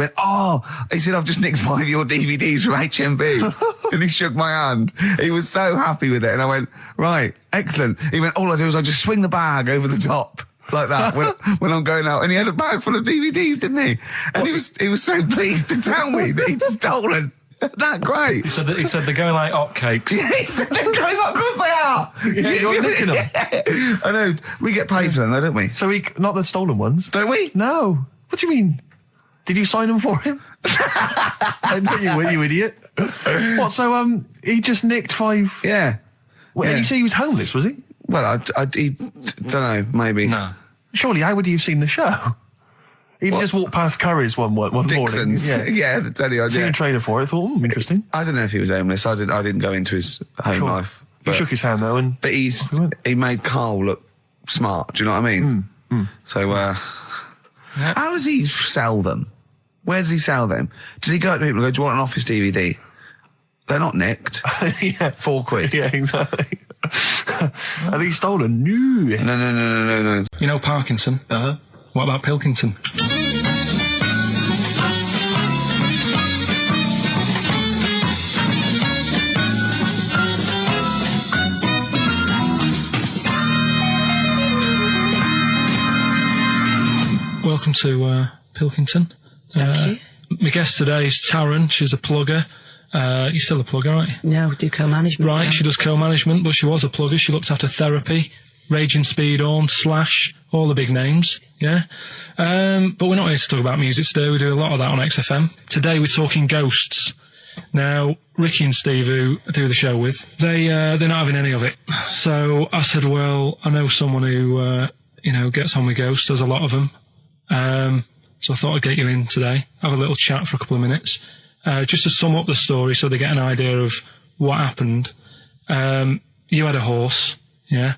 said, I've just nicked 5 of your DVDs from HMV. And he shook my hand. He was so happy with it. And I went, right, excellent. He went, all I do is I just swing the bag over the top. Like that when I'm going out, and he had a bag full of DVDs, didn't he? And he was so pleased to tell me that he'd stolen. That great. He said they're going like hotcakes. Yeah, he said they're going up, of course they are. Yeah, you're nicking them. Yeah. I know. We get paid for them, though, don't we? So not the stolen ones? Don't we? No. What do you mean? Did you sign them for him? I know you were, you idiot. What? So he just nicked 5. Yeah. Well, Yeah. you say he was homeless, was he? Well, he don't know. Maybe. No. Surely, how would he have seen the show? He just walked past Curry's one Dixon's. morning. Yeah, the telly idea. Seen a trailer for it. Thought, interesting. I don't know if he was homeless. I didn't go into his home life. He shook his hand though, and But he made Carl look smart. Do you know what I mean? So, how does he sell them? Where does he sell them? Does he go up to people and go, do you want an Office DVD? They're not nicked. yeah, £4. yeah, exactly. Are these stolen? No. No. You know Parkinson? Uh-huh. What about Pilkington? Welcome to Pilkington. Thank you. My guest today is Taryn. She's a plugger. You're still a plugger, right? No, we do co-management. Right, now. she does co-management, but she was a plugger. She looked after Therapy, Raging Speed On, Slash, all the big names, yeah? But we're not here to talk about music today. We do a lot of that on XFM. Today we're talking ghosts. Now, Ricky and Steve, who I do the show with, they're not having any of it. So I said, well, I know someone who, gets on with ghosts. There's a lot of them. So I thought I'd get you in today, have a little chat for a couple of minutes, just to sum up the story so they get an idea of what happened. You had a horse, yeah?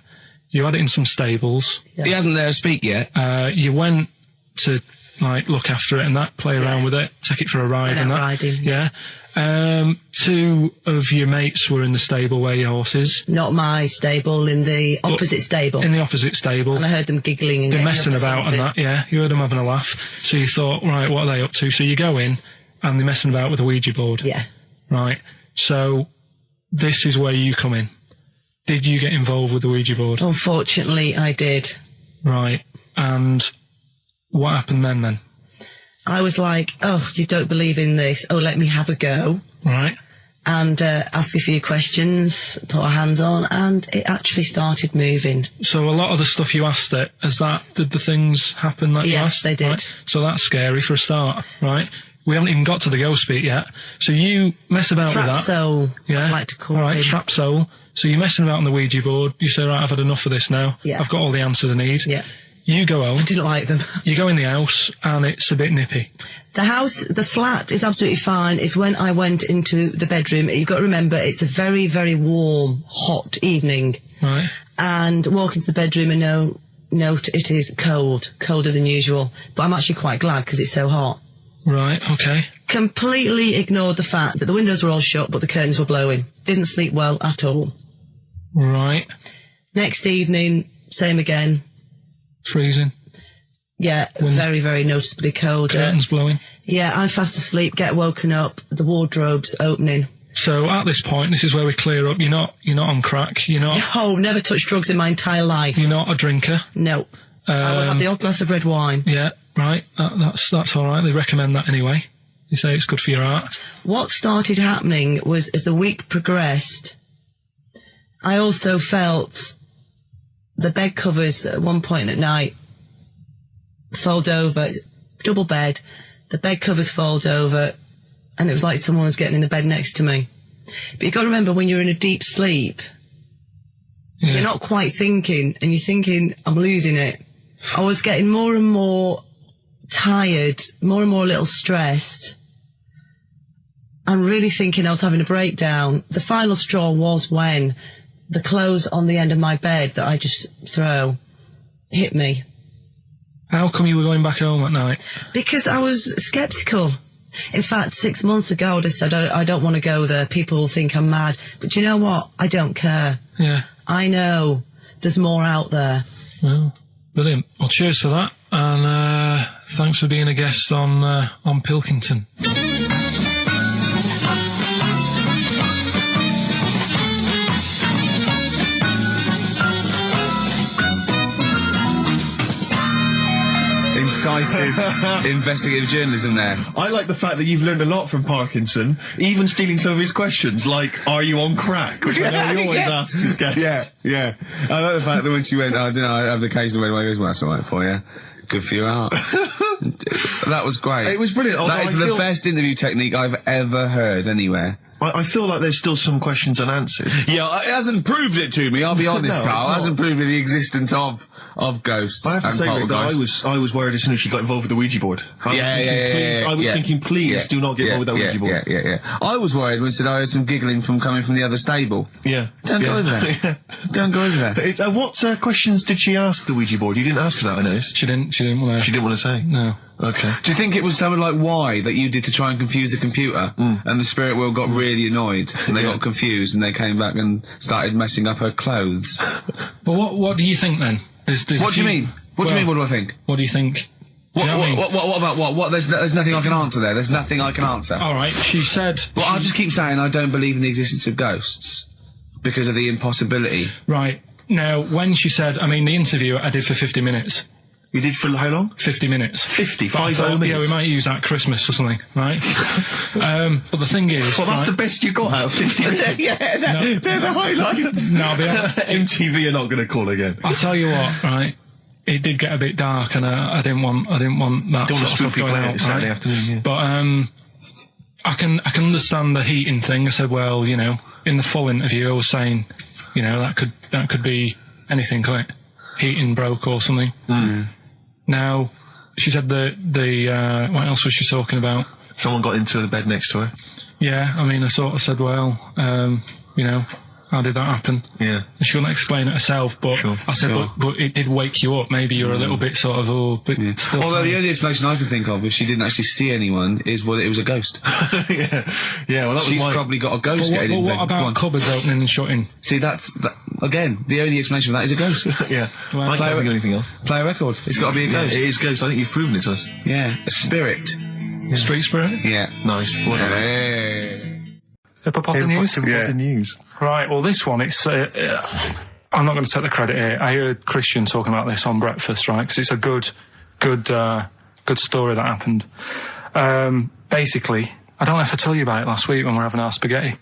You had it in some stables. Yeah. He hasn't let us speak yet. You went to, look after it and that, play around with it, take it for a ride and that. Riding. Yeah. 2 of your mates were in the stable where your horse is. Not my stable, in the opposite stable. In the opposite stable. And I heard them giggling and they're messing about and that, yeah. You heard them having a laugh. So you thought, right, what are they up to? So you go in and they're messing about with a Ouija board. Yeah. Right. So this is where you come in. Did you get involved with the Ouija board? Unfortunately, I did. Right. And what happened then? I was like, oh, you don't believe in this? Oh, let me have a go. Right. And ask a few questions, put our hands on, and it actually started moving. So a lot of the stuff you asked it, did the things happen that you asked? Yes, they did. Right? So that's scary for a start, right? We haven't even got to the ghost bit yet. So you mess about with that. Trap soul, yeah. I like to call it. All right, trap soul. So you're messing about on the Ouija board. You say, right, I've had enough of this now. Yeah. I've got all the answers I need. Yeah. You go home. I didn't like them. You go in the house, and it's a bit nippy. The flat is absolutely fine. It's when I went into the bedroom. You've got to remember, it's a very, very warm, hot evening. Right. And walk into the bedroom and note it is cold, colder than usual. But I'm actually quite glad because it's so hot. Right, okay. Completely ignored the fact that the windows were all shut, but the curtains were blowing. Didn't sleep well at all. Right. Next evening, same again. Freezing. Yeah, very, very noticeably colder. Curtains blowing. Yeah, I'm fast asleep, get woken up, the wardrobe's opening. So at this point, this is where we clear up. You're not on crack. You're not. Oh, never touched drugs in my entire life. You're not a drinker. No. I will have the odd glass of red wine. Yeah, right. That's all right. They recommend that anyway. They say it's good for your heart. What started happening was, as the week progressed, I also felt the bed covers at one point at night fold over, double bed, the bed covers fold over, and it was like someone was getting in the bed next to me. But you've got to remember, when you're in a deep sleep, you're not quite thinking, and you're thinking, I'm losing it. I was getting more and more tired, more and more a little stressed, and really thinking I was having a breakdown. The final straw was when the clothes on the end of my bed that I just throw hit me. How come you were going back home at night? Because I was sceptical. In fact, 6 months ago, I would have said, I don't want to go there. People will think I'm mad. But you know what? I don't care. Yeah. I know there's more out there. Well, brilliant. Well, cheers for that. And thanks for being a guest on Pilkington. Incisive investigative journalism there. I like the fact that you've learned a lot from Parkinson, even stealing some of his questions, like, are you on crack? Which I know he always asks his guests. Yeah. I like the fact that when she went, I don't know, I have the occasional red wine, goes, well, that's all right for you. Good for your heart. That was great. It was brilliant. That is the best interview technique I've ever heard anywhere. I feel like there's still some questions unanswered. Yeah, it hasn't proved it to me, I'll be honest, Carl. It hasn't proved the existence of ghosts. I have to say, Rick, that I was worried as soon as she got involved with the Ouija board. I was thinking, please do not get involved with that Ouija board. Yeah. I was worried when she said I heard some giggling coming from the other stable. Yeah. Don't go over there. Don't go over there. What questions did she ask the Ouija board? You didn't ask her that, I noticed. She didn't want to. She didn't want to say? No. Okay. Do you think it was something like why that you did to try and confuse the computer, and the spirit world got really annoyed, and they got confused, and they came back and started messing up her clothes? But what do you think then? What do you mean? What do you mean? What do I think? What do you think? What about what? There's nothing I can answer there. There's nothing I can answer. All right. She said. Well, I'll just keep saying I don't believe in the existence of ghosts because of the impossibility. Right. Now, when she said, the interview I did for 50 minutes. You did for how long? 50 minutes. 50 minutes? Yeah, we might use that at Christmas or something, right? But the thing is... Well, that's the best you got out of 50 minutes. They're the highlights. No, I'll be honest. MTV are not going to call again. I'll tell you what, right? It did get a bit dark, and I didn't want that sort of stuff going out. Saturday afternoon, yeah. But I can understand the heating thing. I said, well, you know, in the full interview, I was saying, you know, that could be anything, couldn't it? Heating broke or something. Now, she said what else was she talking about? Someone got into the bed next to her. Yeah, I mean, I sort of said, well, you know, how did that happen? Yeah. And she couldn't explain it herself, but I said, but it did wake you up. Maybe you're a little bit sort of, still. Although the only explanation I can think of, if she didn't actually see anyone, is it was a ghost. Yeah, well, she's probably got a ghost getting in bed. But what about cupboards opening and shutting? See, again, the only explanation for that is a ghost. Yeah. Well, I can't think of anything else. Play a record. It's got to be a ghost. It is ghost. I think you've proven it to us. Yeah. A spirit. Yeah. Street spirit? Yeah. Nice. Hippopotamus? News. Right, well, this one, it's... I'm not going to take the credit here. I heard Christian talking about this on breakfast, right? Because it's a good story that happened. Basically, I don't know if I told you about it last week when we were having our spaghetti,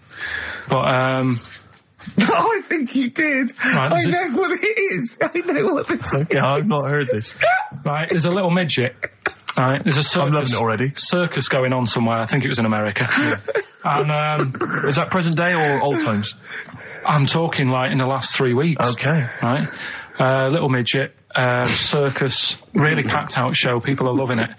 but... I think you did. Right, I know what it is. I know what this is. Yeah, I've not heard this. Right, there's a little midget. Right, there's a circus, I'm loving it already. Circus going on somewhere. I think it was in America. And is that present day or old times? I'm talking like in the last 3 weeks. Okay. Right, little midget. Circus, really packed out show. People are loving it.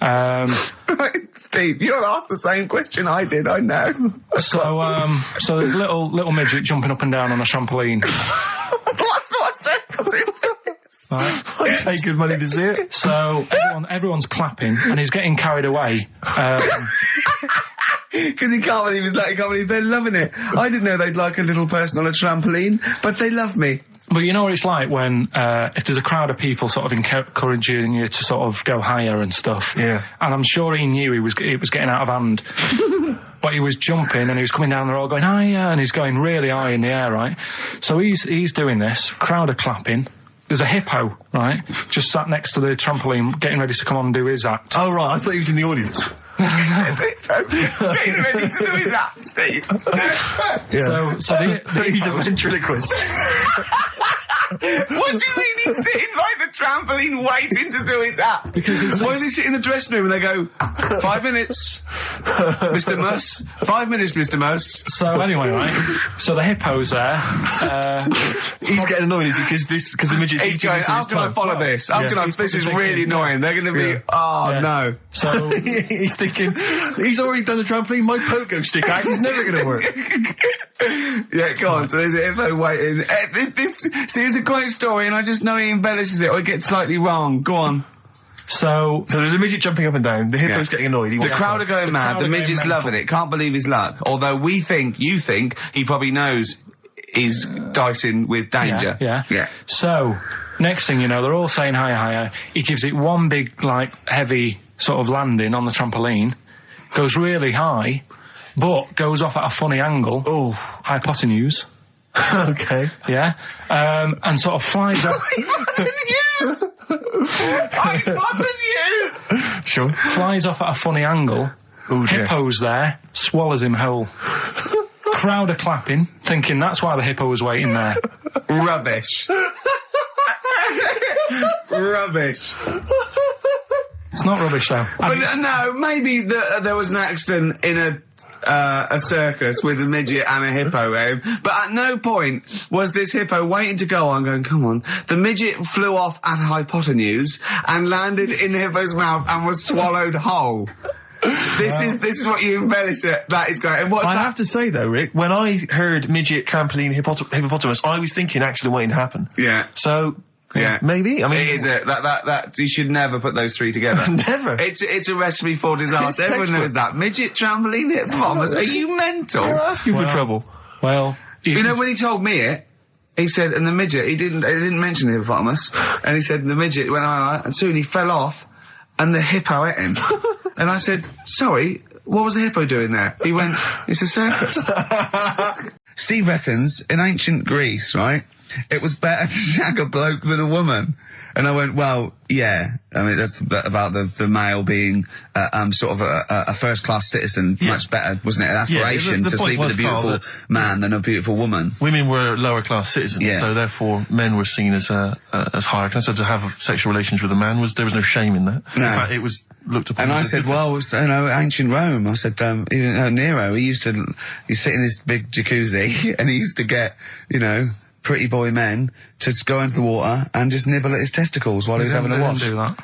Right, Steve, you asked the same question I did. I know. So there's little midget jumping up and down on a trampoline. That's what circus is. Right. I pay good money to see it. So everyone's clapping, and he's getting carried away. Because he can't believe they're loving it. I didn't know they'd like a little person on a trampoline, but they love me. But you know what it's like when, if there's a crowd of people sort of encouraging you to sort of go higher and stuff. Yeah. And I'm sure he knew it was getting out of hand. But he was jumping and he was coming down the road going higher, and he's going really high in the air, right? So he's doing this, crowd are clapping. There's a hippo, right, just sat next to the trampoline getting ready to come on and do his act. Oh, right, I thought he was in the audience. There's a hippo getting ready to do his act, Steve. Yeah. So he's a ventriloquist. What do you mean he's sitting by the trampoline waiting to do his act? Because why does he sit in the dressing room and they go, 5 minutes, Mr. Muss, 5 minutes, Mr. Muss. So anyway, right, so the hippo's there. He's getting annoyed, is he? Because the midget's he's going, how can I follow this? This is really annoying. They're going to be, no. So he's thinking, he's already done the trampoline, my pogo stick act is never going to work. Yeah, go on. So there's a hippo waiting. See, it's a great story, and I just know he embellishes it or it gets slightly wrong. Go on. So there's a midget jumping up and down. The hippo's getting annoyed. The crowd are going mad. The midget's loving it. Can't believe his luck. Although you think he probably knows he's dicing with danger. Yeah. So next thing you know, they're all saying higher. He gives it one big, like, heavy sort of landing on the trampoline. Goes really high, but goes off at a funny angle. Oh, hypotenuse. Okay. Yeah. And sort of flies off. Hypotenuse! Sure. Flies off at a funny angle. Ooh, dear. Hippo's there, swallows him whole. Crowd are clapping, thinking that's why the hippo was waiting there. Rubbish. Rubbish. It's not rubbish, though. But no, maybe there was an accident in a circus with a midget and a hippo, but at no point was this hippo waiting to go on, going, come on. The midget flew off at a hypotenuse and landed in the hippo's mouth and was swallowed whole. This is what you embellish it. That is great. And I have to say, though, Rick, when I heard midget, trampoline, hippopotamus, I was thinking accident waiting to happen. Yeah. So... Yeah, maybe. I mean, it is that you should never put those three together. Never. It's a recipe for disaster. Everyone knows that. Midget, trampoline, hippopotamus. Are you mental? You're asking for trouble. Well, you know when he told me it, he said, and the midget. He didn't mention the hippopotamus, and he said the midget went on, and soon he fell off, and the hippo ate him. And I said, sorry, what was the hippo doing there? He went, it's a circus. Steve reckons in ancient Greece, right? it was better to shag a bloke than a woman. And I went, well, yeah. I mean, that's about the male being sort of a first-class citizen. Much better, wasn't it? An aspiration the to sleep with a beautiful man than a beautiful woman. Women were lower-class citizens, so therefore men were seen as higher class. So to have sexual relations with a man there was no shame in that. No. In fact, it was looked upon. And I said, well, ancient Rome. I said, even Nero, he'd sit in his big jacuzzi and he used to get, pretty boy men to just go into the water and just nibble at his testicles while he was having a wash. He didn't do that.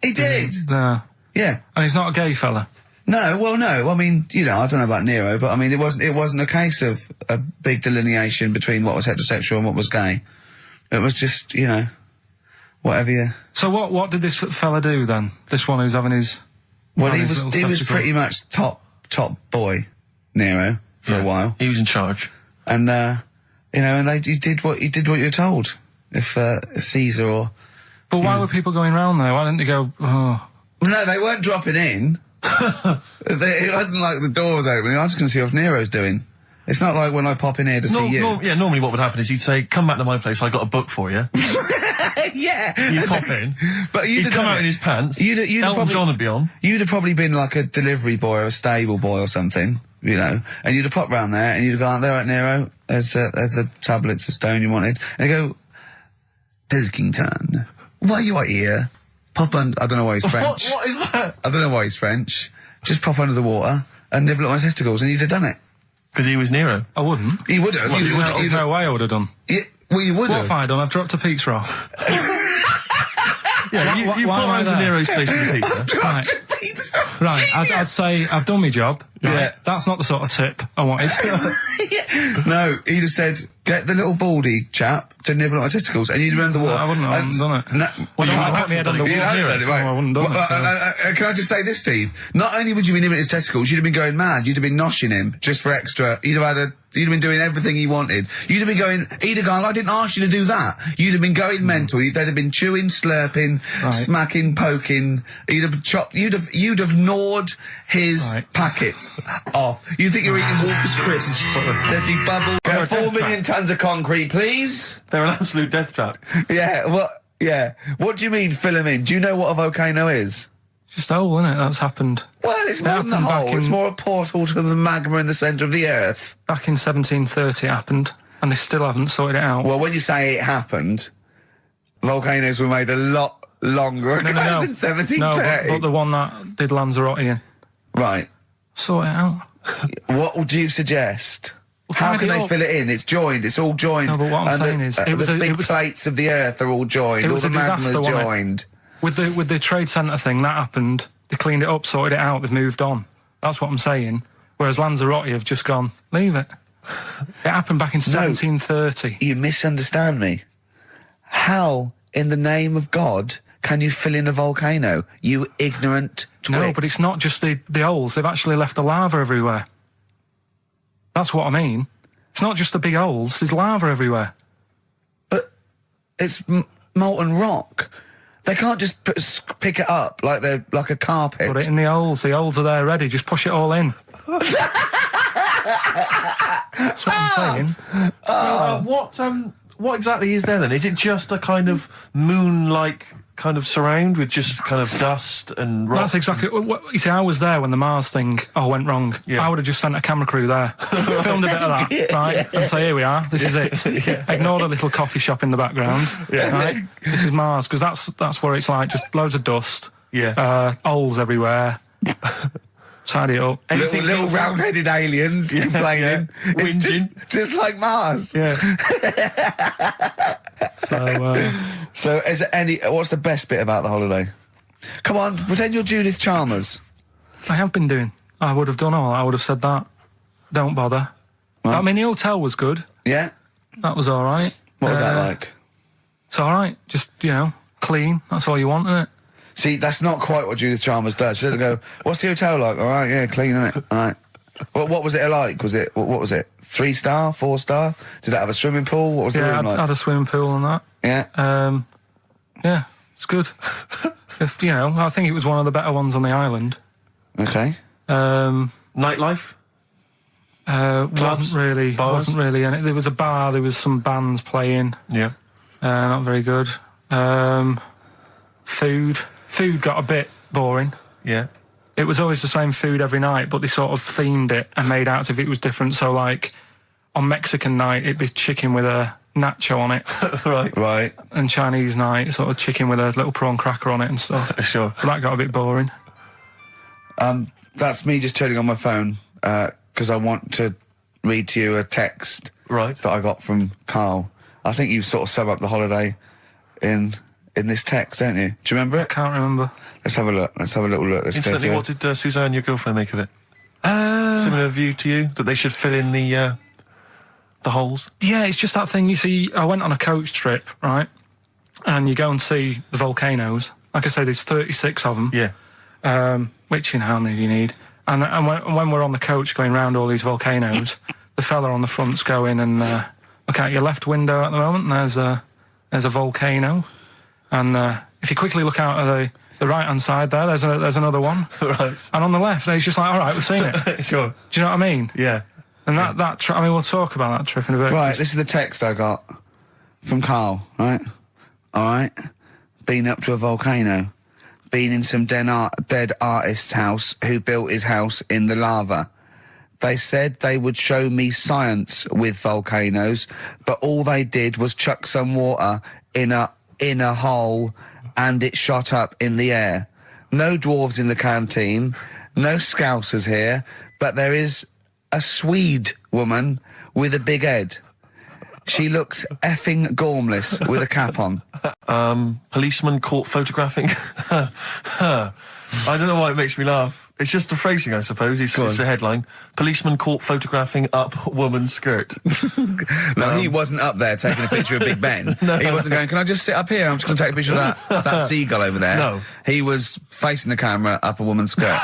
He did. No. Yeah. And he's not a gay fella. No, well, no. I mean, I don't know about Nero, but I mean, it wasn't a case of a big delineation between what was heterosexual and what was gay. It was just, whatever you. So what did this fella do then? This one who's having his. Well, he was pretty much top boy, Nero, for a while. He was in charge. And, and you did what you were told. If Caesar or. But why were people going round there? Why didn't they go? Oh. No, they weren't dropping in. It wasn't like the door was opening. I'm just going to see what Nero's doing. It's not like when I pop in here to see you. Normally what would happen is he'd say, "Come back to my place. I got a book for you." Yeah. You'd pop in. But he'd come out in his pants. Elton John would be on. You'd have probably been like a delivery boy or a stable boy or something. And you'd have popped round there, and you'd have gone, there, right, Nero, there's the tablets of stone you wanted. And they go, Pilkington, why you are here? Pop under, I don't know why he's French. What is that? I don't know why he's French. Just pop under the water and nibble at my testicles, and you'd have done it. Because he was Nero. I wouldn't. He would have. There's no way I would have done. Well, you would have. What have I done? I've dropped a pizza off. Yeah, you put around to Nero's place with the pizza. Right, I'd say I've done my job. Right? Yeah. That's not the sort of tip I wanted. No, he'd have said, get the little baldy chap to nibble at my testicles, and you'd have the water. I wouldn't have done it. No, Well, you might have me head on the you wall. hadn't done it, right. I wouldn't have done it. Can I just say this, Steve? Not only would you be nibbling his testicles, you'd have been going mad. You'd have been noshing him just for extra. You'd have been doing everything he wanted. You'd have been going, he'd have gone, I didn't ask you to do that. You'd have been going mental. They'd have been chewing, slurping, smacking, poking. You'd have chopped, you'd have gnawed his packet off. You think you're eating Walker's crisps. There'd be bubbles. 4 million tons of concrete, please. They're an absolute death trap. Yeah, what do you mean fill them in? Do you know what a volcano is? Just a hole, isn't it? That's happened. Well, it's more than a hole. It's more a portal to the magma in the centre of the earth. Back in 1730 it happened, and they still haven't sorted it out. Well, when you say it happened, volcanoes were made a lot longer ago than 1730. No, but the one that did Lanzarote, right. Sort it out. What would you suggest? Well, how can they fill it in? It's joined. It's all joined. No, but what I'm saying is, the big plates of the earth are all joined. All the magma's joined. With the trade centre thing, that happened. They cleaned it up, sorted it out. They've moved on. That's what I'm saying. Whereas Lanzarote have just gone, leave it. It happened back in 1730. You misunderstand me. How, in the name of God, can you fill in a volcano? You ignorant twit. No, but it's not just the holes. They've actually left the lava everywhere. That's what I mean. It's not just the big holes. There's lava everywhere. But it's molten rock. They can't just pick it up like they're like a carpet. Put it in the holes. The holes are there ready. Just push it all in. That's what I'm saying. What exactly is there then? Is it just a kind of moon-like kind of surround with just kind of dust and rock? That's exactly what you see. I was there when the Mars thing went wrong. I would have just sent a camera crew there, filmed a bit of that, right, and say, here we are, this is it. Ignore the little coffee shop in the background, right? This is Mars, because that's where it's like just loads of dust, holes everywhere. Tidy it up. Little round-headed aliens complaining, whinging, just like Mars. Yeah. So, is there any? What's the best bit about the holiday? Come on, pretend you're Judith Chalmers. I have been doing. I would have done all. I would have said that. Don't bother. Well, I mean, the hotel was good. Yeah. That was all right. What was that like? It's all right. Just clean. That's all you want, isn't it? See, that's not quite what Judith Chalmers does. She doesn't go, what's the hotel like? All right, yeah, clean, innit? All right. What was it like? What was it? 3-star, 4-star? Did it have a swimming pool? What was the room like? Yeah, had a swimming pool and that. Yeah. Yeah, it's good. I think it was one of the better ones on the island. Okay. Nightlife? Wasn't really. bars? Wasn't really. And there was a bar. There was some bands playing. Yeah. Not very good. Food got a bit boring. Yeah. It was always the same food every night, but they sort of themed it and made out as if it was different. So, like, on Mexican night, it'd be chicken with a nacho on it. Right. And Chinese night, sort of chicken with a little prawn cracker on it and stuff. Sure. But that got a bit boring. That's me just turning on my phone because I want to read to you a text that I got from Karl. I think you sort of sum up the holiday in this text, don't you? Do you remember it? I can't remember. Let's have a look. Let's have a little look. Let's go Instantly, to what did Suzanne, your girlfriend, make of it? Similar view to you, that they should fill in the holes? Yeah, it's just that thing. You see, I went on a coach trip, right? And you go and see the volcanoes. Like I say, there's 36 of them. Yeah. Which, you know, how many do you need? And when we're on the coach going round all these volcanoes, the fella on the front's going and look out your left window at the moment, and there's a volcano. And if you quickly look out at the right-hand side there, there's another one. Right. And on the left, he's just like, all right, we've seen it. Sure. Do you know what I mean? Yeah. And that trip, I mean, we'll talk about that trip in a bit. Right, this is the text I got from Karl, right? All right. Been up to a volcano. Been in some dead artist's house who built his house in the lava. They said they would show me science with volcanoes, but all they did was chuck some water in a hole and it shot up in the air. No dwarves in the canteen, no scousers here, but there is a Swede woman with a big head. She looks effing gormless with a cap on. Policeman caught photographing. I don't know why it makes me laugh. It's just the phrasing, I suppose. It's the headline. Policeman caught photographing up woman's skirt. No, he wasn't up there taking a picture of Big Ben. No. He wasn't going, can I just sit up here? I'm just going to take a picture of that seagull over there. No. He was facing the camera up a woman's skirt.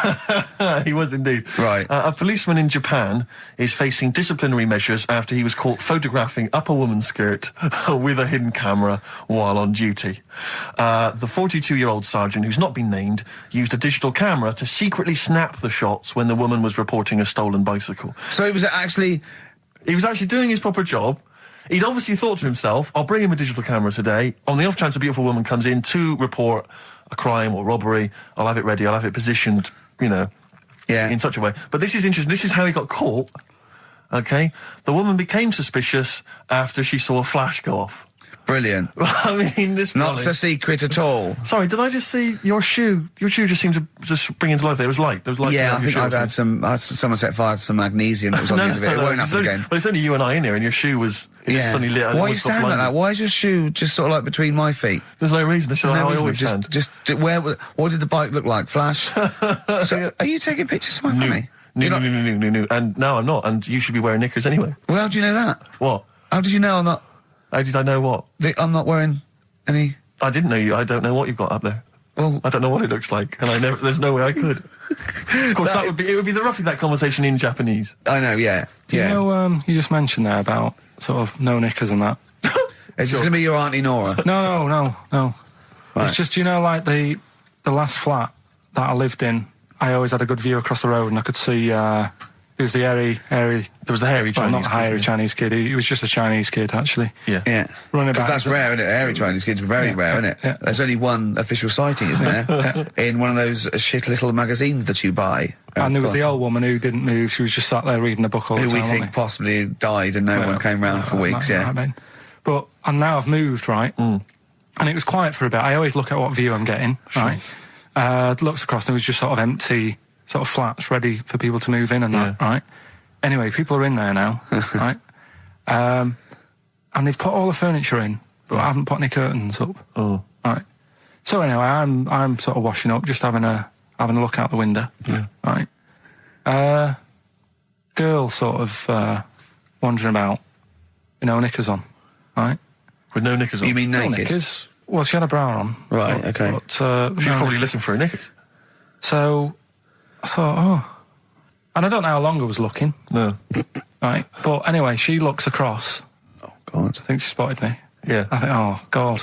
He was indeed. Right. A policeman in Japan is facing disciplinary measures after he was caught photographing up a woman's skirt with a hidden camera while on duty. The 42-year-old sergeant, who's not been named, used a digital camera to secretly snap the shots when the woman was reporting a stolen bicycle. So he was actually doing his proper job. He'd obviously thought to himself, I'll bring him a digital camera today. On the off chance a beautiful woman comes in to report a crime or robbery, I'll have it ready, I'll have it positioned, in such a way. But this is interesting. This is how he got caught. Okay? The woman became suspicious after she saw a flash go off. Brilliant. I mean, this not so secret at all. Sorry, did I just see your shoe? Your shoe just seemed to just spring into life. There was light. There was light. Yeah, I think I've had someone set fire to some magnesium that was on the end of it. It won't happen again. Well, it's only you and I in here, and your shoe was just suddenly lit. Why are you standing like that? Why is your shoe just sort of like between my feet? There's no reason. This is how I always stand. What did the bike look like? Flash? So, are you taking pictures of my family? No. And no, I'm not. And you should be wearing knickers anyway. Well, how do you know that? What? How did you know I'm not? How did I know what? I'm not wearing any... I didn't know you. I don't know what you've got up there. Well, I don't know what it looks like, and there's no way I could. Of course, it would be roughly that conversation in Japanese. I know, yeah. You know, you just mentioned there about sort of no knickers and that. Is this going to be your Auntie Nora? No. Right. It's just, like the last flat that I lived in, I always had a good view across the road and I could see... It was the hairy... There was the hairy Chinese not hairy Chinese kid. He was just a Chinese kid, actually. Yeah. Running Because back. that's rare, isn't it? Hairy Chinese kids are very rare, isn't it? Yeah. There's only one official sighting, isn't there? In one of those shit little magazines that you buy. And there was the old woman who didn't move. She was just sat there reading a book all the time. Who we think possibly died and no one came round for weeks, But now I've moved, right? And it was quiet for a bit. I always look at what view I'm getting, right? Looks across and it was just sort of empty, sort of flats ready for people to move in and that, right? Anyway, people are in there now, right? And they've put all the furniture in, but I haven't put any curtains up. Oh. Right. So anyway, I'm sort of washing up, just having a look out the window. Yeah. Right. Girl sort of wandering about, knickers on, right? With no knickers on? You mean naked? No knickers. Well, she had a bra on. Right, okay. But, she was probably looking for a knickers. So I thought, and I don't know how long I was looking. No. Right. But anyway, she looks across. Oh, God. I think she spotted me. Yeah. I think, oh, God.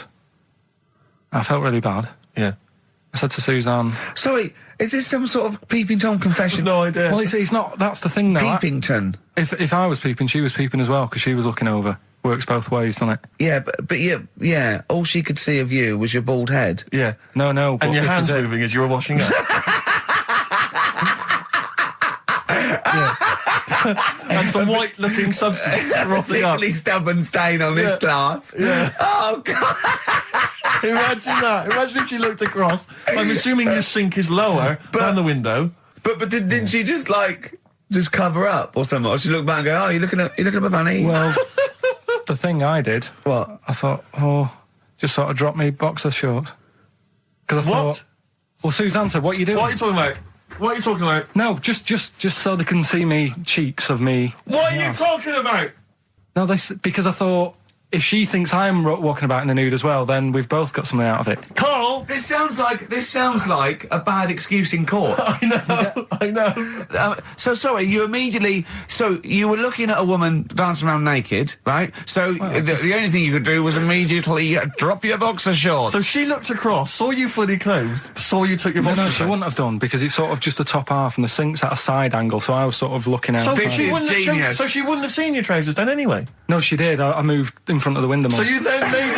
I felt really bad. Yeah. I said to Suzanne, Sorry, is this some sort of peeping Tom confession? No idea. well, he's not, that's the thing though. Peepington. If I was peeping, she was peeping as well, because she was looking over. Works both ways, doesn't it? Yeah, but yeah, all she could see of you was your bald head. Yeah. No, but And your this hands is it. moving as you were washing up. And some white-looking substance frothing up. Particularly stubborn stain on this glass. Yeah. Oh, God. Imagine that. Imagine if she looked across. I'm assuming your sink is lower than the window. But didn't she just cover up or something? Or she looked back and go, oh, you're looking at my fanny? Well, the thing I did, What? I thought, just sort of drop me boxer shorts. Because I What? thought, well, Suzanne said, what are you doing? What are you talking about? What are you talking about? No, just so they can see me cheeks of me. What are you talking about? No, because I thought, if she thinks I'm walking about in the nude as well, then we've both got something out of it. Carl! This sounds like a bad excuse in court. I know. So sorry, you were looking at a woman dancing around naked, right? So the only thing you could do was immediately drop your boxer shorts. So she looked across, saw you fully clothed, saw you took your boxer No, she wouldn't have done, because it's sort of just the top half and the sink's at a side angle, so I was sort of looking out. So This she is wouldn't genius. so she wouldn't have seen your trousers then anyway. No, she did. I moved in front of the window more. So you then made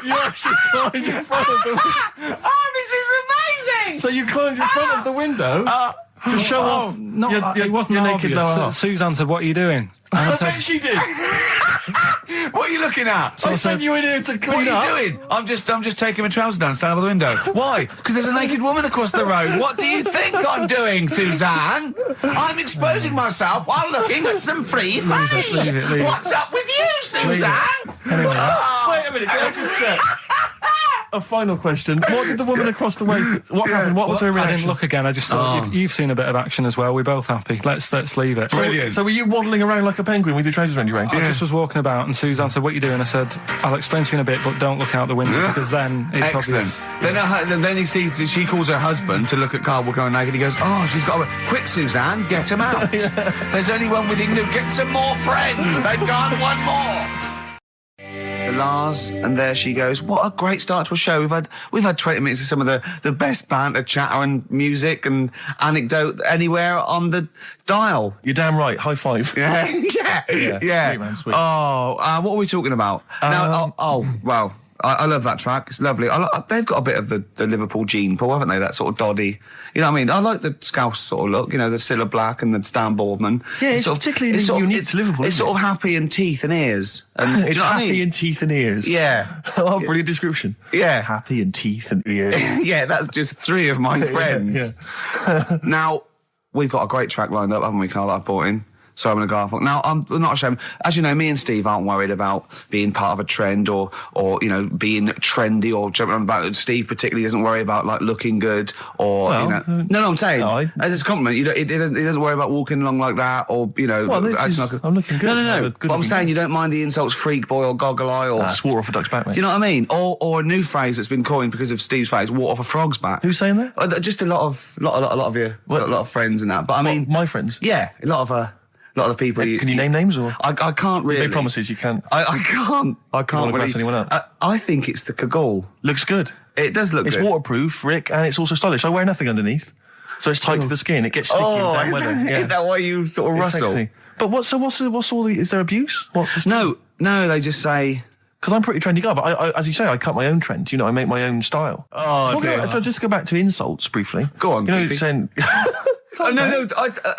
you actually climbed in front of the window. Oh, this is amazing! So you climbed in front of the window to show off it wasn't your naked obvious. lower half. Susan said, what are you doing? And I I said, bet she did. What are you looking at? I sent you in here to clean up. What are you doing? I'm just taking my trousers down, standing by the window. Why? Because there's a naked woman across the road. What do you think I'm doing, Suzanne? I'm exposing myself while looking at some free fame. leave it. What's up with you, Suzanne? Anyway, Wait a minute, can I just check? A final question. What did the woman across the way... What happened? What was her I reaction? didn't look again. I just thought, you've seen a bit of action as well. We're both happy. Let's leave it. Brilliant. So were you waddling around like a penguin with your trousers around your ankle? I just was walking about, and Suzanne said, what are you doing? I said, I'll explain to you in a bit, but don't look out the window, because then it's Excellent. obvious. Then he sees that she calls her husband to look at Karl walking around naked. He goes, oh, she's got a... Quick, Suzanne, get him out. There's only one with him. Get some more friends. They've gone one more. Lars, and there she goes. What a great start to a show. We've had 20 minutes of some of the best banter, chatter and music and anecdote anywhere on the dial. You're damn right. High five. Yeah. Sweet, man, sweet. Oh, what are we talking about? Well, I love that track. It's lovely. They've got a bit of the Liverpool gene, Paul, haven't they? That sort of doddy. You know what I mean? I like the Scouse sort of look. You know, the Cilla Black and the Stan Boardman. Yeah, it's particularly unique to Liverpool. It's sort of happy and teeth and ears. And, It's do you know what I happy mean? and teeth and ears. Yeah. Oh, brilliant description. Yeah. Happy and teeth and ears. Yeah, that's just three of my friends. Now, we've got a great track lined up, haven't we, Carl, that I've brought in? So I'm going to go off. Now, I'm not ashamed. As you know, me and Steve aren't worried about being part of a trend or you know, being trendy or jumping on about it. Steve particularly doesn't worry about, like, looking good or, Well, you know... No, I'm saying, no, as a compliment, he doesn't worry about walking along like that or, you know... Well, I'm looking good. No. Good But I'm looking saying good. you don't mind the insults freak boy or goggle eye or... Swore off a duck's back, mate. Do you know what I mean? Or a new phrase that's been coined because of Steve's face, walk off a frog's back. Who's saying that? Just a lot of your... A lot of friends and that. But I mean... My friends? Yeah, a lot of the people. Can you name names or? I can't really. You made promises you can't. I can't. I can't wanna really. mess anyone up? I think it's the Kaggle. Looks good. It does look It's good. waterproof, Rick, and it's also stylish. I wear nothing underneath, so it's tight to the skin. It gets sticky in Oh, damn is weather. that, is that why you sort of It's rustle? sexy. But what's all the? Is there abuse? What's this? No, they just say. Because I'm pretty trendy guy, but I, as you say, I cut my own trend. You know, I make my own style. Oh, dear. So just go back to insults briefly. Go on, You know, Goofy. saying. Oh, no,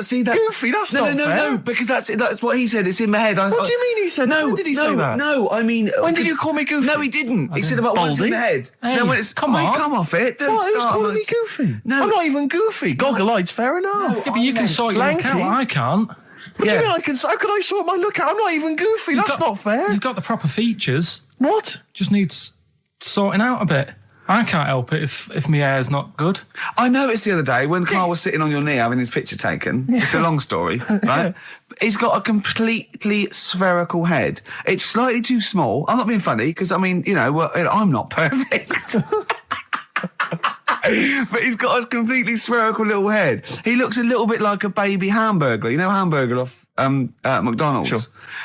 see that's Goofy, that's not fair. No, because that's what he said. It's in my head. What do you mean he said? No, When did he say that? No, I mean, When did you call me Goofy? No, he didn't. He said about what's in Baldy? my head. Hey, no, when it's come on. come off it. Don't What? Who's start calling on me it. Goofy? No. I'm not even Goofy. Goggle-eyed's fair enough. Yeah, but you can sort your look Lanky. out. I can't. What do you mean I can? How could I sort my look out? I'm not even Goofy. That's not fair. You've got the proper features. What? Just needs sorting out a bit. I can't help it if my hair's not good. I noticed the other day when Carl was sitting on your knee having his picture taken. It's a long story, right? He's got a completely spherical head. It's slightly too small. I'm not being funny because, I mean, you know, I'm not perfect. But he's got a completely spherical little head. He looks a little bit like a baby hamburger. You know hamburger off McDonald's? Sure.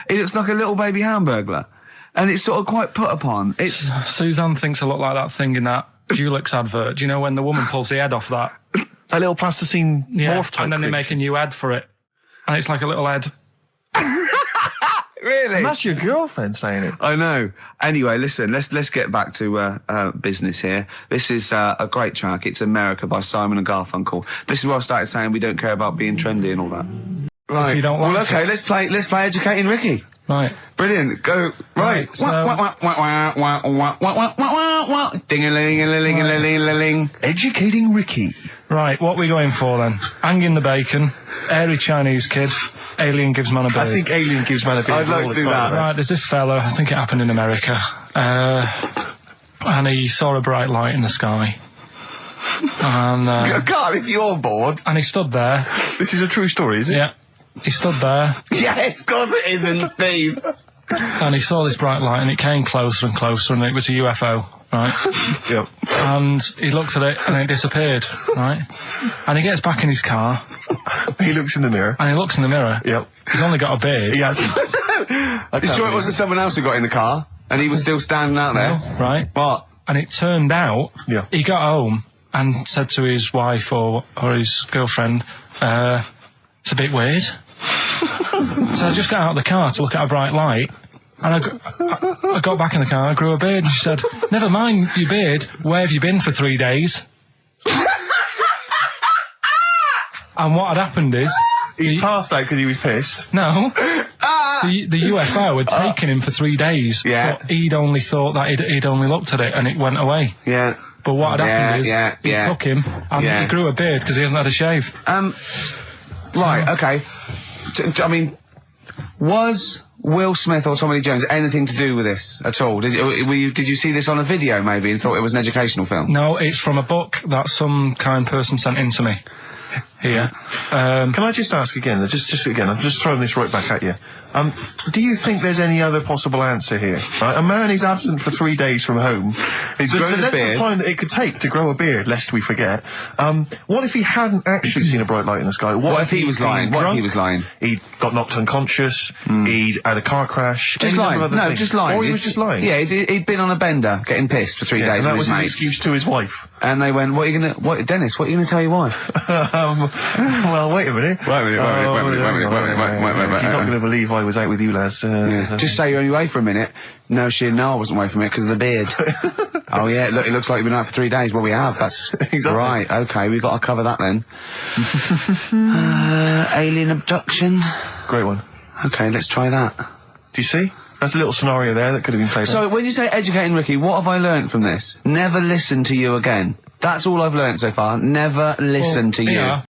He looks like a little baby hamburger. And it's sort of quite put upon. It's Suzanne thinks a lot like that thing in that Dulux advert. Do you know when the woman pulls the head off that? A little plasticine morph type and then they make a new head for it. And it's like a little head. Really? And that's your girlfriend saying it. I know. Anyway, listen, let's get back to business here. This is a great track. It's America by Simon and Garfunkel. This is where I started saying we don't care about being trendy and all that. Right. If you don't like well, okay, let's play Educating Ricky. Right. Brilliant. Go. Right. So- Ding-a-ling-a-ling-a-ling-a-ling. Educating Ricky. Right, what are we going for then? Hanging the bacon, airy Chinese kid, alien gives man a beard. I think Alien gives man a beard. I'd like to do that. Right, there's this fella, I think it happened in America, and he saw a bright light in the sky. And God, if you're bored. he stood there. This is a true story, is it? Yeah. He stood there, Yes, of course it isn't, Steve. and he saw this bright light, and it came closer and closer, and it was a UFO, right? Yep. And he looked at it, and it disappeared, right? And he gets back in his car, He looks in the mirror. and he looks in the mirror. Yep. He's only got a beard. He has. You sure it wasn't someone else who got in the car and he was still standing out there? Right? What? And it turned out, Yeah. he got home and said to his wife or his girlfriend, it's a bit weird. So I just got out of the car to look at a bright light, and I got back in the car, I grew a beard, and she said, never mind your beard, where have you been for 3 days? And what had happened is... He passed out because he was pissed. No. The UFO had taken him for 3 days. Yeah. But he'd only thought that he'd only looked at it and it went away. Yeah. But what had happened is, he yeah. took him and he grew a beard because he hasn't had a shave. Right, okay. I mean, was Will Smith or Tommy Lee Jones anything to do with this at all? Did you see this on a video maybe and thought it was an educational film? No, it's from a book that some kind person sent in to me. Here. Can I just ask again, just again, I'm just throwing this right back at you. Do you think there's any other possible answer here? Right? A man is absent for 3 days from home. He's the grown a length beard. of time that it could take to grow a beard, lest we forget. What if he hadn't actually seen a bright light in the sky? What if he was lying? What if he was lying? He got knocked unconscious. He'd had a car crash. Just any lying. number of other No, things. just lying. Or he was just lying. Yeah, he'd been on a bender, getting pissed for 3 days and that with was his his mates. excuse to his wife. And they went, Dennis, what are you going to tell your wife? Well, wait a minute. Wait a minute. He's not going to believe I was out with you, lads. Just say you're only away for a minute. No, she didn't know I wasn't away from it because of the beard. Oh yeah, look, it looks like you've been out for 3 days. Well, we have. That's Exactly. right. Okay, we've got to cover that then. Alien abduction. Great one. Okay, let's try that. Do you see? That's a little scenario there that could have been played out. So when you say educating Ricky, what have I learnt from this? Never listen to you again. That's all I've learnt so far. Never listen to you. Yeah.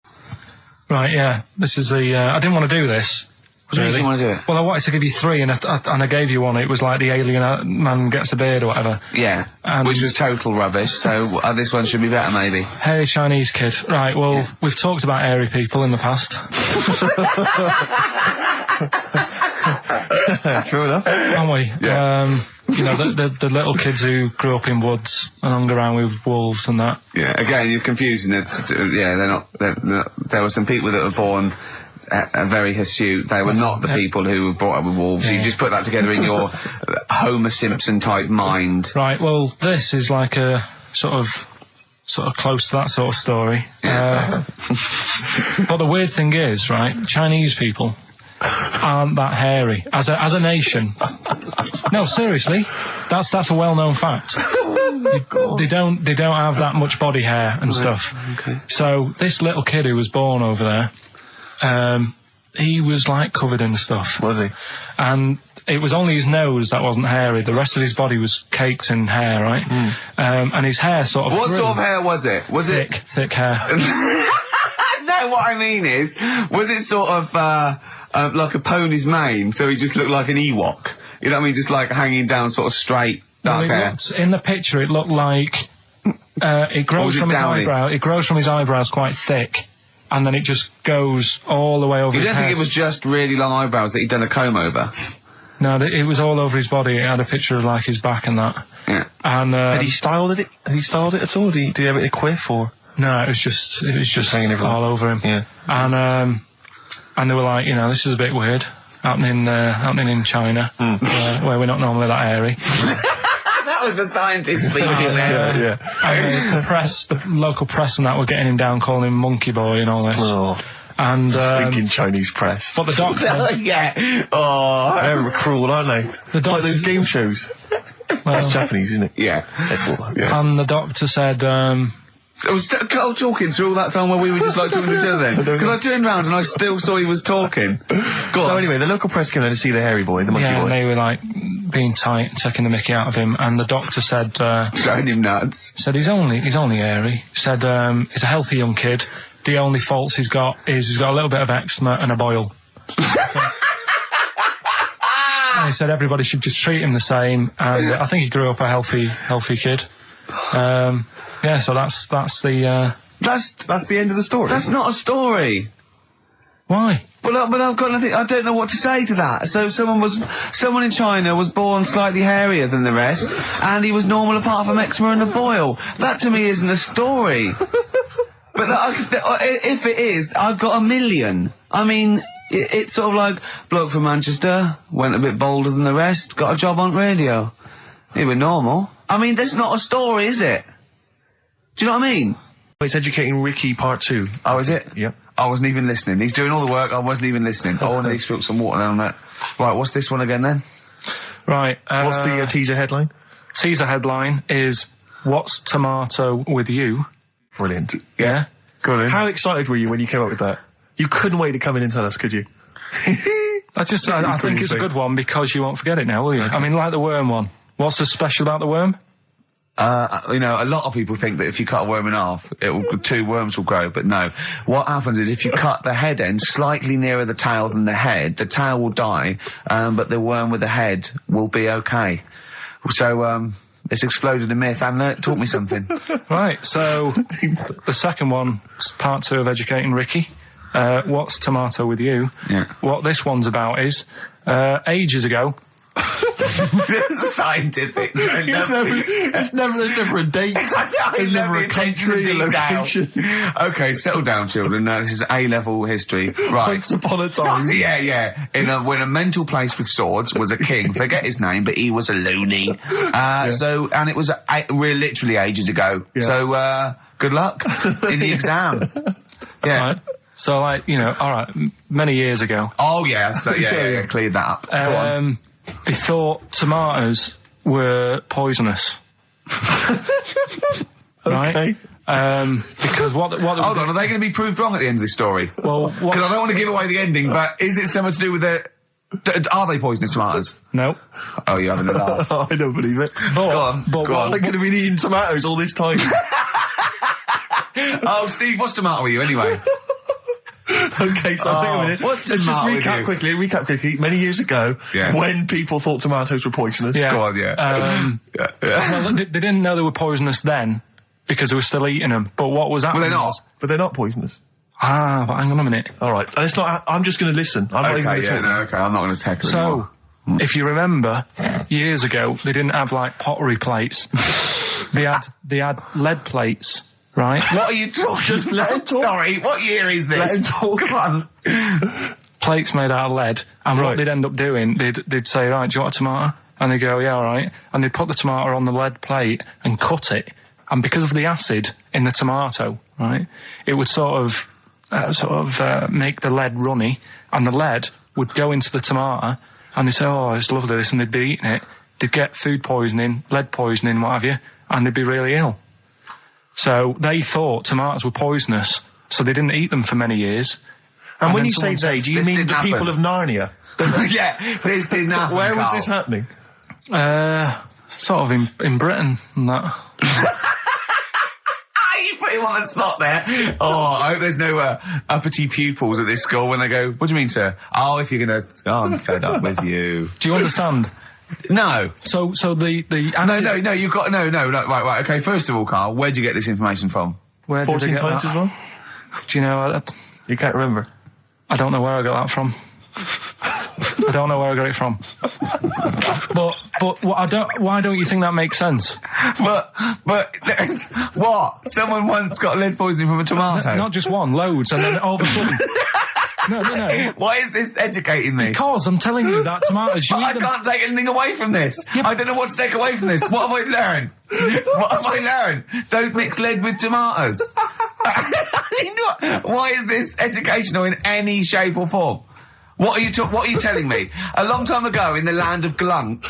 Right, yeah. This is the... I didn't want to do this. What do you mean you want to do it? Well, I wanted to give you 3 and I gave you one. It was like the alien man gets a beard or whatever. Yeah, And- which was total rubbish, so this one should be better maybe. Hey, Chinese kid. Right, well, we've talked about airy people in the past. True enough. Haven't we? Yeah. You know, the little kids who grew up in woods and hung around with wolves and that. Yeah, again, you're confusing it. Yeah, they're not, there were some people that were born very hirsute. They were not the people who were brought up with wolves. Yeah. You just put that together in your Homer Simpson type mind. Right, well, this is like a sort of close to that sort of story. Yeah. But the weird thing is, right, Chinese people aren't that hairy as a nation. No, seriously, that's a well-known fact. They don't have that much body hair and stuff. Okay. So this little kid who was born over there, he was like covered in stuff. Was he? And it was only his nose that wasn't hairy. The rest of his body was caked in hair, right? And his hair sort of What grew. sort of hair was it? Was Thick hair. No, what I mean is, was it sort of like a pony's mane, so he just looked like an Ewok? You know what I mean? Just like hanging down sort of straight, dark hair. In the picture, it looked like it grows was it from his downy? eyebrow. It grows from his eyebrows quite thick, and then it just goes all the way over You his don't head. think it was just really long eyebrows that he'd done a comb over? No, it was all over his body. It had a picture of like his back and that. Yeah. And Had he styled it? Had he styled it at all? Did he have it in a quiff or? no, it was just hanging everywhere. all over him. Yeah. And they were like, you know, this is a bit weird happening in China, where we're not normally that airy. That was the scientist speaking there. And the local press and that were getting him down, calling him Monkey Boy and all this. Oh. And thinking Chinese press. But the doctor, yeah. Oh, they're cruel, aren't they? The like those game shows. That's Japanese, isn't it? Yeah. That's what. Yeah. And the doctor said, I was Carl talking through all that time while we were just like talking to each other then. Because I turned round and I still saw he was talking. Go on. So anyway, the local press came in to see the hairy boy, the monkey boy. and they were like being tight, taking the mickey out of him, and the doctor said, showing him nuts. Said he's only hairy. Said he's a healthy young kid. The only faults he's got is he's got a little bit of eczema and a boil. And he said everybody should just treat him the same, and I think he grew up a healthy kid. Yeah, so that's the end of the story. That's not a story. Why? But I've got nothing. I don't know what to say to that. So someone in China was born slightly hairier than the rest, and he was normal apart from eczema and a boil. That to me isn't a story. But if it is, I've got a million. I mean, it's sort of like bloke from Manchester went a bit bolder than the rest, got a job on radio. He was normal. I mean, that's not a story, is it? Do you know what I mean? It's Educating Ricky Part 2. Oh, is it? Yep. I wasn't even listening. He's doing all the work, I wasn't even listening. Oh, and he spilled some water down that. Right, what's this one again then? Right. What's the teaser headline? Teaser headline is, What's Tomato With You? Brilliant. Yeah? Go on. How excited were you when you came up with that? You couldn't wait to come in and tell us, could you? I think it's a good one because you won't forget it now, will you? I mean, like the worm one. What's so special about the worm? You know, a lot of people think that if you cut a worm in half, two worms will grow, but no. What happens is if you cut the head end slightly nearer the tail than the tail will die, but the worm with the head will be okay. So, it's exploded a myth, and it taught me something. Right, so the second one, part 2 of Educating Ricky. What's Tomato With You? Yeah. What this one's about is, ages ago... It's scientific. There's never a date. There's never a country, a location. Okay, settle down, children. This is A-level history. Right. Once upon a time. Yeah. When a mental place with swords was a king. Forget his name, but he was a loony. So, and it was literally ages ago. Yeah. So, good luck in the exam. Yeah. Right. So, like, you know, alright, many years ago. Oh, yeah, cleared that up. Go on. They thought tomatoes were poisonous. Right? Okay. Because what hold on, are they going to be proved wrong at the end of this story? Well, because I don't want to give away the ending, but is it something to do with are they poisonous tomatoes? No. Oh, you're having a laugh. I don't believe it. Go on. They're going to be eating tomatoes all this time. Oh, Steve, what's tomato with you anyway? Okay, so hang on a minute. Let's just recap quickly. Many years ago, when people thought tomatoes were poisonous. Yeah. Go on, Well, they didn't know they were poisonous then because they were still eating them. But what was happening? But they're not poisonous. But hang on a minute. All right, and it's not. I'm just going to listen. I'm not even going to talk. I'm not going to tackle anymore. If you remember, years ago they didn't have like pottery plates. They had lead plates. Right? What are you talking? Just let him talk. Sorry, what year is this? Let him talk. Come on. Plates made out of lead, and what they'd end up doing, they'd say, right, do you want a tomato? And they go, yeah, all right. And they'd put the tomato on the lead plate and cut it, and because of the acid in the tomato, right, it would sort of make the lead runny, and the lead would go into the tomato, and they'd say, oh, it's lovely this, and they'd be eating it. They'd get food poisoning, lead poisoning, what have you, and they'd be really ill. So they thought tomatoes were poisonous, so they didn't eat them for many years. And when you say they, do you mean the people of Narnia? Yeah, this didn't happen. Where was this happening? Sort of in Britain and that. You put him on the spot there. Oh, I hope there's no uppity pupils at this school when they go, what do you mean, sir? Oh, if you're gonna... Oh, I'm fed up with you. Do you understand? No. So the No, you've got... No, right, okay, first of all, Carl, where'd you get this information from? Where 14 did I get times that? as well? Do you know... You can't remember? I don't know where I got that from. I don't know where I got it from. But why don't you think that makes sense? But what? Someone once got lead poisoning from a tomato? Not just one, loads, and then all of a sudden... No. Why is this educating me? Because I'm telling you that tomatoes, But I can't take anything away from this. I don't know what to take away from this. What have I learned? What have I learned? Don't mix lead with tomatoes. Why is this educational in any shape or form? What are you telling me? A long time ago in the land of Glunk,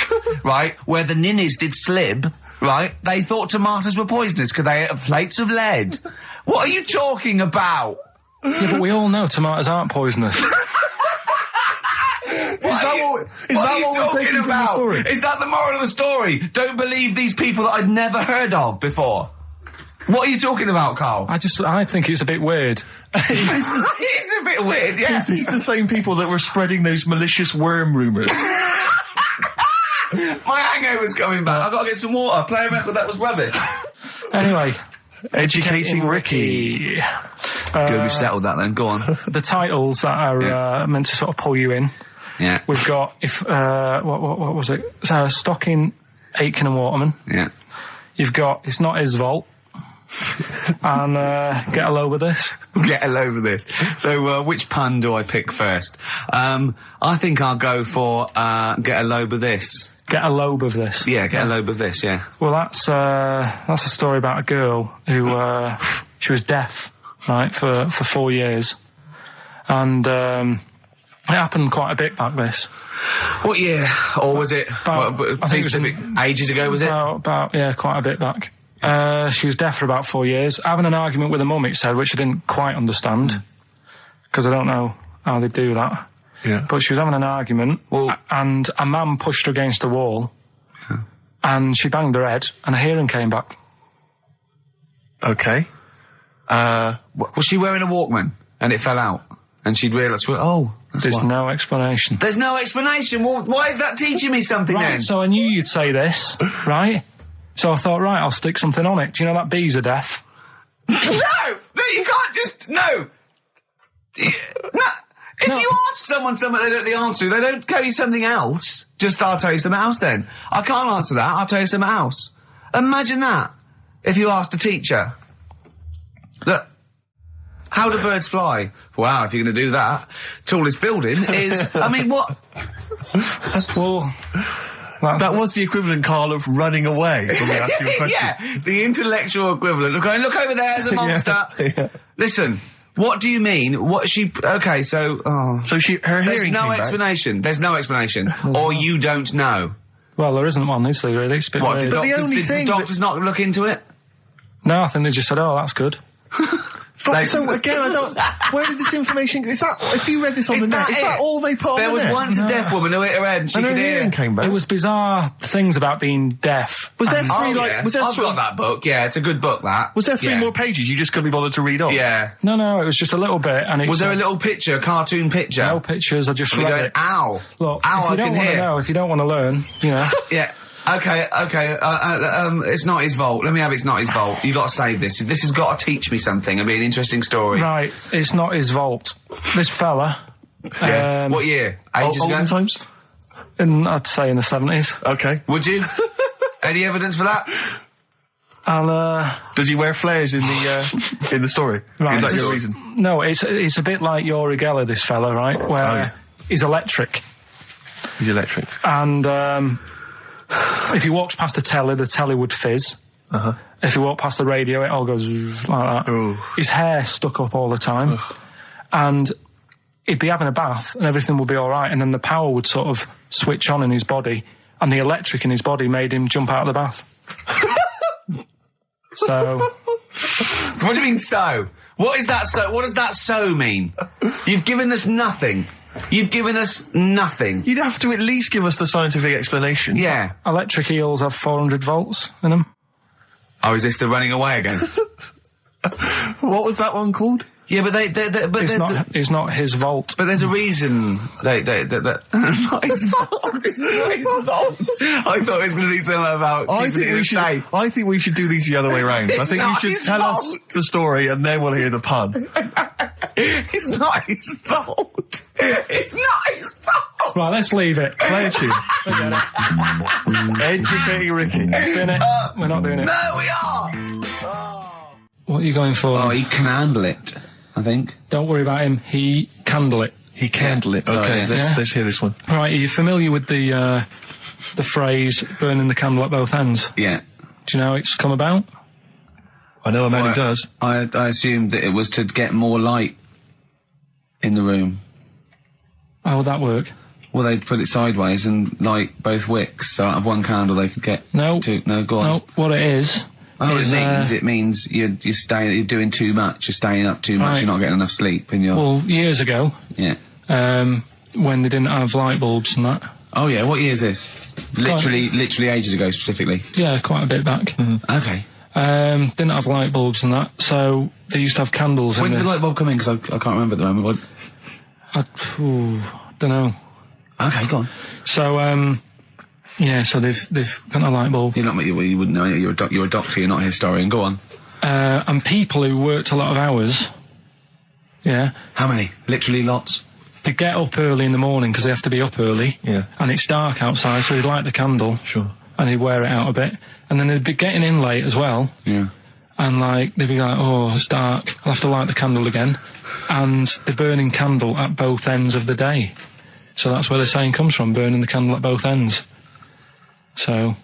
right, where the ninnies did slib, right, they thought tomatoes were poisonous because they ate plates of lead. What are you talking about? Yeah, but we all know tomatoes aren't poisonous. Is that what we're taking from the story? Is that the moral of the story? Don't believe these people that I'd never heard of before. What are you talking about, Carl? I think it's a bit weird. It's a bit weird, yeah. It's the same people that were spreading those malicious worm rumours. My hangover's coming back. I've got to get some water. Play a record that was rubbish. Anyway. Educating Ricky. Good, we've settled that then. Go on. The titles that are meant to sort of pull you in. Yeah. We've got, what was it? Stocking, Aitken and Waterman. Yeah. You've got It's Not His Vault. And Get a Load of This. Get a load of this. So, which pun do I pick first? I think I'll go for Get a Load of This. Get a lobe of this. Yeah, get a lobe of this, yeah. Well, that's a story about a girl who, she was deaf, right, for 4 years. And, it happened quite a bit back this. What year? Or was it, I think it was ages ago, was it? Yeah, quite a bit back. She was deaf for about 4 years. Having an argument with her mum, it said, which I didn't quite understand. Because I don't know how they do that. Yeah. But she was having an argument, and a man pushed her against a wall, and she banged her head, and her hearing came back. Okay. Was she wearing a Walkman, and it fell out? And she'd realised, there's no explanation. There's no explanation? Well, why is that teaching me something then? So I knew you'd say this, right? So I thought, right, I'll stick something on it. Do you know that bees are deaf? No, you can't just, no. If you ask someone something they don't know the answer to, they don't tell you something else. Just, I'll tell you something else then. I can't answer that, I'll tell you something else. Imagine that. If you asked a teacher. Look, how do birds fly? Wow, if you're going to do that. Tallest building is, I mean, what? Well, that was the equivalent, Carl, of running away when we asked you a question. Yeah, the intellectual equivalent of going, look over there, there's a monster. Yeah. Listen. What do you mean? What she? Okay, so her hearing. There's no explanation. There's no explanation, or you don't know. Well, there isn't one, is there? Really, it's a bit weird. But the only thing, did doctors not look into it? No, I think they just said, "Oh, that's good." So again, I don't. Where did this information go? Is that if you read this on the net? Is that all they put on the net? There was once a deaf woman who hit her head and she could hear. Came back. It was bizarre things about being deaf. Was there three I've got that book. Yeah, it's a good book. That was there 3 more pages you just couldn't be bothered to read on? Yeah. No, it was just a little bit. And was there a little picture, a cartoon picture? No pictures. I just read it. Ow! Look, ow! If you don't want to know, if you don't want to learn, you know. Yeah. Okay. It's not his fault. Let me have It's Not His Fault. You got to save this. This has got to teach me something. It'll be an interesting story. Right. It's not his vault. This fella. Yeah. What year? Ages ago? Olden times? I'd say in the 70s. Okay. Would you? Any evidence for that? And does he wear flares in the story? Right. Is that your reason? No, it's a bit like Yuri Geller, this fella, right? Where he's electric. He's electric. And if he walks past the telly would fizz. If he walked past the radio, it all goes like that. Ooh. His hair stuck up all the time. And he'd be having a bath and everything would be all right, and then the power would sort of switch on in his body, and the electric in his body made him jump out of the bath. So... What do you mean, so? What is that so? What does that so mean? You've given us nothing. You've given us nothing. You'd have to at least give us the scientific explanation. Yeah. Electric eels have 400 volts in them. Oh, is this the running away again? What was that one called? Yeah, but it's not his vault. But there's a reason that not his fault. It's not his fault. I thought it was going to be something about. I think we should do these the other way around. I think you should tell us the story and then we'll hear the pun. It's not his fault. It's not his fault. Right, let's leave it. Play a tune. Forget it. Educating Ricky. Doing it. We're not doing it. No, we are. What are you going for? Oh, he can handle it. I think. Don't worry about him. He candle it. He candle it. Sorry, Okay, yeah. let's hear this one. Right, are you familiar with the phrase "burning the candle at both ends"? Yeah. Do you know how it's come about? I know a man who does. I assumed that it was to get more light in the room. How would that work? Well, they'd put it sideways and light both wicks, so out of one candle they could get two. No, go on. No, what it is... I know what it means. It means you're doing too much, you're staying up too much, Right. you're not getting enough sleep, and you're... Well, years ago, yeah. when they didn't have light bulbs and that. Oh yeah, what year is this? Literally ages ago, specifically. Yeah, quite a bit back. Okay. Didn't have light bulbs and that, so they used to have candles. When did the light bulb come in? Because I can't remember at the moment. Don't know. Okay, go on. So, yeah, so they've got a light bulb. You're not, you wouldn't know. You're a doctor. You're not a historian. Go on. And people who worked a lot of hours. Yeah. How many? Literally lots. They get up early in the morning because they have to be up early. Yeah. And it's dark outside, so they'd light the candle. Sure. And they'd wear it out a bit, and then they'd be getting in late as well. Yeah. And like they'd be like, "Oh, it's dark. I'll have to light the candle again." And they're burning candle at both ends of the day. So that's where the saying comes from: burning the candle at both ends. So,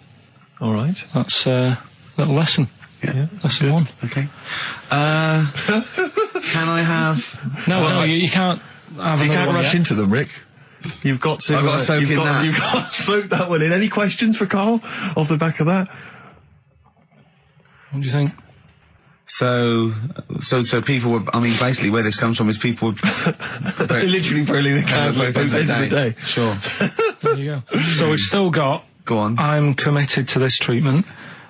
all right, that's a little lesson. Yeah, lesson one. Okay. Can I have? No, you can't. Have you can't one rush yet. into them, Rick. You've got to. I've got to soak in that. You've got to soak that one in. Any questions for Karl off the back of that? What do you think? So people were. I mean, basically, where this comes from is people were literally burning the candle at both ends of the day. Sure. There you go. So we've still got. Go on. I'm committed to this treatment.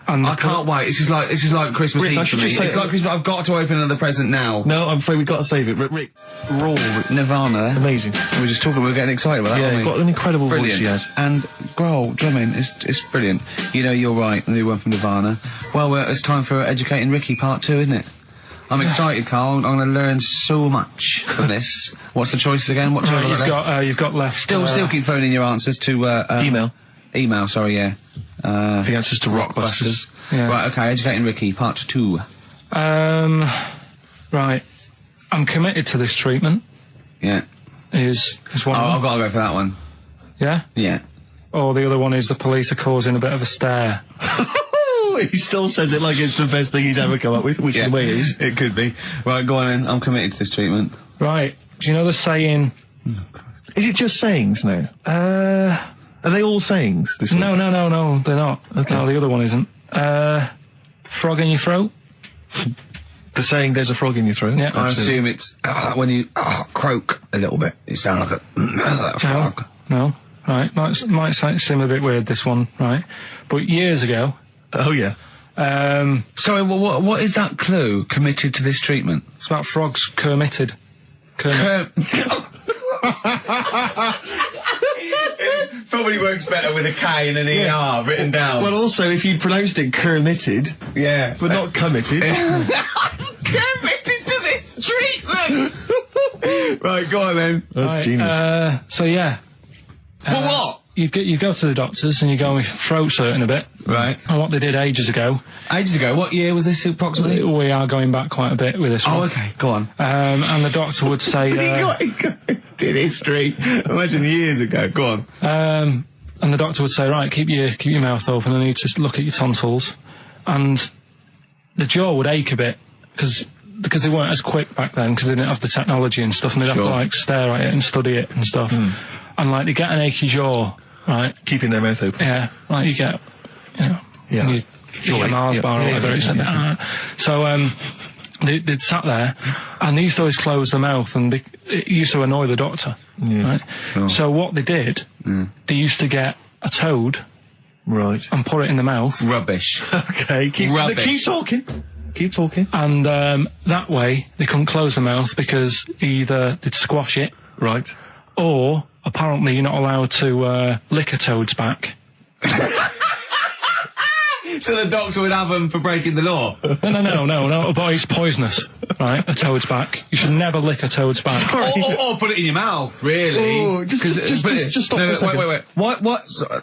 And I can't wait. This is like Christmas Rick, Eve for me. It's like Christmas. I've got to open another present now. No, I'm afraid we've got to save it. Rick, raw Nirvana. Amazing. We were just talking. We were getting excited about that. Yeah, aren't we? got an incredible Brilliant. voice he has. And growl drumming it's brilliant. You know, you're right. The new one from Nirvana. Well, it's time for Educating Ricky Part 2, isn't it? I'm excited, Karl. I'm going to learn so much from this. What's the choices again? What you've got left. Still keep phoning your answers to email. Sorry, yeah. The answers to Rockbusters. Yeah. Right, okay. Educating Ricky, Part 2. Right. I'm committed to this treatment. Yeah. Is one. I've got to go for that one. Yeah. Yeah. Or the other one is the police are causing a bit of a stir. He still says it like it's the best thing he's ever come up with, which in a way is. It could be. Right, go on then. I'm committed to this treatment. Right. Do you know the saying? Is it just sayings now? Are they all sayings? This No, they're not. Okay. No, the other one isn't. Frog in your throat? The saying, there's a frog in your throat? Yeah. I assume it's when you croak a little bit. You sound like a frog. No. Right. Might seem a bit weird, this one, right? But years ago... Oh, yeah. Sorry, what is that clue? Committed to this treatment? It's about frogs committed. Probably works better with a K and an ER written down. Well, also, if you pronounced it committed, yeah, but not committed. Committed to this treatment! Right, go on then. That's genius. So, yeah. What? You go to the doctors and you go with throat hurting a bit. Right. And what they did ages ago. Ages ago? What year was this approximately? We are going back quite a bit with this one. Oh, okay. Go on. And the doctor would say... did history. Imagine years ago. Go on. And the doctor would say, right, keep your mouth open and I need to look at your tonsils. And the jaw would ache a bit because they weren't as quick back then because they didn't have the technology and stuff and they'd have to, like, stare at it and study it and stuff. And, like, they get an achy jaw, right? Keeping their mouth open. Yeah, like you get, you eat a Mars bar or whatever. So, they'd sat there, and they used to always close their mouth, and it used to annoy the doctor, right? Oh. So what they did, they used to get a toad, right, and put it in the mouth. Rubbish. Okay, keep talking. Keep talking. And that way, they couldn't close their mouth because either they'd squash it, right, or apparently you're not allowed to lick a toad's back. So the doctor would have them for breaking the law? No, but it's poisonous, right? A toad's back. You should never lick a toad's back. Or put it in your mouth, really. Oh, just stop for a second. Wait. What?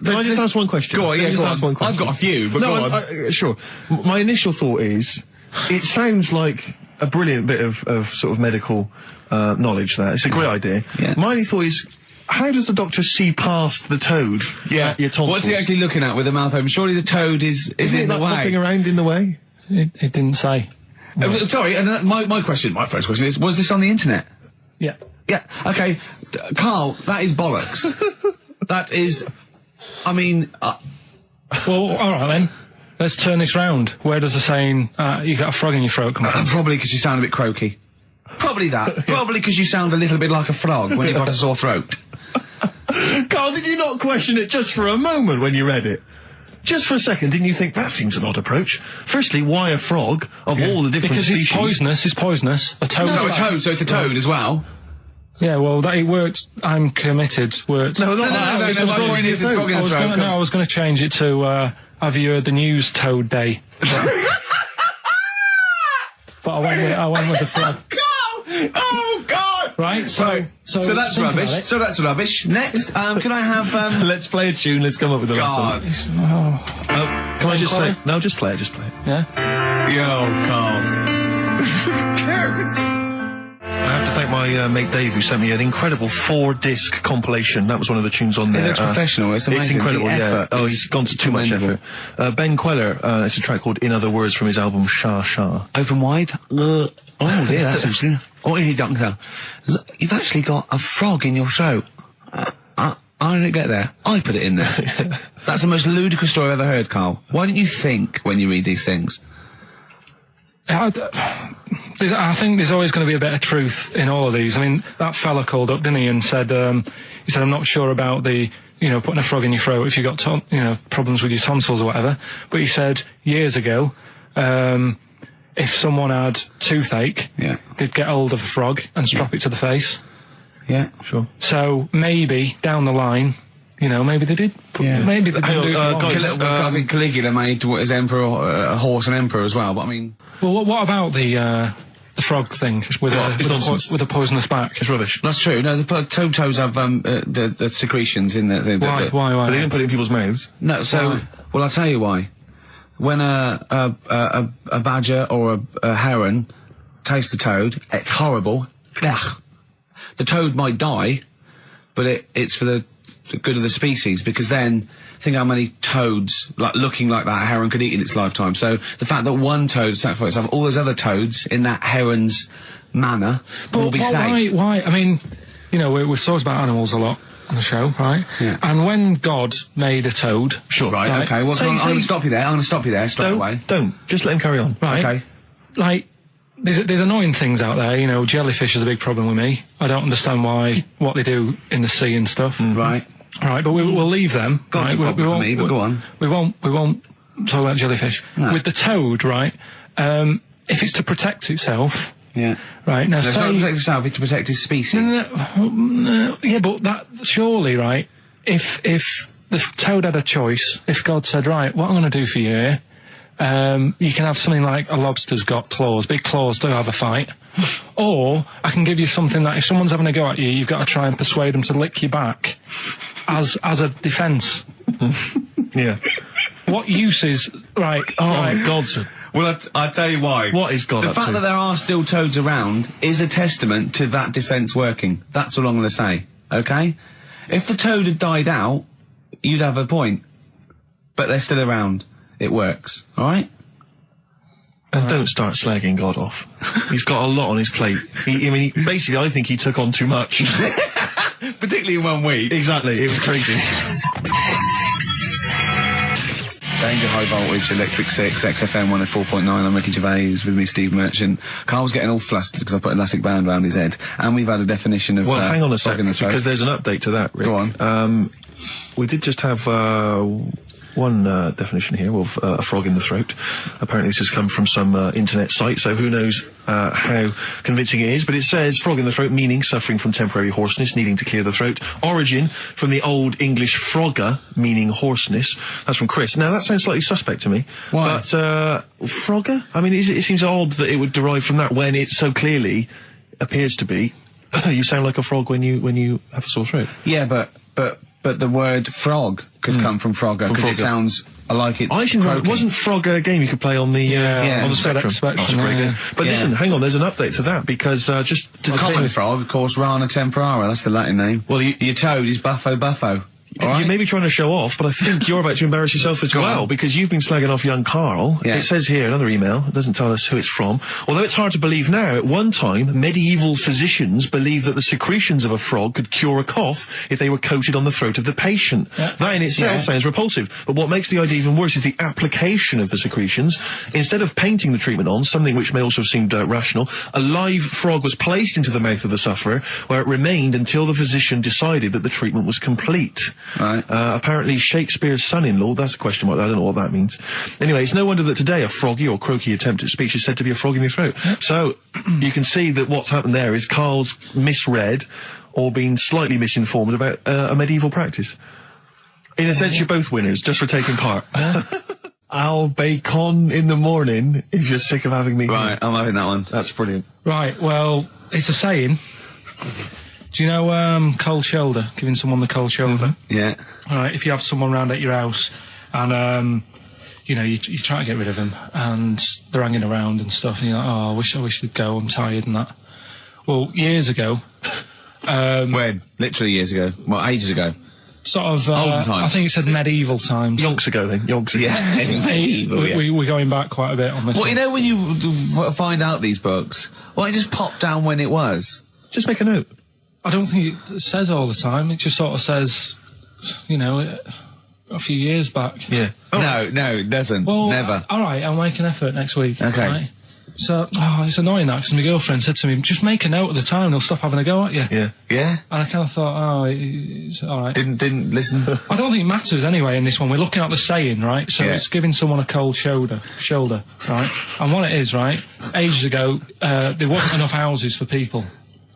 Can I just ask one question? Go on, yeah, just ask one question. I've got a few, but go on. Sure. My initial thought is, it sounds like a brilliant bit of sort of medical knowledge there. It's a great idea. Yeah. My only thought is, how does the doctor see past the toad? Yeah. At your tonsils? What's he actually looking at with the mouth open? Surely the toad is Isn't in it the like way. hopping around in the way? It didn't say. Sorry, and my first question is, was this on the internet? Yeah. Yeah, okay. Carl, that is bollocks. That is, I mean... Well, alright then. Let's turn this round. Where does the saying, you got a frog in your throat come from? Probably because you sound a bit croaky. Probably that. Probably because you sound a little bit like a frog when you've got a sore throat. Carl, did you not question it just for a moment when you read it? Just for a second, didn't you think that seems an odd approach? Firstly, why a frog of all the different Because species? it's poisonous. A toad. So a toad, so it's a toad as well. Yeah, well, it worked. I'm committed. Worked. No, No, my point is it's frog in the throat. I was going to change it to, have you heard the news Toad Day? But I went with the frog. Oh, God! Right, so that's think rubbish. about it. So that's rubbish. Next, can I have, Let's play a tune, let's come up with the God. last one. Can I just say... No, just play it. Yeah? Yo, Carl. I have to thank my mate Dave, who sent me an incredible 4-disc compilation. That was one of the tunes on there. looks professional, it's amazing. It's incredible, The yeah. effort Oh, is he's gone to too much commendable. effort. Ben Queller, it's a track called In Other Words from his album Shah Shah. Open wide. Oh dear, that's interesting. Oh, here, doctor. Look, you've actually got a frog in your throat. I didn't get there. I put it in there. That's the most ludicrous story I've ever heard, Carl. Why don't you think when you read these things? I think there's always going to be a bit of truth in all of these. I mean, that fella called up, didn't he, and said, I'm not sure about the, putting a frog in your throat if you've got, problems with your tonsils or whatever. But he said years ago, if someone had toothache, they'd get hold of a frog and strap it to the face. Yeah, sure. So maybe down the line, maybe they did. Yeah. Maybe they didn't do it for long. I think Caligula made his emperor, a horse and emperor as well, but I mean... Well, what about the frog thing with a poisonous back? It's rubbish. That's true. No, the toads have the secretions in the Why? But they didn't put it in people's mouths. No, so... Why? Well, I'll tell you why. When a badger or a heron tastes the toad, it's horrible. Ugh. The toad might die, but it's for the good of the species, because then think how many toads looking like that a heron could eat in its lifetime. So the fact that one toad sacrificed itself, all those other toads in that heron's manner will be safe. Why? I mean, we've talked about animals a lot on the show, right? Yeah. And when God made a toad, Right. Okay. Well, I'm going to stop you there. I'm going to stop you there straight away. Don't. Just let him carry on. right? Okay. Like, there's annoying things out there. Jellyfish is a big problem with me. I don't understand what they do in the sea and stuff. Right. Right, but we'll leave them. Got right? to for me, but go on. We won't talk about jellyfish. No. With the toad, right? If it's to protect itself, Yeah. right? Now, No, it's not to protect itself, it's to protect his species. No, yeah, but that surely, right? If the toad had a choice, if God said, right, what I'm going to do for you here, you can have something like a lobster's got claws, big claws, do have a fight. Or I can give you something that if someone's having a go at you, you've got to try and persuade them to lick you back as a defence. Yeah. What use is, right? Oh, right. God, sir. Well, I'll tell you why. What is God The up fact to? that there are still toads around is a testament to that defence working. That's all I'm going to say, okay? If the toad had died out, you'd have a point. But they're still around. It works, alright? And don't start slagging God off. He's got a lot on his plate. Basically, I think he took on too much. Particularly in 1 week. Exactly, it was crazy. Danger High Voltage, Electric 6, XFM 104.9. I'm Ricky Gervais, with me Steve Merchant. Carl's getting all flustered because I put an elastic band around his head. And we've had a definition of... Well, hang on a frog in second, the throat. because there's an update to that, Rick. Go on. We did just have one definition here of a frog in the throat. Apparently this has come from some internet site, so who knows how convincing it is. But it says frog in the throat, meaning suffering from temporary hoarseness, needing to clear the throat. Origin from the Old English frogger, meaning hoarseness. That's from Chris. Now that sounds slightly suspect to me. Why? But frogger? I mean, it seems odd that it would derive from that when it so clearly appears to be you sound like a frog when you have a sore throat. Yeah, but the word frog could come from frogger, because it sounds I like it. I seem to remember, wasn't Frog a game you could play on the on the Spectrum? That's a great game. But Yeah. listen, hang on, there's an update to that because just to Common frog, of course, Rana temporara. That's the Latin name. Well, your toad is Buffo Buffo. You may be trying to show off, but I think you're about to embarrass yourself as well, because you've been slagging off young Karl. Yeah. It says here, another email, it doesn't tell us who it's from. Although it's hard to believe now, at one time, medieval physicians believed that the secretions of a frog could cure a cough if they were coated on the throat of the patient. Yeah. That in itself sounds repulsive, but what makes the idea even worse is the application of the secretions. Instead of painting the treatment on, something which may also have seemed rational, a live frog was placed into the mouth of the sufferer, where it remained until the physician decided that the treatment was complete. Right. Apparently Shakespeare's son-in-law, that's a question mark, I don't know what that means. Anyway, it's no wonder that today a froggy or croaky attempt at speech is said to be a frog in your throat. So, you can see that what's happened there is Karl's misread or been slightly misinformed about a medieval practice. In a sense, you're both winners, just for taking part. I'll bacon in the morning if you're sick of having me. Right, I'm having that one. That's brilliant. Right, well, it's a saying. Do you know cold shoulder? Giving someone the cold shoulder? Yeah. All right, if you have someone round at your house and, you know, you try to get rid of them and they're hanging around and stuff and you're like, oh, I wish they'd go, I'm tired and that. Well, years ago... when? Literally years ago. Well, ages ago. Sort of, Olden times. I think it said medieval times. Yonks ago then, yonks ago. Yeah, medieval, We're going back quite a bit on this Well, one. you know when you find out these books, why don't you just pop down when it was? Just make a note. I don't think it says all the time. It just sort of says, you know, a few years back. Yeah. No, it doesn't. Well, never. All right, I'll make an effort next week. Okay. Right? So, it's annoying that because my girlfriend said to me, just make a note of the time and they'll stop having a go at you. Yeah. Yeah? And I kind of thought, it's all right. Didn't listen. I don't think it matters anyway in this one. We're looking at the saying, right? So Yeah. it's giving someone a cold shoulder, right? And what it is, right? Ages ago, there wasn't enough houses for people.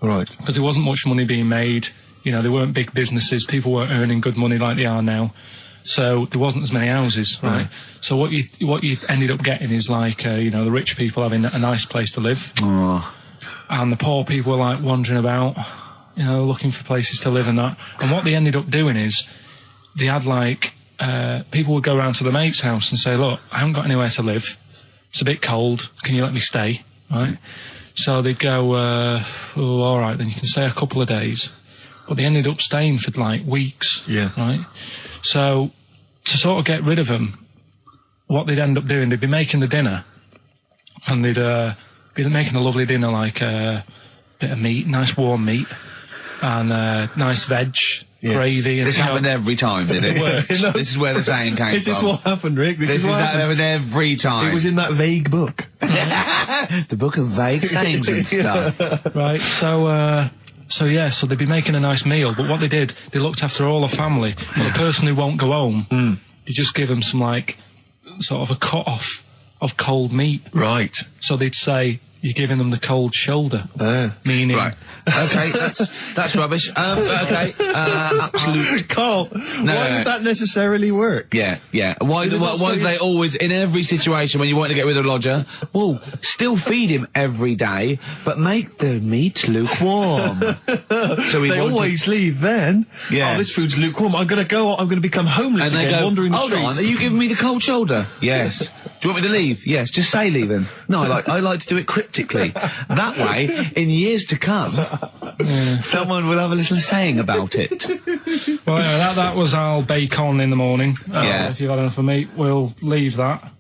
Right. Because there wasn't much money being made. You know, there weren't big businesses. People weren't earning good money like they are now. So there wasn't as many houses, right? So what you ended up getting is like, you know, the rich people having a nice place to live. Oh. And the poor people were like wandering about, you know, looking for places to live and that. And what they ended up doing is they had like, people would go round to the mate's house and say, look, I haven't got anywhere to live. It's a bit cold. Can you let me stay? Right? So they'd go, all right, then you can stay a couple of days. But they ended up staying for like weeks. Yeah. Right? So to sort of get rid of them, what they'd end up doing, they'd be making the dinner and they'd be making a lovely dinner, like a bit of meat, nice warm meat and nice veg, gravy. And This happened every time, did it? This is where the saying came This from. is what happened, Rick. This is what what happened every time. It was in that vague book. The book of vague sayings and stuff. Right, so they'd be making a nice meal, but what they did, they looked after all the family. But the person who won't go home, they just give them some, like, sort of a cut-off of cold meat. Right. So they'd say, you're giving them the cold shoulder. Meaning... Right. Okay, that's rubbish. Okay, absolute... Carl, why would that necessarily work? Yeah. Why do they always, in every situation when you want to get rid of a lodger, well, still feed him every day, but make the meat lukewarm. So they always leave then. Yeah. Oh, this food's lukewarm. I'm going to become homeless and they again, go, wandering the hold streets. on, are you giving me the cold shoulder? Yes. Do you want me to leave? Yes, just say leaving. No, I like to do it cryptically. That way, in years to come, someone will have a little saying about it. Well, anyway, that was our bacon in the morning. Yeah. If you've had enough of meat, we'll leave that.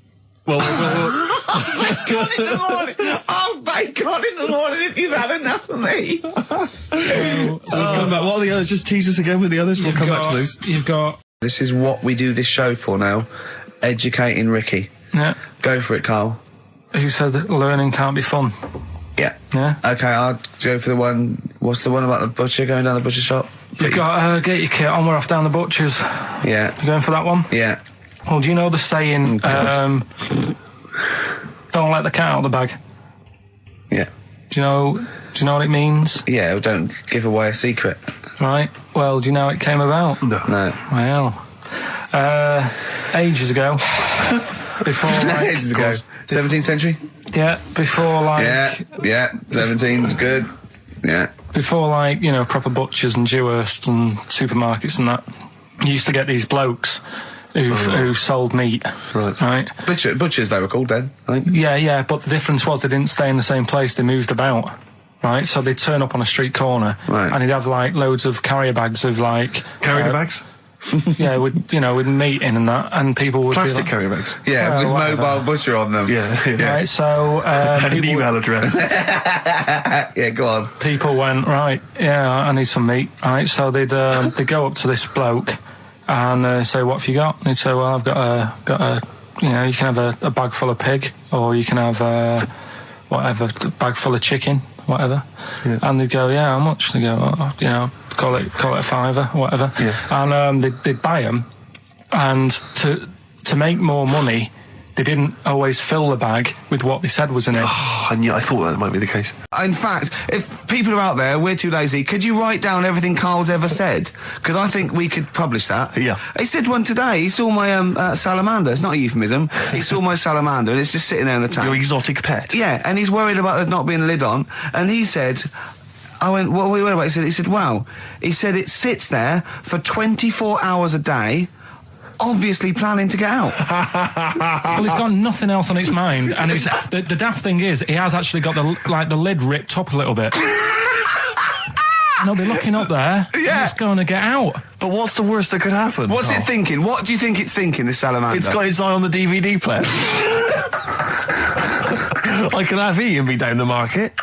Well, Bacon in the morning! Oh, bacon in the morning if you've had enough of me! come back. What are the others? Just tease us again with the others. We'll come back to those. You've got... This is what we do this show for now. Educating Ricky. Yeah. Go for it, Carl. As you said, learning can't be fun. Yeah. Yeah. Okay, I'll go for the one... What's the one about the butcher, going down the butcher shop? You've got, get your kit on, we're off down the butcher's. Yeah. You going for that one? Yeah. Well, do you know the saying, don't let the cat out of the bag? Yeah. Do you know what it means? Yeah, don't give away a secret. Right. Well, do you know how it came about? No. Well, ages ago. Before, like... Ages ago. 17th century? Yeah, before, like... Yeah, 17's good. Yeah. Before, like, proper butchers and Dewhursts and supermarkets and that, you used to get these blokes who sold meat. Right. Butchers they were called then, I think. Yeah, but the difference was they didn't stay in the same place, they moved about. Right, so they'd turn up on a street corner, and he'd have like loads of carrier bags of like Carrier bags? yeah, with meat in and that, and people would Plastic be like, carrier bags. Yeah, with whatever. mobile butcher on them. Yeah. Right, so And an email address. Yeah, go on. people went, right, yeah, I need some meat. Right, so they'd go up to this bloke and say, what have you got? And he'd say, well, I've got a you know, you can have a bag full of pig, or you can have whatever, a bag full of chicken, whatever. Yeah. And they'd go, yeah, how much? They go, oh, you know, call it a fiver, whatever. Yeah. And they'd buy them, and to make more money, they didn't always fill the bag with what they said was in it. Oh, I thought that might be the case. In fact, if people are out there, we're too lazy, could you write down everything Carl's ever said? Because I think we could publish that. Yeah. He said one today, he saw my salamander. It's not a euphemism. He saw my salamander and it's just sitting there in the tank. Your exotic pet. Yeah, and he's worried about there not being a lid on. And he said, I went, what are we worried about? He said, wow. He said it sits there for 24 hours a day, obviously planning to get out. Well, he's got nothing else on his mind, and it's, the daft thing is, he has actually got the lid ripped up a little bit. And he'll be looking up there, and it's going to get out. But what's the worst that could happen? What's it thinking? What do you think it's thinking, this salamander? It's got his eye on the DVD player. I could have he and be down the market.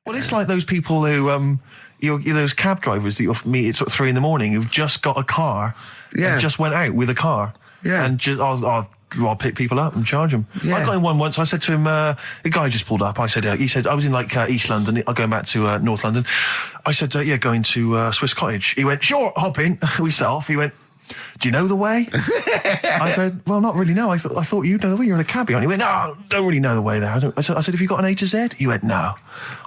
Well, it's like those people who, those cab drivers that you'll meet at sort of 3 a.m. who've just got a car. Yeah. And just went out with a car. Yeah. And just, I'll pick people up and charge them. Yeah. I got in one once. I said to him, the guy just pulled up. I said, he said, I was in like East London. I'm going back to North London. I said, yeah, going to Swiss Cottage. He went, sure, hop in. We set off. He went, do you know the way? I said, well, not really, no. I thought you know the way. You're in a cabbie, aren't you? He went, no, don't really know the way there. I said, have you got an A to Z? He went, no.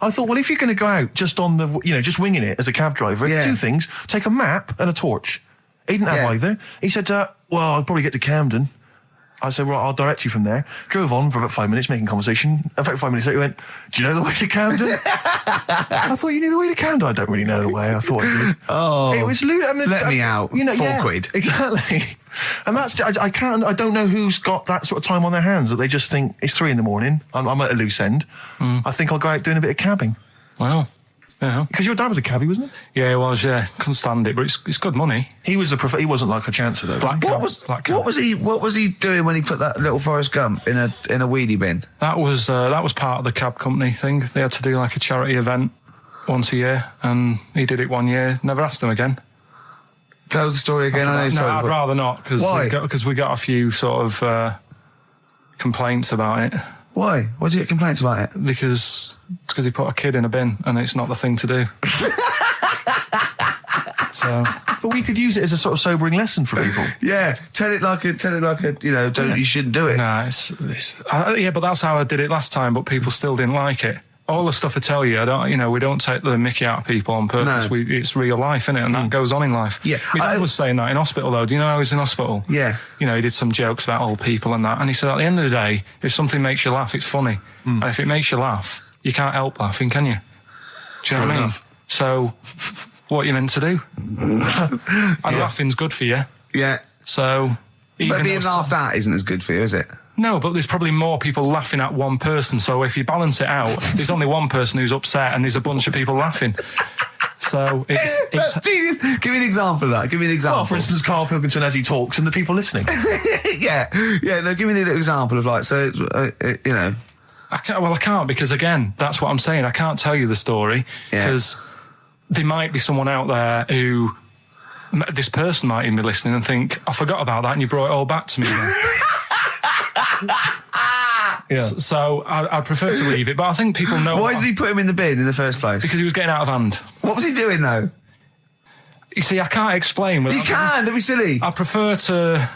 I thought, well, if you're going to go out just on the, just winging it as a cab driver, two things, take a map and a torch. He didn't have either. He said, well, I'll probably get to Camden. I said, well, I'll direct you from there. Drove on for about 5 minutes, making conversation. About 5 minutes later, he went, do you know the way to Camden? I thought you knew the way to Camden. I don't really know the way. I thought I did. Oh. It was lewd. I mean, let me out. £4. Exactly. And that's, I don't know who's got that sort of time on their hands that they just think it's 3 a.m. I'm at a loose end. I think I'll go out doing a bit of cabbing. Wow. Yeah. Because your dad was a cabbie, wasn't he? Yeah, he was, yeah. Couldn't stand it, but it's good money. He was he wasn't like a chancer, though. What was he doing when he put that little Forrest Gump in a weedy bin? That was part of the cab company thing. They had to do like a charity event once a year, and he did it one year. Never asked him again. Tell us the story again. I'd rather not, because we got a few sort of complaints about it. Why? Why did you get complaints about it? Because he put a kid in a bin, and it's not the thing to do. So, but we could use it as a sort of sobering lesson for people. Yeah, tell it like a, you shouldn't do it. Nah, yeah, but that's how I did it last time. But people still didn't like it. All the stuff I tell you, we don't take the mickey out of people on purpose. No. It's real life, isn't it? And that goes on in life. Yeah. My dad was saying that in hospital, though. Do you know how he was in hospital? Yeah. He did some jokes about old people and that. And he said, at the end of the day, if something makes you laugh, it's funny. And if it makes you laugh, you can't help laughing, can you? Do you know what I mean? So, what are you meant to do? And laughing's good for you. Yeah. So, but being laughed at isn't as good for you, is it? No, but there's probably more people laughing at one person. So if you balance it out, there's only one person who's upset and there's a bunch of people laughing. So it's Jesus. Give me an example of that. Give me an example. Well, for instance, Karl Pilkington as he talks and the people listening. Yeah. No, give me an example of I can't, because again, that's what I'm saying. I can't tell you the story because there might be someone out there who, this person might even be listening and think, I forgot about that and you brought it all back to me. Yeah. So I'd prefer to leave it, but I think people know. Why did he put him in the bin in the first place? Because he was getting out of hand. What was he doing though? You see, I can't explain. You can, don't be silly. I prefer to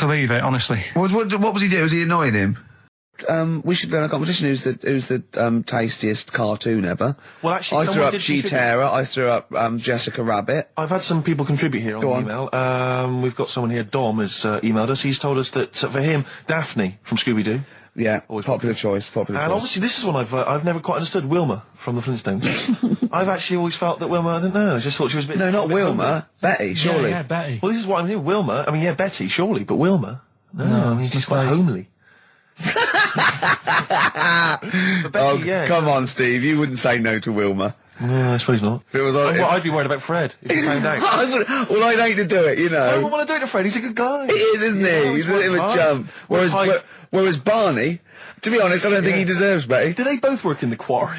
leave it, honestly. What was he doing? Was he annoying him? We should go in a competition. Who's the tastiest cartoon ever? Well, actually, I threw up Cheetara. I threw up Jessica Rabbit. I've had some people contribute here on email. We've got someone here, Dom, has emailed us. He's told us that for him, Daphne from Scooby-Doo. Yeah, Always popular choice. And obviously, this is one I've never quite understood. Wilma from the Flintstones. I've actually always felt that Wilma. I don't know. I just thought she was a bit. No, not a bit Wilma. homely. Betty, surely. Yeah, Betty. Well, this is what I'm hearing. Wilma. I mean, yeah, Betty, surely, but Wilma. No, I mean, she's quite homely. But Betty, yeah. Come on, Steve. You wouldn't say no to Wilma. No, I suppose not. If it was on, I'd be worried about Fred if he found out. Well, I'd hate to do it, you know. I don't want to do it to Fred. He's a good guy. He is, isn't he? He's a bit of a chump. Whereas Barney, to be honest, I don't think he deserves Betty. Do they both work in the quarry?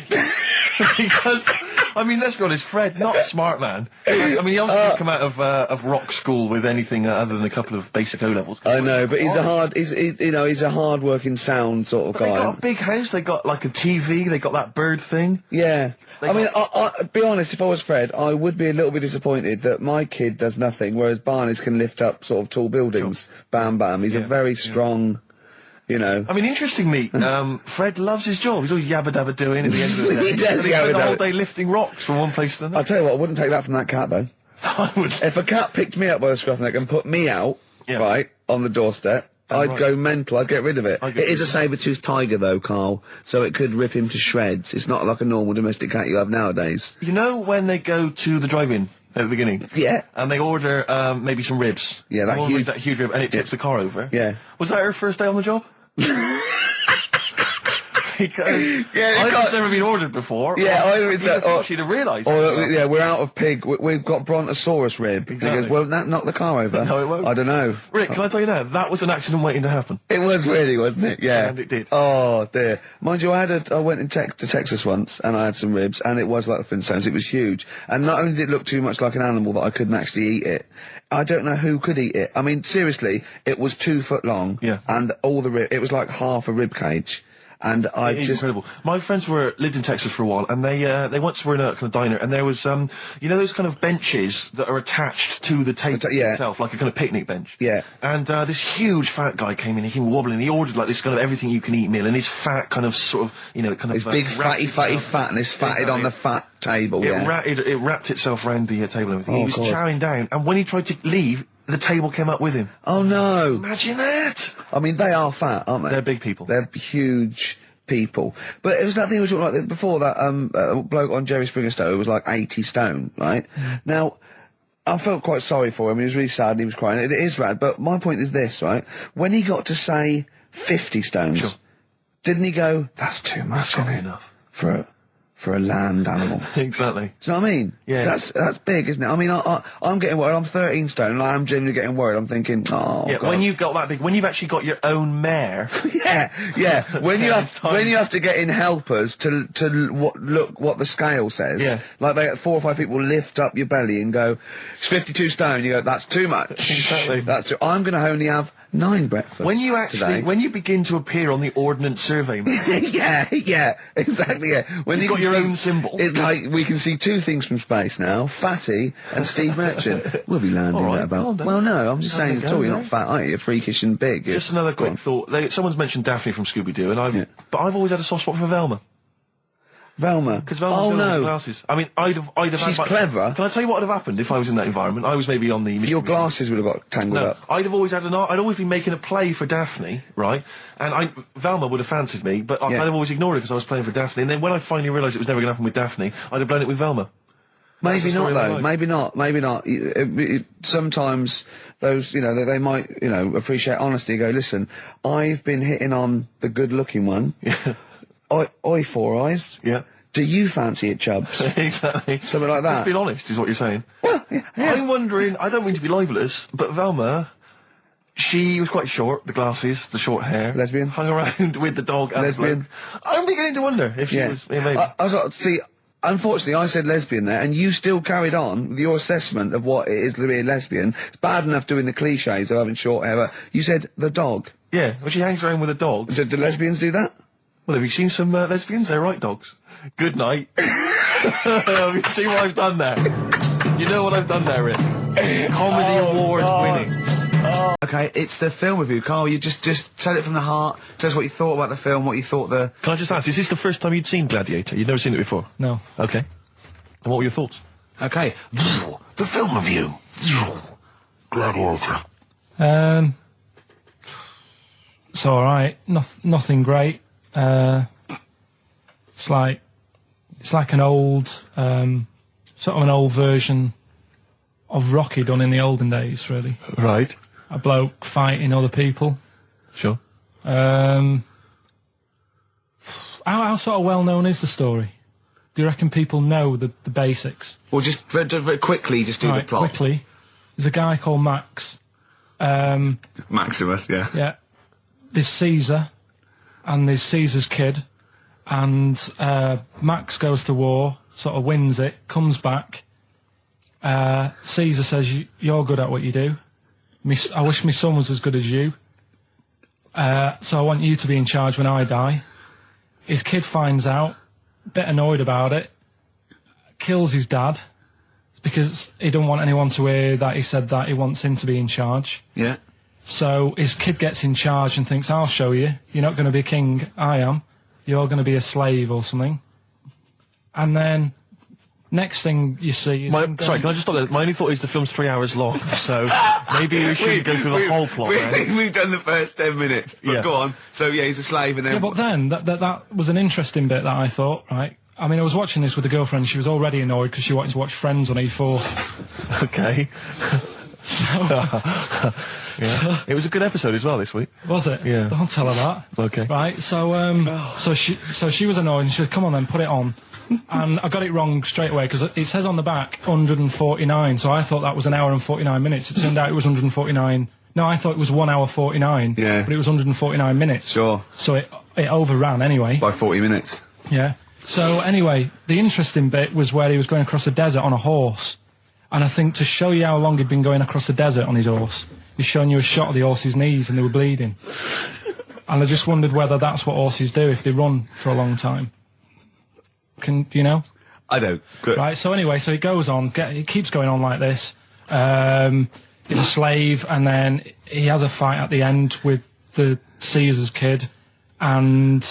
Because, I mean, let's be honest, Fred, not a smart man. I mean, he obviously didn't come out of rock school with anything other than a couple of basic O-levels. I know, but he's a hard-working, sound sort of guy. They got a big house, they got like a TV, they got that bird thing. Yeah. I mean, be honest, if I was Fred, I would be a little bit disappointed that my kid does nothing, whereas Barney's can lift up sort of tall buildings. Sure. Bam, bam. He's a very strong, you know. I mean, interestingly, Fred loves his job. He's always yabba-dabba doing at the end of the day. He does spend the whole day lifting rocks from one place to another. I'll tell you what, I wouldn't take that from that cat, though. I would. If a cat picked me up by the scruff neck and put me out, right, on the doorstep, I'd go mental. I'd get rid of it. It is a saber-toothed tiger, though, Carl, so it could rip him to shreds. It's not like a normal domestic cat you have nowadays. You know when they go to the drive-in at the beginning? Yeah. And they order maybe some ribs. Yeah, that huge rib, and it tips the car over. Yeah. Was that her first day on the job? Because I've never been ordered before. Yeah, she'd have realised. Yeah, we're out of pig. We've got brontosaurus rib. Exactly. He goes, well, that knock the car over. No, it won't. I don't know. Rick, can I tell you now? That was an accident waiting to happen. It was really, wasn't it? Yeah. And it did. Oh, dear. Mind you, I went to Texas once, and I had some ribs, and it was like the Flintstones. It was huge. And not only did it look too much like an animal that I couldn't actually eat it, I don't know who could eat it. I mean, seriously, it was 2 foot long. Yeah. And all the it was like half a rib cage. And It's incredible. My friends lived in Texas for a while, and they once were in a kind of diner, and there was you know those kind of benches that are attached to the table itself, like a kind of picnic bench. Yeah. And this huge fat guy came in, he came wobbling, he ordered like this kind of everything you can eat meal, and his fat kind of sort of, you know, kind of his big fatty fatness fatted on the fat table. It wrapped itself around the table and everything. He was chowing down, and when he tried to leave, the table came up with him. Oh no! Imagine that! I mean, they are fat, aren't they? They're big people. They're huge people. But it was that thing we talked like before, that bloke on Jerry Springer Show was like 80 stone, right? Now, I felt quite sorry for him. He was really sad and he was crying. It is rad, but my point is this, right? When he got to say 50 stones, didn't he go, that's too much, That's not enough. For a land animal. Exactly. Do you know what I mean? Yeah. That's big, isn't it? I mean, I'm getting worried. I'm 13 stone, and I am genuinely getting worried. I'm thinking, oh, yeah, God. when you've got that big, when you've actually got your own mare. yeah. When you have to get in helpers to look what the scale says. Yeah. Like 4 or 5 people lift up your belly and go, it's 52 stone. You go, that's too much. Exactly. I'm going to only have 9 breakfasts when you begin to appear on the Ordnance Survey map. yeah, exactly, yeah. When you've got your own symbol. It's like, we can see 2 things from space now, Fatty and Steve Merchant. We'll be landing at about... Well, no, I'm just saying at all, you're not fat, are you? You're freakish and big. Just another quick thought. Someone's mentioned Daphne from Scooby-Doo, but I've always had a soft spot for Velma. Velma? Because Velma's no glasses. I mean, I'd have She's clever. Can I tell you what would have happened if I was in that environment? I was maybe on the... Your glasses would have got tangled up. I'd have always had I'd always been making a play for Daphne, right? And Velma would have fancied me, but I'd have always ignored it because I was playing for Daphne. And then when I finally realised it was never going to happen with Daphne, I'd have blown it with Velma. Maybe not, though. Maybe not. Sometimes those, you know, they might, you know, appreciate honesty. Go, listen, I've been hitting on the good-looking one. Yeah. Oi, Four Eyes. Yeah. Do you fancy it, Chubbs? Exactly. Something like that. Let's be honest, is what you're saying. Well, yeah. I'm wondering, I don't mean to be libelous, but Velma, she was quite short, the glasses, the short hair. Lesbian. Hung around with the dog and lesbian. The bloke. I'm beginning to wonder if she was, maybe. Unfortunately, I said lesbian there, and you still carried on with your assessment of what it is to be a lesbian. It's bad enough doing the cliches of having short hair, but you said the dog. Yeah, well, she hangs around with a dog. So do lesbians do that? Well, have you seen some lesbians? They're right dogs. Good night. Have you seen what I've done there? You know what I've done there, Rick? Comedy award winning. Okay, it's the film review. Carl, you just tell it from the heart. Tell us what you thought about the film, what you thought the... Can I just ask, is this the first time you'd seen Gladiator? You'd never seen it before? No. Okay. And what were your thoughts? Okay. The film review. Gladiator. it's all right. Nothing great. It's like an old, sort of an old version of Rocky done in the olden days, really. Right. A bloke fighting other people. Sure. How sort of well known is the story? Do you reckon people know the basics? Well, just very quickly, just do the plot. Quickly. There's a guy called Max. Maximus, yeah. Yeah. There's Caesar, and there's Caesar's kid, and Max goes to war, sort of wins it, comes back. Caesar says, "You're good at what you do. I wish my son was as good as you. So I want you to be in charge when I die." His kid finds out, a bit annoyed about it, kills his dad, because he don't want anyone to hear that he said that he wants him to be in charge. Yeah. So his kid gets in charge and thinks, "I'll show you. You're not going to be king. I am. You're going to be a slave or something." And then next thing you see is... Sorry, can I just stop there? My only thought is the film's 3 hours long, so maybe we should go through the whole plot. We've done the first 10 minutes, but Yeah. go on. So, yeah, he's a slave and then... Yeah, but then, that was an interesting bit that I thought, right? I mean, I was watching this with a girlfriend. She was already annoyed because she wanted to watch Friends on E4. Okay. Yeah. It was a good episode as well this week. Was it? Yeah. Don't tell her that. Okay. Right, so she was annoyed and she said, "Come on then, put it on." And I got it wrong straight away because it says on the back 149, so I thought that was an hour and 49 minutes. It turned out it was 149. No, I thought it was 1 hour 49. Yeah. But it was 149 minutes. Sure. So it overran anyway. By 40 minutes. Yeah. So anyway, the interesting bit was where he was going across the desert on a horse. And I think to show you how long he'd been going across the desert on his horse, he's showing you a shot of the horse's knees and they were bleeding. And I just wondered whether that's what horses do if they run for a long time. Do you know? I don't. Good. Right, so anyway, so he goes on, he keeps going on like this. He's a slave, and then he has a fight at the end with the Caesar's kid, and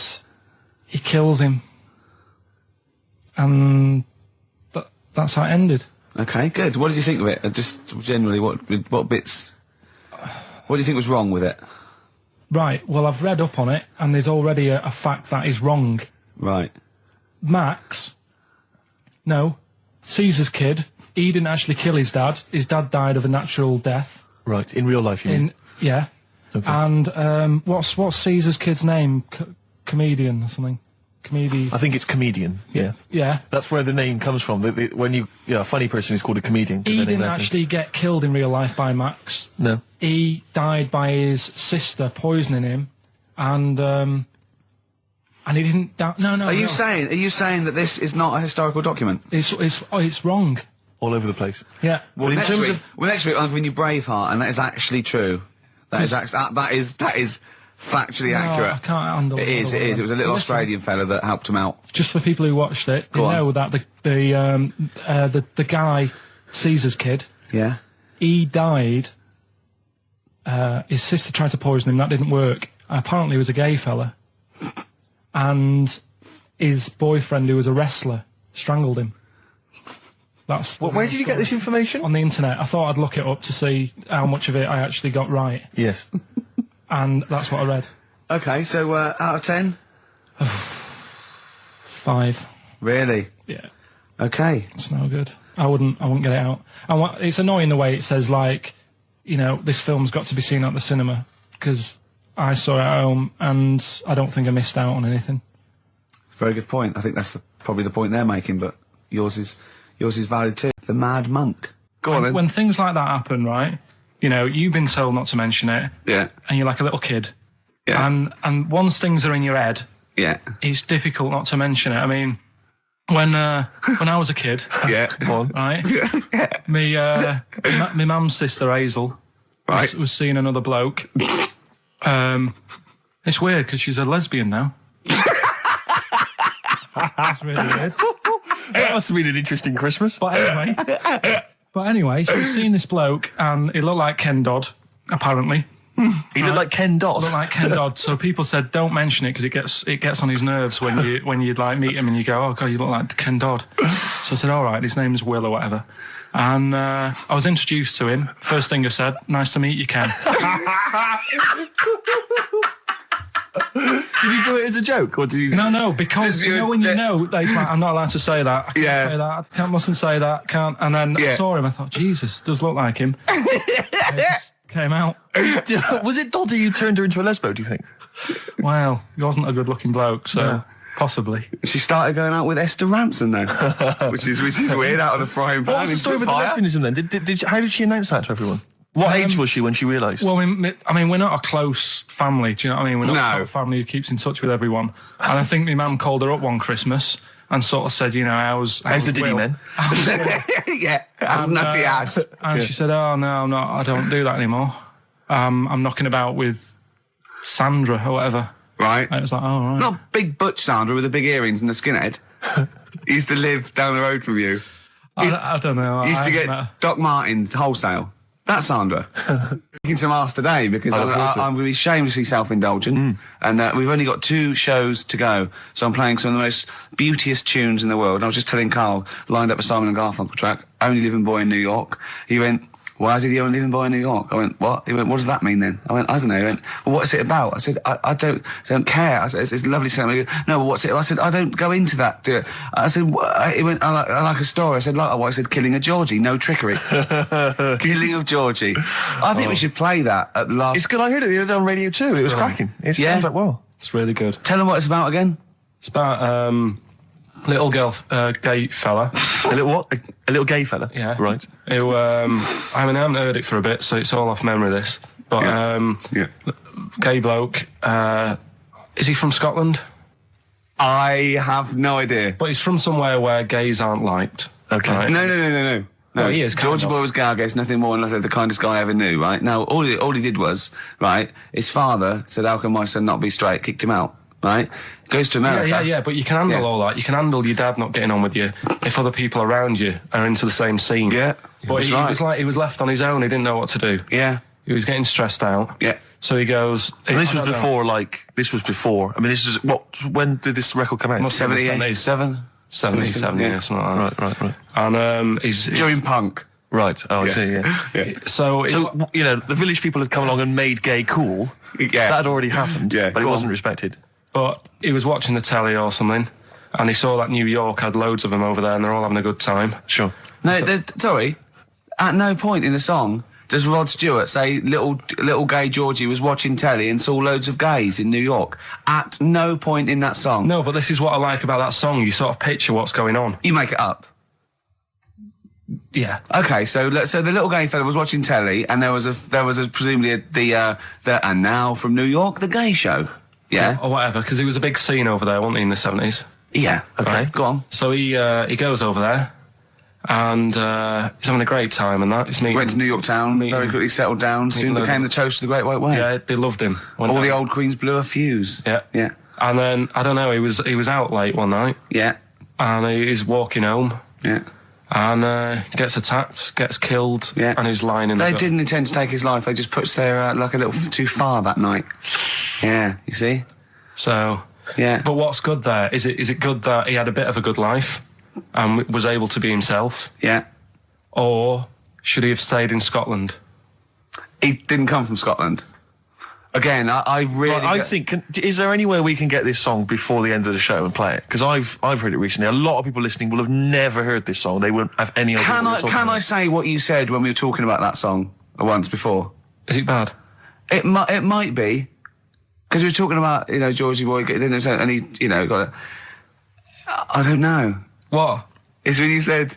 he kills him. And that's how it ended. Okay, good. What did you think of it? Just generally, what bits... What do you think was wrong with it? Right, well, I've read up on it, and there's already a fact that is wrong. Right. Caesar's kid, he didn't actually kill his dad. His dad died of a natural death. Right, in real life, you mean? Yeah. Okay. And what's Caesar's kid's name? Comedian or something? I think it's comedian. Yeah. Yeah. That's where the name comes from. When a funny person is called a comedian. He didn't actually get killed in real life by Max. No. He died by his sister poisoning him, and he didn't die. No. Are you saying that this is not a historical document? It's wrong. All over the place. Yeah. Well, next week I'm giving you Braveheart, and that is actually true. That is factually accurate. I can't handle it. It is. It was a little Australian fella that helped him out. Just for people who watched it, they know that the guy, Caesar's kid, yeah, he died. His sister tried to poison him. That didn't work. Apparently, he was a gay fella, and his boyfriend, who was a wrestler, strangled him. Where did you get this information? On the internet. I thought I'd look it up to see how much of it I actually got right. Yes. And that's what I read. Okay, so out of 10? 5. Really? Yeah. Okay. It's no good. I wouldn't get it out. It's annoying the way it says, like, this film's got to be seen at the cinema, because I saw it at home and I don't think I missed out on anything. Very good point. I think that's probably the point they're making, but yours is valid too. The Mad Monk. Go on then. When things like that happen, right, you've been told not to mention it. Yeah. And you're like a little kid. Yeah. And once things are in your head, yeah, it's difficult not to mention it. I mean, when I was a kid, yeah, right, yeah, my mum's sister Hazel, right, was seeing another bloke. It's weird because she's a lesbian now. That's really weird. That must have been an interesting Christmas. But anyway, she was seeing this bloke, and he looked like Ken Dodd, apparently. He looked like Ken Dodd. Looked like Ken Dodd. So people said, don't mention it because it gets on his nerves when you like meet him and you go, oh god, you look like Ken Dodd. So I said, all right, his name's Will or whatever. And I was introduced to him. First thing I said, nice to meet you, Ken. Did you do it as a joke, or did you? No, because you know when you know, it's like, I'm not allowed to say that. I can't say that. I mustn't say that. Can't. And then I saw him. I thought, Jesus, does look like him. It just came out. Was it Doddy who turned her into a lesbo? Do you think? Well, he wasn't a good-looking bloke, so possibly. She started going out with Esther Ranson then, which is weird, out of the frying pan. What was the story with the lesbianism then? How did she announce that to everyone? What age was she when she realised? Well, I mean, we're not a close family, do you know what I mean? We're not a sort of family who keeps in touch with everyone. And I think my mum called her up one Christmas and sort of said, you know, how's the Diddy men? How's Nutty Ash? And she said, oh, no, I don't do that anymore. I'm knocking about with Sandra or whatever. Right. And it was like, oh, right. Not big butch Sandra with the big earrings and the skinhead. He used to live down the road from you. I don't know. He used to get Doc Martens wholesale. That's Sandra. Making some ass today because I'm going to be shamelessly self-indulgent, and we've only got 2 shows to go, so I'm playing some of the most beauteous tunes in the world. And I was just telling Carl, lined up a Simon and Garfunkel track, Only Living Boy in New York. He went, why is he the only living boy in New York? I went, what? He went, what does that mean then? I went, I don't know. He went, well, what's it about? I said, I don't care. I said, it's a lovely song. He went, no, but what's it? I said, I don't go into that. I said, he went, I like a story. I said, like what? I said, killing of Georgie, no trickery. Killing of Georgie. I think we should play that at the last. It's good. I heard it the other day on Radio 2. It was cracking. It sounds like, well. It's really good. Tell them what it's about again. It's about, little gay fella. A little what? A little gay fella? Yeah. Right. Who, I mean, I haven't heard it for a bit, so it's all off memory, this. But, gay bloke, is he from Scotland? I have no idea. But he's from somewhere where gays aren't liked. Okay. Right? No. Well, he is. Georgie Boy was gay, I guess, nothing more than the kindest guy I ever knew, right? Now, all he did was, right, his father said, how can my son not be straight? Kicked him out. Right? Goes to America. Yeah, but you can handle all that. You can handle your dad not getting on with you if other people around you are into the same scene. Yeah. But he was like, he was left on his own. He didn't know what to do. Yeah. He was getting stressed out. Yeah. So he goes... And this was before, I mean, this is... when did this record come out? 77? 77, yeah, something like that. Right. And he's... During punk. Right, I see, yeah. So, you know, the village people had come along and made gay cool. Yeah. That had already happened, but it wasn't respected. But he was watching the telly or something, and he saw that New York had loads of them over there, and they're all having a good time. Sure. No, sorry. At no point in the song does Rod Stewart say little gay Georgie was watching telly and saw loads of gays in New York. At no point in that song. No, but this is what I like about that song. You sort of picture what's going on. You make it up. Yeah. Okay, so the little gay fella was watching telly, and there was presumably the and now from New York, the gay show. Yeah. Or whatever, because it was a big scene over there, wasn't he, in the 70s? Yeah. Okay. Right. Go on. So he goes over there, and he's having a great time and that. He's meeting... Went to New York town, very quickly settled down, soon became the toast of the Great White Way. Yeah, they loved him. All the old queens blew a fuse. Yeah. Yeah. And then, I don't know, he was out late one night. Yeah. And he's walking home. Yeah. And gets attacked, gets killed, and he's lying in the... They didn't intend to take his life, they just pushed their luck a little too far that night. Yeah, you see? So... Yeah. But what's good there? Is it good that he had a bit of a good life and was able to be himself? Yeah. Or should he have stayed in Scotland? He didn't come from Scotland. Again, I really... Right, I think... is there any way we can get this song before the end of the show and play it? Because I've heard it recently. A lot of people listening will have never heard this song. They won't have any idea. Can I say what you said when we were talking about that song once before? Is it bad? It might be. Because we were talking about, Georgie Boy, and he, got it. I don't know. What? It's when you said...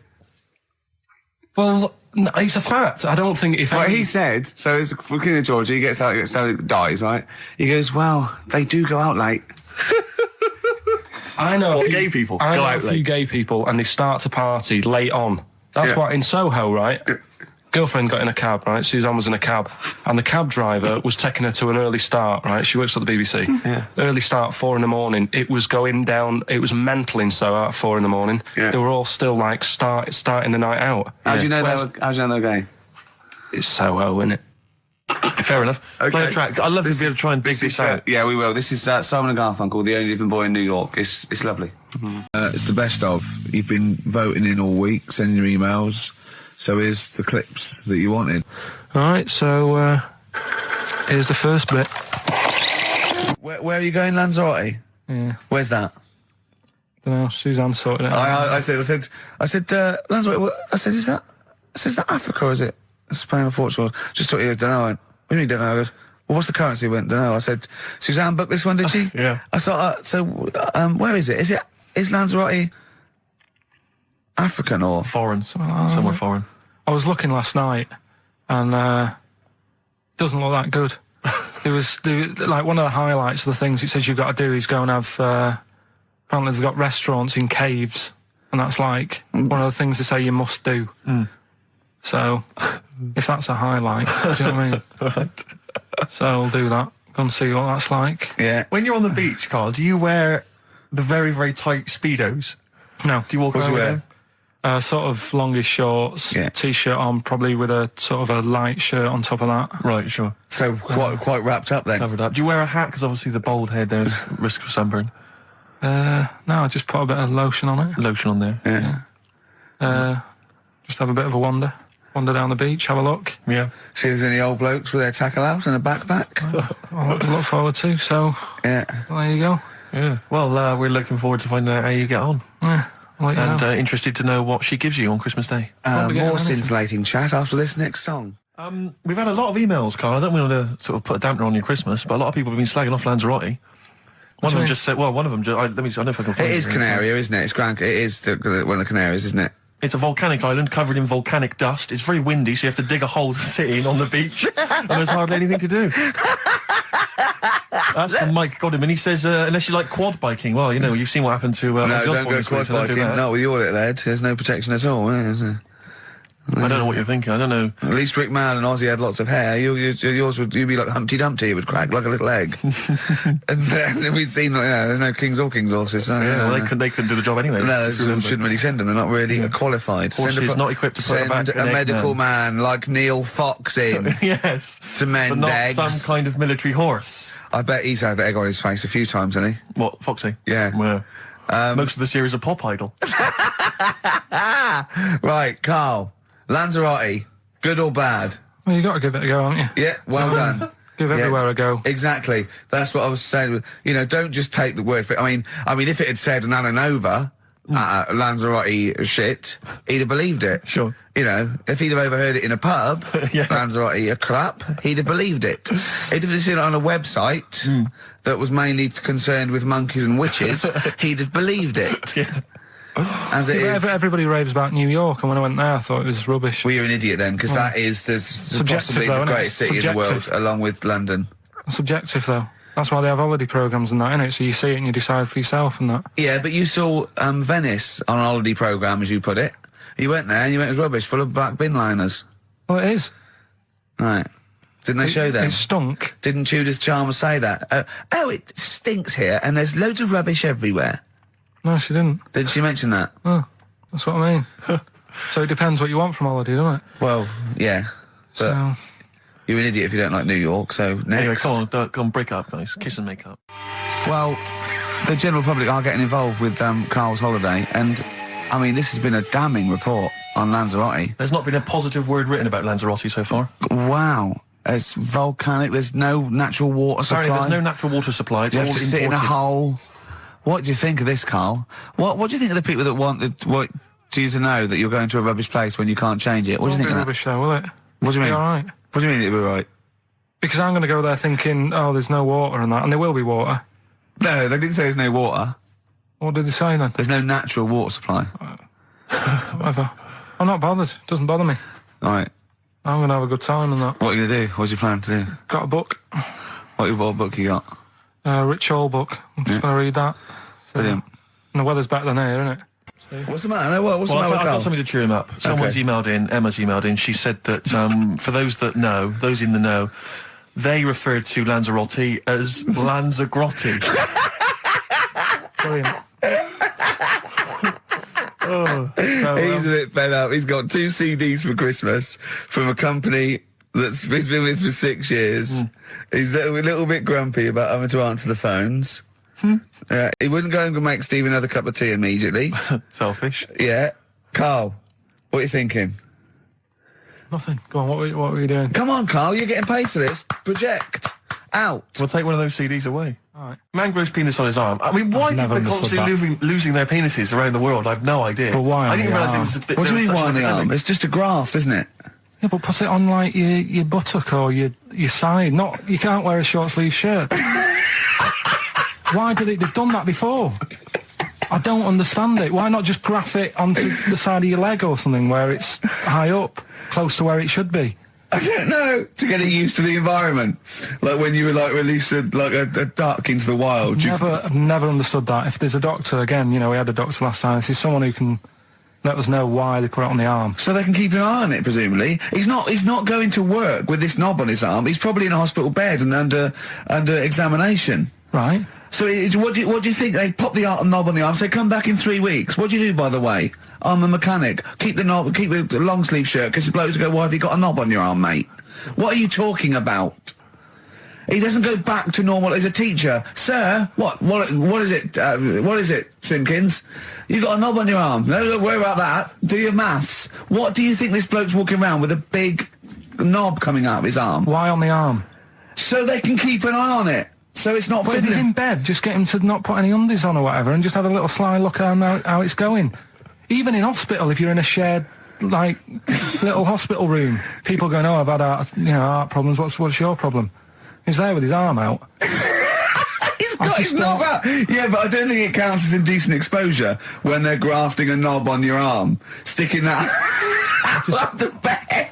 Well, no, it's a fact. I don't think if... Right, he said, so it's looking at Georgie, he gets out, so dies, right? He goes, well, they do go out late. I know... gay people I go know out a few late. gay people, and they start to party late on. That's why in Soho, right? Girlfriend got in a cab, right? Suzanne was in a cab, and the cab driver was taking her to an early start, right? She works at the BBC. Yeah. Early start, 4 a.m. It was going down. It was mental in Soho at 4 a.m. Yeah. They were all still like starting the night out. How do you know they're gay? It's Soho, isn't it? Fair enough. Okay. Play a track. I'd love to be able to try and dig this out. Yeah, we will. This is Simon and Garfunkel, The Only Living Boy in New York. It's lovely. It's the best of. You've been voting in all week, sending your emails. So here's the clips that you wanted. All right, so here's the first bit. Where are you going, Lanzarote? Yeah. Where's that? Don't know. Suzanne sorted it out. I said, Lanzarote. I said, is that Africa or is it Spain or Portugal? Just thought you don't know. What do you mean, don't know? I goes, well, what's the currency? Went, don't know. I said, Suzanne booked this one, did she? Yeah. I thought, where is it? Is Lanzarote African or foreign? Somewhere foreign. I was looking last night, and doesn't look that good. there was like one of the highlights of the things it says you've got to do is go and have. Apparently, they've got restaurants in caves, and that's like one of the things they say you must do. So, if that's a highlight, do you know what I mean? So I'll do that. Go and see what that's like. Yeah. When you're on the beach, Carl, do you wear the very, very tight Speedos? No. Do you walk around with them? Sort of longish shorts, t-shirt on, probably with a sort of a light shirt on top of that. Right, sure. So quite wrapped up then. Covered up. Do you wear a hat? Because obviously the bald head, there's risk of sunburn. No, I just put a bit of lotion on it. Lotion on there. Yeah. Just have a bit of a wander down the beach, have a look. Yeah. See if there's any old blokes with their tackle out and a backpack. I'll look forward to. So yeah, well, there you go. Yeah. Well, we're looking forward to finding out how you get on. Yeah. And interested to know what she gives you on Christmas Day. More scintillating chat after this next song. We've had a lot of emails, Carl. I don't want to sort of put a dampener on your Christmas, but a lot of people have been slagging off Lanzarote. One of them just said, well, one of them, I don't know if I can find it. It is Canaria, isn't it? It is one of the Canaries, isn't it? It's a volcanic island covered in volcanic dust. It's very windy, so you have to dig a hole to sit in on the beach, and there's hardly anything to do. That's from Mike Godham, and he says, unless you like quad biking, well, you know, you've seen what happened to... no, don't go quad biking. Not with your little head. There's no protection at all, is there? I don't know what you're thinking. I don't know. At least Rick Mann and Ozzy had lots of hair. You'd be like Humpty Dumpty. It would crack like a little egg. And then we'd seen, there's no kings or king's horses. So, well, they couldn't do the job anyway. No, shouldn't really send them. They're not really qualified. Horses not equipped to put back a medical man like Neil Fox in. Yes. To mend but not eggs. Some kind of military horse. I bet he's had the egg on his face a few times, hasn't he? What, Foxy? Yeah. Well, most of the series are Pop Idol. Right, Carl. Lanzarote, good or bad? Well, you got to give it a go, haven't you? Yeah, well done. Give everywhere a go. Exactly. That's what I was saying. You know, don't just take the word for it. I mean, if it had said Nananova, Lanzarote shit, he'd have believed it. Sure. You know, if he'd have overheard it in a pub, Lanzarote a crap, he'd have believed it. He'd have seen it on a website that was mainly concerned with monkeys and witches, he'd have believed it. Yeah. As it is. Everybody raves about New York, and when I went there, I thought it was rubbish. Well, you're an idiot then, because that is possibly the greatest city in the world, along with London. Subjective, though. That's why they have holiday programmes and that, innit? So you see it and you decide for yourself and that. Yeah, but you saw Venice on a holiday programme, as you put it. You went there and you went, it was rubbish, full of black bin liners. Well, it is. Right. Didn't they show them? It stunk. Didn't Judith Chalmers say that? Oh, it stinks here, and there's loads of rubbish everywhere. No, she didn't. Did she mention that? Oh, that's what I mean. So it depends what you want from holiday, doesn't it? Well, yeah. But so you're an idiot if you don't like New York, so next. Anyway, come on, break up, guys. Kiss and make up. Well, the general public are getting involved with Carl's holiday, and, I mean, this has been a damning report on Lanzarote. There's not been a positive word written about Lanzarote so far. Wow. It's volcanic, there's no natural water supply. Sorry, there's no natural water supply. It's you all have to imported. sit in a hole. What do you think of this, Carl? What do you think of the people that want you to know that you're going to a rubbish place when you can't change it? What do you think of that? Rubbish though, will it? What do you mean? All right. What do you mean it'll be right? Because I'm going to go there thinking, oh, there's no water and that, and there will be water. No, they didn't say there's no water. What did they say then? There's no natural water supply. Whatever. I'm not bothered. It doesn't bother me. All right. I'm going to have a good time and that. What are you going to do? What's your plan to do? Got a book. What book you got? Rich Hall book. I'm just going to read that. Brilliant. And the weather's better than here, isn't it? So. What's the matter? What's the matter? I've got something to cheer him up. Someone's emailed in, Emma's emailed in, she said that for those that know, those in the know, they referred to Lanzarote as Lanzagrotti. Brilliant. He's a bit fed up. He's got 2 CDs for Christmas from a company that's he's been with for 6 years. He's a little bit grumpy about having to answer the phones. He wouldn't go and make Steve another cup of tea immediately. Selfish. Yeah. Carl, what are you thinking? Nothing. Go on, what were you doing? Come on, Carl, you're getting paid for this. Project. Out. We'll take one of those CDs away. Right. Man grows penis on his arm. I mean, why never people are understood constantly losing their penises around the world? I've no idea. But why I on didn't the realise it arm? was a bit. What do you there was mean such why on an the arm? epidemic. It's just a graft, isn't it? Yeah, but put it on like your buttock or your side. Not you can't wear a short sleeve shirt. Why do they've done that before? I don't understand it. Why not just graph it onto the side of your leg or something where it's high up, close to where it should be? I don't know. To get it used to the environment, like when you were like release a duck into the wild. I've never understood that. If there's a doctor, again, we had a doctor last time. If there's someone who can let us know why they put it on the arm. So they can keep an eye on it, presumably. He's not going to work with this knob on his arm. He's probably in a hospital bed and under examination. Right. So what do you think? They pop the knob on the arm, say come back in 3 weeks. What do you do, by the way? I'm a mechanic. Keep the knob, keep the long sleeve shirt, because the blokes go, why have you got a knob on your arm, mate? What are you talking about? He doesn't go back to normal as a teacher. Sir, what is it, Simpkins? You got a knob on your arm. No, don't worry about that. Do your maths. What do you think this bloke's walking around with a big knob coming out of his arm? Why on the arm? So they can keep an eye on it. So it's not But if he's in bed, just get him to not put any undies on or whatever and just have a little sly look at how it's going. Even in hospital, if you're in a shared, little hospital room, people going, oh, I've had heart problems, what's your problem? He's there with his arm out. He's got his knob out. Yeah, but I don't think it counts as indecent exposure when they're grafting a knob on your arm, sticking that up the bed.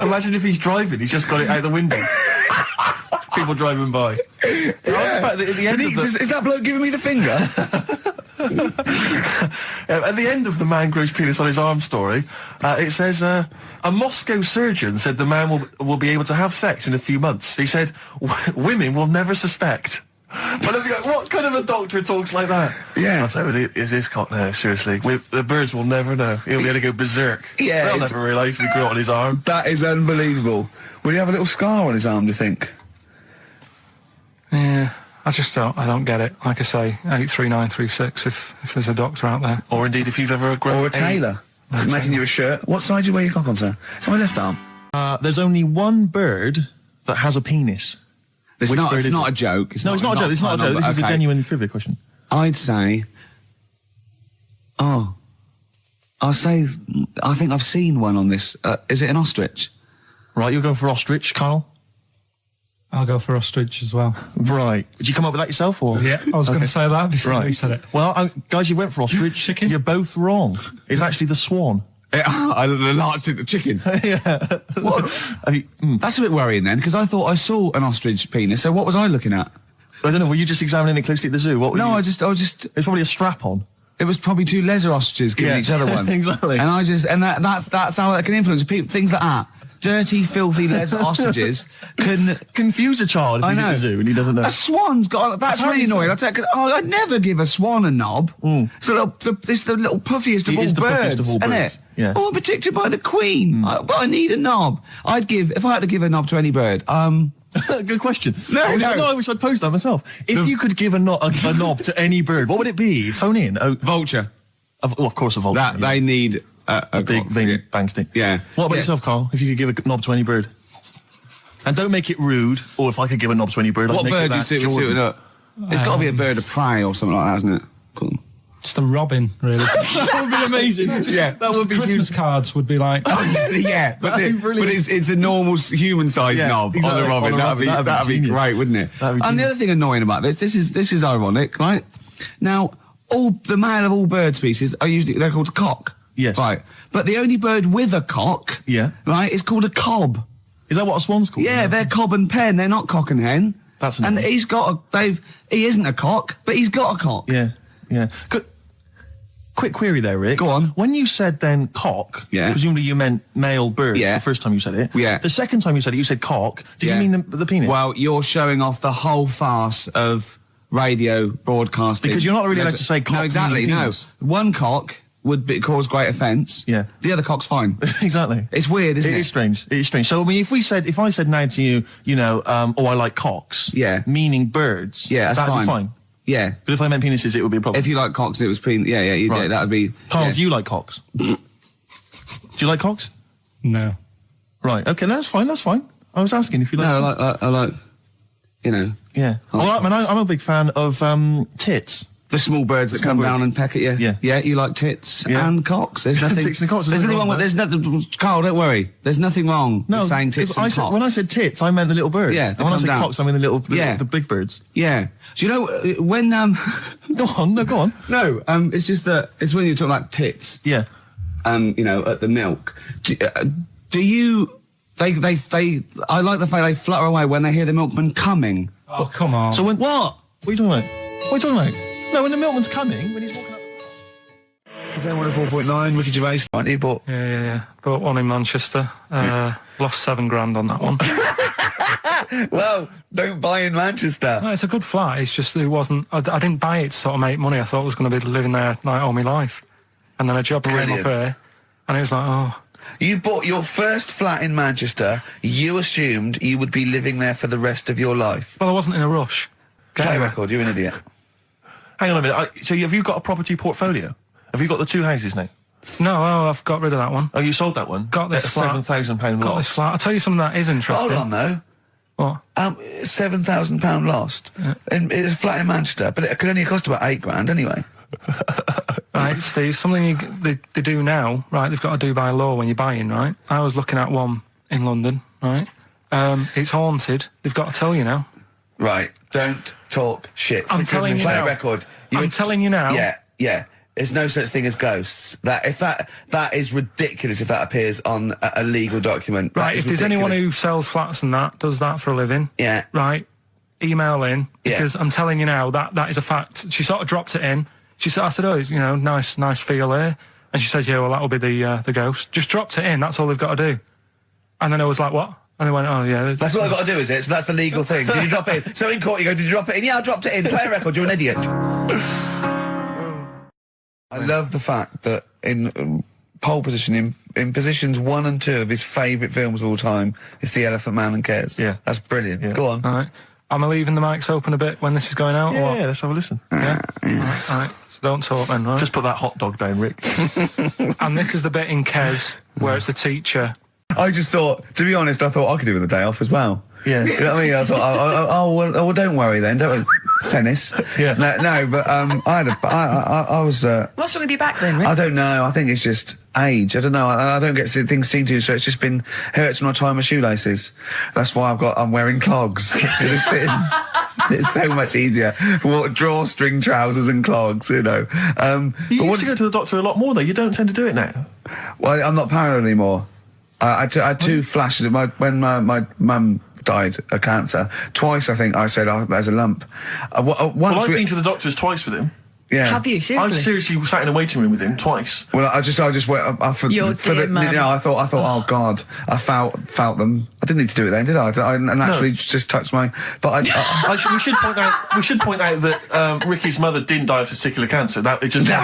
Imagine if he's driving, he's just got it out the window. People driving by. Yeah. In fact, at the end of Is that bloke giving me the finger? At the end of the man grows penis on his arm story, it says, a Moscow surgeon said the man will be able to have sex in a few months. He said, women will never suspect. But what kind of a doctor talks like that? Yeah. I'll tell you, it's his cock now, seriously. The birds will never know. He'll be able to go berserk. Yeah. They'll never realise we grew it on his arm. That is unbelievable. Will he have a little scar on his arm, do you think? Yeah, I don't get it. Like I say, 83936 if there's a doctor out there. Or indeed if you've ever grown Or a tailor. Making you a shirt. What side do you wear your cock on, sir? It's my left arm. There's only one bird that has a penis. It's not a joke. No, it's not a joke. It's not a joke. This is a genuine trivia question. I'd say... I think I've seen one on this. Is it an ostrich? Right, you're going for ostrich, Carl? I'll go for ostrich as well. Right. Did you come up with that yourself, or...? Yeah, I was going to say that before you said it. Well, guys, you went for ostrich. Chicken? You're both wrong. It's actually the swan. The large chicken. Yeah. What? That's a bit worrying then, because I thought I saw an ostrich penis, so what was I looking at? I don't know, were you just examining it closely at the zoo? What were you... I just... It was probably a strap-on. It was probably two leather ostriches giving each other one. Exactly. And that's how that can influence people. Things like that. Dirty, filthy leather ostriches can confuse a child if he's at the zoo and he doesn't know. A swan's got... That's really annoying. I'd never give a swan a knob. So it's the little puffiest of all birds, isn't it? Yeah. Oh, I'm protected by the queen. But I need a knob. If I had to give a knob to any bird, Good question. No, I wish I'd posed that myself. If you could give a knob to any bird, what would it be? Phone in. Vulture. Of course, a vulture. They need a big veiny bang stick. Yeah. What about yourself, Carl? If you could give a knob to any bird, and don't make it rude. Or if I could give a knob to any bird, what I'd make bird it do you suit up? It's got to be a bird of prey or something like that, isn't it? Cool. Just a robin, really. That would be amazing. That would be Christmas cards would be like. Yeah, but it's a normal human-sized knob on a robin. That'd be great, wouldn't it? And the other thing annoying about this is ironic, right? Now, the male of all bird species they're called a cock. Yes. Right. But the only bird with a cock, right, is called a cob. Is that what a swan's called? Yeah, they're cob and pen. They're not cock and hen. That's and annoying. he isn't a cock, but he's got a cock. Yeah. Quick query there, Rick. Go on. When you said then cock, presumably you meant male bird the first time you said it. Yeah. The second time you said it, you said cock. Did you mean the penis? Well, you're showing off the whole farce of radio broadcasting. Because you're not really allowed to say cock. No, exactly, no. One cock would cause great offence. Yeah. The other cock's fine. Exactly. It's weird, isn't it? It is strange. It is strange. So, I mean, if I said now to you, I like cocks. Yeah. Meaning birds. Yeah, that's that'd fine. Be fine. Yeah. But if I meant penises, it would be a problem. If you like cocks, it was penis. Yeah, that would be... Carl, do you like cocks? Do you like cocks? No. Right, okay, that's fine. I was asking if you like... No, I like... you know. Yeah. Well, I mean, I'm a big fan of tits. The small birds that come down and peck at you. Yeah. Yeah, you like tits and cocks. There's nothing. Tits and cocks. There's nothing wrong with. There's nothing. Carl, don't worry. There's nothing wrong with saying tits and cocks. When I said tits, I meant the little birds. Yeah. And when I said cocks, I mean the big birds. Yeah. Do you know when Go on. No, go on. No. It's just that it's when you're talking about tits. Yeah. You know, at the milk. Do you? I like the fact they flutter away when they hear the milkman coming. Oh, come on. So when what? What are you talking about? What are you talking about? No, when the milkman's coming, when he's walking up. Okay, 104.9, Ricky Gervais. Right, you bought. Yeah. Bought one in Manchester. Lost $7,000 on that one. Well, don't buy in Manchester. No, it's a good flat. It's just it wasn't. I didn't buy it to sort of make money. I thought I was going to be living there like all my life, and then a job came up here, and it was like, oh. You bought your first flat in Manchester. You assumed you would be living there for the rest of your life. Well, I wasn't in a rush. Play record. You're an idiot. Hang on a minute. So have you got a property portfolio? Have you got the 2 houses now? No, I've got rid of that one. Oh, you sold that one? Got this flat. £7,000 Got loss. this flat. I'll tell you something that is interesting. Hold on, though. What? £7,000 lost. Yeah. And it's a flat in Manchester, but it could only cost about £8,000 anyway. Right, Steve, something they do now, right, they've got to do by law when you're buying, right? I was looking at one in London, right? It's haunted. They've got to tell you now. Right, don't talk shit. I'm telling you now. Play record. I'm telling you now. Yeah. There's no such thing as ghosts. That is ridiculous if that appears on a legal document. Right, if there's anyone who sells flats and that, does that for a living. Yeah. Right, email in, because I'm telling you now, that is a fact. She sort of dropped it in. She said, I said, oh, you know, nice feel here. And she said, yeah, well, that'll be the ghost. Just dropped it in, that's all they've got to do. And then I was like, what? And they went, oh, yeah. That's what I've got to do, is it? So that's the legal thing. Did you drop it in? So in court you go, did you drop it in? Yeah, I dropped it in. Play a record, you're an idiot. I love the fact that in pole position, in positions 1 and 2 of his favourite films of all time, it's The Elephant Man and Kes. Yeah. That's brilliant. Yeah. Go on. All right. Am I leaving the mics open a bit when this is going out? Yeah, or what? let's have a listen. Yeah? All right. So don't talk then, right? Just put that hot dog down, Rick. And this is the bit in Kes where it's the teacher. I just thought, to be honest, I thought I could do with a day off as well. Yeah. You know what I mean? I thought, well, don't worry then. Don't worry. Tennis. Yeah. No, but I was. What's wrong with your back then, Rick? I don't know. I think it's just age. I don't know. I don't get things seen to, so it's just been hurts when I tie my shoelaces. That's why I'm wearing clogs. It's so much easier. Drawstring trousers and clogs, you know. You used to go to the doctor a lot more, though. You don't tend to do it now. Well, I'm not paranoid anymore. I had 2 flashes when my mum died of cancer. Twice, I think, I said, oh, there's a lump. Once I've been to the doctors twice with him. Yeah. Have you, seriously? I've seriously sat in a waiting room with him twice. Well, I just went for Your dear mum. Yeah, I thought, oh God, I felt them. I didn't need to do it then, did I? I naturally just touched my. But we should point out that Ricky's mother didn't die of testicular cancer. That it just No.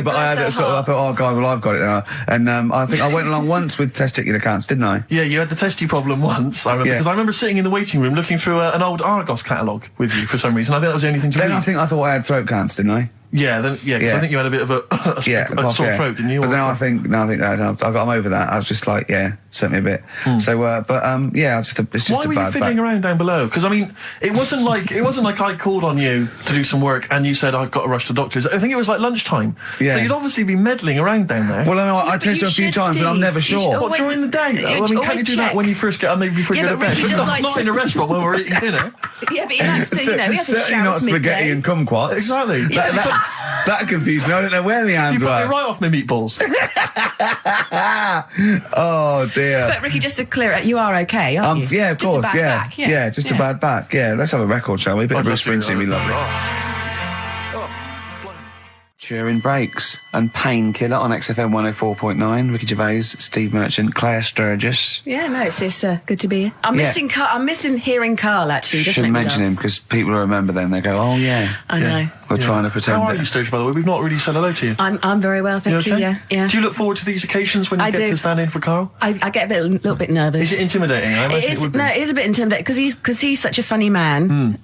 But I had I thought, oh God, well I've got it now. And I think I went along once with testicular cancer, didn't I? Yeah, you had the testy problem once. I remember because I remember sitting in the waiting room looking through an old Argos catalogue with you for some reason. I think that was the only thing to read. Then I thought I had throat cancer, didn't I? Yeah, because I think you had a bit of a sore throat, didn't you? But now I think that I'm over that. I was just like, sent me a bit. So, it's just Why were you fiddling around down below? Because I mean, it wasn't like I called on you to do some work and you said I've got to rush to the doctors. I think it was like lunchtime. Yeah. So you'd obviously be meddling around down there. Well, I know I tested a few times, but I'm never sure. What, during the day? Though? I mean, can't you do that when you first get, maybe before you go to bed? Not in a restaurant when we're eating dinner. Yeah, but he likes to, he has a certainly not spaghetti and kumquats. Exactly. That confused me. I don't know where the hands You were. put it right off my meatballs. Oh dear. But Ricky, just to clear it, you are okay, aren't you? Yeah, of course. Just a bad back, Yeah, just a bad back. Yeah, let's have a record, shall we? A bit of Bruce Springsteen, we love it. During breaks and Painkiller on XFM 104.9. Ricky Gervais, Steve Merchant, Claire Sturgis. Yeah, no, it's good to be here. I'm missing hearing Carl, actually. Shouldn't mention him because people will remember then. They go, oh yeah. I know. We're trying to pretend. How are you, Sturgis, by the way? We've not really said hello to you. I'm very well, thank you. Okay? Yeah. Do you look forward to these occasions when you get to stand in for Carl? I get a little bit nervous. Is it intimidating? I imagine it would be. No, it is a bit intimidating because he's such a funny man.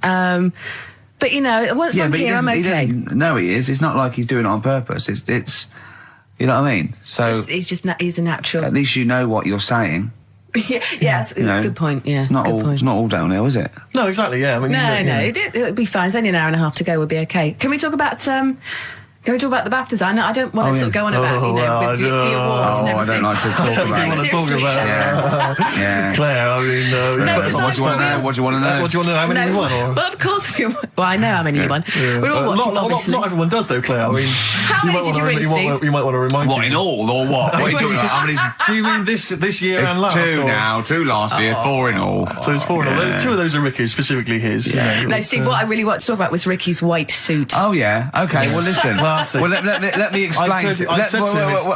But you know, once I'm here, I'm okay. No, he is. It's not like he's doing it on purpose. It's you know what I mean? So he's a natural. At least you know what you're saying. Yeah, that's a good point. Yeah, It's not all downhill, is it? No, exactly. Yeah. I mean, No, it'd be fine. It's only an hour and a half to go. We'll be okay. Can we talk about the BAFTAs? I don't want to sort of go on about, with the awards and everything. I don't like to talk about it. want to talk about Yeah. Claire, I mean, What do you want to know? What do you want to know? What do you want to know? How many you won? Or? Well, of course we. Well, I know how many you won. We're all watching, obviously. Not everyone does, though, Claire. I mean, how many did you win, Steve? You might want to remind What, in all, or what? What are you talking about? How many? Do you mean this year and last? Two now, 2 last year, 4 in all. So it's 4 in all. 2 of those are Ricky's, specifically his. Yeah. No, Steve, what I really want to talk about was Ricky's white suit. Oh, yeah. Okay, well, listen. Classic. Well, let me explain.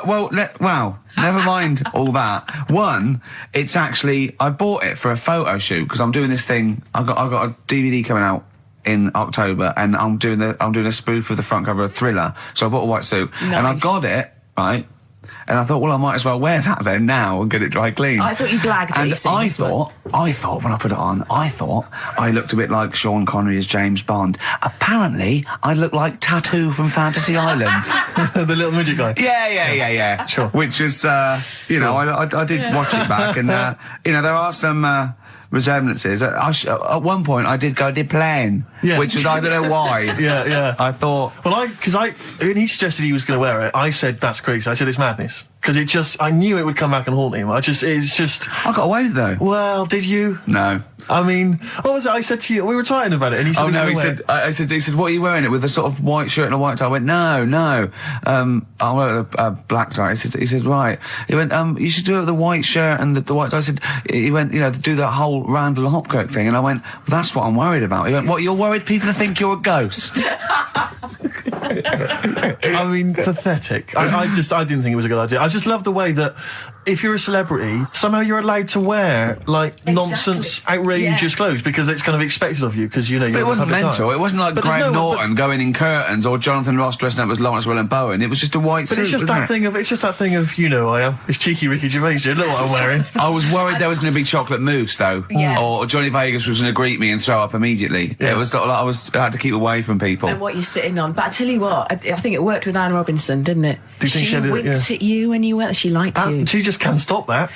Well, never mind all that. One, it's actually, I bought it for a photo shoot because I'm doing this thing. I've got a DVD coming out in October, and I'm doing a spoof of the front cover of Thriller. So I bought a white suit, and I got it right. And I thought, well, I might as well wear that then now and get it dry clean. I thought you blagged it. And I thought when I put it on, I looked a bit like Sean Connery as James Bond. Apparently, I look like Tattoo from Fantasy Island. The little midget guy. Yeah. Sure. Which is, I did watch it back, and there are some resemblances. At one point, I did playing, which was, I don't know why. Yeah. I thought. Well, when he suggested he was going to wear it, I said that's crazy. I said it's madness because I knew it would come back and haunt him. I got away with it though. Well, did you? No. I mean, what was it I said to you? We were talking about it, and he said, he said, what are you wearing it with? A sort of white shirt and a white tie. I went, no. I wear a black tie. He said, right. He went, you should do it with the white shirt and the white tie. He went, do that whole Randall Hopkirk thing. And I went, well, that's what I'm worried about. He went, what, you're worried people think you're a ghost? I mean, pathetic. I didn't think it was a good idea. I just love the way that if you're a celebrity, somehow you're allowed to wear nonsense, outrageous clothes because it's kind of expected of you because you're. But it wasn't mental. It wasn't like Graham Norton going in curtains or Jonathan Ross dressing up as Lawrence Bowen. It was just a white suit. But it's just that thing of I am. It's cheeky Ricky Gervais. You look what I'm wearing. I was worried there was going to be chocolate mousse though, or Johnny Vegas was going to greet me and throw up immediately. Yeah. It was sort of I had to keep away from people. And what you're sitting on. But I tell you what, I think it worked with Anne Robinson, didn't it? Do you think she winked at you when you went. She liked you. She just can't stop that.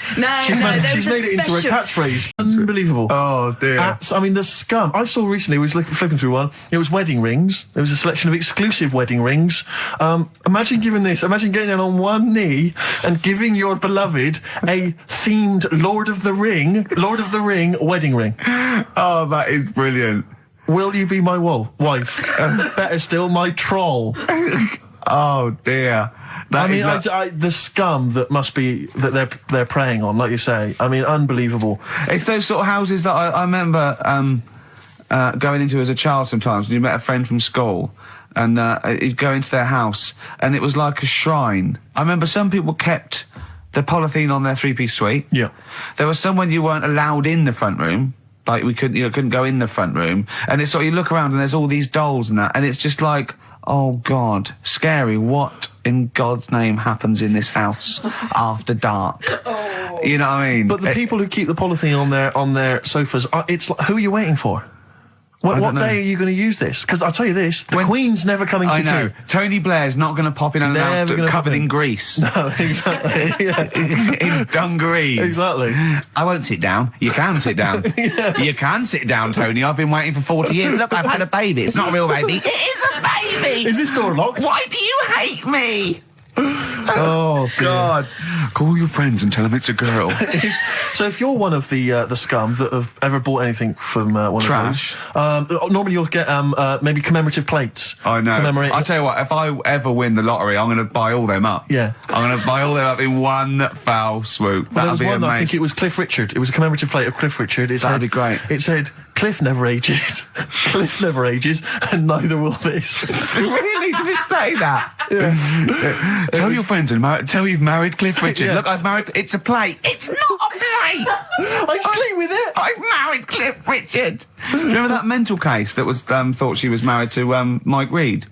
She's made it into a catchpatchphrase. Unbelievable. Oh dear. I mean, the scum. I saw recently. I was flipping through one. It was wedding rings. There was a selection of exclusive wedding rings. Imagine giving this. Imagine getting down on one knee and giving your beloved a themed Lord of the Ring wedding ring. Oh, that is brilliant. Will you be my wife? Better still, my troll. Oh dear. The scum that must be that they're preying on, like you say. I mean, unbelievable. It's those sort of houses that I remember going into as a child sometimes when you met a friend from school. And you'd go into their house, and it was like a shrine. I remember some people kept the polythene on their 3-piece suite. Yeah. There was some when you weren't allowed in the front room. Like, we couldn't go in the front room. And it's sort of, you look around and there's all these dolls and that, and it's just like, oh God, scary. What in God's name happens in this house after dark? Oh. You know what I mean? But the people who keep the polythene on their sofas, it's like, who are you waiting for? What day are you going to use this? Because I'll tell you this, the Queen's never coming to tea. Tony Blair's not going to pop in unannounced covered in grease. No, exactly. In dungarees. Exactly. I won't sit down. You can sit down. You can sit down, Tony. I've been waiting for 40 years. Look, I've had a baby. It's not a real baby. It is a baby! Is this door locked? Why do you hate me? Oh God! Call your friends and tell them it's a girl. So if you're one of the scum that have ever bought anything from one Trash. of those, normally you'll get maybe commemorative plates. I know. I'll tell you what. If I ever win the lottery, I'm going to buy all them up. Yeah. I'm going to buy all them up in one foul swoop. Well, there was be one. amazing. I think it was Cliff Richard. It was a commemorative plate of Cliff Richard. That'd be great. It said, "Cliff never ages. Cliff never ages, and neither will this." Really? Did it say that? Yeah. Tell your friends and tell you've married Cliff Richard. Yeah. Look, I've married. It's a plate. It's not a plate. I sleep with it. I've married Cliff Richard. Do you remember that mental case that was thought she was married to Mike Reed?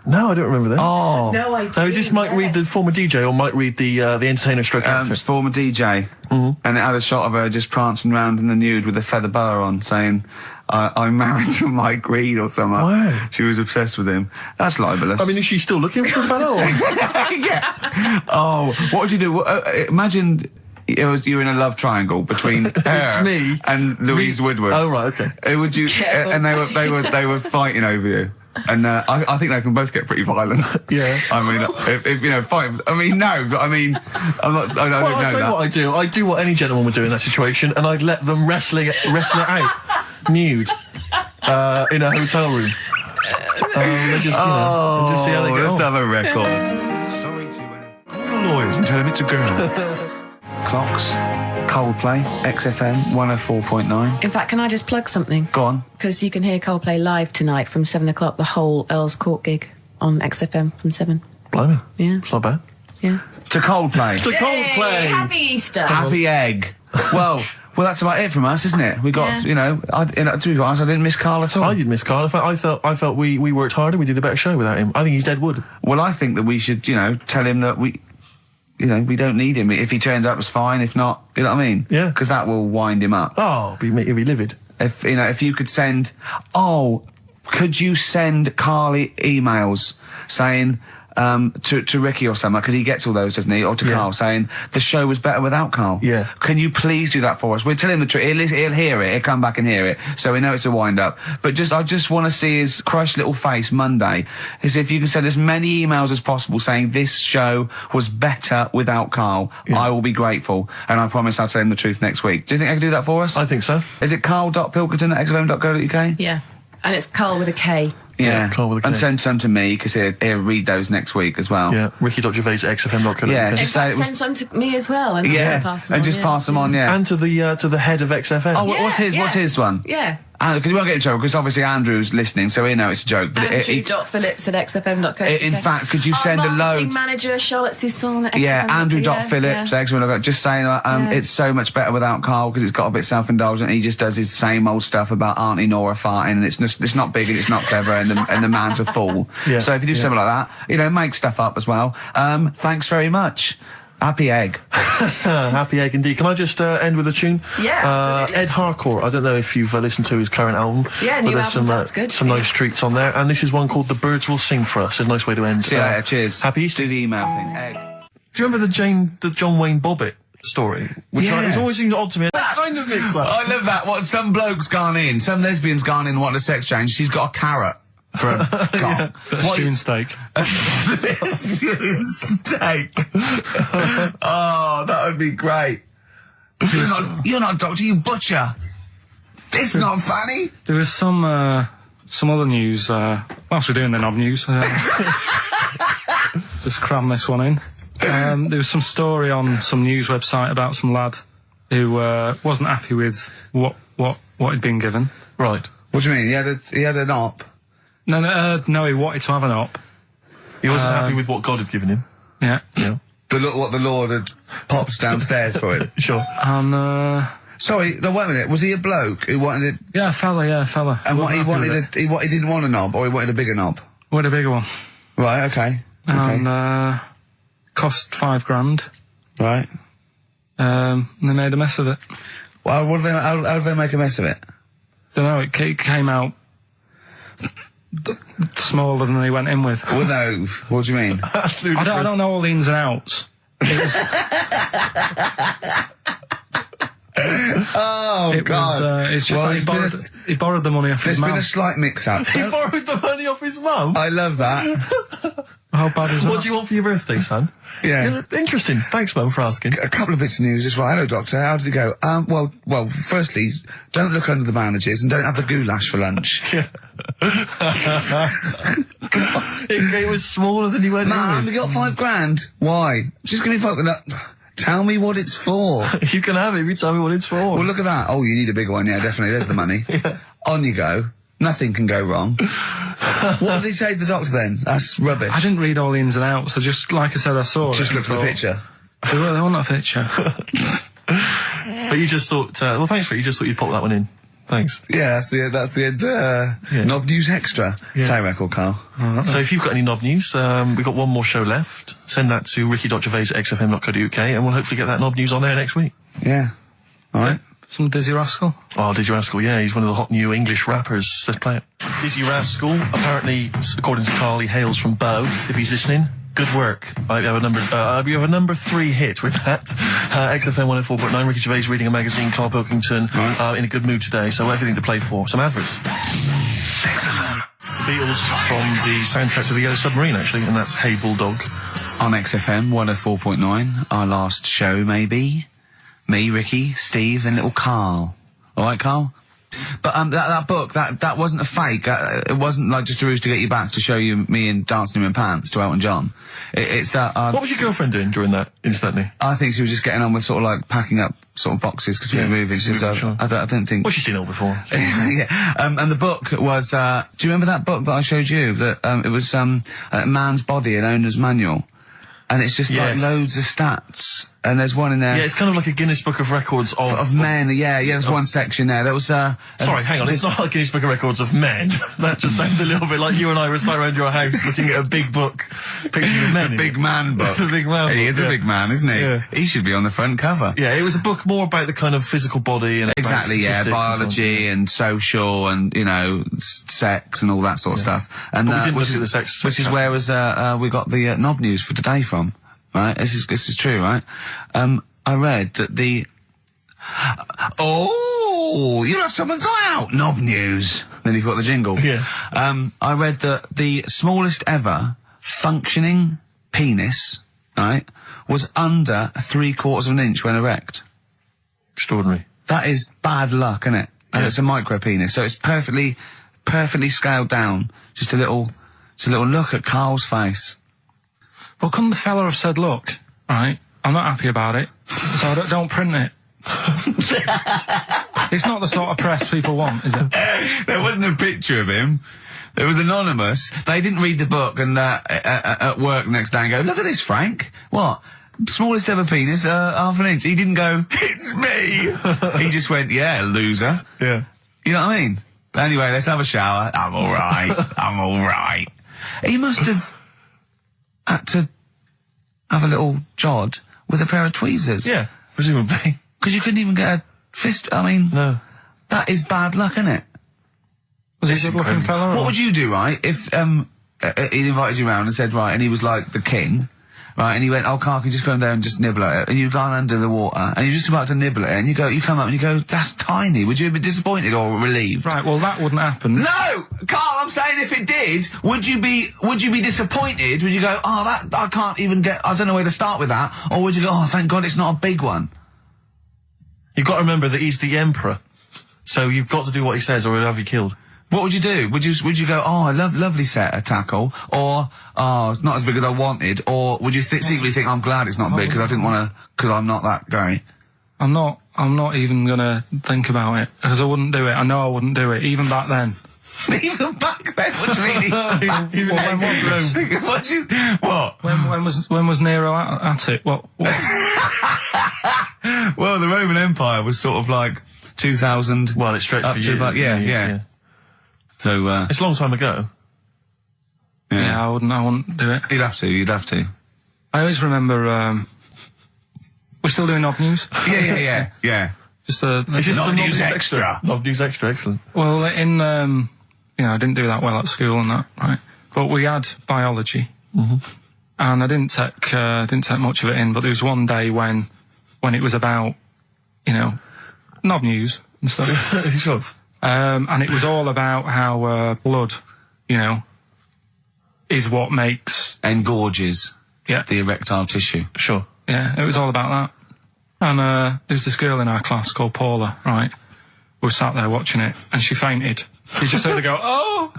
No, I don't remember that. Oh. No, I do. So is this Mike Reed, the former DJ, or Mike Reed, the entertainer stroke actor? It's former DJ. Mm-hmm. And it had a shot of her just prancing around in the nude with a feather boa on, saying, I'm married to Mike Reed or something. Wow. She was obsessed with him. That's libelous. I mean, is she still looking for a fellow? Yeah. Oh, what would you do? Imagine you're in a love triangle between her me and Louise Woodward. Oh right, okay. Would you? And they were fighting over you. And I think they can both get pretty violent. Yeah. I mean, if you know, fight. I mean, no, but I mean, I'm not. I don't know I'll tell you what I do. I do what any gentleman would do in that situation, and I'd let them wrestle it out, nude, in a hotel room. Just see how they get let's on. have a record. Sorry to Call the lawyers and tell them it's a girl. Clocks, Coldplay, XFM 104.9. In fact, can I just plug something? Go on. Because you can hear Coldplay live tonight from 7 o'clock, the whole Earl's Court gig on XFM from 7. Blimey. Yeah. It's not bad. Yeah. To Coldplay. To Coldplay. Happy Easter. Happy egg. Well, that's about it from us, isn't it? We got, you know, to be honest, I didn't miss Karl at all. I didn't miss Karl. In fact, I felt we worked harder. We did a better show without him. I think he's dead wood. Well, I think that we should, you know, tell him that we don't need him. If he turns up, it's fine. If not, you know what I mean? Yeah. Because that will wind him up. Oh, he'll be livid. If you could send, could you send Karl emails saying, to Ricky or something, because he gets all those, doesn't he? Or to Karl saying, the show was better without Karl. Yeah. Can you please do that for us? We'll tell him the truth. He'll hear it. He'll come back and hear it. So we know it's a wind up. But I just want to see his crushed little face Monday. Is if you can send as many emails as possible saying this show was better without Karl. Yeah. I will be grateful. And I promise I'll tell him the truth next week. Do you think I can do that for us? I think so. Is it karl.pilkington@xfm.co.uk? Yeah. And it's Karl with a K. Yeah, Karl with a K. And send some to me, because he'll read those next week as well. Yeah, Ricky.Gervais@xfm.co.uk. Yeah, just say it was... Send some to me as well. And pass them and on, just pass them on, yeah. And to the head of XFM. Oh, what's his one? Yeah. Because we won't get in trouble, because obviously Andrew's listening, so he know it's a joke. But Andrew.phillips@xfm.co.uk. In fact, could you send a load... Marketing manager, Charlotte Susan at XFM. Yeah, Andrew.phillips@xfm.co.uk. Just saying, it's so much better without Karl, because it's got a bit self-indulgent. He just does his same old stuff about Auntie Nora farting, and it's not big and it's not clever, and the man's a fool. Yeah, so if you do something like that, you know, make stuff up as well. Thanks very much. Happy egg. Happy egg indeed. Can I just end with a tune? Yeah, Ed Harcourt. I don't know if you've listened to his current album. Yeah, but new there's album sounds good. some nice treats on there. And this is one called The Birds Will Sing for Us. A nice way to end. See you later. Cheers. Happy Easter. Do the email thing. Egg. Do you remember the John Wayne Bobbitt story? Which it always seemed odd to me. That kind of mix up. I love that. What, some bloke's gone in, some lesbian's gone in and wanted a sex change. She's got a carrot for a cock. Stewing steak. Stewing steak. Oh, that would be great. You're not a doctor, you butcher. It's not funny. There was some other news, whilst we're doing the knob news, just cram this one in. There was some story on some news website about some lad who wasn't happy with what he'd been given. Right. What do you mean? He had an op? No, he wanted to have an op. He wasn't happy with what God had given him. Yeah. What the Lord had popped downstairs for him. Sure. And sorry, no, wait a minute. Was he a bloke who wanted it? Yeah, a fella. And what he wanted, he didn't want a knob, or he wanted a bigger knob? Wanted a bigger one. Right. Okay. And cost $5,000. Right. And they made a mess of it. Well, how did they make a mess of it? Don't know. It came out smaller than they went in with. Well, no. What do you mean? I don't know all the ins and outs. God! It's just like he borrowed the money off his mum. There's been a slight mix-up. He borrowed the money off his mum? I love that. How bad is that? What do you want for your birthday, son? Yeah. Interesting. Thanks, Mum, for asking. A couple of bits of news as well. Hello, Doctor. How did it go? Well, firstly, don't look under the bandages and don't have the goulash for lunch. Yeah. It was smaller than you went in Mum, with. we got $5,000. Why? She's going to be fucking up. Tell me what it's for. You can have it if you tell me what it's for. Well, look at that. Oh, you need a bigger one. Yeah, definitely. There's the money. Yeah. On you go. Nothing can go wrong. What did he say to the doctor then? That's rubbish. I didn't read all the ins and outs. I just, like I said, I saw it. Just looked at the picture. They want a picture. But you just thought, well, thanks for it. You just thought you'd pop that one in. Thanks. Yeah, that's the end. Knob News Extra. Yeah. Play record, Karl. So if you've got any knob news, we've got one more show left. Send that to ricky.gervais@xfm.co.uk and we'll hopefully get that knob news on there next week. Yeah. All right. Some Dizzy Rascal. Oh, Dizzy Rascal, yeah, he's one of the hot new English rappers. Let's play it. Dizzy Rascal, apparently, according to Karl, he hails from Bow, if he's listening. Good work. You have a number 3 hit with that. XFM 104.9, Ricky Gervais reading a magazine, Karl Pilkington, in a good mood today, so everything to play for. Some adverts. XFM. Beatles from the soundtrack to The Yellow Submarine, actually, and that's Hey Bulldog. On XFM 104.9, our last show, maybe. Me, Ricky, Steve, and little Carl. Alright, Carl? But that book, that wasn't a fake. It wasn't like just a ruse to get you back to show you me and dancing in my pants to Elton John. It's that. What was your girlfriend doing during that, instantly? I think she was just getting on with sort of like packing up sort of boxes because we were moving. So sure. I don't think. Well, she's seen it all before. Yeah. And the book was. Do you remember that book that I showed you? That it was Man's Body, an Owner's Manual, and it's just like loads of stats. And there's one in there. Yeah, it's kind of like a Guinness Book of Records of men. Yeah, there's one section there. That was. Sorry, hang on. It's not like Guinness Book of Records of men. That just sounds a little bit like you and I were sat around your house looking at a big book, pictures of men. The Big Man book. The Big Man book. He is a big man, isn't he? Yeah. He should be on the front cover. Yeah, it was a book more about the kind of physical body and exactly, biology and social and sex and all that sort of stuff. And but we didn't look at the sex, which is where we got the knob news for today from. Right, this is true, right? I read that you'll have someone's eye out, knob news. Then you've got the jingle. Yeah. I read that the smallest ever functioning penis, right, was under 3/4 of an inch when erect. Extraordinary. That is bad luck, isn't it? And it's a micro penis, so it's perfectly scaled down. Just a little look at Carl's face. Well, couldn't the fella have said, look, right, I'm not happy about it, so don't print it. It's not the sort of press people want, is it? There wasn't a picture of him. It was anonymous. They didn't read the book and at work the next day and go, look at this, Frank. What? Smallest ever penis, half an inch. He didn't go, it's me. He just went, yeah, loser. Yeah. You know what I mean? Anyway, let's have a shower. I'm alright. He must have had to have a little jod with a pair of tweezers. Yeah, presumably. Because you couldn't even get a fist. I mean, no. That is bad luck, isn't it? Was he a good-looking fella? What would you do, right, if he invited you round and said, right, and he was like the king, right, and he went, oh, Carl, can you just go in there and just nibble at it? And you've gone under the water, and you're just about to nibble at it, and you come up and you go, that's tiny. Would you be disappointed or relieved? Right, well, that wouldn't happen. No! Carl, I'm saying if it did, would you be disappointed? Would you go, oh, that, I can't even get, I don't know where to start with that? Or would you go, oh, thank God it's not a big one? You've got to remember that he's the emperor. So you've got to do what he says or he'll have you killed. What would you do? Would you go, oh, I lovely set of tackle, or, oh, it's not as big as I wanted, or would you secretly think, I'm glad it's not big because I didn't want to, because I'm not that guy? I'm not even gonna think about it, because I wouldn't do it. I know I wouldn't do it, even back then. Even back then? What do you mean? What? When was Nero at it? What? Well, the Roman Empire was sort of like 2000. Well, it stretched for years. Yeah. So, it's a long time ago. Yeah, I wouldn't do it. You'd have to. I always remember, we're still doing Knob News? Yeah. Just Knob News Extra. Knob News Extra, excellent. Well, I didn't do that well at school and that, right? But we had biology. Mm-hmm. And I didn't take much of it in, but there was one day when it was about, Knob News and stuff. And it was all about how blood, is what makes... engorges the erectile tissue. Sure. Yeah, it was all about that. And there's this girl in our class called Paula, right? We were sat there watching it, and she fainted. You just heard her go, oh!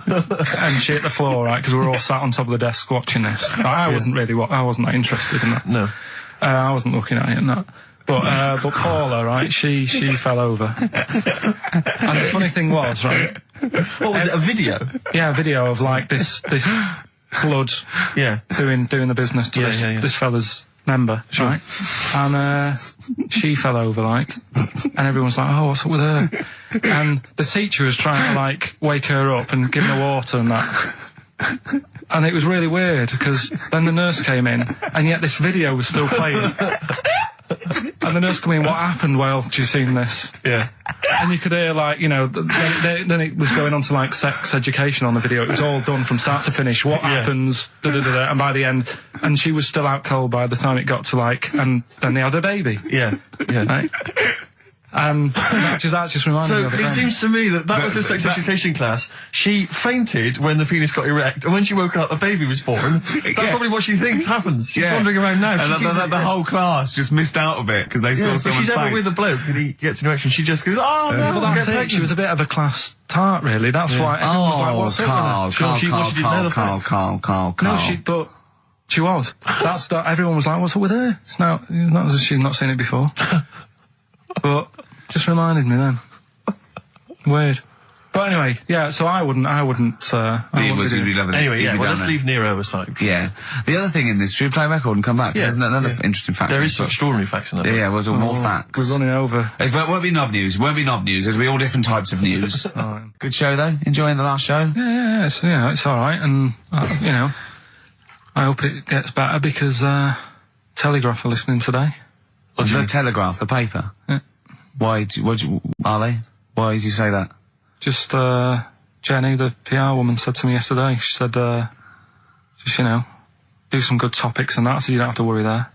And she hit the floor, right? Because we were all sat on top of the desk watching this. I wasn't that interested in that. No. I wasn't looking at it and that. But Paula, right, she fell over. And the funny thing was, right... What was it, a video? Yeah, a video of, like, this blood doing the business to this fella's member, right? And she fell over, like, and everyone's like, oh, what's up with her? And the teacher was trying to, like, wake her up and give her water and that. And it was really weird, because then the nurse came in, and yet this video was still playing. And the nurse came in, what happened? Well, have you seen this? Yeah. and you could hear, like, you know, then it was going on to, like, sex education on the video. It was all done from start to finish. What happens, and by the end, and she was still out cold by the time it got to, like, and then they had a baby. Yeah. Right? That just reminded me of it. So it seems to me that was her sex education class. She fainted when the penis got erect, and when she woke up, a baby was born. That's probably what she thinks happens. She's wandering around now. And the whole class just missed out a bit because they saw someone's face. If she's ever with a bloke and he gets an erection, she just goes, "Oh no!" Well, that's it. She was a bit of a class tart, really. That's why everyone was like, "What's up?" Carl. No, but she was. Everyone was like, "What's up with her?" It's not as if she's not seen it before. But just reminded me then. Weird. But anyway, yeah. So I wouldn't. Anyway, let's leave Nero aside. Yeah. The other thing in this, should we play a record and come back? There's another interesting fact. There is some extraordinary facts in that. Yeah, we'll do more facts. We're running over. It won't be knob news. There'll be all different types of news. Good show though. Enjoying the last show. Yeah. It's all right, and you know, I hope it gets better because Telegraph are listening today. The Telegraph, the paper. Yeah. Why are they? Why did you say that? Just, Jenny, the PR woman, said to me yesterday, she said, just, you know, do some good topics and that, so you don't have to worry there.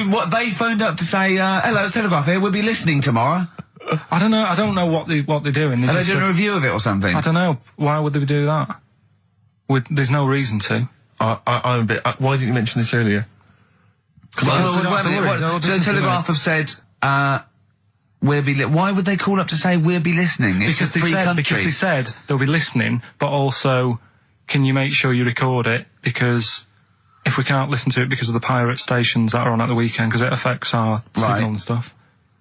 What they phoned up to say, hello, it's Telegraph here, we'll be listening tomorrow. I don't know what they're doing. Are they doing a review of it or something? I don't know. Why would they do that? There's no reason to. I'm a bit, why didn't you mention this earlier? So the Telegraph have said, why would they call up to say we'll be listening? It's a free country. Because they said they'll be listening, but also, can you make sure you record it? Because if we can't listen to it because of the pirate stations that are on at the weekend, because it affects our signal and stuff.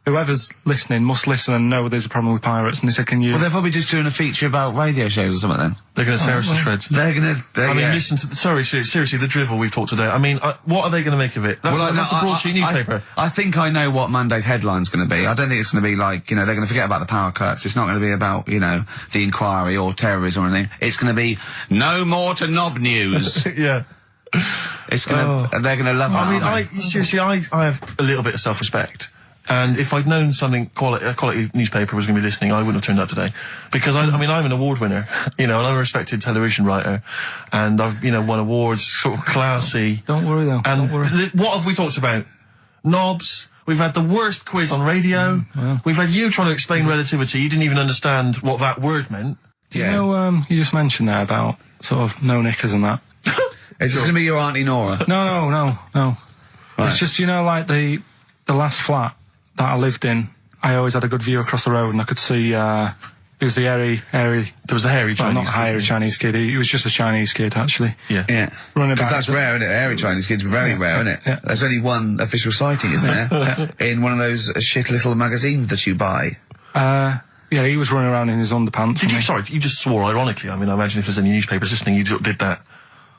Whoever's listening must listen and know there's a problem with pirates, and they said, can you... Well, they're probably just doing a feature about radio shows or something then. They're going to tear us to shreds. Listen to seriously, the drivel we've talked today. I mean, what are they going to make of it? That's a broadsheet newspaper. I think I know what Monday's headline's going to be. I don't think it's going to be like, you know, they're going to forget about the power cuts. It's not going to be about, you know, the inquiry or terrorism or anything. It's going to be no more to knob news. Yeah. It's going to, they're going to love that. I mean, I have a little bit of self-respect. And if I'd known a quality newspaper was going to be listening, I wouldn't have turned up today. Because, I'm an award winner, you know, and I'm a respected television writer. And I've, you know, won awards, sort of classy. Don't worry, though. And don't worry. What have we talked about? Knobs. We've had the worst quiz on radio. We've had you trying to explain relativity. You didn't even understand what that word meant. Yeah. You know, you just mentioned there about sort of no knickers and that. Is this going to be your Auntie Nora? No. Right. It's just, you know, like the last flat that I lived in, I always had a good view across the road, and I could see, it was the hairy... There was the hairy Chinese kid. Not hairy Chinese kid, he was just a Chinese kid, actually. Yeah. Running about. Because that's rare, isn't it? Hairy Chinese kid's very rare, isn't it? Yeah. There's only one official sighting, isn't there? In one of those shit little magazines that you buy. Yeah, he was running around in his underpants. You just swore ironically. I mean, I imagine if there's any newspapers listening, you did that.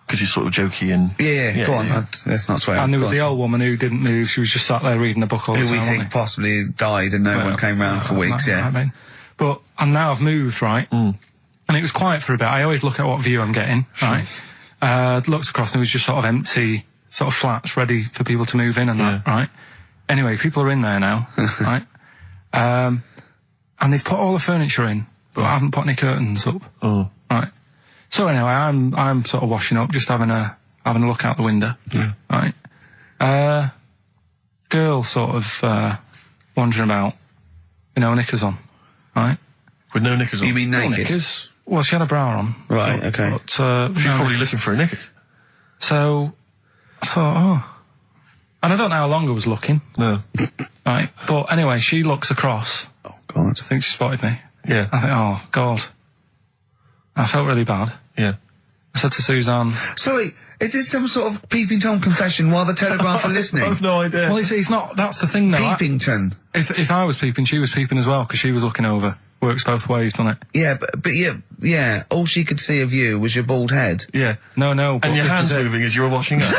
Because he's sort of jokey and... Yeah, go on, let's not swear. And there was the old woman who didn't move, she was just sat there reading a book all the time. Who we think possibly died and no one came round for weeks, I mean. But, and now I've moved, right? And it was quiet for a bit. I always look at what view I'm getting, right? Looked across and it was just sort of empty, sort of flats ready for people to move in and that, right? Anyway, people are in there now, right? And they've put all the furniture in, but I haven't put any curtains up, right? So anyway, I'm sort of washing up, just having a look out the window, right? Girl sort of wandering about, you know, knickers on, right? With no knickers on? You mean naked? No knickers. Well, she had a bra on. Right, okay. But, she was probably looking for a knickers. So I thought, and I don't know how long I was looking. No. Right, but anyway, she looks across. Oh God! I think she spotted me. Yeah. I think, oh God. I felt really bad. Yeah. I said to Suzanne... Sorry, is this some sort of Peeping Tom confession while the Telegraph are listening? I've no idea. Well, it's not... That's the thing, though. Peepington. If I was peeping, she was peeping as well, because she was looking over. Works both ways, doesn't it? Yeah, but yeah, all she could see of you was your bald head. Yeah. No. But and your hands moving as you were washing up.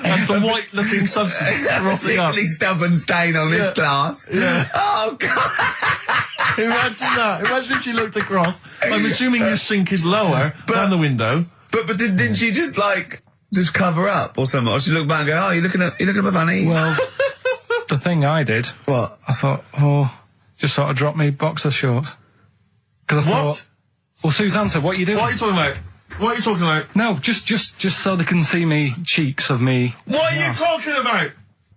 And some white-looking substance frothing up. Particularly stubborn stain on this glass. Yeah. Oh, God. Imagine that. Imagine if she looked across. I'm assuming your sink is lower than the window. But didn't she just, like, just cover up or something? Or she look back and go, oh, you're looking at my fanny? Well, the thing I did... What? I thought, just sort of drop me boxer shorts. Because I thought... Well, Suzanne said, what are you doing? What are you talking about? What are you talking about? No, just so they can see me cheeks of me. What are you talking about?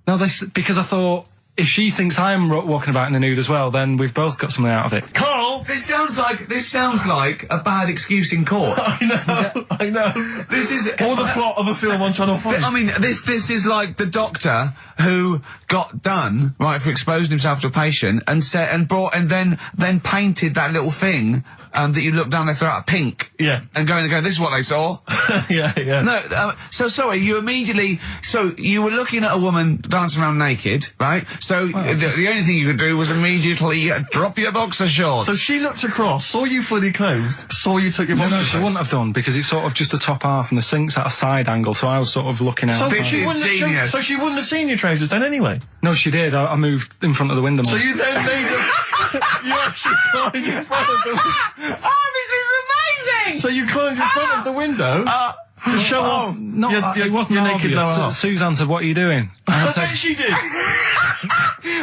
No, because I thought, if she thinks I'm walking about in the nude as well, then we've both got something out of it. Carl! This sounds like a bad excuse in court. I know. This is all the plot of a film on Channel 5. I mean, this is like the doctor who got done, right, for exposing himself to a patient and then painted that little thing that you look down their throat pink. Yeah. And going, this is what they saw. yeah. No, so sorry, you were looking at a woman dancing around naked, right? So the only thing you could do was immediately drop your boxer shorts. So she looked across, saw you fully clothed, saw you took your boxer shorts. No, she wouldn't have done, because it's sort of just the top half and the sink's at a side angle, so I was sort of looking out. So she wouldn't have seen your trousers then anyway? No, she did. I moved in front of the window more. So you then made you actually climbed in front of the window. Oh, this is amazing! So you climbed in front of the window to show off it wasn't your naked lower half. Suzanne said, what are you doing? I bet she did.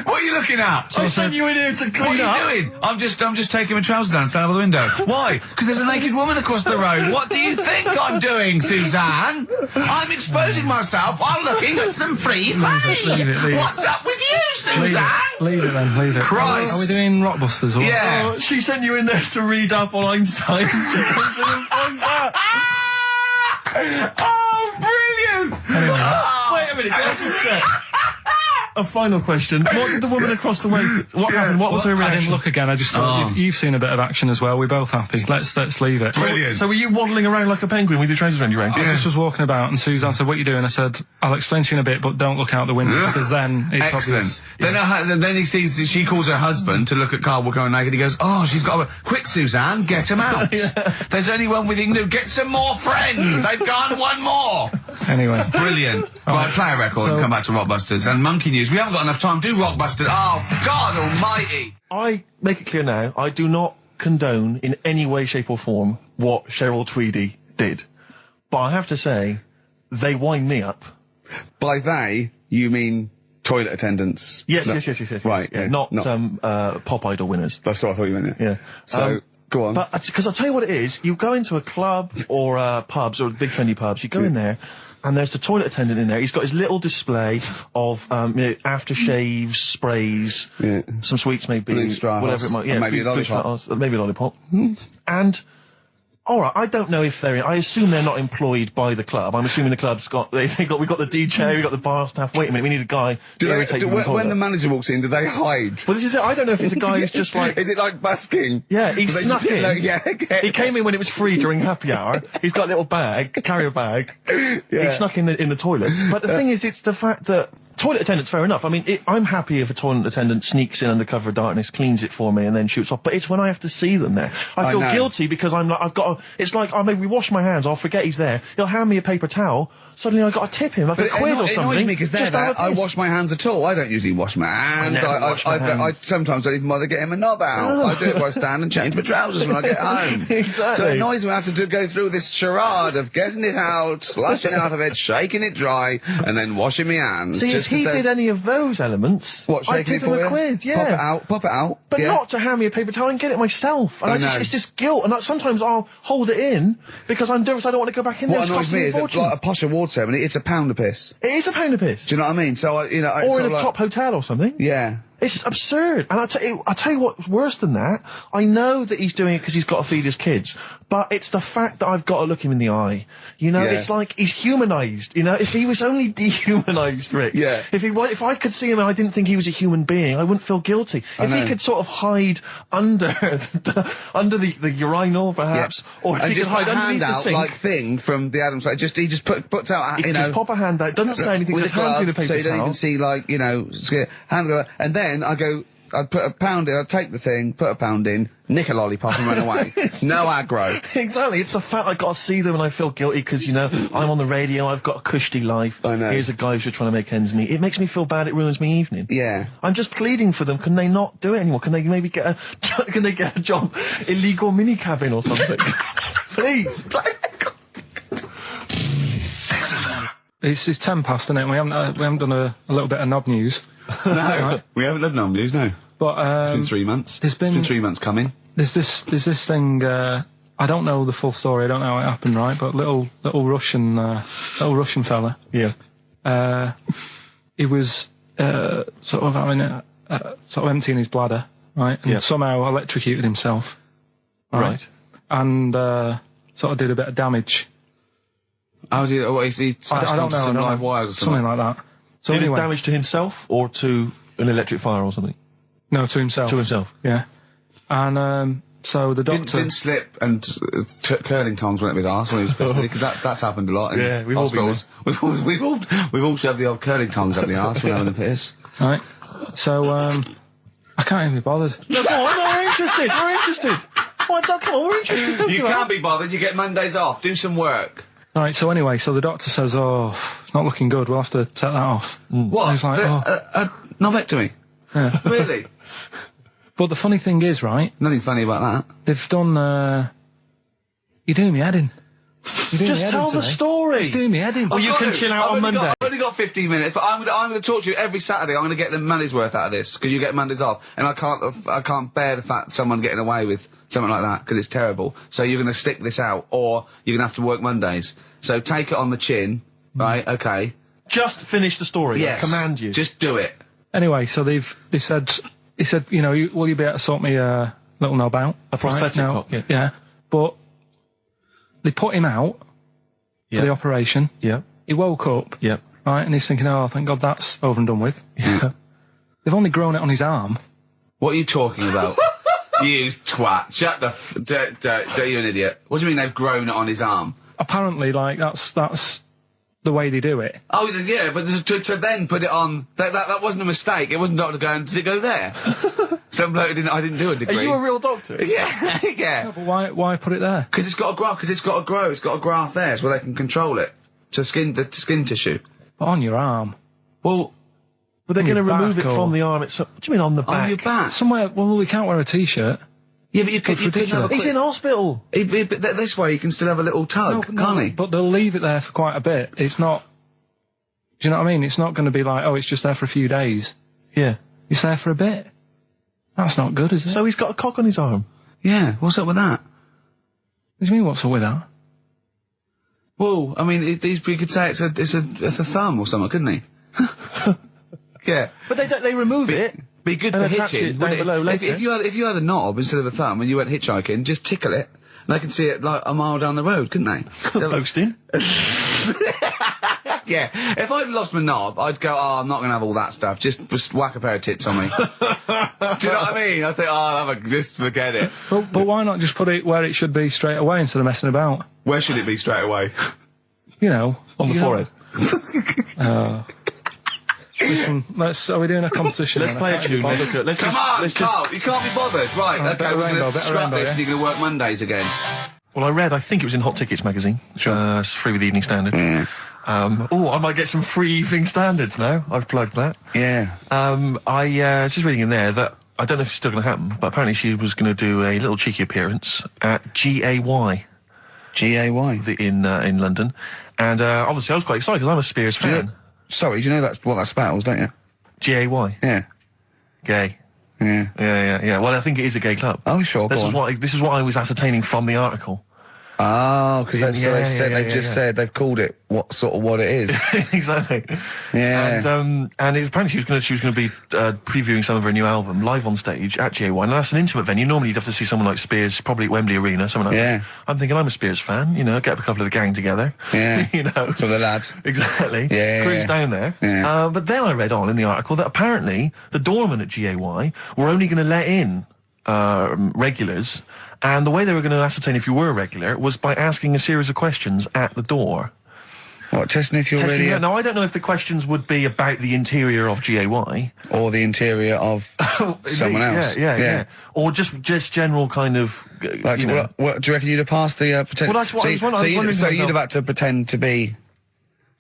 What are you looking at? So I sent you in here to clean up. What are you doing? I'm just taking my trousers down, standing over the window. Why? Because there's a naked woman across the road. What do you think I'm doing, Suzanne? I'm exposing myself while looking at some free fame. Leave it. What's up with you, Suzanne? Leave it. Christ. Are we doing Rockbusters? Or Yeah. Oh, she sent you in there to read up on Einstein. She comes in and finds that. Oh, brilliant! Wait a minute, can I just say... A final question. What did the woman across the way... What happened? What was her reaction? I didn't look again. I just thought, you've seen a bit of action as well. We're both happy. Let's leave it. Brilliant. So were you waddling around like a penguin with your trousers around your ankles? I just was walking about, and Suzanne said, what are you doing? I said, I'll explain to you in a bit, but don't look out the window, because then it's Excellent. obvious. Then he sees, she calls her husband to look at Carl walking naked. He goes, oh, she's got quick, Suzanne, get him out. There's only one we can do. Get some more friends. They've gone one more. Anyway. Brilliant. Right, play a record and come back to Rockbusters. And Monkey News. We haven't got enough time. Do Rockbusters. Oh, God almighty. I make it clear now, I do not condone in any way, shape or form what Cheryl Tweedy did. But I have to say, they wind me up. By they, you mean toilet attendants? Yes. Right. Yeah, not Pop Idol winners. That's what I thought you meant. Yeah. So, go on. But, because I'll tell you what it is, you go into a club or pubs, or big trendy pubs, you go in there, and there's the toilet attendant in there. He's got his little display of aftershaves, sprays, some sweets maybe, blue straw whatever it might. Yeah, maybe a lollipop. Maybe a lollipop. And all right, I don't know if they're. I assume they're not employed by the club. I'm assuming the club's got. We've got the DJ, we've got the bar staff. Wait a minute, we need a guy. When the manager walks in, do they hide? Well, this is it. I don't know if it's a guy who's just like. Is it like busking? Yeah, he snuck in. He came in when it was free during happy hour. He's got a little bag, carrier bag. He snuck in the toilet. But the thing is, it's the fact that. Toilet attendants, fair enough. I mean, I'm happy if a toilet attendant sneaks in under cover of darkness, cleans it for me, and then shoots off. But it's when I have to see them there. I feel guilty because it's like I maybe wash my hands, I'll forget he's there. He'll hand me a paper towel. Suddenly I've got to tip him like a quid or something. It annoys me because I wash my hands at all. I don't usually wash my hands. I sometimes don't even bother getting my knob out. I do it by stand and change my trousers when I get home. Exactly. So it annoys me I have to go through this charade of getting it out, slashing out of it, shaking it dry, and then washing my hands. See, if he did any of those elements, I'd tip him a quid, yeah. Pop it out. But not to hand me a paper towel and get it myself. And it's just guilt. And sometimes I'll hold it in because I'm nervous I don't want to go back in there. What annoys me is like a posh award ceremony, it's a pound a piss. It is a pound a piss. Do you know what I mean? So, or in a top hotel or something. Yeah. It's absurd. And I'll tell you what's worse than that. I know that he's doing it because he's got to feed his kids. But it's the fact that I've got to look him in the eye. You know, it's like he's humanised. You know, if he was only dehumanised, Rick. Yeah. If I could see him and I didn't think he was a human being, I wouldn't feel guilty. If he could sort of hide under the urinal, perhaps, or if he could hide underneath the sink. Like thing from the Adams Family. He just puts out, you know. Just pop a hand out. Doesn't say anything. Just hands me the paper towel. So you don't even see, like, you know, hand go, and then I'd put a pound in, I'd take the thing, put a pound in, nick a lollipop and run away. No aggro. Exactly. It's the fact I've got to see them and I feel guilty because, you know, I'm on the radio, I've got a cushy life. I know. Here's a guy who's just trying to make ends meet. It makes me feel bad, it ruins my evening. Yeah. I'm just pleading for them. Can they not do it anymore? Can they maybe get a job? Illegal mini cabin or something? Please. XFM. It's 10 past, isn't it? We haven't done a little bit of knob news. No, Right. we haven't done knob news, no. But It's been 3 months. It's been 3 months coming. There's this thing. I don't know the full story. I don't know how it happened, right? But little Russian fella. Yeah. He was sort of having sort of emptying his bladder, right? And somehow electrocuted himself. Right. And sort of did a bit of damage. How did he smashed I don't onto know. some I don't live know. wires or something? Something like that. So Did anyway, it damage to himself or to an electric fire or something? no, to himself. To himself. Yeah. And so the doctor Didn't slip and curling tongs went up his arse when he was pissed, because that's happened a lot in Yeah, we've all been hospitals. We've all shoved the old curling tongs up the arse when having a piss. right. So I can't even be bothered. No, go on, we're interested. We're interested. Come on, we're interested. Don't You give up. can't be bothered. You get Mondays off. Do some work. Right. So anyway, so the doctor says, "Oh, it's not looking good. We'll have to take that off." What? I was like, a knobectomy? Yeah. Really? But the funny thing is, right? Nothing funny about that. They've done. You're doing me head in. Just tell the story. It's doing me head in. Well, you can chill out on Monday. I've only got 15 minutes, but I'm going to talk to you every Saturday. I'm going to get the money's worth out of this, because you get Mondays off, and I can't bear the fact someone getting away with something like that, because it's terrible. So you're going to stick this out, or you're going to have to work Mondays. So take it on the chin, right? Okay. Just finish the story. Yes. I command you. Just do it. Anyway, so they said, he said, you know, will you be able to sort me a little knob out? A prosthetic No, cock, yeah. Yeah. But they put him out for the operation. Yeah. He woke up. Yeah. Right, and he's thinking, oh, thank God that's over and done with. Yeah. They've only grown it on his arm. What are you talking about? You twat. Shut the you're an idiot. What do you mean they've grown it on his arm? Apparently, like, that's the way they do it. Oh, yeah, but to then put it on, that wasn't a mistake. It wasn't doctor going, did it go there? Some bloke I didn't do a degree. Are you a real doctor? Yeah, yeah. No, but why put it there? Because it's got to grow, it's got a graft there, so where they can control it. To skin tissue. But on your arm. Well, But they're On going to your remove back it or- from the arm itself. What do you mean on the back? on your back. Somewhere, well, we can't wear a t-shirt. Yeah, but you could That's have a ridiculous. He's in hospital. But this way you can still have a little tug, can't he? But they'll leave it there for quite a bit. It's not... Do you know what I mean? It's not going to be like, oh, it's just there for a few days. Yeah. It's there for a bit. That's not good, is it? So he's got a cock on his arm. Yeah, what's up with that? What do you mean, what's up with that? Well, I mean, you could say it's a thumb or something, couldn't he? Yeah. But they remove it. Be good And for attach hitching. it down wouldn't below later. If you had a knob instead of a thumb and you went hitchhiking, just tickle it, and they can see it like a mile down the road, couldn't they? Posting. Yeah. If I'd lost my knob, I'd go, oh, I'm not going to have all that stuff. Just whack a pair of tits on me. Do you know what I mean? I think, oh, I'll have just forget it. But why not just put it where it should be straight away instead of messing about? Where should it be straight away? You know. On the forehead. Listen, are we doing a competition? Let's play a tune. Let's Come on, Carl, you can't be bothered. Right, Alright, okay, bit of we're going rainbow, to bit of scrap rainbow, this yeah? and you're going to work Mondays again. Well, I think it was in Hot Tickets magazine. Sure. It's free with the Evening Standard. Yeah. I might get some free Evening Standards now. I've plugged that. Yeah. I just reading in there that I don't know if it's still going to happen, but apparently she was going to do a little cheeky appearance at GAY. GAY. In London. And obviously I was quite excited because I'm a Spears fan. Sorry, do you know that's what that spells, don't you? GAY. Yeah. Gay. Yeah. Yeah. Well, I think it is a gay club. Oh, sure, This go is on. this is what I was ascertaining from the article. Oh, because they've Yeah. said they've called it what it is. Exactly. Yeah. And it was apparently she was going to be previewing some of her new album live on stage at GA1. And that's an intimate venue. Normally you'd have to see someone like Spears, probably at Wembley Arena, something like that. I'm thinking I'm a Spears fan. You know, get up a couple of the gang together. Yeah. You know, some of the lads. Exactly. Yeah. Cruise down there. Yeah. But then I read on in the article that apparently the doorman at GAY were only going to let in regulars, and the way they were going to ascertain if you were a regular was by asking a series of questions at the door. What, testing if you're really... Now, I don't know if the questions would be about the interior of GAY. Or the interior of someone else. Yeah. Or just general kind of... Like, you know. what do you reckon you'd have passed the pretend... Well, that's what I was wondering. So you'd have had to pretend to be...